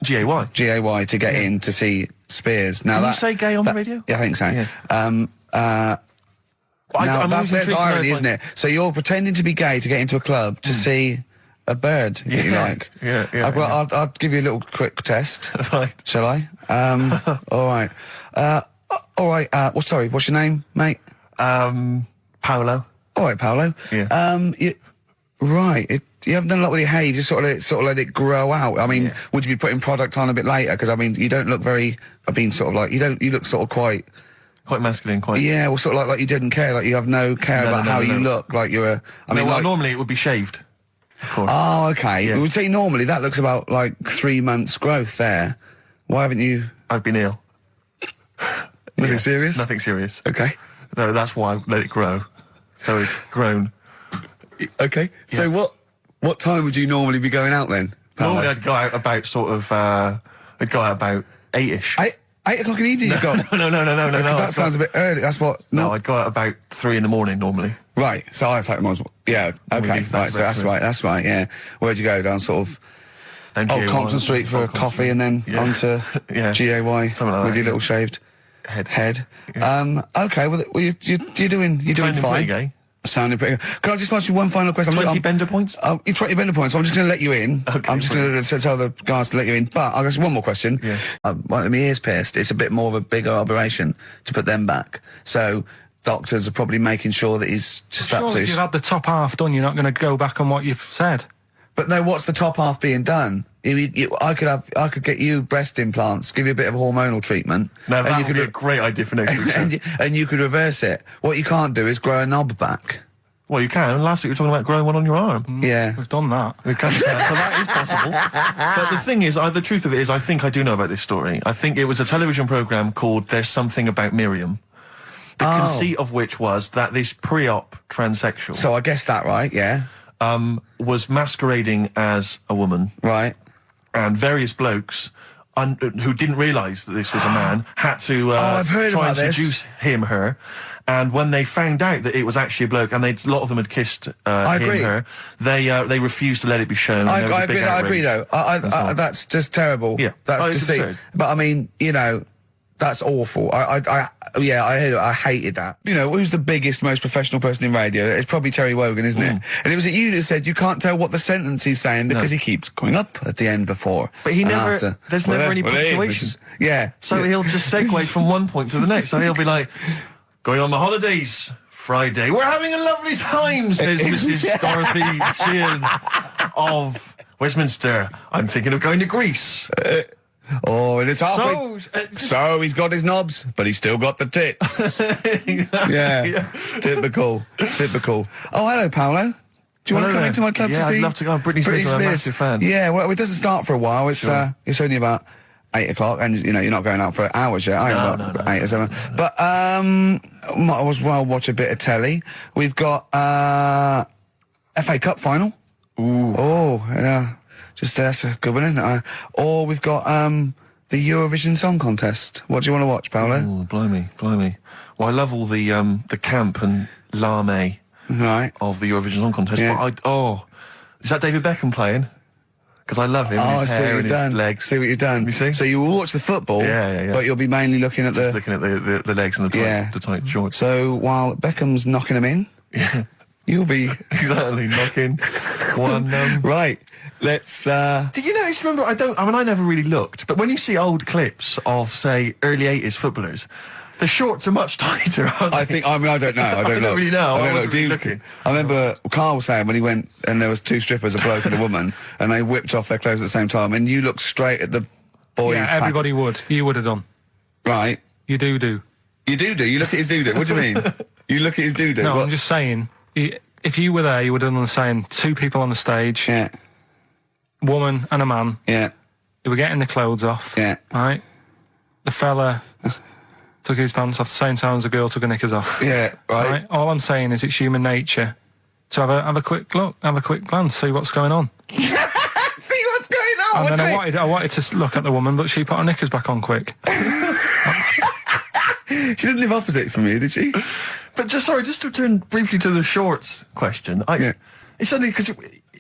GAY to get in to see Spears. Now Can you say gay on the radio? Yeah, I think so. Yeah. Now, there's irony, isn't it? So you're pretending to be gay to get into a club to see a bird that you like. Yeah. I'll give you a little quick test. Right. Shall I? All right. All right. Sorry. What's your name, mate? Paolo. All right, Paolo. Yeah. You haven't done a lot with your hair. You just sort of let it grow out. I mean, would you be putting product on a bit later? Because I mean, you don't look very. You look sort of quite masculine, quite. Yeah, well, sort of like you didn't care. Like you have no care about how you look. Like you're a. Normally it would be shaved. Of course. Oh, okay. Yes. We would say normally that looks about like 3 months growth there. Why haven't you? I've been ill. Nothing serious? Nothing serious. Okay. No, that's why I let it grow. So it's grown. Okay. So what time would you normally be going out then? Paolo? Normally I'd go out about about 8ish. 8 o'clock in the evening. No, you've got? No. That sounds a bit early. That's what. No, I'd go out about 3 in the morning normally. Right. So I take them on. Yeah. Okay. Right. So that's right. That's right. Yeah. Where'd you go? Down sort of. Compton Street for a coffee and then on to GAY with your little shaved head. Yeah. Okay, well, you're doing Sounding fine. pretty gay. Sounding pretty good. Can I just ask you one final question? 20 bender points? 20 bender points. I'm just going to let you in. Okay, I'm just going to tell the guys to let you in. But I've got one more question. Yeah. My ears pierced. It's a bit more of a bigger operation to put them back. So doctors are probably making sure that he's just Sure, if you've had the top half done, you're not going to go back on what you've said. But no, what's the top half being done? I could get you breast implants, give you a bit of hormonal treatment. No, that would be a great idea for next week. and you could reverse it. What you can't do is grow a knob back. Well, you can. Last week we were talking about growing one on your arm. Yeah. We've done that. We can, so that is possible. But the thing is, the truth of it is, I think I do know about this story. I think it was a television programme called There's Something About Miriam. The conceit of which was that this pre-op transsexual... So I guessed that right, yeah. Was masquerading as a woman. Right. And various blokes who didn't realise that this was a man had to I've heard try about and this. seduce her. And when they found out that it was actually a bloke, and a lot of them had kissed her, they refused to let it be shown. I agree though. That's just terrible. Yeah. That's it's deceit. absurd. But I mean, that's awful. I hated that. Who's the biggest, most professional person in radio? It's probably Terry Wogan, isn't it? And it was you that said you can't tell what the sentence he's saying because he keeps going up at the end before. But he never, there's never any punctuation. So he'll just segue from one point to the next. So he'll be like, going on my holidays Friday. We're having a lovely time, says Mrs. Dorothy Sheehan of Westminster. I'm thinking of going to Greece. And it's halfway. So he's got his knobs, but he's still got the tits. Yeah. Typical. Oh, hello, Paolo. Do you want to come into my club to see? I'd love to go. Britney Spears, I'm a massive fan. Yeah, well, it doesn't start for a while. It's it's only about 8 o'clock, and you're not going out for hours yet. No. 8 or 7. But might as well watch a bit of telly. We've got FA Cup final. Ooh. Oh, yeah. That's a good one, isn't it? Or we've got the Eurovision Song Contest. What do you want to watch, Paolo? Oh, blimey. Well, I love all the camp and lame of the Eurovision Song Contest. Yeah. But is that David Beckham playing? Because I love him. His hair and his legs. See what you've done. You see? So you will watch the football, but you'll be mainly looking at the legs and the tight shorts. So while Beckham's knocking them in, you'll be exactly knocking one. Right. Let's. Do you notice? Remember, I never really looked, but when you see old clips of, say, early '80s footballers, the shorts are much tighter. Aren't they? I don't know. I don't really know. I remember Karl was saying when he went and there was 2 strippers, a bloke and a woman, and they whipped off their clothes at the same time, and you looked straight at the boys. Yeah, everybody would. You would have done. Right. You do. You do. You look at his doo-doo. What do you mean? You look at his doo-doo. No, I'm just saying. If you were there, you would have done the same. 2 people on the stage. Yeah. Woman and a man. Yeah. They were getting the clothes off. Yeah. Right? The fella took his pants off the same time as the girl took her knickers off. Yeah, right. All I'm saying is it's human nature to have a quick look, have a quick glance, see what's going on. See what's going on? And then I wanted to look at the woman, but she put her knickers back on quick. She didn't live opposite from you, did she? But just to return briefly to the shorts question. It's only because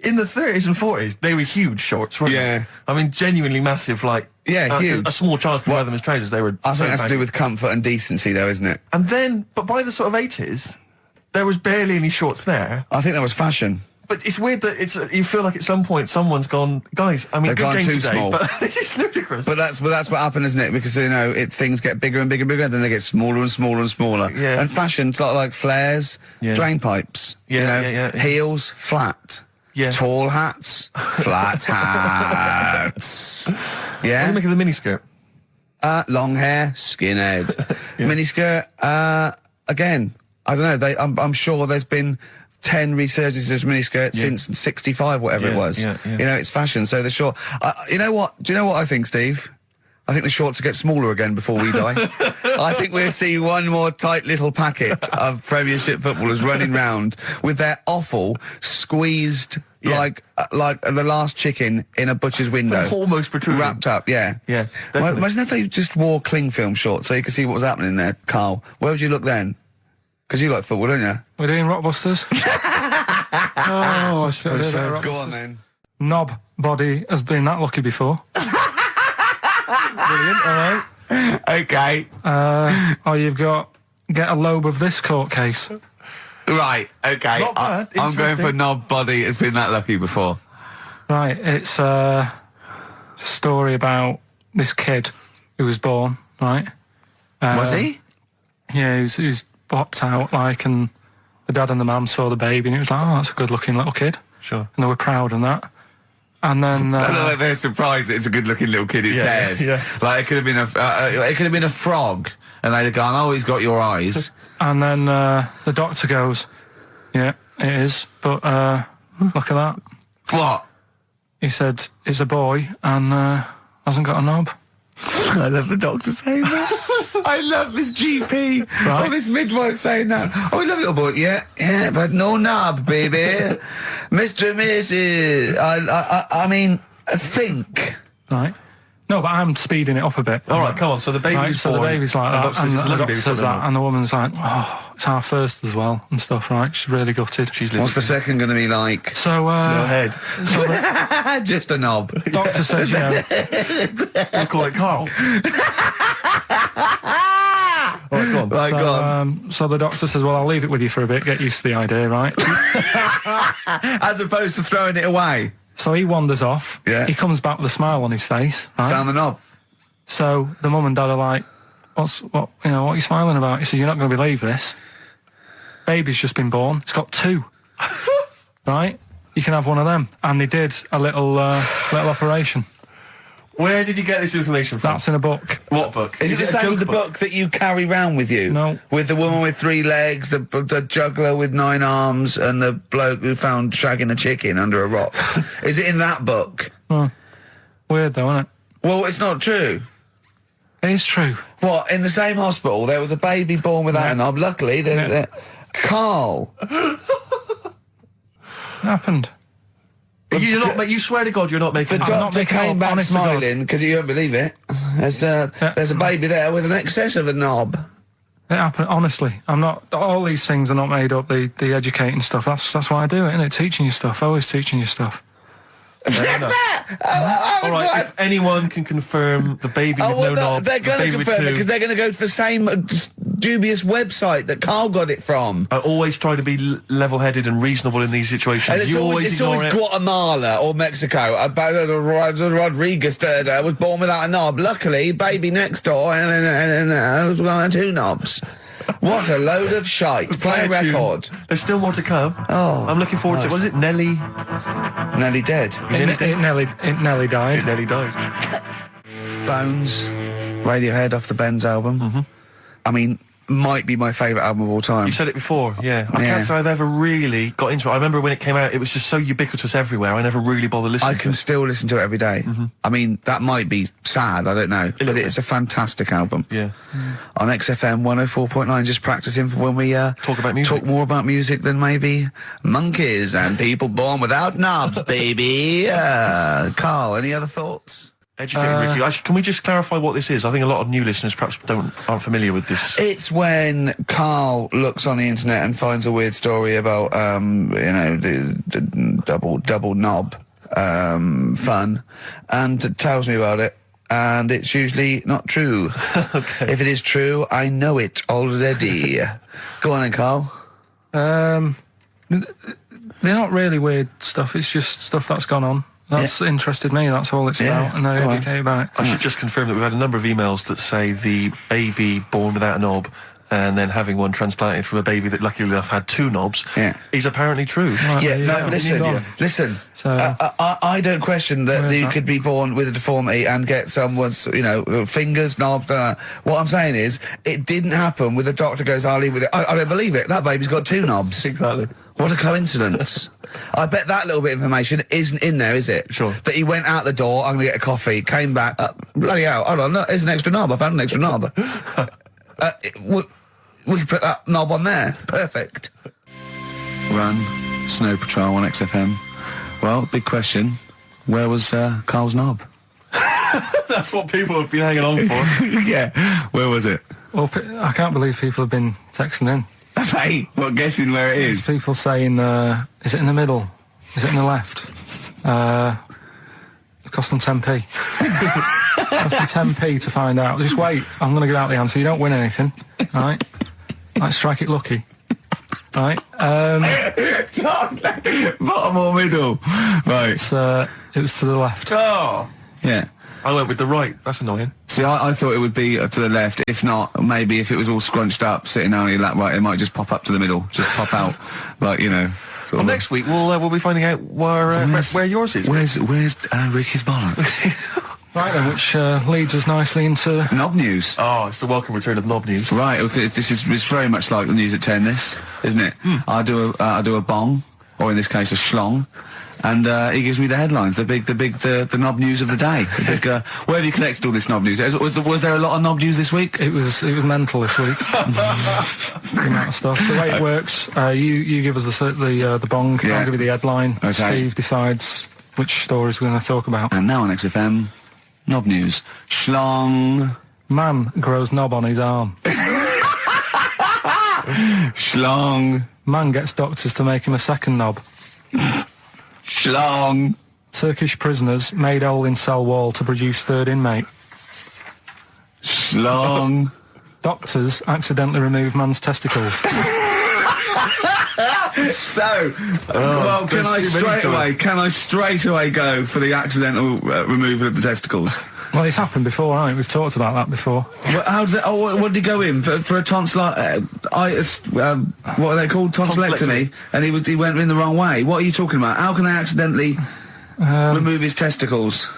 in the 30s and 40s, they were huge shorts, weren't they? I mean, genuinely massive, huge. A small child could wear them as trousers. They were. I think that's to do with comfort and decency, though, isn't it? And then, but by the sort of 80s, there was barely any shorts there. I think that was fashion. But it's weird that you feel like at some point someone's gone, guys, I mean, They've good gone game too today, small. but it's just ludicrous. But that's what happened, isn't it? Because, you know, things get bigger and bigger and bigger, then they get smaller and smaller and smaller. Yeah. And fashion's like flares, drain pipes, Yeah. heels, flat. Yeah. Tall hats, flat hats. What do Yeah. you make of the miniskirt? Long hair, skinhead. Miniskirt, again, I don't know, I'm sure there's been 10 resurgences of miniskirts since 65, whatever it was. Yeah. You know, it's fashion, so the short... you know what? Do you know what I think, Steve? I think the shorts will get smaller again before we die. I think we'll see one more tight little packet of Premiership footballers running round with their offal squeezed like the last chicken in a butcher's window. Almost protruding. Wrapped up, yeah. Yeah, Well, definitely. imagine if they just wore cling film shorts so you could see what was happening there, Carl. Where would you look then? Because you like football, don't you? We're doing Rockbusters. I suppose so. Go on then. Knob body has been that lucky before. Brilliant, all right. Okay. Or you've got get a lobe of this court case. Right, okay. Not bad, I'm going interesting. for knob body. It's been that lucky before. Right, it's a story about this kid who was born, right? Was he? Yeah, he was popped out, like, and the dad and the mum saw the baby, and it was like, oh, that's a good-looking little kid. Sure. And they were proud and that. And then... like they're surprised that it's a good-looking little kid. It's theirs. Yeah. Like, it could have been a frog, and they'd have gone, oh, he's got your eyes. And then the doctor goes, yeah, it is, but look at that. What? He said, it's a boy and hasn't got a knob. I love the doctor saying that. I love this GP. Right. Oh, this midwife saying that. Oh, I love little boy. Yeah, but no knob, baby. Mr. and Mrs. I mean, think. Right. No, but I'm speeding it up a bit. All right, come on. So the baby's Right, so the born, baby's like that, and the doctor says that, and and the woman's like, oh, it's our first as well, and stuff, right? She's really gutted. What's the second going to be like? So, Go ahead. Just a knob. doctor says, you know, We'll call it Carl. All right, go on. Right, go on. so the doctor says, well, I'll leave it with you for a bit, get used to the idea, right? As opposed to throwing it away. So he wanders off. Yeah. He comes back with a smile on his face, right? Found the knob. So the mum and dad are like, what are you smiling about? He said, you're not going to believe this. Baby's just been born. It's got 2. Right? You can have one of them. And they did a little operation. Where did you get this information from? That's in a book. What book? Is it the a same as joke the book that you carry round with you? No. With the woman with 3 legs, the juggler with 9 arms, and the bloke who found shagging a chicken under a rock? Is it in that book? Weird though, isn't it? Well, it's not true. It is true. What, in the same hospital, there was a baby born without a knob. Luckily, Carl. It happened. You're not. You swear to God, you're not making. The it up. doctor making it came up, back honest to God. smiling because you don't believe it. There's a baby there with an excess of a knob. It happened, honestly. I'm not, all these things are not made up, the educating stuff. That's why I do it, innit? Teaching you stuff, always teaching you stuff. All right. If anyone can confirm the baby with no knob, they're the going to baby with confirm it 2. because they're going to go to the same dubious website that Carl got it from. I always try to be level-headed and reasonable in these situations. And it's you always ignore it. Guatemala or Mexico. Rodriguez was born without a knob. Luckily, baby next door and was got 2 knobs. What a load of shite. Play a record. There's still more to come. Oh, I'm looking forward to it. Was it Nelly? Nearly dead. It nearly died. It nearly died. Bones, Radiohead off the Benz album. I mean, might be my favourite album of all time. You said it before, yeah. I Yeah. can't say I've ever really got into it. I remember when it came out, it was just so ubiquitous everywhere. I never really bothered listening I to can it. still listen to it every day. I mean, that might be sad, I don't know, but little it's a fantastic album. Yeah. On XFM 104.9, just practicing for when we Talk about music. talk more about music than maybe monkeys and people born without knobs, baby. Carl, any other thoughts? Educating Ricky. Can we just clarify what this is? I think a lot of new listeners perhaps aren't familiar with this. It's when Carl looks on the internet and finds a weird story about, the double knob fun, and tells me about it. And it's usually not true. Okay. If it is true, I know it already. Go on then, Carl. they're not really weird stuff. It's just stuff that's gone on. That's interested me. That's all it's about, and I educate about it. I should just confirm that we've had a number of emails that say the baby born without a knob and then having one transplanted from a baby that luckily enough had 2 knobs is apparently true. Right, listen. So, I don't question that you could be born with a deformity and get someone's, fingers, knobs. What I'm saying is, it didn't happen with the doctor goes, I'll leave with it. I don't believe it. That baby's got 2 knobs. Exactly. What a coincidence. I bet that little bit of information isn't in there, is it? Sure. That he went out the door, I'm going to get a coffee, came back, bloody hell, hold on, look, here's an extra knob, I found an extra knob. We can put that knob on there. Perfect. Run, Snow Patrol on XFM. Well, big question. Where was Carl's knob? That's what people have been hanging on for. Yeah. Where was it? well, I can't believe people have been texting in. Hey, what, guessing where it is? People saying, is it in the middle? Is it in the left? It cost them 10p. It cost them 10p to find out. Just wait, I'm going to get out the answer. You don't win anything, right? Like, strike it lucky. Right? Bottom or middle? Right. It was to the left. Oh! Yeah. I went with the right. That's annoying. See, I thought it would be to the left. If not, maybe if it was all scrunched up, sitting on your lap, right, it might just pop up to the middle. Just pop out, like, you know. Well, next week we'll be finding out where yours is. Where's Ricky's bollocks? Right then, which leads us nicely into knob news. Oh, it's the welcome return of knob news. Right. Okay, it's very much like the news at 10. This, isn't it? I do a bong, or in this case a schlong. And he gives me the headlines, the knob news of the day. The big, where have you collected all this knob news? Was there a lot of knob news this week? It was mental this week. The amount of stuff. The way it works, you give us the bong. Yeah. I'll give you the headline. Okay. Steve decides which stories we're going to talk about. And now on XFM, knob news. Schlong. Man grows knob on his arm. Schlong. Man gets doctors to make him a second knob. Schlong. Turkish prisoners made hole in cell wall to produce third inmate. Schlong. Doctors accidentally remove man's testicles. So, well, can I straight away go for the accidental removal of the testicles? Well, it's happened before, hasn't it? We've talked about that before. Well, how did what did he go in for a tonsillitis? What are they called? Tonsillectomy. And he went in the wrong way. What are you talking about? How can they accidentally remove his testicles?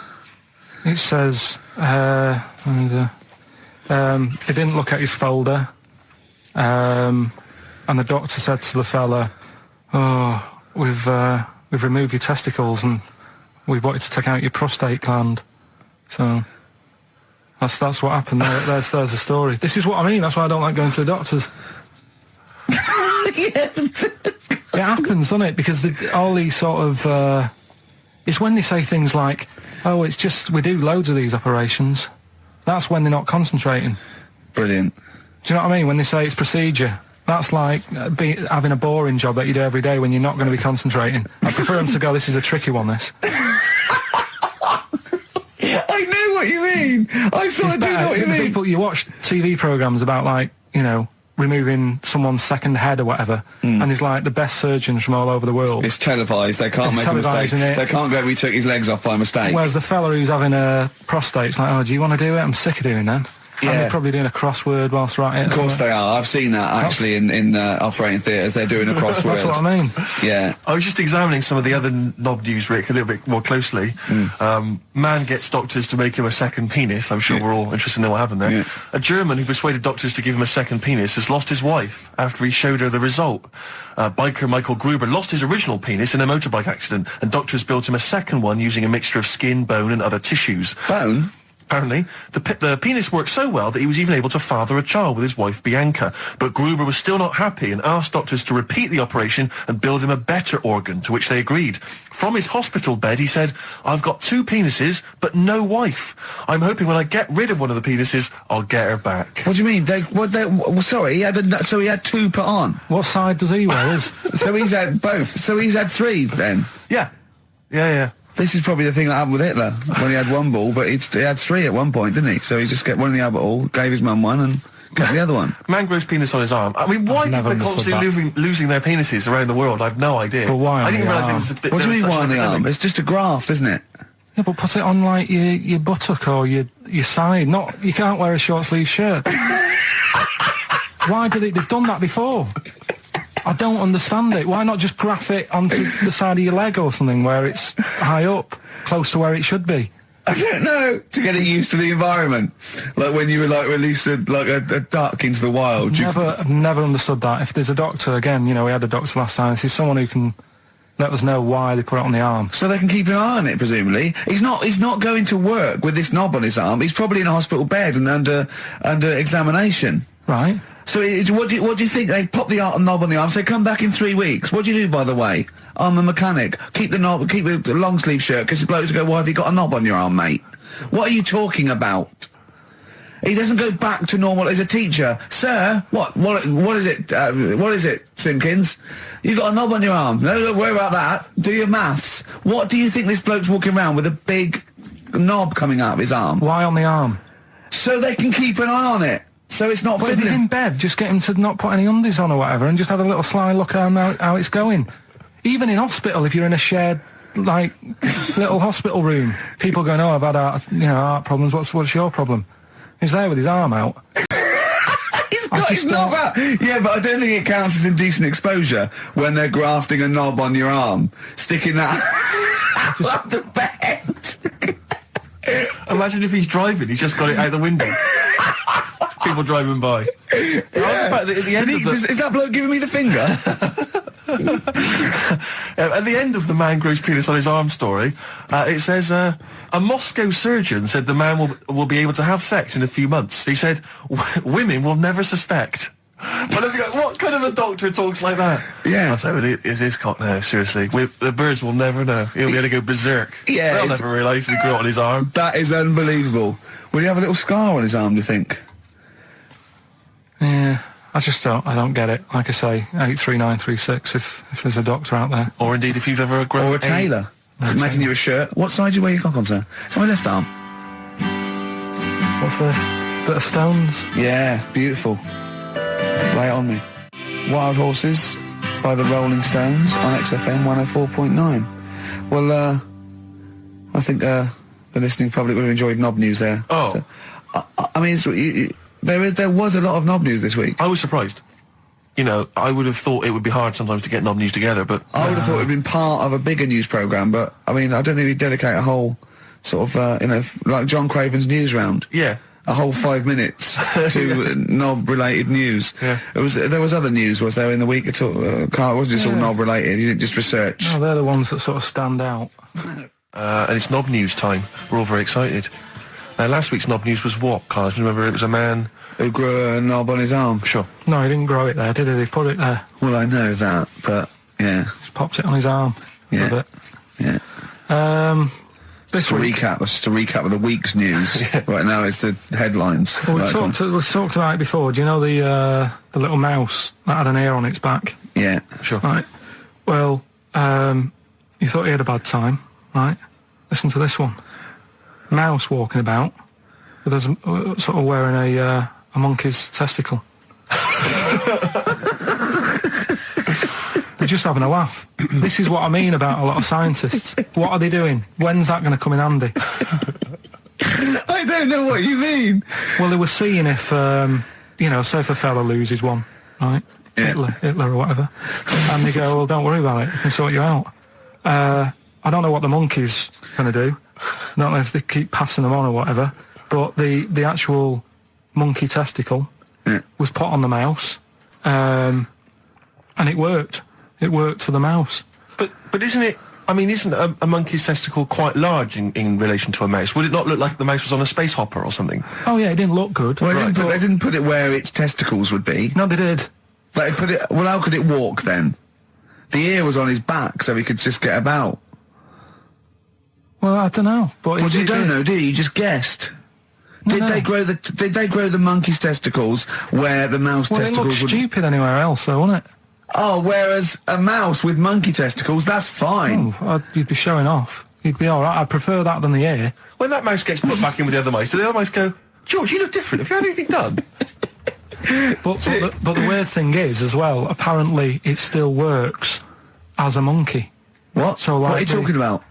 It says he didn't look at his folder, and the doctor said to the fella, "Oh, we've removed your testicles and we wanted to take out your prostate gland." So that's what happened. There's the story. This is what I mean. That's why I don't like going to the doctors. It happens, doesn't it? Because all these sort of it's when they say things like, "Oh, it's just we do loads of these operations." That's when they're not concentrating. Brilliant. Do you know what I mean? When they say it's procedure, that's like having a boring job that you do every day when you're not going to be concentrating. I prefer them to go, "This is a tricky one, this." I know what you mean. I sort of do know what you mean. People, you watch TV programmes about, like, you know, removing someone's second head or whatever, and there's like the best surgeons from all over the world. It's televised. They can't make a mistake. They can't go, "We took his legs off by mistake." Whereas the fella who's having a prostate's like, "Oh, do you want to do it? I'm sick of doing that." Yeah. And they're probably doing a crossword whilst writing. Of course they are. I've seen that actually in operating theatres. They're doing a crossword. That's what I mean. Yeah. I was just examining some of the other knob news, Rick, a little bit more closely. Man gets doctors to make him a second penis. I'm sure we're all interested to know what happened there. Yeah. A German who persuaded doctors to give him a second penis has lost his wife after he showed her the result. Biker Michael Gruber lost his original penis in a motorbike accident, and doctors built him a second one using a mixture of skin, bone and other tissues. Bone? Apparently, the penis worked so well that he was even able to father a child with his wife Bianca. But Gruber was still not happy and asked doctors to repeat the operation and build him a better organ, to which they agreed. From his hospital bed, he said, "I've got 2 penises, but no wife. I'm hoping when I get rid of one of the penises, I'll get her back." What do you mean? Sorry, he had 2 put on. What side does he wear? So he's had both. So he's had 3 then. Yeah. This is probably the thing that happened with Hitler when he had 1 ball, but he had 3 at one point, didn't he? So he just get one in the other ball, gave his mum one, and Get the other one. Man grows penis on his arm. I mean, why people are constantly losing their penises around the world? I've no idea. But why? I didn't realise it was a bit. What do you mean why on the arm? It's just a graft, isn't it? Yeah, but put it on like your buttock or your side. Not you can't wear a short sleeve shirt. Why do they've done that before? I don't understand it. Why not just graft it onto the side of your leg or something where it's high up, close to where it should be? I don't know. To get it used to the environment, like when you were like release a duck into the wild. I've never understood that. If there's a doctor, again, we had a doctor last time. If there's someone who can let us know why they put it on the arm, so they can keep an eye on it. Presumably, he's not going to work with this knob on his arm. He's probably in a hospital bed and under examination. Right. So what do you think? They pop the knob on the arm, say come back in 3 weeks. What do you do, by the way? I'm a mechanic. Keep the knob, keep the long sleeve shirt, because the blokes go, why have you got a knob on your arm, mate? What are you talking about? He doesn't go back to normal as a teacher. Sir, what is it? What is it, Simpkins? You got a knob on your arm. No, don't worry about that. Do your maths. What do you think this bloke's walking around with a big knob coming out of his arm? Why on the arm? So they can keep an eye on it. So it's not. But if he's in bed, just get him to not put any undies on or whatever, and just have a little sly look at how it's going. Even in hospital, if you're in a shared little hospital room, people going, "Oh, I've had heart problems. What's your problem?" He's there with his arm out. He's got his knob out. Yeah, but I don't think it counts as indecent exposure when they're grafting a knob on your arm, sticking that up the bed. Imagine if he's driving, he's just got it out the window. People driving by. Yeah. At the end is that bloke giving me the finger? At the end of the man grows penis on his arm story, it says, a Moscow surgeon said the man will be able to have sex in a few months. He said, women will never suspect. But what kind of a doctor talks like that? Yeah. I'll tell you, it's his cock now, seriously. The birds will never know. He'll be able to go berserk. Yeah. They'll never realise we grew it on his arm. That is unbelievable. Will he have a little scar on his arm, do you think? Yeah, I don't get it. Like I say, 83936 if there's a doctor out there. Or indeed if you've ever grown... Or a tailor. Making you a shirt. What side do you wear your cock on, sir? It's my left arm. What's this? Bit of stones? Yeah, beautiful. Lay it on me. Wild Horses by the Rolling Stones on XFM 104.9. Well, I think the listening public would have enjoyed knob news there. Oh. So, I mean, there was a lot of knob news this week. I was surprised. I would have thought it would be hard sometimes to get knob news together, but... I would have thought it would have been part of a bigger news programme, but, I mean, I don't think we'd dedicate a whole sort of, like John Craven's news round. Yeah. A whole 5 minutes to knob-related news. Yeah. There was other news, was there, in the week at all? Carl, it wasn't just all knob-related, you didn't just research. No, they're the ones that sort of stand out. And it's knob news time. We're all very excited. Last week's knob news was what, Carl? Remember, it was a man... who grew a knob on his arm. Sure. No, he didn't grow it there, did he? He put it there. Well, I know that, but, yeah. Just popped it on his arm. Yeah. A bit. Yeah. This week... That's just a recap of the week's news. Right now it's the headlines. Well, we talked about it before. Do you know the little mouse that had an ear on its back? Yeah. Sure. Right. Well, you thought he had a bad time, right? Listen to this one. Mouse walking about with us sort of wearing a monkey's testicle. They're just having a laugh. This is what I mean about a lot of scientists. What are they doing? When's that going to come in handy? I don't know what you mean. Well, they were seeing if, say if a fella loses one, right? Yeah. Hitler or whatever. And they go, well, don't worry about it. We can sort you out. I don't know what the monkey's going to do. I don't know if they keep passing them on or whatever. But the actual monkey testicle was put on the mouse. And it worked. It worked for the mouse. But isn't it... I mean, isn't a monkey's testicle quite large in relation to a mouse? Would it not look like the mouse was on a space hopper or something? Oh, yeah, it didn't look good. Well, they didn't put it where its testicles would be. No, they did. They put it... Well, how could it walk, then? The ear was on his back, so he could just get about. Well, I don't know. But you don't know, do you? You just guessed. Did they grow the monkey's testicles where the mouse testicles would... Well, it looked stupid anywhere else, though, wouldn't it? Oh, whereas a mouse with monkey testicles, that's fine. Oh, you'd be showing off. You'd be all right. I'd prefer that than the ear. When that mouse gets put back in with the other mice, do the other mice go, George, you look different. Have you had anything done? But the weird thing is, as well, apparently it still works as a monkey. What? So, like, what are you talking about?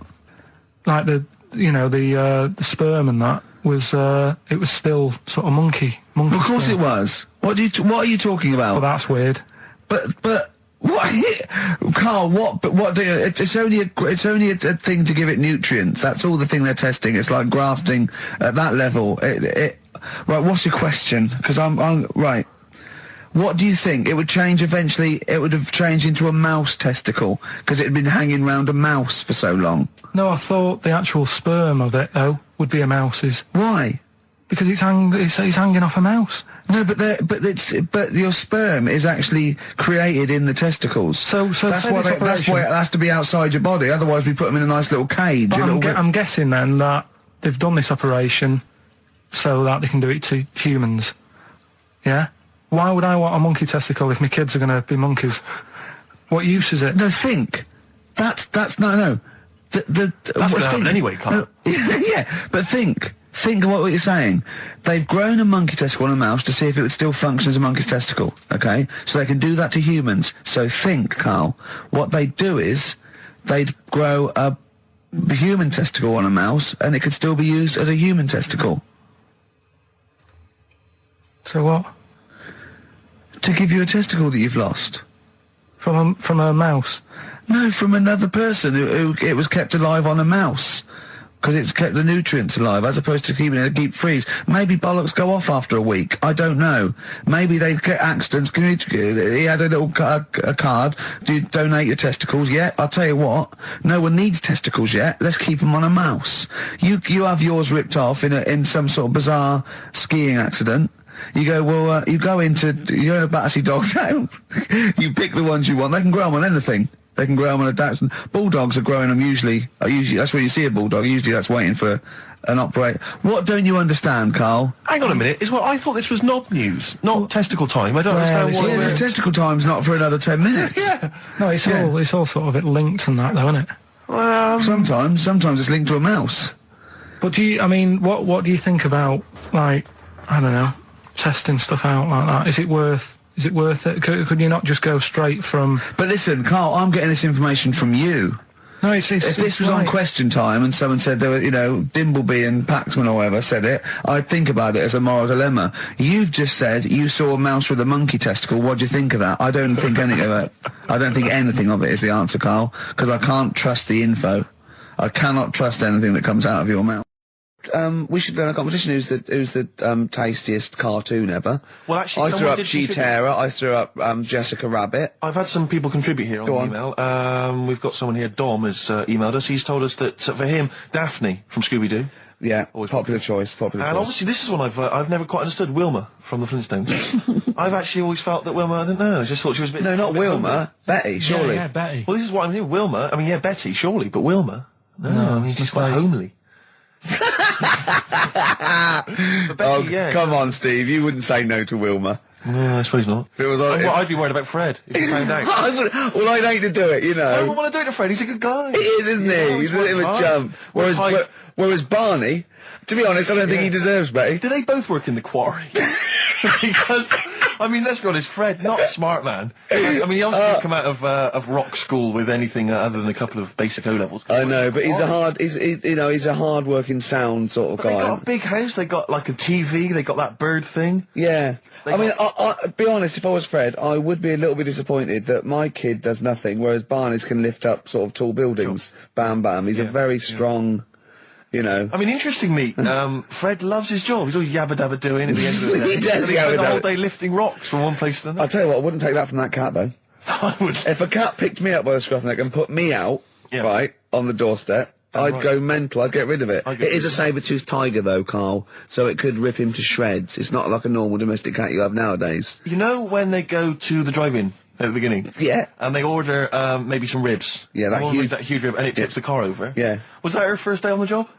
Like the sperm and that was, it was still sort of monkey Of course sperm. it was. What are you talking about? Well, that's weird. But what, Carl? What do you? It's only a thing to give it nutrients. That's all the thing they're testing. It's like grafting at that level. Right. What's your question? Because I'm right. What do you think? It would change eventually. It would have changed into a mouse testicle because it had been hanging around a mouse for so long. No, I thought the actual sperm of it though would be a mouse's. Why? Because it's hanging off a mouse. No, but your sperm is actually created in the testicles. So that's why it has to be outside your body. Otherwise, we put them in a nice little cage. But I'm guessing then that they've done this operation so that they can do it to humans. Yeah. Why would I want a monkey testicle if my kids are going to be monkeys? What use is it? No, think. That's no. That's going to happen anyway, Carl. Yeah, but think. Think of what you're saying. They've grown a monkey testicle on a mouse to see if it would still function as a monkey's testicle, okay? So they can do that to humans. So think, Carl. What they'd do is they'd grow a human testicle on a mouse and it could still be used as a human testicle. So what? To give you a testicle that you've lost. From a mouse? No, from another person who it was kept alive on a mouse. Because it's kept the nutrients alive, as opposed to keeping it in a deep freeze. Maybe bollocks go off after a week. I don't know. Maybe they get accidents. He had a little a card. Do you donate your testicles? Yeah, I'll tell you what. No one needs testicles yet. Let's keep them on a mouse. You have yours ripped off in some sort of bizarre skiing accident. You go, well, you're in a Battersea Dog's home. You pick the ones you want. They can grow them on anything. They can grow them on a Dachshund. Bulldogs are growing them usually, that's where you see a bulldog. Usually that's waiting for an operator. What don't you understand, Carl? Hang on a minute. I thought this was knob news, not testicle time. I don't understand what it is. Testicle time's not for another 10 minutes. Yeah. No, it's all sort of linked and that, though, isn't it? Well, sometimes it's linked to a mouse. But what do you think about, like, I don't know, testing stuff out like that? Is it worth it? Could you not just go straight from... But listen, Carl, I'm getting this information from you. No, if this was on Question Time and someone said there were, Dimbleby and Paxman or whatever said it, I'd think about it as a moral dilemma. You've just said you saw a mouse with a monkey testicle. What do you think of that? I don't think anything of it. I don't think anything of it is the answer, Carl, because I can't trust the info. I cannot trust anything that comes out of your mouth. We should go in a competition. Who's the tastiest cartoon ever? Well, actually, I threw up G-Terror. I threw up Jessica Rabbit. I've had some people contribute here on the email. We've got someone here. Dom has emailed us. He's told us that for him, Daphne from Scooby-Doo. Yeah, popular choice. And obviously, this is one I've never quite understood. Wilma from the Flintstones. I've actually always felt that Wilma. I don't know. I just thought she was a bit. No, not Wilma. Betty, surely. Yeah, Betty. Well, this is what I'm hearing. Wilma. I mean, yeah, Betty, surely, but Wilma. No, I mean, she's quite homely. Betty, come on, Steve. You wouldn't say no to Wilma. No, I suppose not. If it was on, I'd be worried about Fred if you found out. I'd hate to do it, I don't want to do it to Fred. He's a good guy. He is, isn't he? He's a bit of a jump. Whereas Barney, to be honest, I don't think he deserves Betty. Do they both work in the quarry? Because, I mean, let's be honest, Fred, not a smart man. I mean, he obviously didn't come out of rock school with anything other than a couple of basic O-levels. I know, but he's a hard-working, sound sort of guy. They got a big house, they got like a TV, they got that bird thing. Yeah. I be honest, if I was Fred, I would be a little bit disappointed that my kid does nothing, whereas Barney's can lift up sort of tall buildings. Sure. Bam, bam. He's a very strong... I mean, interestingly, Fred loves his job. He's always yabba-dabba doing at the end of the day. He does yabba-dabba. The whole day lifting rocks from one place to another. I'll tell you what, I wouldn't take that from that cat, though. I would. If a cat picked me up by the scruff neck and put me out, right, on the doorstep, I'd go mental. I'd get rid of it. It is a saber-toothed tiger, though, Carl, so it could rip him to shreds. It's not like a normal domestic cat you have nowadays. You know when they go to the drive-in at the beginning? Yeah. And they order, maybe some ribs. Yeah, that huge rib, and it tips the car over. Yeah. Was that her first day on the job?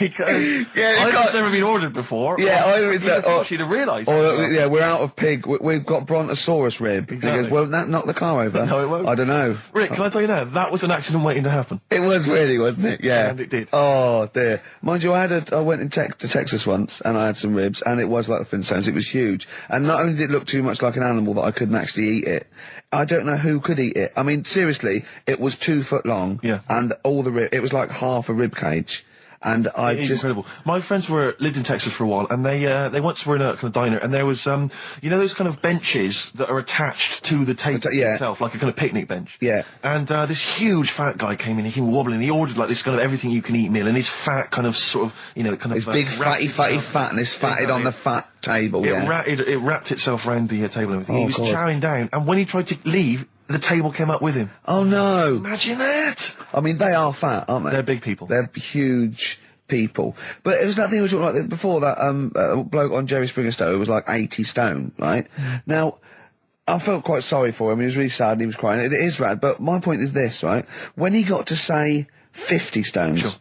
because Yeah, it's never been ordered before. Yeah, either it's that, or she'd have realised. yeah, we're out of pig. We've got brontosaurus rib. Exactly. He goes, well, that knock the car over. No, it won't. I don't know. Rick, can I tell you now? That was an accident waiting to happen. It was really, wasn't it? Yeah. And it did. Oh dear. Mind you, I went to Texas once, and I had some ribs, and it was like the Flintstones. It was huge, and not only did it look too much like an animal that I couldn't actually eat it. I don't know who could eat it. I mean, seriously, it was 2 foot long. Yeah. And all the it was like half a rib cage. And It is incredible. My friends lived in Texas for a while, and they once were in a kind of diner, and there was you know those kind of benches that are attached to the table itself, like a kind of picnic bench. Yeah. And this huge fat guy came in, he came wobbling, he ordered like this kind of everything you can eat meal, and his fat kind of sort of, you know, kind of his big fatty fatness fatted on the fat table. It wrapped itself around the table and everything. Oh, He was chowing down, and when he tried to leave, the table came up with him. Oh no! Imagine that! I mean, they are fat, aren't they? They're big people. They're huge people. But it was that thing we talked about before, that bloke on Jerry Springer Show was like 80 stone, right? Now, I felt quite sorry for him. He was really sad and he was crying. It is rad, but my point is this, right? When he got to say 50 stones,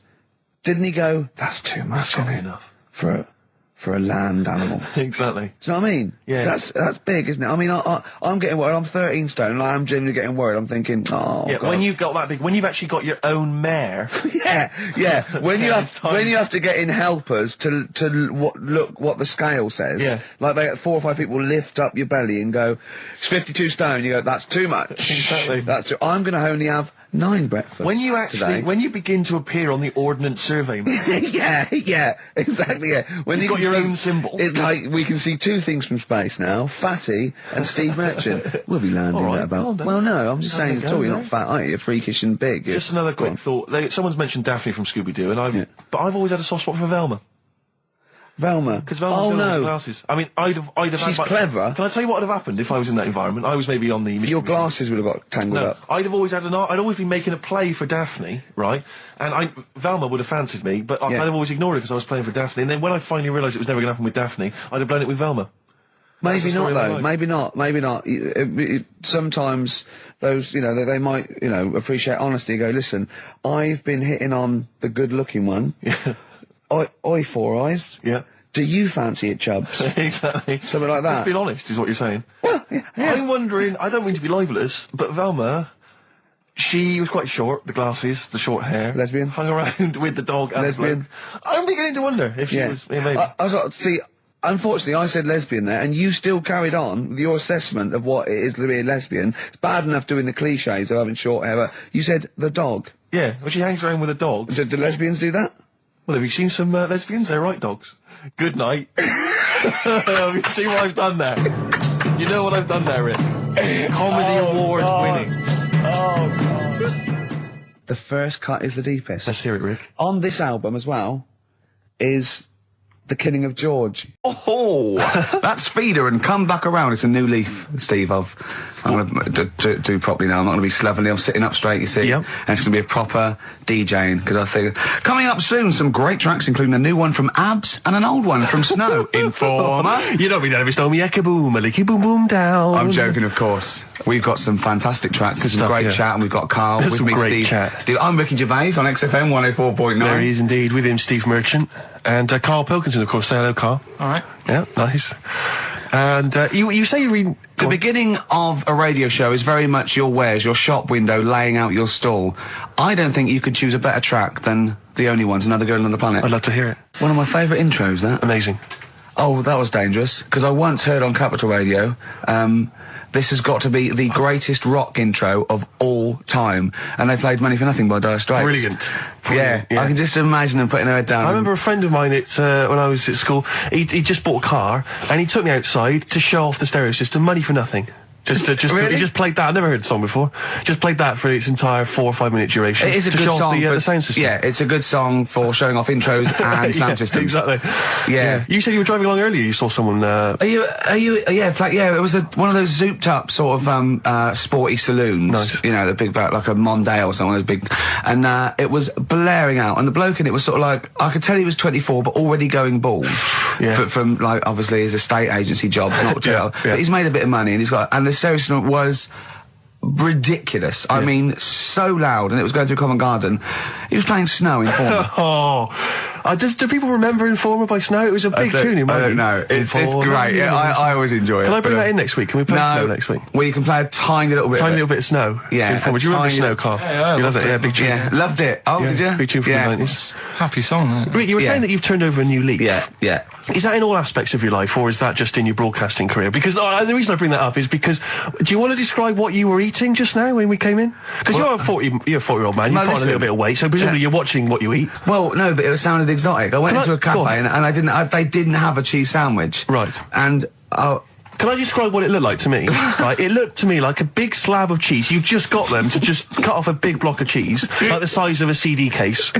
didn't he go, that's too much, That's not enough. For a land animal. Exactly. Do you know what I mean? Yeah. That's big, isn't it? I mean, I'm getting worried. I'm 13 stone, and I am genuinely getting worried. I'm thinking, oh, yeah, God. when you've got that big, when you've actually got your own mare. yeah. When you have to get in helpers to look what the scale says. Yeah. Like 4 or 5 people lift up your belly and go, it's 52 stone. You go, that's too much. Exactly. I'm going to only have 9 breakfasts When you actually, today. when you begin to appear on the Ordnance Survey map, yeah, exactly, yeah. When you've got your own symbol. It's like, we can see 2 things from space now, Fatty and Steve Merchant. We'll be landing at about... Well, no, I'm just saying, at all, you're not fat, are you? You're freakish and big. Just another quick thought. Someone's mentioned Daphne from Scooby-Doo, and but I've always had a soft spot for Velma. Velma? Because Velma was in glasses. I mean, I'd have She's had... clever. Can I tell you what would have happened if I was in that environment? I was maybe on the... Your glasses would have got tangled up. I'd have always had I'd always been making a play for Daphne, right? And Velma would have fancied me, but I kind of always ignored it because I was playing for Daphne. And then when I finally realised it was never going to happen with Daphne, I'd have blown it with Velma. Maybe not, though. Maybe not. Maybe not. Sometimes those, you know, they might, you know, appreciate honesty. Go, listen, I've been hitting on the good-looking one. Yeah. Oi, Four Eyes. Yeah. Do you fancy it, Chubbs? Exactly. Something like that. Let's be honest, is what you're saying. Well, yeah. I'm wondering, I don't mean to be libelous, but Velma, she was quite short, the glasses, the short hair. Lesbian? Hung around with the dog and Lesbian? the bloke. I'm beginning to wonder if she was, maybe. See, unfortunately, I said lesbian there, and you still carried on with your assessment of what it is to be a lesbian. It's bad enough doing the cliches of having short hair, but you said the dog. Yeah, well, she hangs around with a dog. So do lesbians do that? Well, have you seen some lesbians? They're right dogs. Good night. Have you seen what I've done there? You know what I've done there, Rick? Comedy award winning. Oh, God. The first cut is the deepest. Let's hear it, Rick. On this album as well is The Killing of George. Oh, that's Feeder and Come Back Around. It's a new leaf, Steve. I'm going to do properly now. I'm not going to be slovenly. I'm sitting up straight, you see. Yep. And it's going to be a proper DJing, because I think... Coming up soon, some great tracks, including a new one from Abs and an old one from Snow. Informer. You don't mean that every stormy eka boom, a licky boom boom down. I'm joking, of course. We've got some fantastic tracks. There's some great chat, and we've got Karl There's with some me, great Steve. chat. Steve, I'm Ricky Gervais on XFM 104.9. There he is indeed, with him, Steve Merchant. And Karl Pilkington, of course. Say hello, Karl. All right. Yeah, nice. And you say you read... The beginning of a radio show is very much your wares, your shop window, laying out your stall. I don't think you could choose a better track than The Only Ones, Another Girl on the Planet. I'd love to hear it. One of my favourite intros, that. Amazing. Oh, that was dangerous, because I once heard on Capital Radio, this has got to be the greatest rock intro of all time. And they played Money for Nothing by Dire Straits. Brilliant. Yeah, I can just imagine them putting their head down. I remember a friend of mine, when I was at school, he just bought a car, and he took me outside to show off the stereo system, Money for Nothing. Really? He just played that. I've never heard the song before. Just played that for its entire 4 or 5 minute duration. It is a good song for the sound system. Yeah, it's a good song for showing off intros and sound systems. Exactly. Yeah. You said you were driving along earlier. You saw someone. Yeah, it was one of those zooped up sort of sporty saloons. Nice. You know, the big like a Mondale or something, those big, and it was blaring out. And the bloke in it was sort of like, I could tell he was 24, but already going bald. Yeah. From like obviously his estate agency job, not jail. But he's made a bit of money, and he's got, and the serious was ridiculous. I mean, so loud, and it was going through Covent Garden. He was playing Snow in form. Oh, Do people remember Informer by Snow? It was a big tune in my I don't youth. know. It's great. Yeah, I always enjoy it. Can I bring that in next week? Can we play Snow next week? Well, you can play a tiny little bit. Tiny little bit of Snow. Yeah. Informer. Do you remember Snow, Carl? Yeah, you loved it. Yeah, big tune. Yeah, loved it. Oh, did you? Big tune from the 90s. Happy song, isn't it? Rick, you were saying that you've turned over a new leaf. Yeah. Is that in all aspects of your life, or is that just in your broadcasting career? Because the reason I bring that up is because, do you want to describe what you were eating just now when we came in? Because you're a 40-year-old man, you've put on a little bit of weight, so presumably you're watching what you eat. Well, no, but it sounded exotic. I went into a cafe and they didn't have a cheese sandwich. Right. And can I describe what it looked like to me? Right, it looked to me like a big slab of cheese. You've just got them to just cut off a big block of cheese, like the size of a CD case,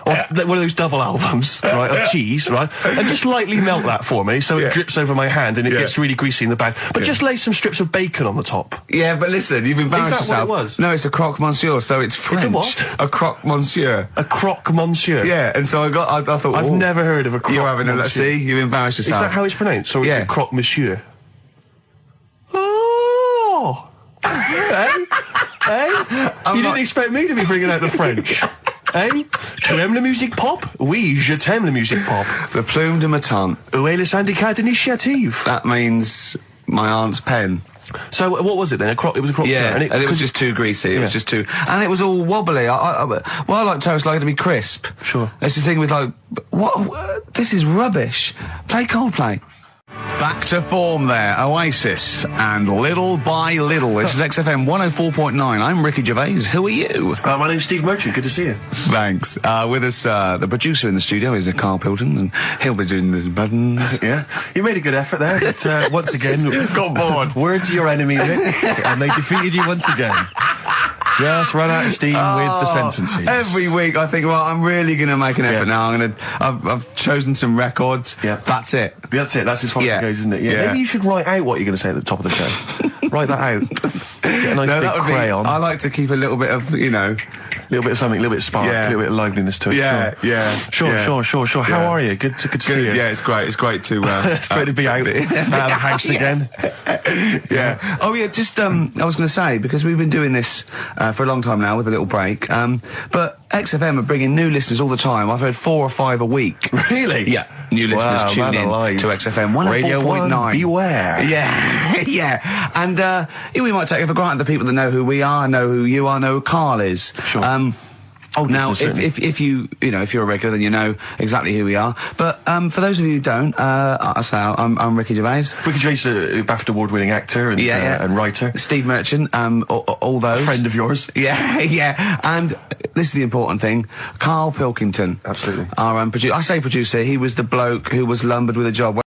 or one of those double albums, right, of cheese, right, and just lightly melt that for me so it drips over my hand and it gets really greasy in the bag. But just lay some strips of bacon on the top. Yeah, but listen, you've embarrassed yourself. Is that what it was? No, it's a croque monsieur, so it's French. It's a what? A croque monsieur. A croque monsieur. Yeah, and so I thought, I've never heard of a croque. You're having a see, you've embarrassed yourself. Is that how it's pronounced, or is it croque monsieur? Oh! Hey? You didn't expect me to be bringing out the French. Hey? Tu aimes la musique pop? Oui, je t'aime la musique pop. Le plume de ma tante. Où est le syndicat d'initiative? That means my aunt's pen. So what was it then? It was a croque. Yeah, and it was just too greasy. It was just too, and it was all wobbly. I like toast, like it to be crisp. Sure. That's the thing with like, what? This is rubbish. Play Coldplay. Back to form there, Oasis, and Little by Little. This is XFM 104.9. I'm Ricky Gervais. Who are you? My name's Steve Merchant. Good to see you. Thanks. With us, the producer in the studio is Karl Pilkington, and he'll be doing the buttons. Yeah, you made a good effort there. But once again, got bored. Words are your enemy, Rick, and they defeated you once again. Just run out of steam with the sentences. Every week I think, well, I'm really going to make an effort now. I've chosen some records. Yeah. That's it. That's as far as it goes, isn't it? Yeah. Maybe you should write out what you're going to say at the top of the show. Write that out. Get a nice big crayon. I like to keep a little bit of, a little bit of something, a little bit of spark, a little bit of liveliness to it. Sure. How are you? Good to see you. Yeah, it's great. It's great to it's great to be out of the house again. Yeah. Oh yeah, just I was going to say, because we've been doing this for a long time now with a little break, but XFM are bringing new listeners all the time. I've heard 4 or 5 a week. Really? Yeah. New listeners tune in to XFM 104.9. Beware. Yeah. And we might take it for granted the people that know who we are, know who you are, know who Karl is. Sure. Now, if you're a regular, then you know exactly who we are. But for those of you who don't, I'm Ricky Gervais. Ricky Gervais, a BAFTA award-winning actor and writer. Steve Merchant, all those. A friend of yours. Yeah. And this is the important thing: Karl Pilkington. Absolutely. Our producer. I say producer. He was the bloke who was lumbered with a job.